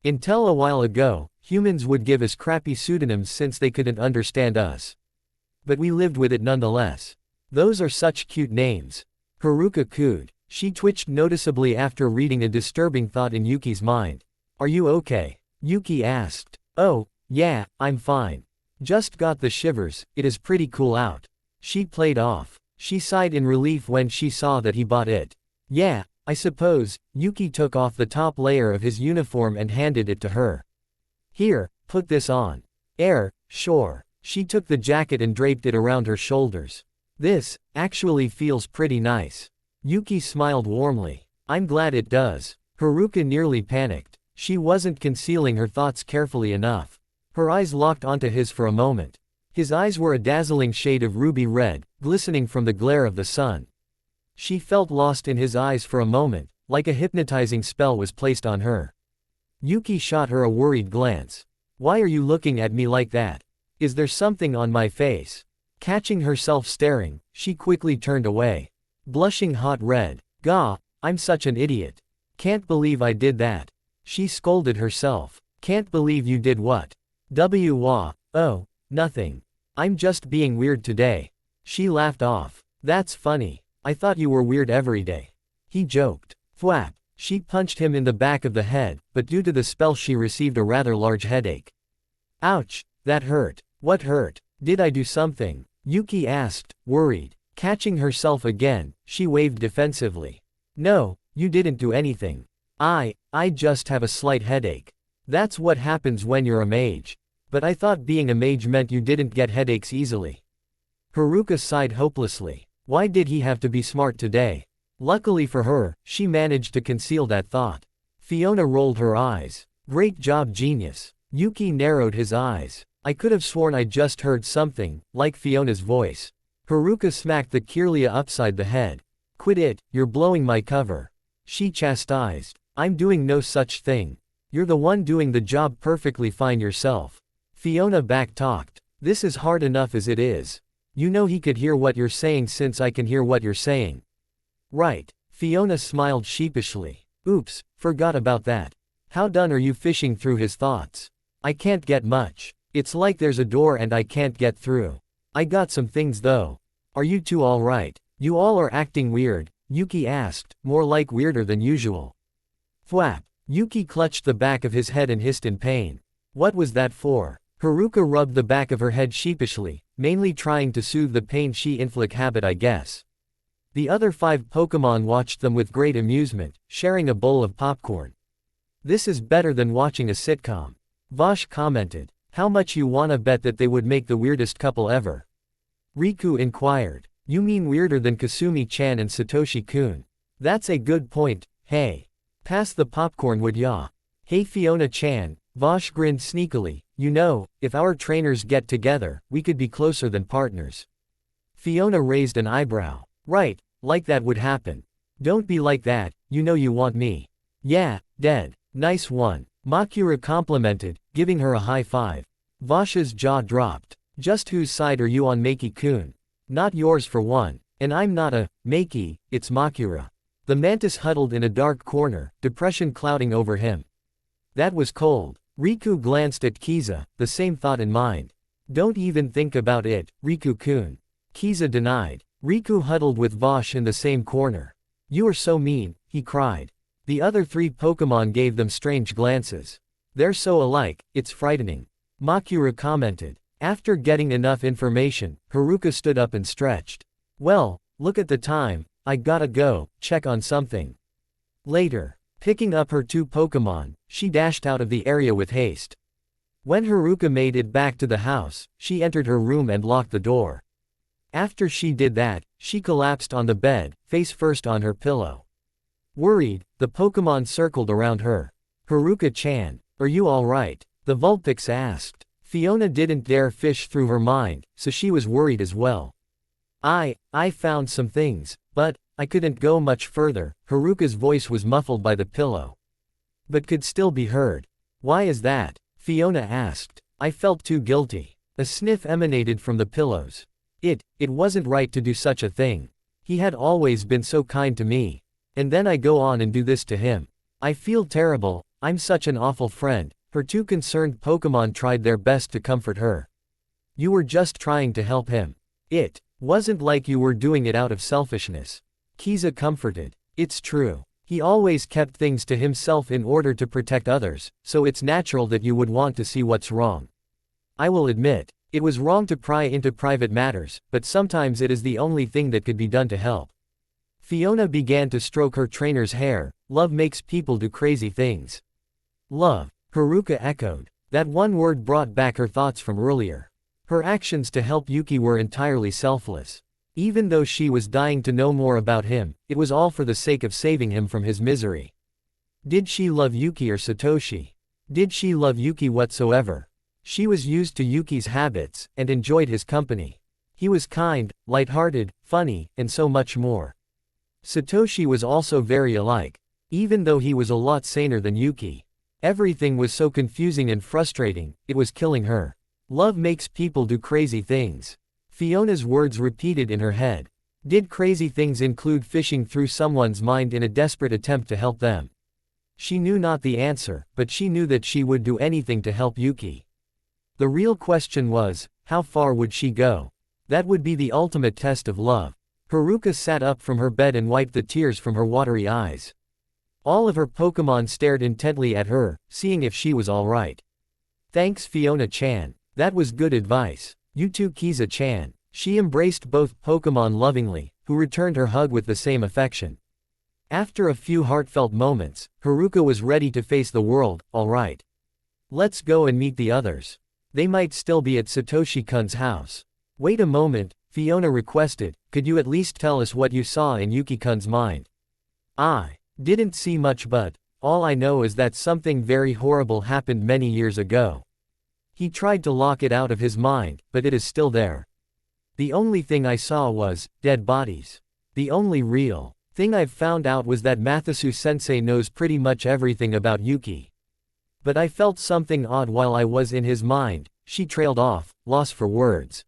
Speaker 1: Until a while ago, humans would give us crappy pseudonyms since they couldn't understand us. But we lived with it nonetheless. Those are such cute names. Haruka cooed. She twitched noticeably after reading a disturbing thought in Yuki's mind. Are you okay? Yuki asked. Oh, yeah, I'm fine. Just got the shivers, it is pretty cool out. She played off. She sighed in relief when she saw that he bought it. Yeah, I suppose. Yuki took off the top layer of his uniform and handed it to her. Here, put this on. Sure. She took the jacket and draped it around her shoulders. This, actually feels pretty nice. Yuki smiled warmly. I'm glad it does. Haruka nearly panicked. She wasn't concealing her thoughts carefully enough. Her eyes locked onto his for a moment. His eyes were a dazzling shade of ruby red, glistening from the glare of the sun. She felt lost in his eyes for a moment, like a hypnotizing spell was placed on her. Yuki shot her a worried glance. Why are you looking at me like that? Is there something on my face? Catching herself staring, she quickly turned away. Blushing hot red. Gah, I'm such an idiot. Can't believe I did that. She scolded herself. Can't believe you did what? Oh, nothing. I'm just being weird today. She laughed off. That's funny. I thought you were weird every day. He joked. Thwap. She punched him in the back of the head, but due to the spell she received a rather large headache. Ouch, that hurt. What hurt? Did I do something? Yuki asked, worried. Catching herself again, she waved defensively. No, you didn't do anything. I just have a slight headache. That's what happens when you're a mage. But I thought being a mage meant you didn't get headaches easily. Haruka sighed hopelessly. Why did he have to be smart today? Luckily for her, she managed to conceal that thought. Fiona rolled her eyes. Great job, genius. Yuki narrowed his eyes. I could have sworn I just heard something, like Fiona's voice. Haruka smacked the Kirlia upside the head. Quit it, you're blowing my cover. She chastised. I'm doing no such thing. You're the one doing the job perfectly fine yourself. Fiona back-talked. This is hard enough as it is. You know he could hear what you're saying since I can hear what you're saying. Right. Fiona smiled sheepishly. Oops, forgot about that. How done are you fishing through his thoughts? I can't get much. It's like there's a door and I can't get through. I got some things though. Are you two alright? You all are acting weird, Yuki asked, more like weirder than usual. Thwap. Yuki clutched the back of his head and hissed in pain. What was that for? Haruka rubbed the back of her head sheepishly, mainly trying to soothe the pain she inflict habit I guess. The other 5 Pokémon watched them with great amusement, sharing a bowl of popcorn. This is better than watching a sitcom. Vosh commented. How much you wanna bet that they would make the weirdest couple ever? Riku inquired. You mean weirder than Kasumi-chan and Satoshi-kun? That's a good point, hey. Pass the popcorn would ya? Hey Fiona-chan, Vosh grinned sneakily, you know, if our trainers get together, we could be closer than partners. Fiona raised an eyebrow. Right, like that would happen. Don't be like that, you know you want me. Yeah, dead. Nice one. Makura complimented, giving her a high five. Vosh's jaw dropped. Just whose side are you on, Maki-kun? Not yours for one. And I'm not a Maki, it's Makura. The mantis huddled in a dark corner, depression clouding over him. That was cold. Riku glanced at Kiza, the same thought in mind. Don't even think about it, Riku-kun. Kiza denied. Riku huddled with Vosh in the same corner. You are so mean, he cried. The other 3 Pokémon gave them strange glances. They're so alike, it's frightening. Makura commented. After getting enough information, Haruka stood up and stretched. Well, look at the time, I gotta go, check on something. Later, picking up her 2 Pokémon, she dashed out of the area with haste. When Haruka made it back to the house, she entered her room and locked the door. After she did that, she collapsed on the bed, face first on her pillow. Worried, the Pokémon circled around her. Haruka-chan, are you alright? The Vulpix asked. Fiona didn't dare fish through her mind, so she was worried as well. I found some things, but I couldn't go much further. Haruka's voice was muffled by the pillow, but could still be heard. Why is that? Fiona asked. I felt too guilty. A sniff emanated from the pillows. It wasn't right to do such a thing. He had always been so kind to me. And then I go on and do this to him. I feel terrible, I'm such an awful friend. Her 2 concerned Pokémon tried their best to comfort her. You were just trying to help him. It wasn't like you were doing it out of selfishness. Kiza comforted. It's true. He always kept things to himself in order to protect others, so it's natural that you would want to see what's wrong. I will admit, it was wrong to pry into private matters, but sometimes it is the only thing that could be done to help. Fiona began to stroke her trainer's hair. Love makes people do crazy things. Love. Haruka echoed. That one word brought back her thoughts from earlier. Her actions to help Yuki were entirely selfless. Even though she was dying to know more about him, it was all for the sake of saving him from his misery. Did she love Yuki or Satoshi? Did she love Yuki whatsoever? She was used to Yuki's habits, and enjoyed his company. He was kind, light-hearted, funny, and so much more. Satoshi was also very alike. Even though he was a lot saner than Yuki. Everything was so confusing and frustrating, it was killing her. Love makes people do crazy things. Fiona's words repeated in her head. Did crazy things include fishing through someone's mind in a desperate attempt to help them? She knew not the answer, but she knew that she would do anything to help Yuki. The real question was, how far would she go? That would be the ultimate test of love. Haruka sat up from her bed and wiped the tears from her watery eyes. All of her Pokémon stared intently at her, seeing if she was alright. Thanks Fiona-chan. That was good advice. You too Kiza-chan. She embraced both Pokemon lovingly, who returned her hug with the same affection. After a few heartfelt moments, Haruka was ready to face the world. Alright. Let's go and meet the others. They might still be at Satoshi-kun's house. Wait a moment, Fiona requested, could you at least tell us what you saw in Yuki-kun's mind? I didn't see much, but all I know is that something very horrible happened many years ago. He tried to lock it out of his mind, but it is still there. The only thing I saw was dead bodies. The only real thing I've found out was that Matsusu-sensei knows pretty much everything about Yuki. But I felt something odd while I was in his mind. She trailed off, lost for words.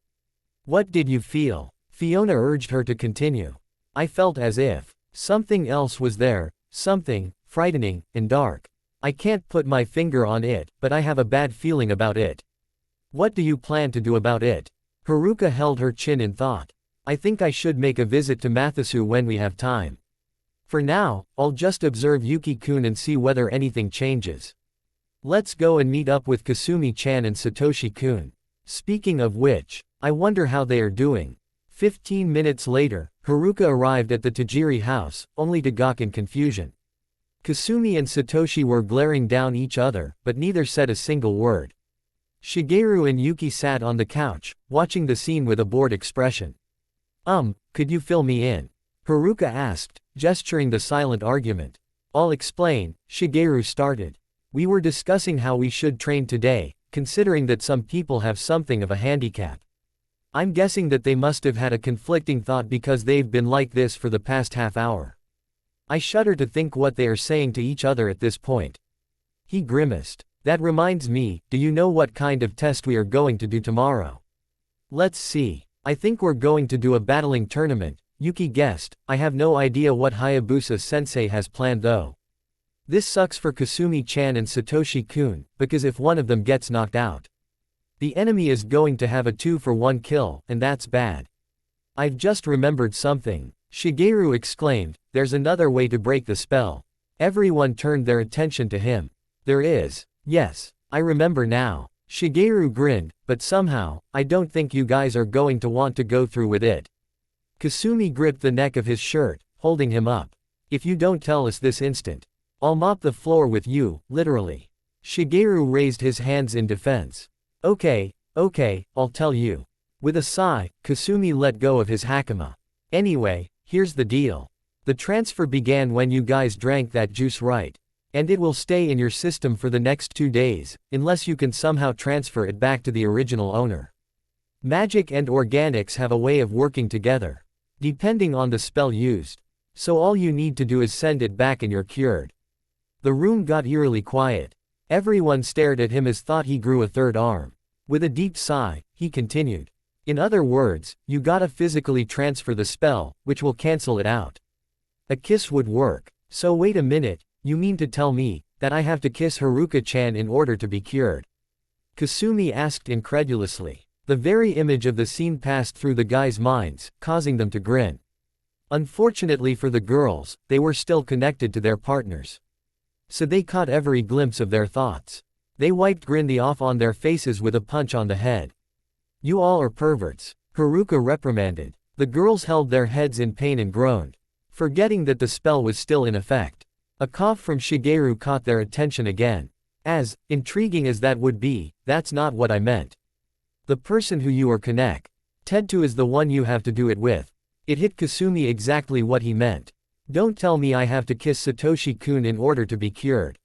Speaker 1: What did you feel? Fiona urged her to continue. I felt as if something else was there, something frightening and dark. I can't put my finger on it, but I have a bad feeling about it. What do you plan to do about it? Haruka held her chin in thought. I think I should make a visit to Matsusu when we have time. For now, I'll just observe Yuki-kun and see whether anything changes. Let's go and meet up with Kasumi-chan and Satoshi-kun. Speaking of which, I wonder how they are doing. 15 minutes later, Haruka arrived at the Tajiri house, only to gawk in confusion. Kasumi and Satoshi were glaring down each other, but neither said a single word. Shigeru and Yuki sat on the couch, watching the scene with a bored expression. Could you fill me in? Haruka asked, gesturing the silent argument. I'll explain, Shigeru started. We were discussing how we should train today, considering that some people have something of a handicap. I'm guessing that they must have had a conflicting thought because they've been like this for the past half hour. I shudder to think what they are saying to each other at this point. He grimaced. That reminds me, do you know what kind of test we are going to do tomorrow? Let's see. I think we're going to do a battling tournament, Yuki guessed. I have no idea what Hayabusa-sensei has planned though. This sucks for Kasumi-chan and Satoshi-kun, because if one of them gets knocked out, the enemy is going to have a 2-for-1 kill, and that's bad. I've just remembered something, Shigeru exclaimed. There's another way to break the spell. Everyone turned their attention to him. There is. Yes, I remember now. Shigeru grinned, but somehow, I don't think you guys are going to want to go through with it. Kasumi gripped the neck of his shirt, holding him up. If you don't tell us this instant, I'll mop the floor with you, literally. Shigeru raised his hands in defense. Okay, I'll tell you. With a sigh, Kasumi let go of his hakama. Anyway, here's the deal. The transfer began when you guys drank that juice, right? And it will stay in your system for the next 2 days, unless you can somehow transfer it back to the original owner. Magic and organics have a way of working together, depending on the spell used. So all you need to do is send it back and you're cured. The room got eerily quiet. Everyone stared at him as thought he grew a third arm. With a deep sigh, he continued. In other words, you gotta physically transfer the spell, which will cancel it out. A kiss would work. So wait a minute. You mean to tell me that I have to kiss Haruka-chan in order to be cured? Kasumi asked incredulously. The very image of the scene passed through the guys' minds, causing them to grin. Unfortunately for the girls, they were still connected to their partners. So they caught every glimpse of their thoughts. They wiped grin off on their faces with a punch on the head. You all are perverts, Haruka reprimanded. The girls held their heads in pain and groaned, forgetting that the spell was still in effect. A cough from Shigeru caught their attention again. As intriguing as that would be, that's not what I meant. The person who you are connected to is the one you have to do it with. It hit Kasumi exactly what he meant. Don't tell me I have to kiss Satoshi-kun in order to be cured.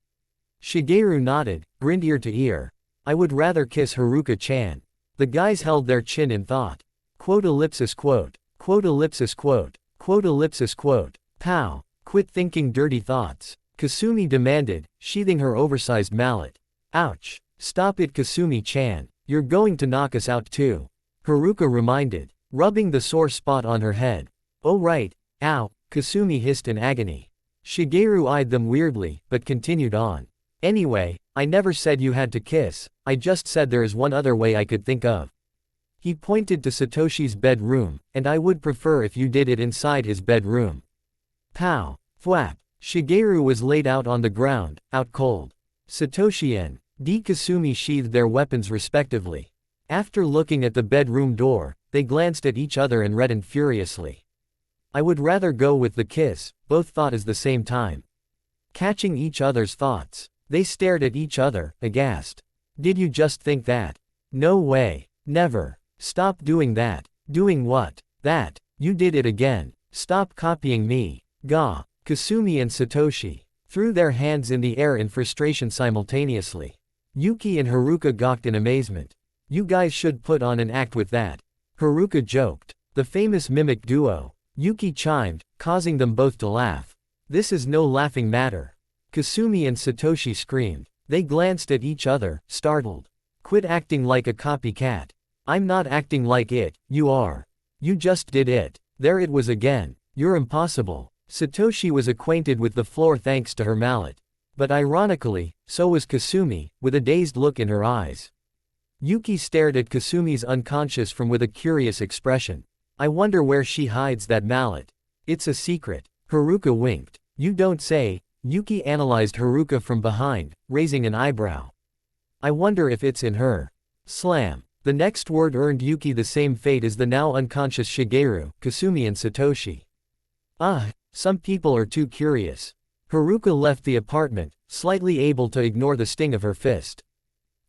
Speaker 1: Shigeru nodded, grinned ear to ear. I would rather kiss Haruka-chan. The guys held their chin in thought. Quote ellipsis quote. Quote ellipsis quote. Quote ellipsis quote. Pow. Quit thinking dirty thoughts, Kasumi demanded, sheathing her oversized mallet. Ouch. Stop it, Kasumi-chan. You're going to knock us out too. Haruka reminded, rubbing the sore spot on her head. Oh right. Ow, Kasumi hissed in agony. Shigeru eyed them weirdly, but continued on. Anyway, I never said you had to kiss, I just said there is one other way I could think of. He pointed to Satoshi's bedroom, and I would prefer if you did it inside his bedroom. Pow. Thwap. Shigeru was laid out on the ground, out cold. Satoshi and Kasumi sheathed their weapons respectively. After looking at the bedroom door, They glanced at each other and reddened furiously. I would rather go with the kiss, both thought at the same time. Catching each other's thoughts, they stared at each other, aghast. Did you just think that? No way. Never. Stop doing that. Doing what? That. You did it again. Stop copying me. Gah. Kasumi and Satoshi threw their hands in the air in frustration simultaneously. Yuki and Haruka gawked in amazement. You guys should put on an act with that. Haruka joked. The famous mimic duo. Yuki chimed, causing them both to laugh. This is no laughing matter. Kasumi and Satoshi screamed. They glanced at each other, startled. Quit acting like a copycat. I'm not acting like it, you are. You just did it. There it was again. You're impossible. Satoshi was acquainted with the floor thanks to her mallet. But ironically, so was Kasumi, with a dazed look in her eyes. Yuki stared at Kasumi's unconscious form with a curious expression. I wonder where she hides that mallet. It's a secret. Haruka winked. You don't say. Yuki analyzed Haruka from behind, raising an eyebrow. I wonder if it's in her. Slam. The next word earned Yuki the same fate as the now unconscious Shigeru, Kasumi and Satoshi. Some people are too curious. Haruka left the apartment, slightly able to ignore the sting of her fist.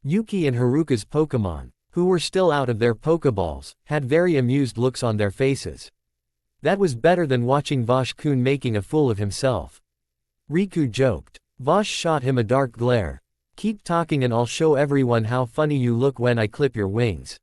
Speaker 1: Yuki and Haruka's Pokémon, who were still out of their Pokeballs, had very amused looks on their faces. That was better than watching Vosh-kun making a fool of himself. Riku joked. Vosh shot him a dark glare. Keep talking and I'll show everyone how funny you look when I clip your wings.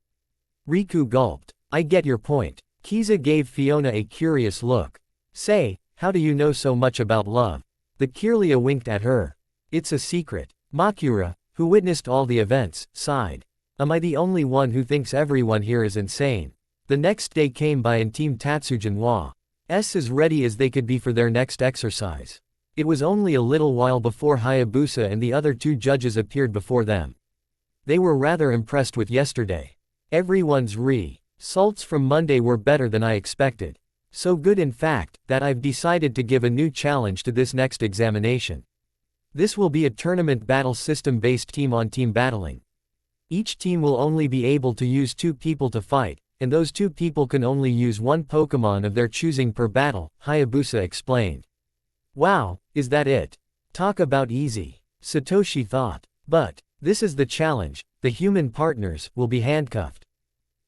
Speaker 1: Riku gulped. I get your point. Kiza gave Fiona a curious look. Say, how do you know so much about love? The Kirlia winked at her. It's a secret. Makura, who witnessed all the events, sighed. Am I the only one who thinks everyone here is insane? The next day came by and Team Tatsujin was as ready as they could be for their next exercise. It was only a little while before Hayabusa and the other two judges appeared before them. They were rather impressed with yesterday. Everyone's results from Monday were better than I expected. So good in fact, that I've decided to give a new challenge to this next examination. This will be a tournament battle system based team-on-team battling. Each team will only be able to use 2 people to fight, and those 2 people can only use 1 Pokémon of their choosing per battle, Hayabusa explained. Wow, is that it? Talk about easy. Satoshi thought. But, this is the challenge, the human partners will be handcuffed.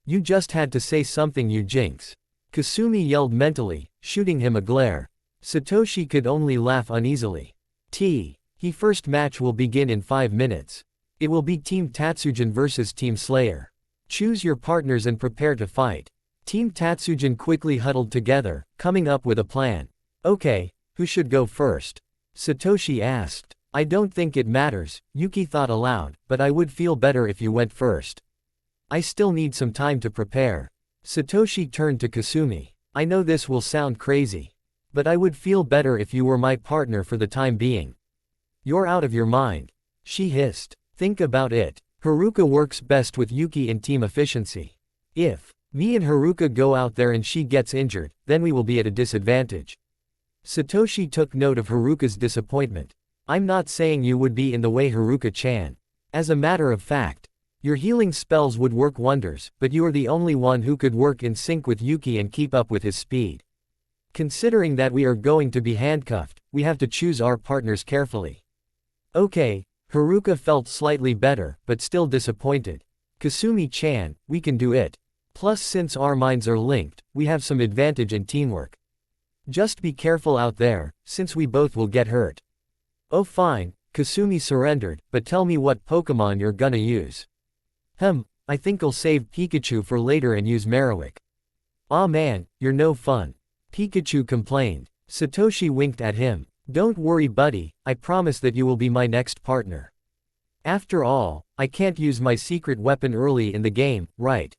Speaker 1: You just had to say something, you jinx. Kasumi yelled mentally, shooting him a glare. Satoshi could only laugh uneasily. He first match will begin in 5 minutes. It will be Team Tatsujin versus Team Slayer. Choose your partners and prepare to fight. Team Tatsujin quickly huddled together, coming up with a plan. Okay, who should go first? Satoshi asked. I don't think it matters, Yuki thought aloud, but I would feel better if you went first. I still need some time to prepare. Satoshi turned to Kasumi. I know this will sound crazy. But I would feel better if you were my partner for the time being. You're out of your mind. She hissed. Think about it. Haruka works best with Yuki in team efficiency. If me and Haruka go out there and she gets injured, then we will be at a disadvantage. Satoshi took note of Haruka's disappointment. I'm not saying you would be in the way, Haruka-chan. As a matter of fact, your healing spells would work wonders, but you are the only one who could work in sync with Yuki and keep up with his speed. Considering that we are going to be handcuffed, we have to choose our partners carefully. Okay, Haruka felt slightly better, but still disappointed. Kasumi-chan, we can do it. Plus, since our minds are linked, we have some advantage in teamwork. Just be careful out there, since we both will get hurt. Oh fine, Kasumi surrendered, but tell me what Pokemon you're gonna use. I think I'll save Pikachu for later and use Marowak. Aw man, you're no fun. Pikachu complained. Satoshi winked at him. Don't worry buddy, I promise that you will be my next partner. After all, I can't use my secret weapon early in the game, right?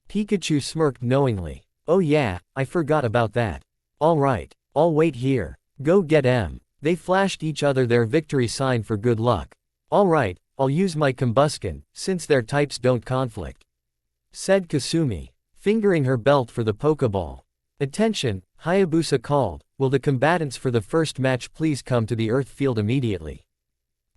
Speaker 1: Pikachu smirked knowingly. Oh yeah, I forgot about that. Alright, I'll wait here. Go get em. They flashed each other their victory sign for good luck. Alright, I'll use my Combusken, since their types don't conflict. Said Kasumi, fingering her belt for the Pokeball. Attention, Hayabusa called, will the combatants for the first match please come to the Earth field immediately?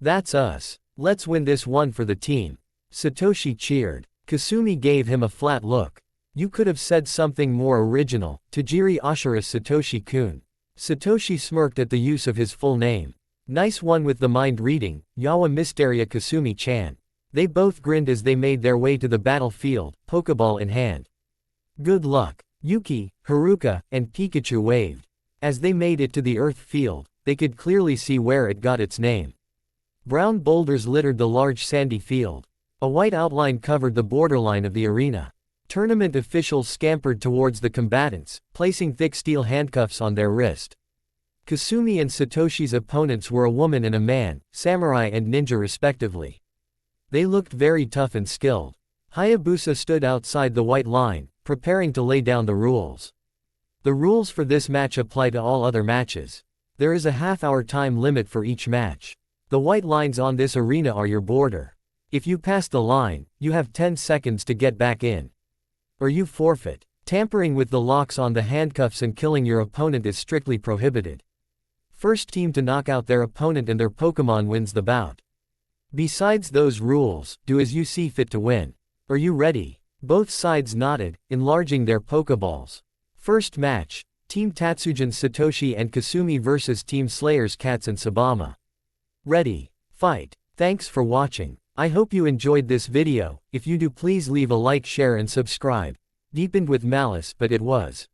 Speaker 1: That's us. Let's win this one for the team. Satoshi cheered. Kasumi gave him a flat look. You could have said something more original, Tajiri Ashura's Satoshi-kun. Satoshi smirked at the use of his full name. Nice one with the mind reading, Yawa Mysteria Kasumi-chan. They both grinned as they made their way to the battlefield, Pokeball in hand. Good luck. Yuki, Haruka, and Pikachu waved. As they made it to the earth field, they could clearly see where it got its name. Brown boulders littered the large sandy field. A white outline covered the borderline of the arena. Tournament officials scampered towards the combatants, placing thick steel handcuffs on their wrist. Kasumi and Satoshi's opponents were a woman and a man, samurai and ninja respectively. They looked very tough and skilled. Hayabusa stood outside the white line, preparing to lay down the rules. The rules for this match apply to all other matches. There is a half-hour time limit for each match. The white lines on this arena are your border. If you pass the line, you have 10 seconds to get back in. Or you forfeit. Tampering with the locks on the handcuffs and killing your opponent is strictly prohibited. First team to knock out their opponent and their Pokémon wins the bout. Besides those rules, do as you see fit to win. Are you ready? Both sides nodded, enlarging their Pokeballs. First match, Team Tatsujin Satoshi and Kasumi vs Team Slayers Cats and Sabama. Ready, fight. Thanks for watching. I hope you enjoyed this video. If you do, please leave a like, share and subscribe. Deepened with malice, but it was.